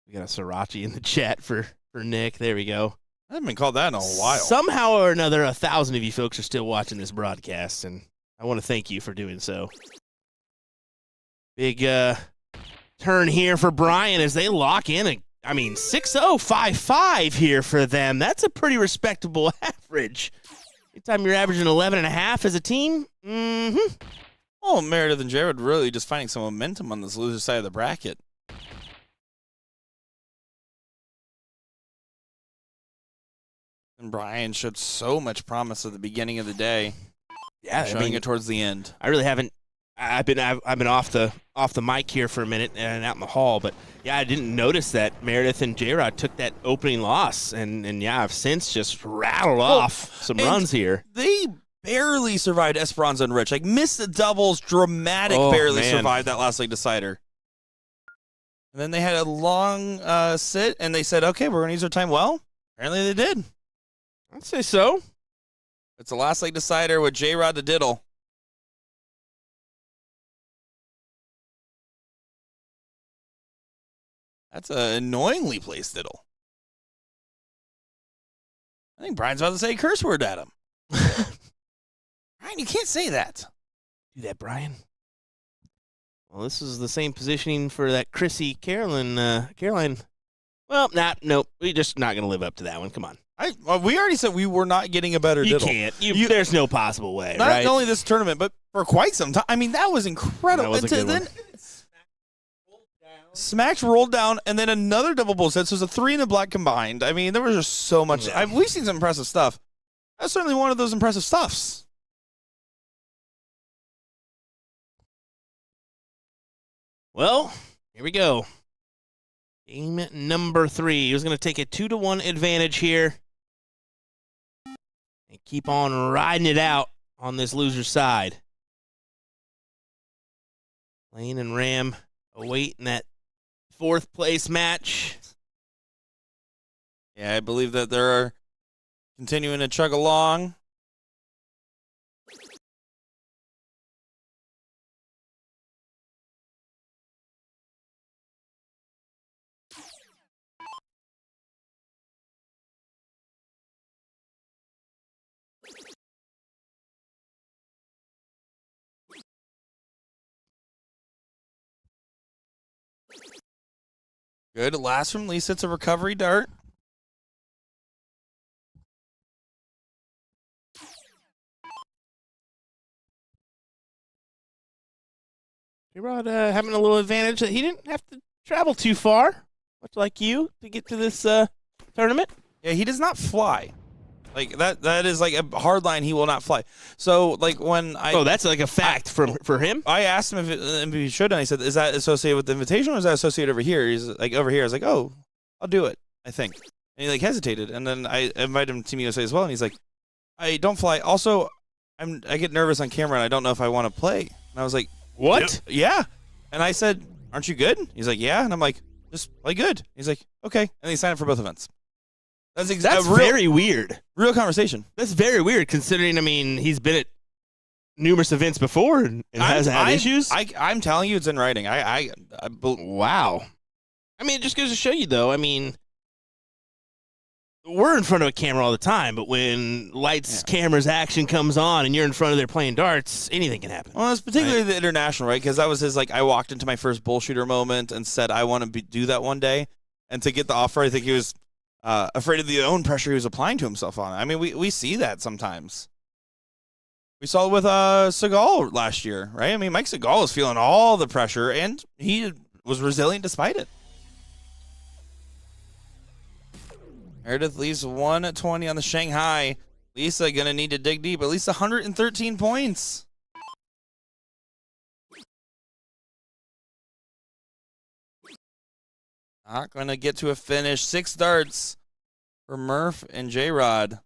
We got a Sriracha in the chat for Nick. There we go. I haven't been called that in a while. Somehow or another, 1,000 of you folks are still watching this broadcast, and I want to thank you for doing so. Big turn here for Brian as they lock in 6-0, 5-5 here for them. That's a pretty respectable average. Anytime you're averaging 11.5 as a team, Oh, Meredith and Jared really just finding some momentum on this loser side of the bracket. And Brian showed so much promise at the beginning of the day. Yeah, showing it towards the end. I really haven't. I've been off the mic here for a minute and out in the hall, but yeah, I didn't notice that Meredith and J-Rod took that opening loss, and yeah, I've since just rattled off some runs here. They barely survived Esperanza and Rich. Like, missed the doubles, dramatic, barely survived that last leg decider. And then they had a long sit, and they said, okay, we're going to use our time well. Apparently they did. I'd say so. It's the last leg decider with J-Rod to diddle. That's an annoyingly placed diddle. I think Brian's about to say a curse word at him. Brian, you can't say that. Do that, Brian. Well, this is the same positioning for that Caroline Well, nope. We're just not going to live up to that one. Come on. We already said we were not getting a better You diddle. can't. There's no possible way, Not right? only this tournament, but for quite some time. I mean, that was incredible. That was a good one. Smacks rolled down, and then another double bull set. So it was a 3 and a black combined. I mean, there was just so much. Yeah. We've seen some impressive stuff. That's certainly one of those impressive stuffs. Well, here we go. Game number 3. He was going to take a 2-1 advantage here and keep on riding it out on this loser side. Lane and Ram awaiting that 4th place match. Yeah, I believe that they're continuing to chug along. Good. Last from Lisa. It's a recovery dart. J-Rod having a little advantage that he didn't have to travel too far, much like you, to get to this tournament. Yeah, he does not fly. Like that is like a hard line. He will not fly. So like when I That's like a fact for him. I asked him if MVP Showdown. He said, "Is that associated with the invitation or is that associated over here?" He's like, "Over here." I was like, "Oh, I'll do it, I think." And he like hesitated, and then I invited him to Team USA as well, and he's like, "I don't fly. Also, I get nervous on camera, and I don't know if I want to play." And I was like, What? Yeah. And I said, "Aren't you good?" He's like, "Yeah." And I'm like, "Just play good." He's like, "Okay." And he signed up for both events. That's Very weird. real conversation. That's very weird considering, I mean, he's been at numerous events before and hasn't had issues. I'm telling you, it's in writing. Wow. I mean, it just goes to show you, though, I mean, we're in front of a camera all the time, but when lights, cameras, action comes on and you're in front of there playing darts, anything can happen. Well, it's particularly the international, right? Because that was his, like, I walked into my first BullShooter moment and said, I want to do that one day. And to get the offer, I think he was afraid of the own pressure he was applying to himself on it. I mean, we see that sometimes. We saw it with Seagal last year, right? I mean, Mike Seagal was feeling all the pressure, and he was resilient despite it. Meredith leaves 120 on the Shanghai. Lisa going to need to dig deep. At least 113 points. Not going to get to a finish. 6 darts for Murph and J-Rod.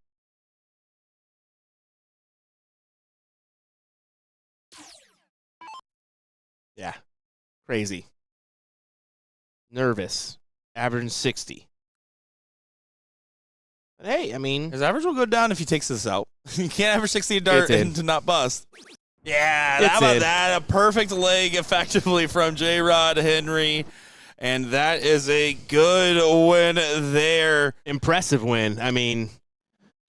Yeah. Crazy. Nervous. Averaging 60. But hey, I mean, His average will go down if he takes this out. You can't average 60 a dart It's in. and to not bust. Yeah, It's how about in. that? A perfect leg effectively from J-Rod Henry. And that is a good win there. impressive win. I mean,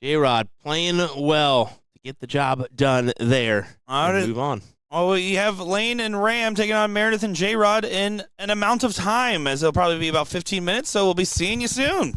J-Rod playing well to get the job done there. All And right. move on. Oh, we have Lane and Ram taking on Meredith and J-Rod in an amount of time, as it'll probably be about 15 minutes, so we'll be seeing you soon.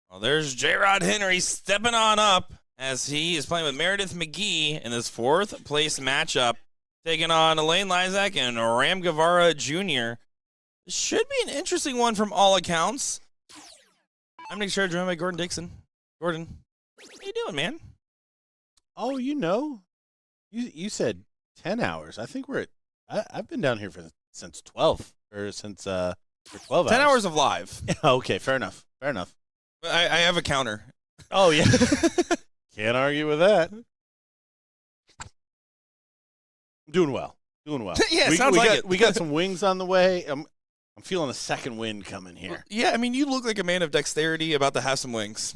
Well, there's J-Rod Henry stepping on up as he is playing with Meredith McGee in this 4th place matchup, taking on Elaine Lizak and Ram Guevara Jr. This should be an interesting one from all accounts. I'm Nick Sherr, joined by Gordon Dixon. Gordon, how you doing, man? Oh, you said 10 hours. I think I've been down here since 12 or since for 12 hours. 10 hours of live. Okay, fair enough. I have a counter. Oh yeah, can't argue with that. Doing well. Yeah, sounds like it. We got some wings on the way. I'm feeling a second wind coming here. Yeah, I mean, you look like a man of dexterity about to have some wings.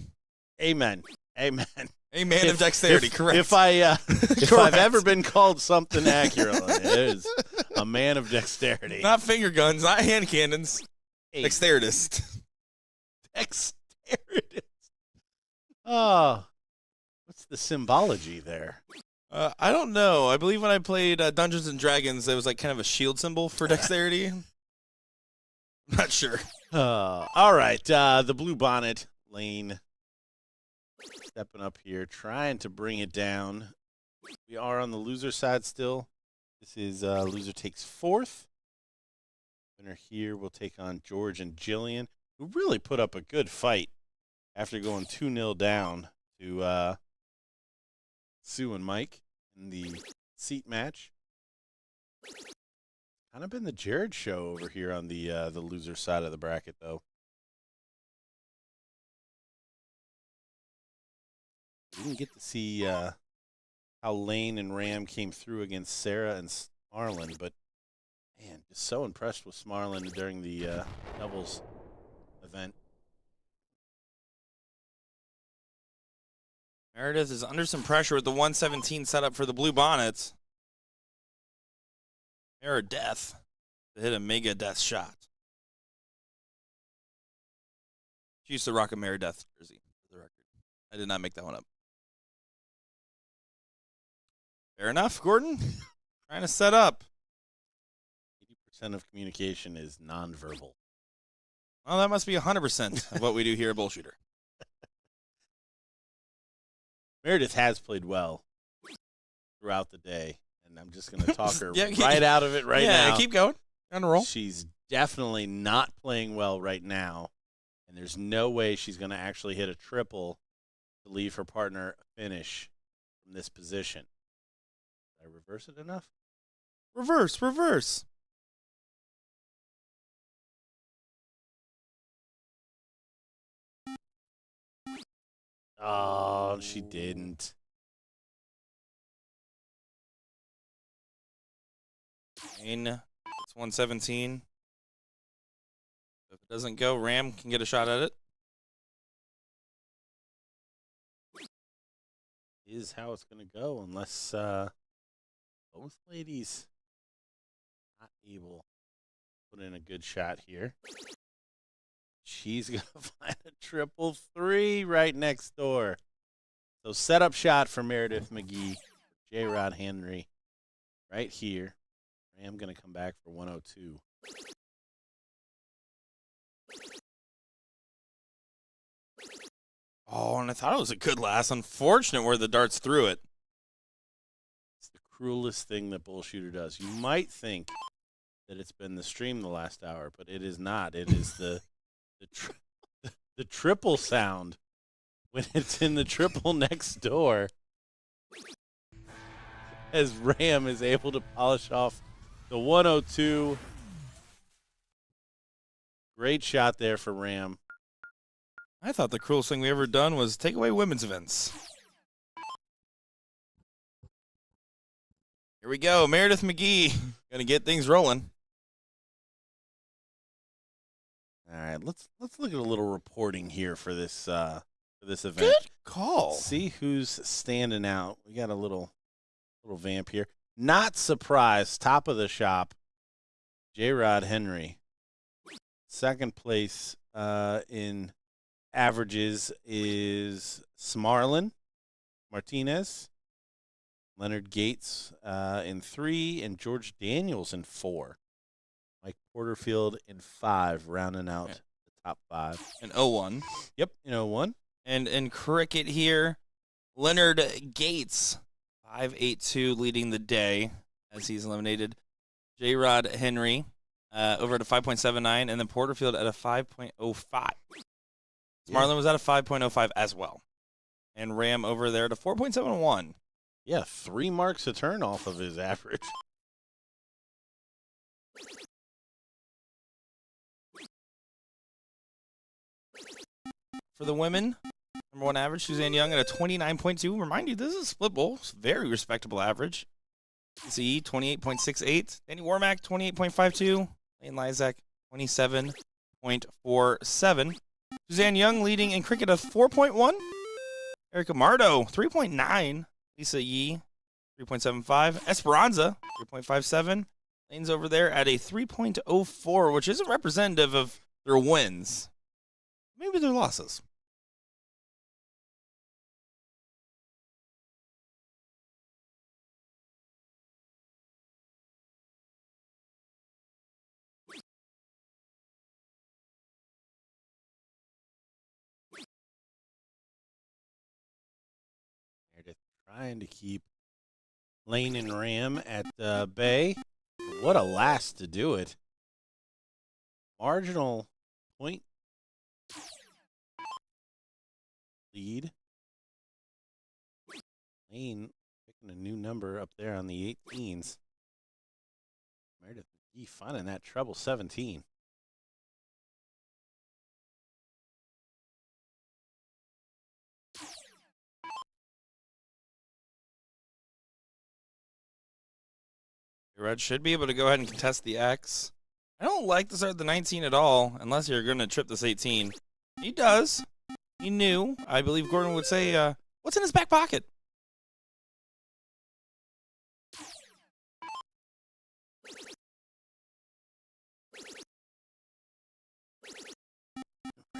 Amen. A man of dexterity, correct. If I've ever been called something accurately, it is a man of dexterity. Not finger guns, not hand cannons. Hey. Dexteritist. Dexteritist. Oh, what's the symbology there? I don't know. I believe when I played Dungeons and Dragons, it was like kind of a shield symbol for dexterity. I'm not sure. All right, the blue bonnet lane stepping up here, trying to bring it down. We are on the loser side still. This is loser takes 4th. Winner here will take on George and Jillian, who really put up a good fight after going 2-0 down to Sue and Mike in the seat match. Kind of been the Jared show over here on the loser side of the bracket, though. We didn't get to see how Lane and Ram came through against Sarah and Marlon, but man, just so impressed with Marlon during the doubles event. Meredith is under some pressure with the 117 setup for the Blue Bonnets. Mirror Death to hit a Mega Death shot. She used to rock a Mirror Death jersey, for the record. I did not make that one up. Fair enough, Gordon. Trying to set up. 80% of communication is nonverbal. Well, that must be 100% of what we do here at BullShooter. Meredith has played well throughout the day, and I'm just going to talk her right out of it now. Yeah, keep going. On a roll. She's definitely not playing well right now, and there's no way she's going to actually hit a triple to leave her partner a finish from this position. Did I reverse it enough? Reverse. Oh, she didn't. It's 117. If it doesn't go, Ram can get a shot at it. Is how it's going to go unless both ladies not able to put in a good shot here. She's going to find a 333 right next door. So setup shot for Meredith McGee, J-Rod Henry right here. Ram going to come back for 102. Oh, and I thought it was a good last. Unfortunate where the darts threw it. It's the cruelest thing that BullShooter does. You might think that it's been the stream the last hour, but it is not. It is the triple sound when it's in the triple next door, as Ram is able to polish off the 102. Great shot there for Ram. I thought the cruelest thing we ever done was take away women's events. Here we go. Meredith McGee going to get things rolling. All right, let's look at a little reporting here for this event. Good call. See who's standing out. We got a little vamp here. Not surprised. Top of the shop, J-Rod Henry. Second place in averages is Smarlin Martinez, Leonard Gates in 3, and George Daniels in 4. Mike Porterfield in 5, rounding out the top 5. And 0-1. Yep, 1. And in cricket here, Leonard Gates, 5.82, leading the day as he's eliminated. J-Rod Henry over at a 5.79, and then Porterfield at a 5.05. Marlin was at a 5.05 as well. And Ram over there at a 4.71. Yeah, 3 marks a turn off of his average. For the women, number 1 average, Suzanne Young at a 29.2. Remind you, this is a split bowl. It's a very respectable average. CE 28.68. Danny Warmack 28.52. Lane Lysak 27.47. Suzanne Young leading in cricket at 4.1. Erica Mardo 3.9. Lisa Yee 3.75. Esperanza 3.57. Lane's over there at a 3.04, which isn't representative of their wins. Maybe their losses. Meredith trying to keep Lane and Ram at bay. What a last to do it. Marginal point lead. Lane picking a new number up there on the 18s. Meredith McGee finding that treble 17. Red should be able to go ahead and contest the X. I don't like the start of the 19 at all, unless you're going to trip this 18. He does. He knew. I believe Gordon would say, what's in his back pocket?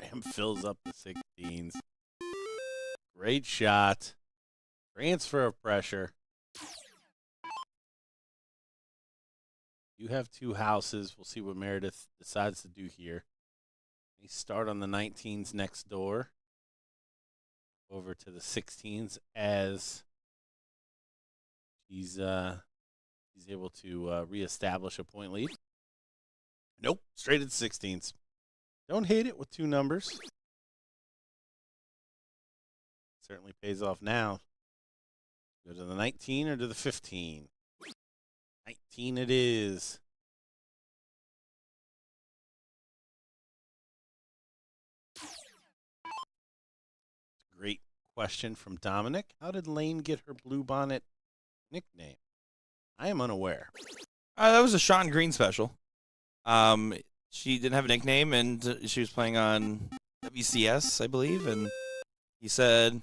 Ram fills up the 16s. Great shot. Transfer of pressure. You have 2 houses. We'll see what Meredith decides to do here. We start on the 19s next door. Over to the 16s as he's able to reestablish a point lead. Nope, straight at the 16s. Don't hate it with 2 numbers. Certainly pays off now. Go to the 19 or to the 15? 19 it is. Great question from Dominic. How did Lane get her blue bonnet nickname? I am unaware. That was a Sean Green special. She didn't have a nickname, and she was playing on WCS, I believe, and he said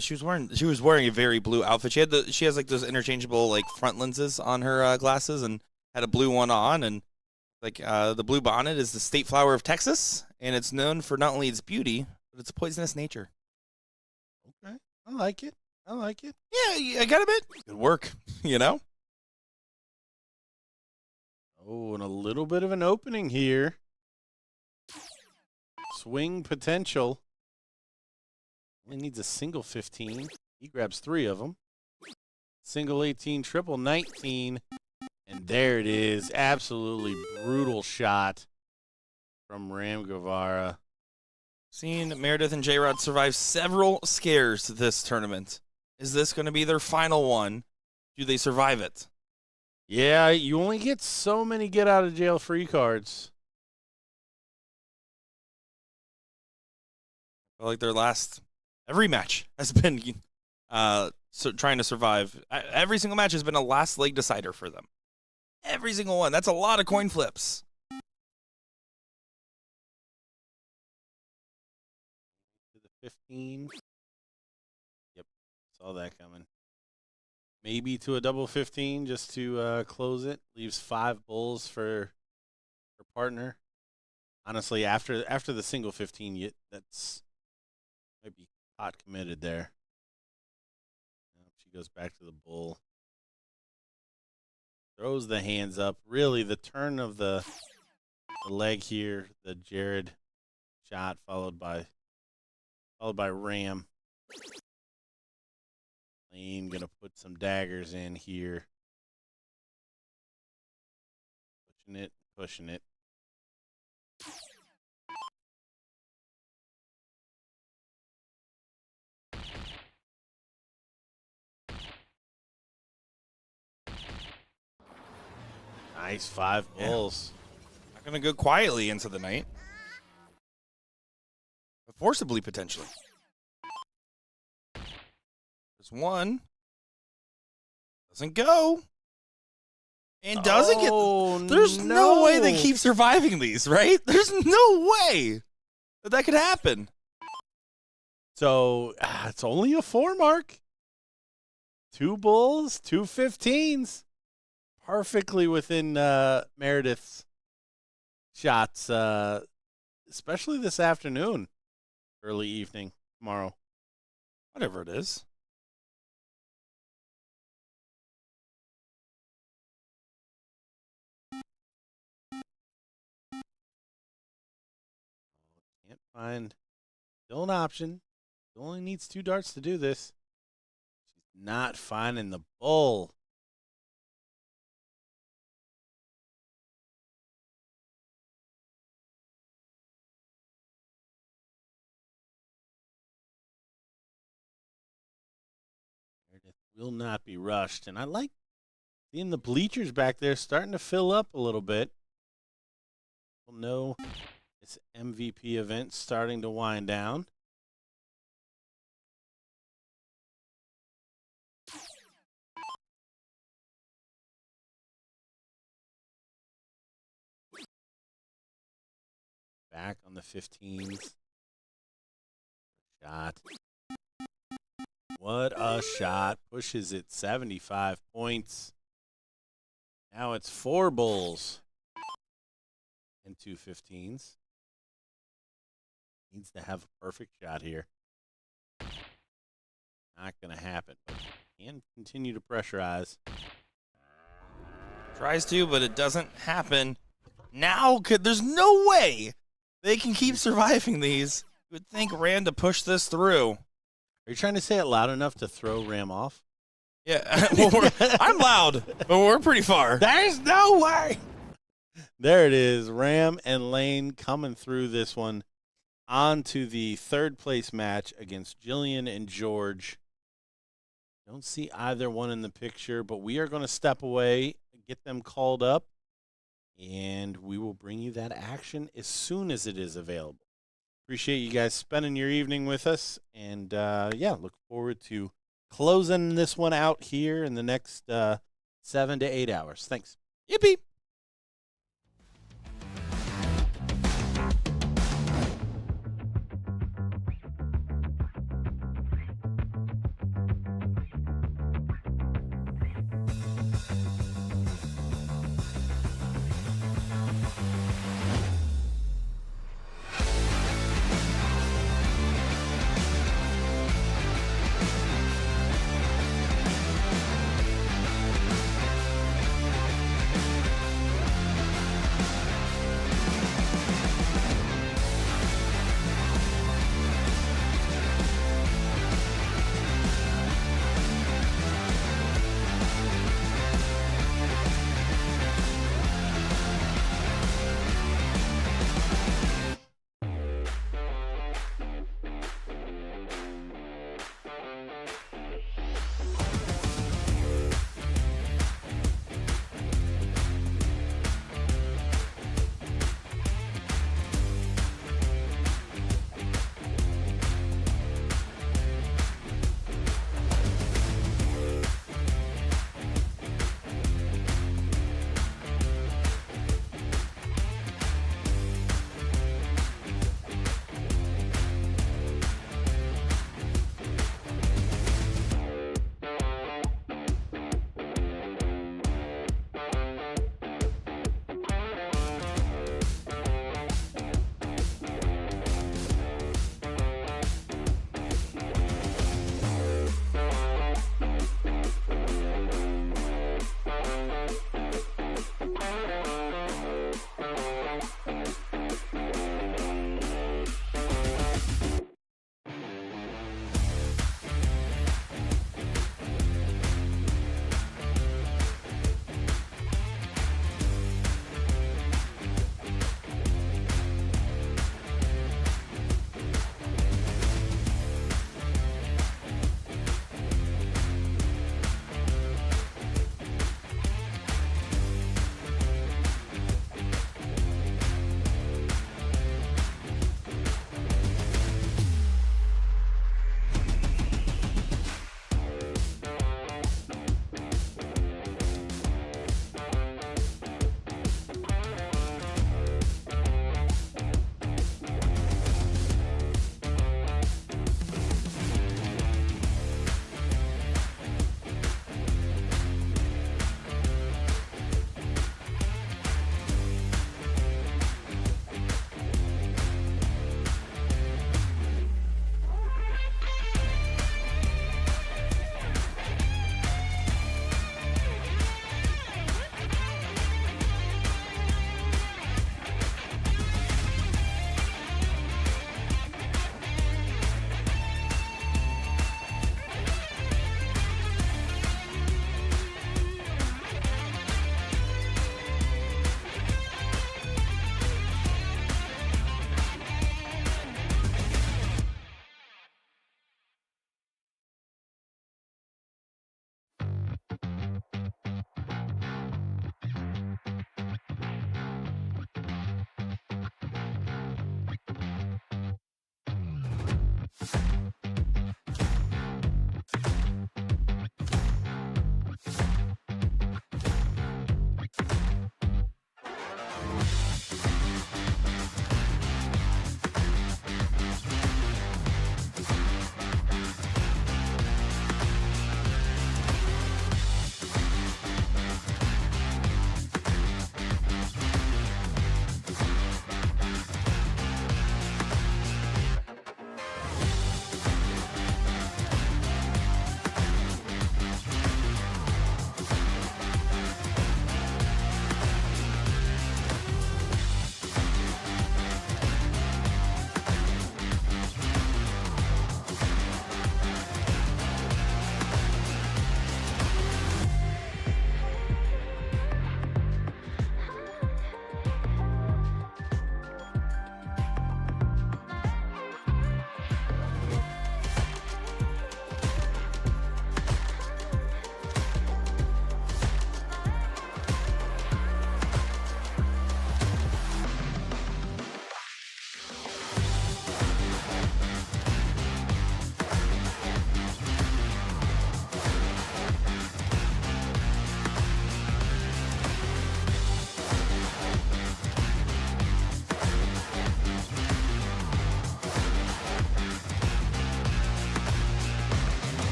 she was wearing a very blue outfit. She has like those interchangeable like front lenses on her glasses, and had a blue one on, and like the blue bonnet is the state flower of Texas, and it's known for not only its beauty but its poisonous nature. Okay, I like it. I like it. Yeah, I got a bit. Good work, you know. Oh, and a little bit of an opening here. Swing potential. Only needs a single 15. He grabs 3 of them. Single 18, triple 19. And there it is. Absolutely brutal shot from Ram Guevara. Seen Meredith and J-Rod survive several scares this tournament. Is this going to be their final one? Do they survive it? Yeah, you only get so many get out of jail free cards. I feel like their every match has been trying to survive. Every single match has been a last leg decider for them. Every single one. That's a lot of coin flips. To the 15. Yep, saw that coming. Maybe to a double 15 just to close it. Leaves 5 bulls for her partner. Honestly, after the single 15, that's might be hot committed there. She goes back to the bull. Throws the hands up. Really, the turn of the leg here, the Jared shot followed by Ram. Lane gonna put some daggers in here. Pushing it. Nice 5 bulls. Not going to go quietly into the night. But forcibly, potentially. There's one. Doesn't go. And doesn't get... There's no way they keep surviving these, right? There's no way that could happen. So it's only a 4 mark. 2 bulls, 2 15s. Perfectly within Meredith's shots, especially this afternoon, early evening, tomorrow. Whatever it is. Can't find. Still an option. Only needs 2 darts to do this. She's not finding the bull. Meredith will not be rushed. And I like seeing the bleachers back there starting to fill up a little bit. We'll know this MVP event starting to wind down. Back on the 15s. Shot. What a shot. Pushes it 75 points. Now it's 4 bulls and 2 15s. Needs to have a perfect shot here. Not going to happen, but can continue to pressurize. Tries to, but it doesn't happen. Now, there's no way they can keep surviving these. You would think Ram to push this through. Are you trying to say it loud enough to throw Ram off? Yeah, well, I'm loud, but we're pretty far. There's no way. There it is. Ram and Lane coming through this one on to the 3rd place match against Jillian and George. Don't see either one in the picture, but we are going to step away, get them called up, and we will bring you that action as soon as it is available. Appreciate you guys spending your evening with us, and yeah, look forward to closing this one out here in the next 7 to 8 hours. Thanks. Yippee.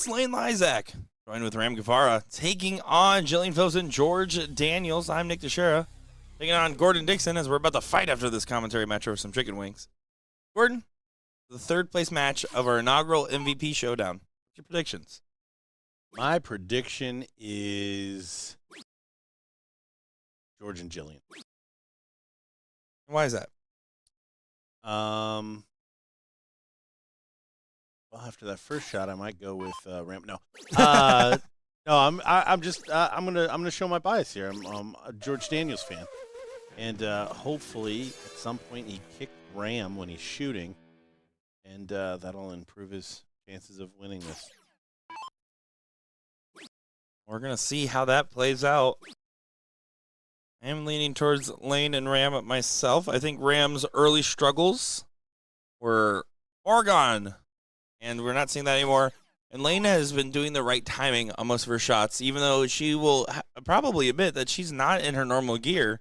it's Lane Lysak. Joined with Ram Guevara, taking on Jillian Phillips and George Daniels. I'm Nick Teixeira, taking on Gordon Dixon as we're about to fight after this commentary match over some chicken wings. Gordon, the third place match of our inaugural MVP Showdown. What's your predictions? My prediction is George and Jillian. Why is that? Well, after that first shot, I might go with Ramp. No, no, I'm gonna show my bias here. I'm a George Daniels fan, and hopefully at some point he kicked Ram when he's shooting, and that'll improve his chances of winning this. We're going to see how that plays out. I am leaning towards Lane and Ram myself. I think Ram's early struggles were far gone, and we're not seeing that anymore. And Lane has been doing the right timing on most of her shots, even though she will probably admit that she's not in her normal gear.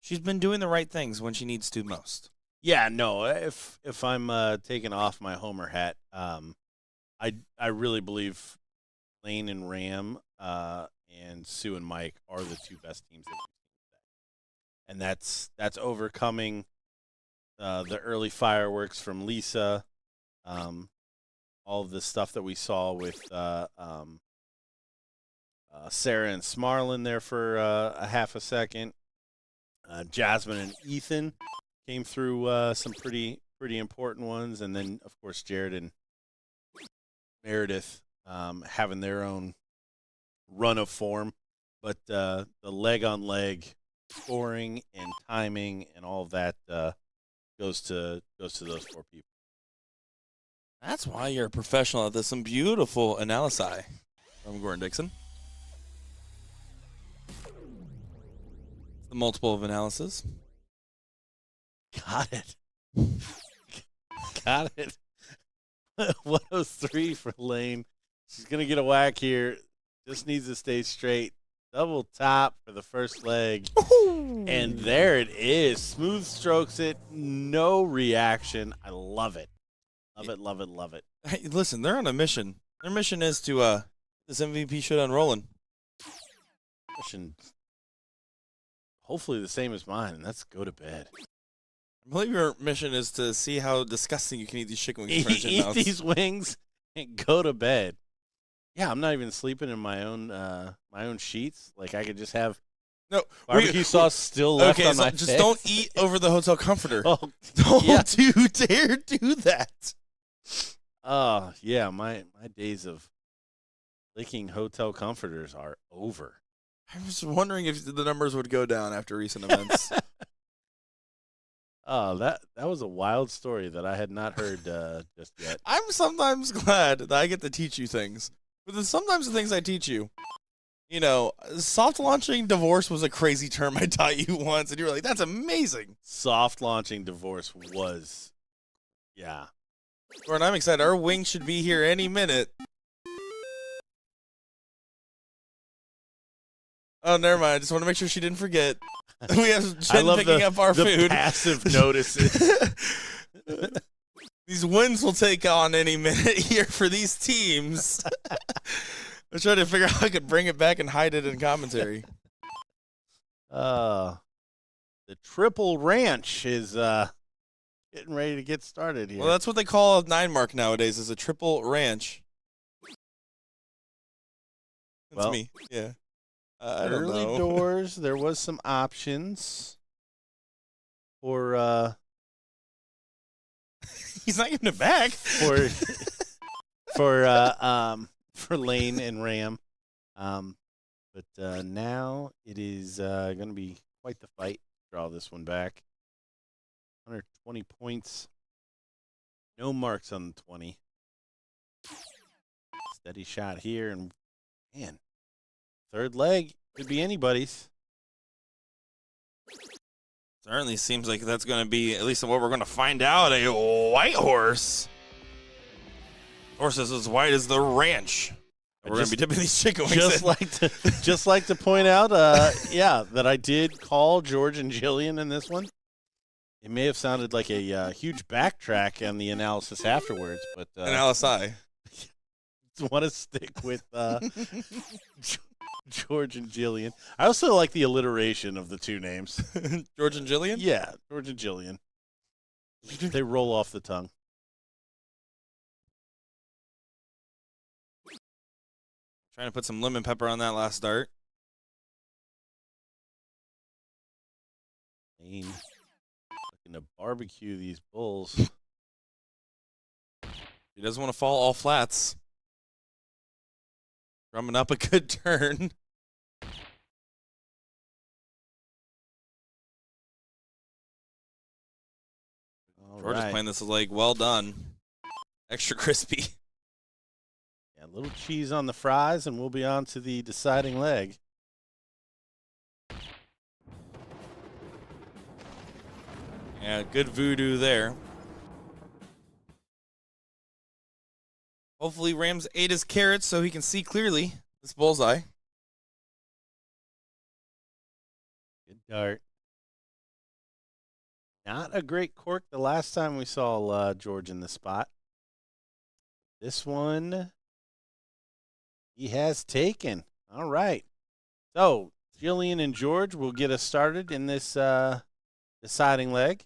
She's been doing the right things when she needs to most. Yeah, no. If I'm taking off my Homer hat, I really believe Lane and Ram and Sue and Mike are the two best teams that we've seen today, and that's overcoming the early fireworks from Lisa, all of the stuff that we saw with Sarah and Smarlin there for a half a second. Jasmine and Ethan came through some pretty important ones, and then of course Jared and Meredith having their own run of form, but the leg on leg scoring and timing and all of that goes to those four people. That's why you're a professional at this. Some beautiful analysis from Gordon Dixon. The multiple of analysis. Got it. Got it. 103 for Lane. She's going to get a whack here. Just needs to stay straight. Double top for the first leg. Ooh. And there it is. Smooth strokes it. No reaction. I love it. Love it, love it, love it. Hey, listen, they're on a mission. Their mission is to this MVP Showdown rolling. Mission, hopefully the same as mine, and that's go to bed. I believe your mission is to see how disgusting you can eat these chicken wings. Eat these wings and go to bed. Yeah, I'm not even sleeping in my own sheets. Like I could just have barbecue sauce still left on my just bed. don't eat over the hotel comforter. Oh, don't you dare do that. Oh yeah, my days of licking hotel comforters are over. I was wondering if the numbers would go down after recent events. Oh, that was a wild story that I had not heard just yet. I'm sometimes glad that I get to teach you things. But sometimes the things I teach you, soft launching divorce was a crazy term I taught you once, and you were like, that's amazing. Soft launching divorce was, yeah. Gordon, I'm excited. Our wing should be here any minute. Oh, never mind. I just want to make sure she didn't forget. We have Jen picking up our food. Passive notices. These wins will take on any minute here for these teams. I'm trying to figure out how I could bring it back and hide it in commentary. The Triple Ranch is getting ready to get started here. Well, that's what they call a 9 mark nowadays, is a Triple Ranch. That's me. Yeah. I don't early know. doors, there was some options for He's not giving it back. For Lane and Ram. But now it is going to be quite the fight to draw this one back. 120 points. No marks on the 20. Steady shot here, and man, third leg could be anybody's. Certainly seems like that's going to be, at least what we're going to find out, a white horse. Horse is as white as the ranch. We're going to be dipping these chicken wings in. Just like to point out, that I did call George and Jillian in this one. It may have sounded like a huge backtrack on the analysis afterwards, but Analysis. want to stick with George and Jillian. I also like the alliteration of the two names. George and Jillian? Yeah, George and Jillian. They roll off the tongue. Trying to put some lemon pepper on that last start. Lane looking to barbecue these bulls. He doesn't want to fall all flats. Drumming up a good turn. George is playing this like, well done. Extra crispy. Yeah, a little cheese on the fries, and we'll be on to the deciding leg. Yeah, good voodoo there. Hopefully Rams ate his carrots so he can see clearly this bullseye. Good dart. Not a great cork the last time we saw George in the spot. This one he has taken. All right. So Jillian and George will get us started in this deciding leg.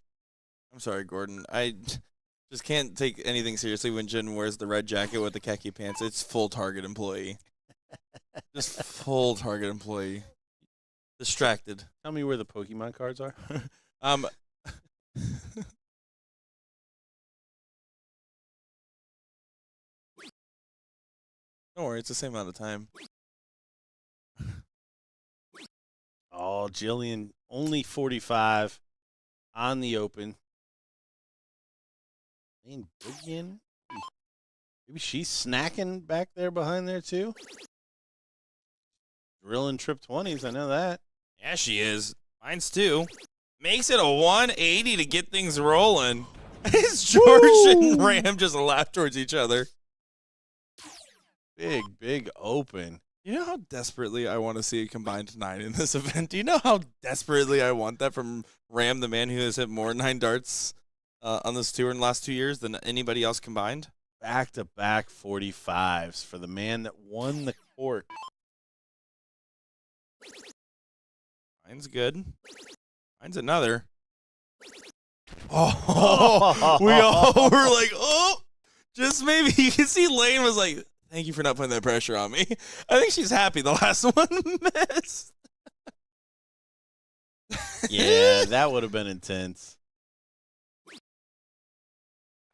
I'm sorry, Gordon. I just can't take anything seriously when Jen wears the red jacket with the khaki pants. It's full Target employee. Just full Target employee. Distracted. Tell me where the Pokemon cards are. Don't worry, it's the same amount of time. Oh, Jillian, only 45 on the open. Lane Biggen. Maybe she's snacking back there behind there, too. Drilling trip 20s, I know that. Yeah, she is. Mine's too. Makes it a 180 to get things rolling. It's George and Ram just laugh towards each other. Big open. You know how desperately I want to see a combined 9 in this event? Do you know how desperately I want that from Ram, the man who has hit more 9 darts on this tour in the last 2 years than anybody else combined? Back-to-back 45s for the man that won the court. Mine's good. Mine's another. Oh, we all were like, oh, just maybe. You can see Lane was like, thank you for not putting that pressure on me. I think she's happy the last one missed. Yeah, that would have been intense.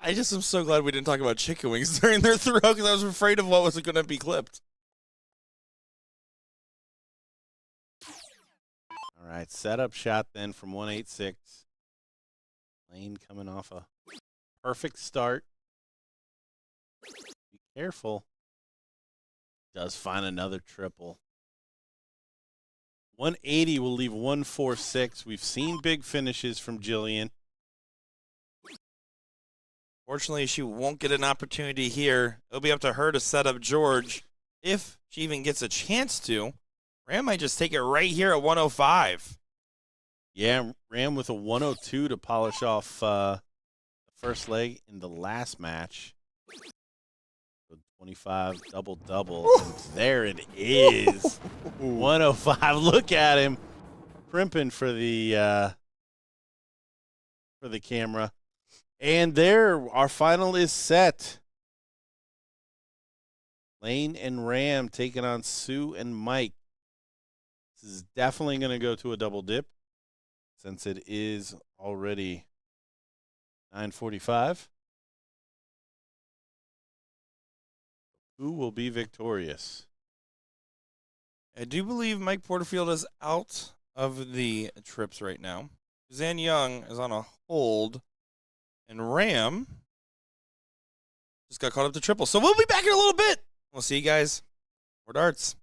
I just am so glad we didn't talk about chicken wings during their throw because I was afraid of what was going to be clipped. All right, setup shot then from 186. Lane coming off a perfect start. Be careful. Does find another triple. 180 will leave 146. We've seen big finishes from Jillian. Fortunately, she won't get an opportunity here. It'll be up to her to set up George if she even gets a chance to. Ram might just take it right here at 105. Yeah, Ram with a 102 to polish off the first leg in the last match. 25 double-double. And there it is. 105. Look at him. Primping for the camera. And there, our final is set. Lane and Ram taking on Sue and Mike. This is definitely going to go to a double dip since it is already 9:45. Who will be victorious? I do believe Mike Porterfield is out of the trips right now. Suzanne Young is on a hold. And Ram just got caught up to triple. So we'll be back in a little bit. We'll see you guys. More darts.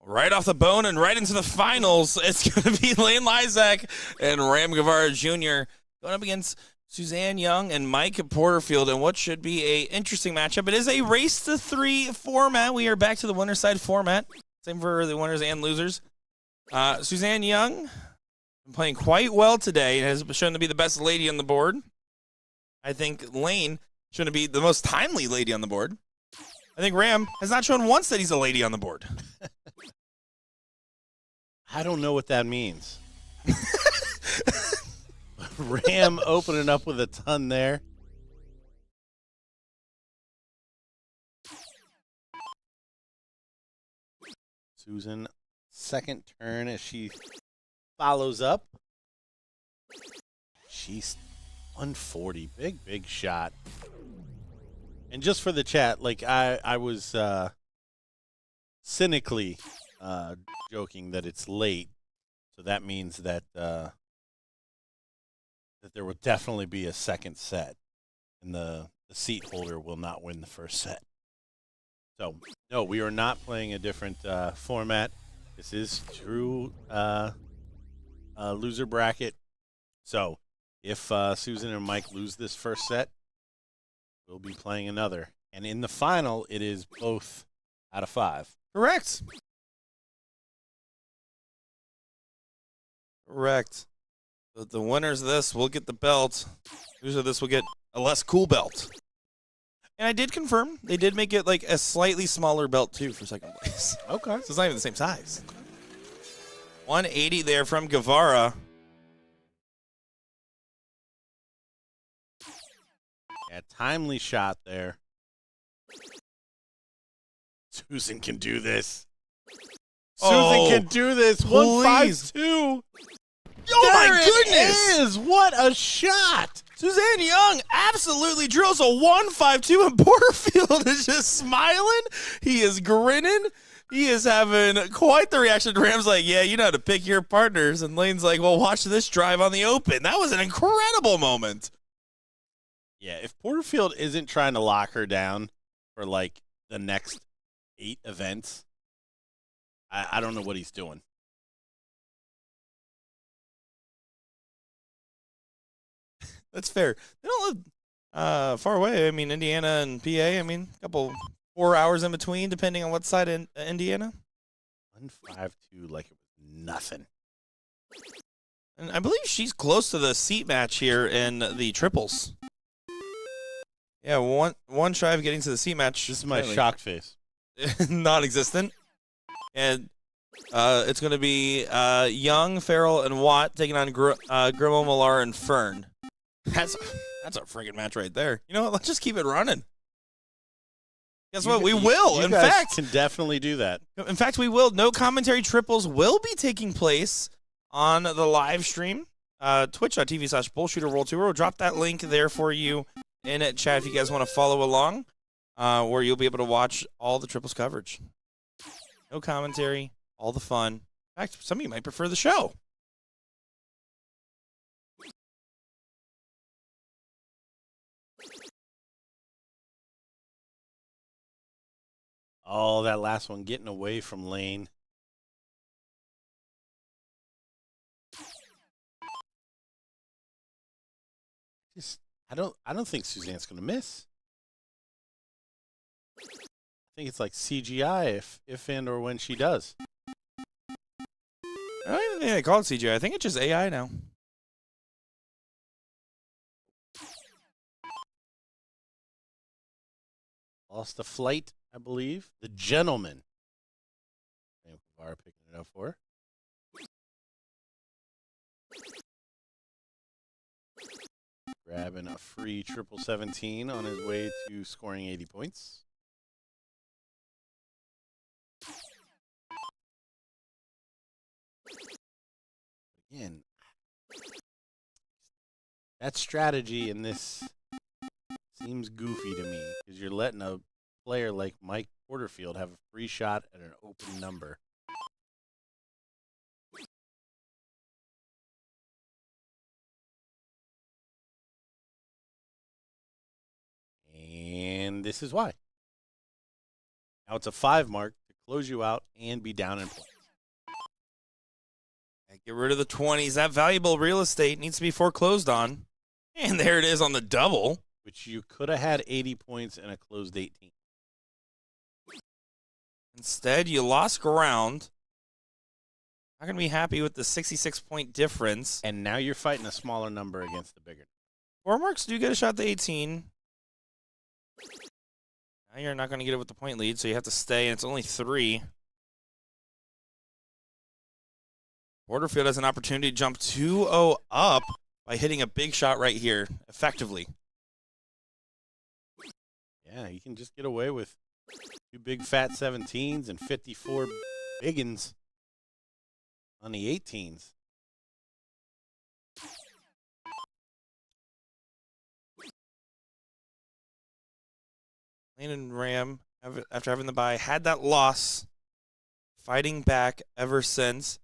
right off the bone and right into the finals. It's going to be Lane Lysak and Ram Guevara Jr. going up against Suzanne Young and Mike Porterfield in what should be a interesting matchup. It is a race to 3 format. We are back to the winner side format. Same for the winners and losers. Suzanne Young playing quite well today and has shown to be the best lady on the board. I think Lane shown to be the most timely lady on the board. I think Ram has not shown once that he's a lady on the board. I don't know what that means. Ram opening up with a ton there. Susan, second turn as she follows up. She's 140. Big shot. And just for the chat, like I was cynically joking that it's late. So that means that that there will definitely be a second set, and the seat holder will not win the first set. So, no, we are not playing a different format. This is true loser bracket. So, if Susan and Mike lose this first set, we'll be playing another. And in the final, it is both out of 5. Correct. Correct. The winners of this will get the belt. Losers of this will get a less cool belt. And I did confirm they did make it like a slightly smaller belt too for second place. Okay. So it's not even the same size. 180 there from Guevara. Yeah, timely shot there. Susan can do this. Oh, Susan can do this. please. 152. Oh There my it goodness! is. What a shot. Suzanne Young absolutely drills a 152, and Porterfield is just smiling. He is grinning. He is having quite the reaction. Ram's like, yeah, you know how to pick your partners. And Lane's like, well, watch this drive on the open. That was an incredible moment. Yeah, if Porterfield isn't trying to lock her down for like the next 8 events, I don't know what he's doing. That's fair. They don't live far away. I mean, Indiana and PA, I mean, a couple 4 hours in between, depending on what side in Indiana. 152 like it was nothing. And I believe she's close to the seat match here in the triples. Yeah, one shy of getting to the seat match. This is my shocked face. Non-existent. And it's going to be Young, Farrell, and Watt taking on Grimo, Millar, and Fern. That's a friggin' match right there. You know what? Let's just keep it running. Guess what? We will. You In guys fact, can definitely do that. in fact, we will. No commentary triples will be taking place on the live stream. Twitch.tv/BullShooter World Tour. We'll drop that link there for you in chat if you guys want to follow along, where you'll be able to watch all the triples coverage. No commentary, all the fun. In fact, some of you might prefer the show. Oh, that last one getting away from Lane. I don't think Suzanne's gonna miss. I think it's like CGI if and or when she does. I don't even think they call it CGI. I think it's just AI now. Lost a flight, I believe. The gentleman. Bar picking it up for her. Grabbing a free 1717 on his way to scoring 80 points. Again, that strategy in this seems goofy to me because you're letting a player like Mike Porterfield have a free shot at an open number. And this is why. Now it's a 5 mark to close you out and be down in play. Get rid of the 20s. That valuable real estate needs to be foreclosed on. And there it is on the double. Which you could have had 80 points and a closed 18. Instead, you lost ground. Not going to be happy with the 66-point difference. And now you're fighting a smaller number against the bigger. Four marks do get a shot at the 18. Now you're not going to get it with the point lead, so you have to stay, and it's only 3. Porterfield has an opportunity to jump 2-0 up by hitting a big shot right here, effectively. Yeah, you can just get away with 2 big fat 17s and 54 biggins on the 18s. Lane and Ram, after having the bye, had that loss. Fighting back ever since.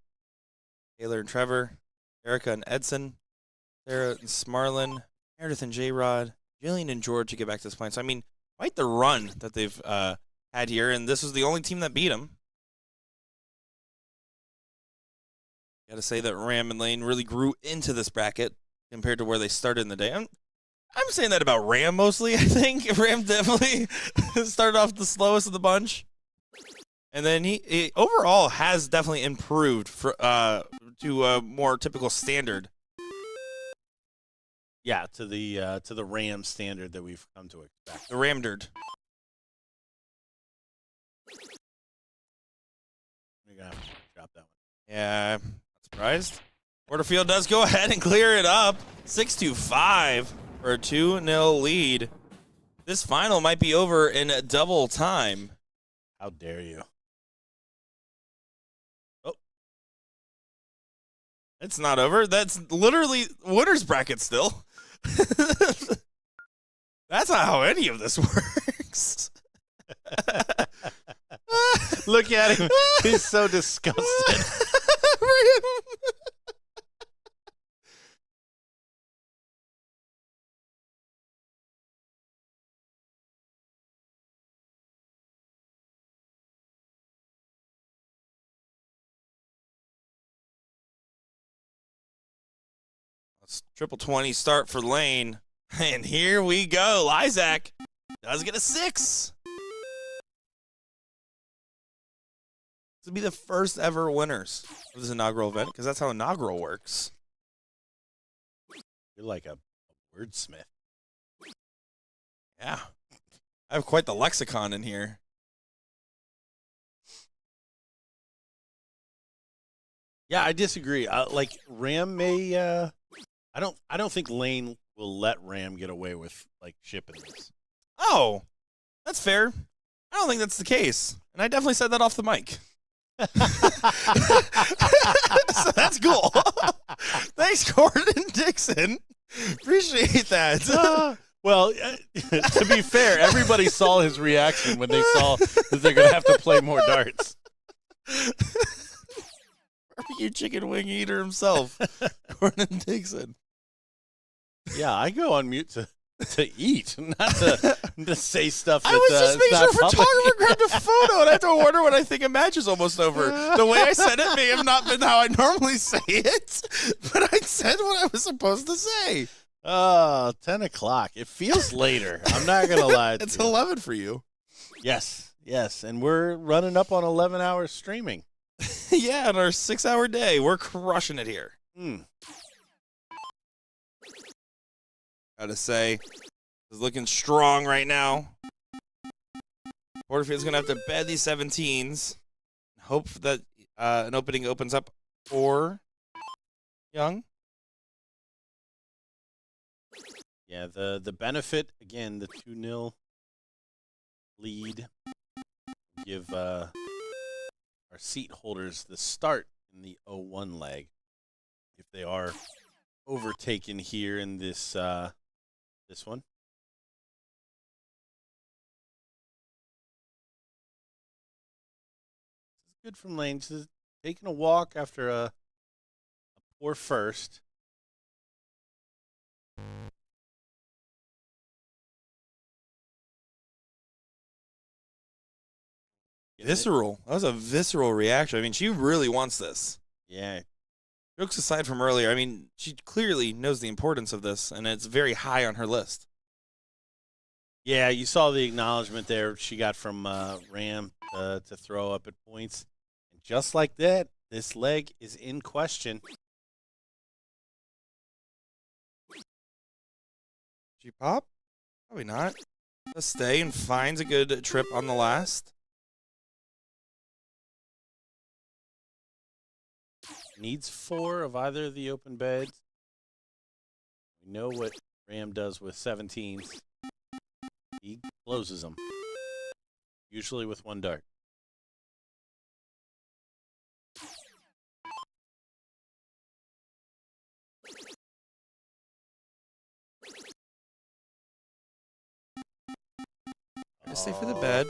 Taylor and Trevor, Erica and Edson, Sarah and Smarlin, Meredith and J-Rod, Jillian and George to get back to this point. So, I mean, quite the run that they've had here, and this was the only team that beat them. Got to say that Ram and Lane really grew into this bracket compared to where they started in the day. I'm saying that about Ram mostly, I think. Ram definitely started off the slowest of the bunch. And then he overall has definitely improved to a more typical standard. Yeah, to the Ram standard that we've come to expect. The Ramdard. You're gonna have to drop that one. Yeah, not surprised. Porterfield does go ahead and clear it up. 6-5 for a 2-0 lead. This final might be over in double time. How dare you? It's not over. That's literally winner's bracket still. That's not how any of this works. Look at him. He's so disgusted. Triple 20 start for Lane. And here we go. Isaac does get a 6. This will be the first ever winners of this inaugural event, because that's how inaugural works. You're like a wordsmith. Yeah. I have quite the lexicon in here. Yeah, I disagree. Like Ram may I don't think Lane will let Ram get away with like shipping this. Oh, that's fair. I don't think that's the case. And I definitely said that off the mic. So that's cool. Thanks, Gordon Dixon. Appreciate that. Well, to be fair, everybody saw his reaction when they saw that they're going to have to play more darts. Barbecue chicken wing eater himself, Gordon Dixon. Yeah, I go on mute to eat, not to say stuff. That, I was just making sure a public. photographer grabbed a photo, and I have to wonder when I think a match is almost over. The way I said it may have not been how I normally say it, but I said what I was supposed to say. 10 o'clock. It feels later. I'm not going to lie. It's 11 for you. Yes, and we're running up on 11 hours streaming. Yeah, on our 6-hour day. We're crushing it here. Gotta say, it's looking strong right now. Porterfield's gonna have to bed these 17s. Hope that an opening opens up for Young. Yeah, the benefit, again, the 2-0 lead give our seat holders the start in the 0-1 leg if they are overtaken here in this this one. This is good from Lane. Just taking a walk after a poor first. Visceral. That was a visceral reaction. I mean, she really wants this. Yeah. Jokes aside from earlier, I mean, she clearly knows the importance of this, and it's very high on her list. Yeah, you saw the acknowledgement there she got from Ram to throw up at points. And just like that, this leg is in question. She pop? Probably not. Let's stay and finds a good trip on the last. Needs 4 of either of the open beds. We know what Ram does with 17s. He closes them, usually with 1 dart. I stay for the bed.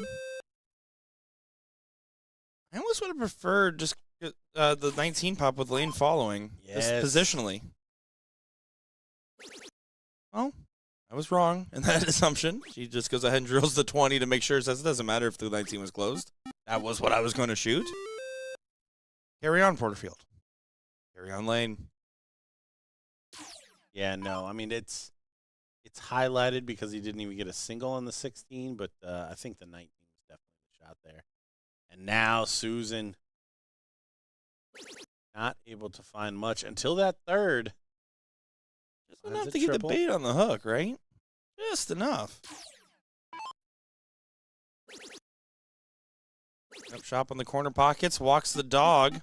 I almost would have preferred just the 19 pop with lane following, just Yes. positionally. Oh, I was wrong in that assumption. She just goes ahead and drills the 20 to make sure it says it doesn't matter if the 19 was closed. That was what I was going to shoot. Carry on, Porterfield. Carry on, lane. Yeah, no, I mean, it's highlighted because he didn't even get a single on the 16, but I think the 19 was definitely the shot there. And now Susan not able to find much until that third. Just Finds enough a to get the triple. bait on the hook, right? Just enough. Up shop on the corner pockets, walks the dog.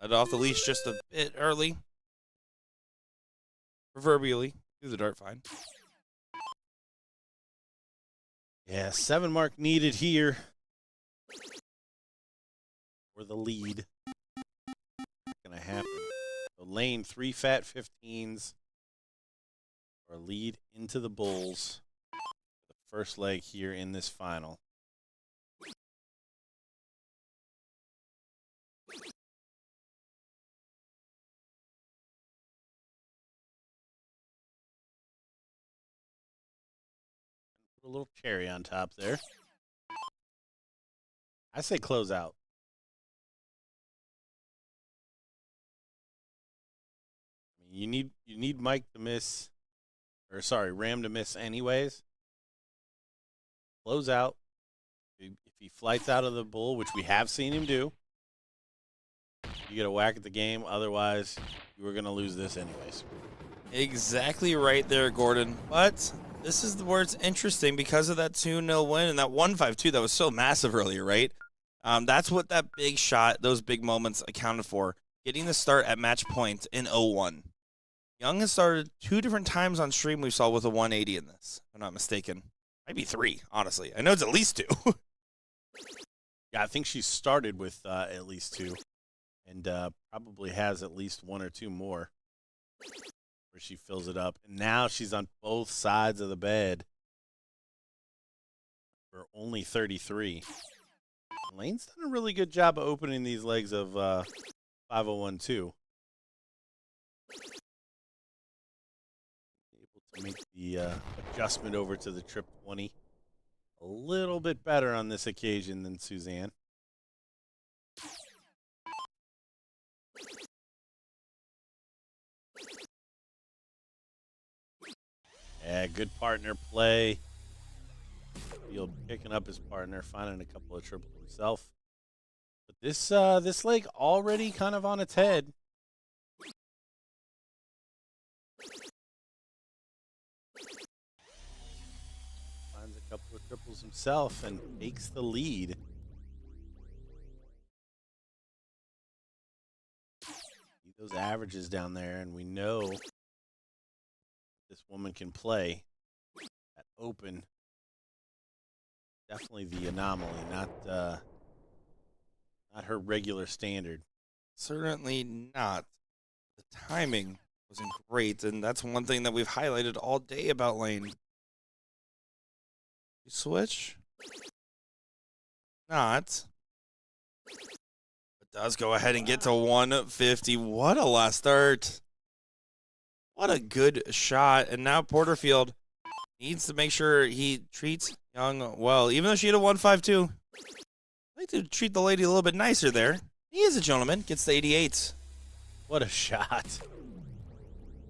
Let off the leash just a bit early. Proverbially, do the dart fine. Yeah, 7 mark needed here for the lead. Not going to happen. So lane 3 fat 15s for a lead into the Bulls. The first leg here in this final. Put a little cherry on top there. I say close out. I mean, you need Mike to miss, or sorry, Ram to miss anyways. Close out. If he flights out of the bull, which we have seen him do, you get a whack at the game. Otherwise, you were going to lose this anyways. Exactly right there, Gordon. But this is where it's interesting because of that 2-0 win and that 1-5-2 that was so massive earlier, right? That's what that big shot, those big moments accounted for. Getting the start at match point in 0-1. Young has started 2 different times on stream we saw with a 180 in this, if I'm not mistaken. Might be 3, honestly. I know it's at least 2. Yeah, I think she started with at least 2 and probably has at least 1 or 2 more where she fills it up. And now she's on both sides of the bed for only 33. Lane's done a really good job of opening these legs of 501-2. Able to make the adjustment over to the trip 20 a little bit better on this occasion than Suzanne. Yeah, good partner play. Field picking up his partner, finding a couple of triples himself. But this leg already kind of on its head. Finds a couple of triples himself and takes the lead. See those averages down there, and we know this woman can play at open. Definitely the anomaly, not her regular standard. Certainly not. The timing wasn't great, and that's one thing that we've highlighted all day about Lane. You switch? Not. But does go ahead and get to 150. What a last start. What a good shot. And now Porterfield needs to make sure he treats Young well, even though she had a 1-5-2. like to treat the lady a little bit nicer there. He is a gentleman. Gets the 88. What a shot.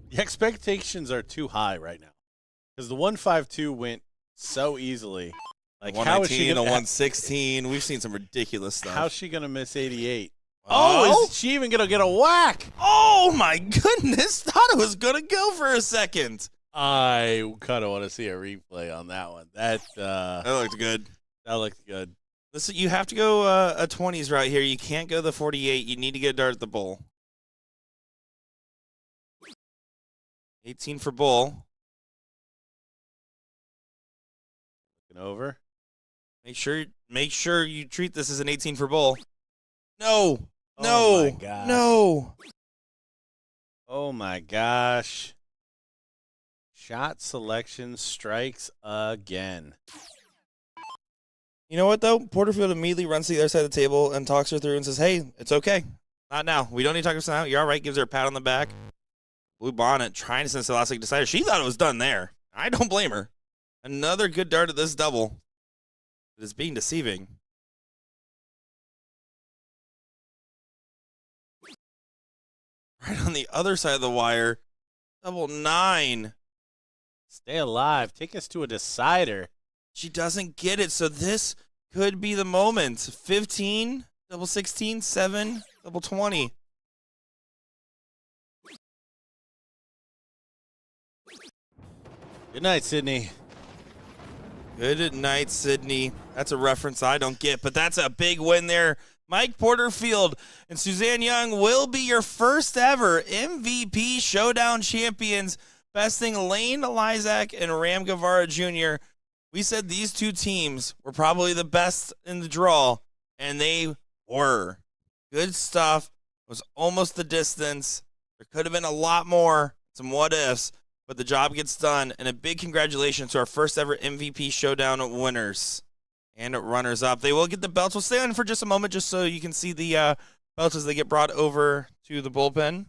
The expectations are too high right now because the 152 went so easily. Like, how is she 119, a gonna, 116. We've seen some ridiculous stuff. how's she going to miss 88? Oh. Oh, is she even going to get a whack? Oh, my goodness. Thought it was going to go for a second. I kind of want to see a replay on that one. That looked good. That looked good. Listen, you have to go a 20s right here. You can't go the 48. You need to get a dart at the bull. 18 for bull. Looking over. Make sure you treat this as an 18 for bull. No. Oh No. my gosh. No. Oh my gosh. Shot selection strikes again. You know what, though? Porterfield immediately runs to the other side of the table and talks her through and says, hey, it's okay. Not now. We don't need to talk this out. You're all right. Gives her a pat on the back. Blue Bonnet trying to sense the last second decider. She thought it was done there. I don't blame her. Another good dart at this double. It is being deceiving. Right on the other side of the wire. Double 9. Stay alive. Take us to a decider. She doesn't get it, so this could be the moment. 15, double 16, 7, double 20. Good night, Sydney. Good night, Sydney. That's a reference I don't get, but that's a big win there. Mike Porterfield and Suzanne Young will be your first ever MVP Showdown champions, besting Lane Lizak and Ram Guevara Jr. We said these two teams were probably the best in the draw, and they were. Good stuff. It was almost the distance. There could have been a lot more, some what ifs, but the job gets done. And a big congratulations to our first ever MVP Showdown winners and runners up. They will get the belts. We'll stay on for just a moment just so you can see the belts as they get brought over to the bullpen.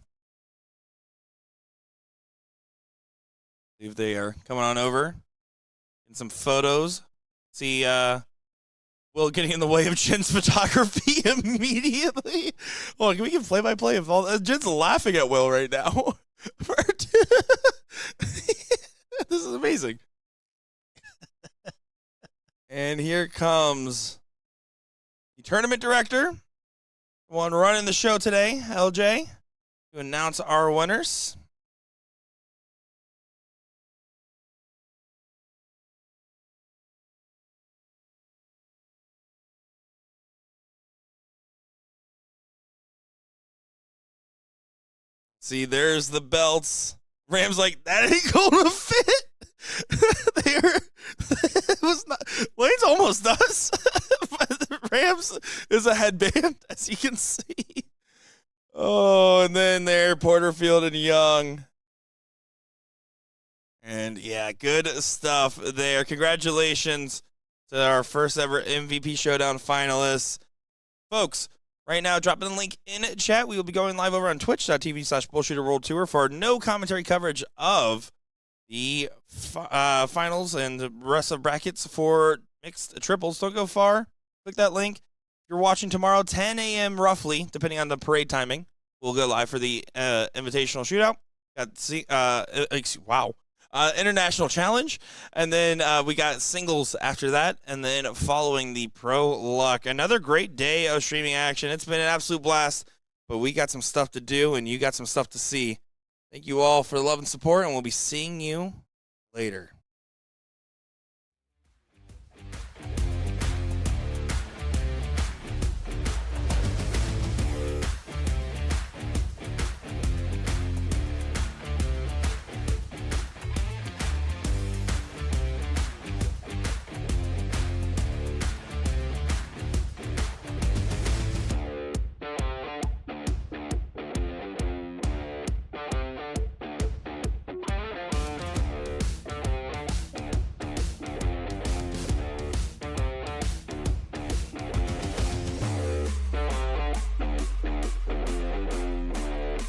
See if they are coming on over. And some photos. See Will getting in the way of Jen's photography immediately. Oh, we can play-by-play of all. Jen's laughing at Will right now. This is amazing. And here comes the tournament director, the one running the show today, LJ, to announce our winners. See, there's the belts. Ram's like, that ain't gonna fit. It was not. Lane's almost does. But Rams is a headband, as you can see. Oh, and then there, Porterfield and Young. And yeah, good stuff there. Congratulations to our first ever MVP Showdown finalists. Folks, right now, drop in the link in chat. We will be going live over on twitch.tv/BullShooter World Tour for our no commentary coverage of the finals and the rest of brackets for mixed triples. Don't go far. Click that link. If you're watching tomorrow, 10 a.m. roughly, depending on the parade timing, we'll go live for the invitational shootout. International challenge. And then we got singles after that. And then following the pro luck. Another great day of streaming action. It's been an absolute blast. But we got some stuff to do, and you got some stuff to see. Thank you all for the love and support, and we'll be seeing you later.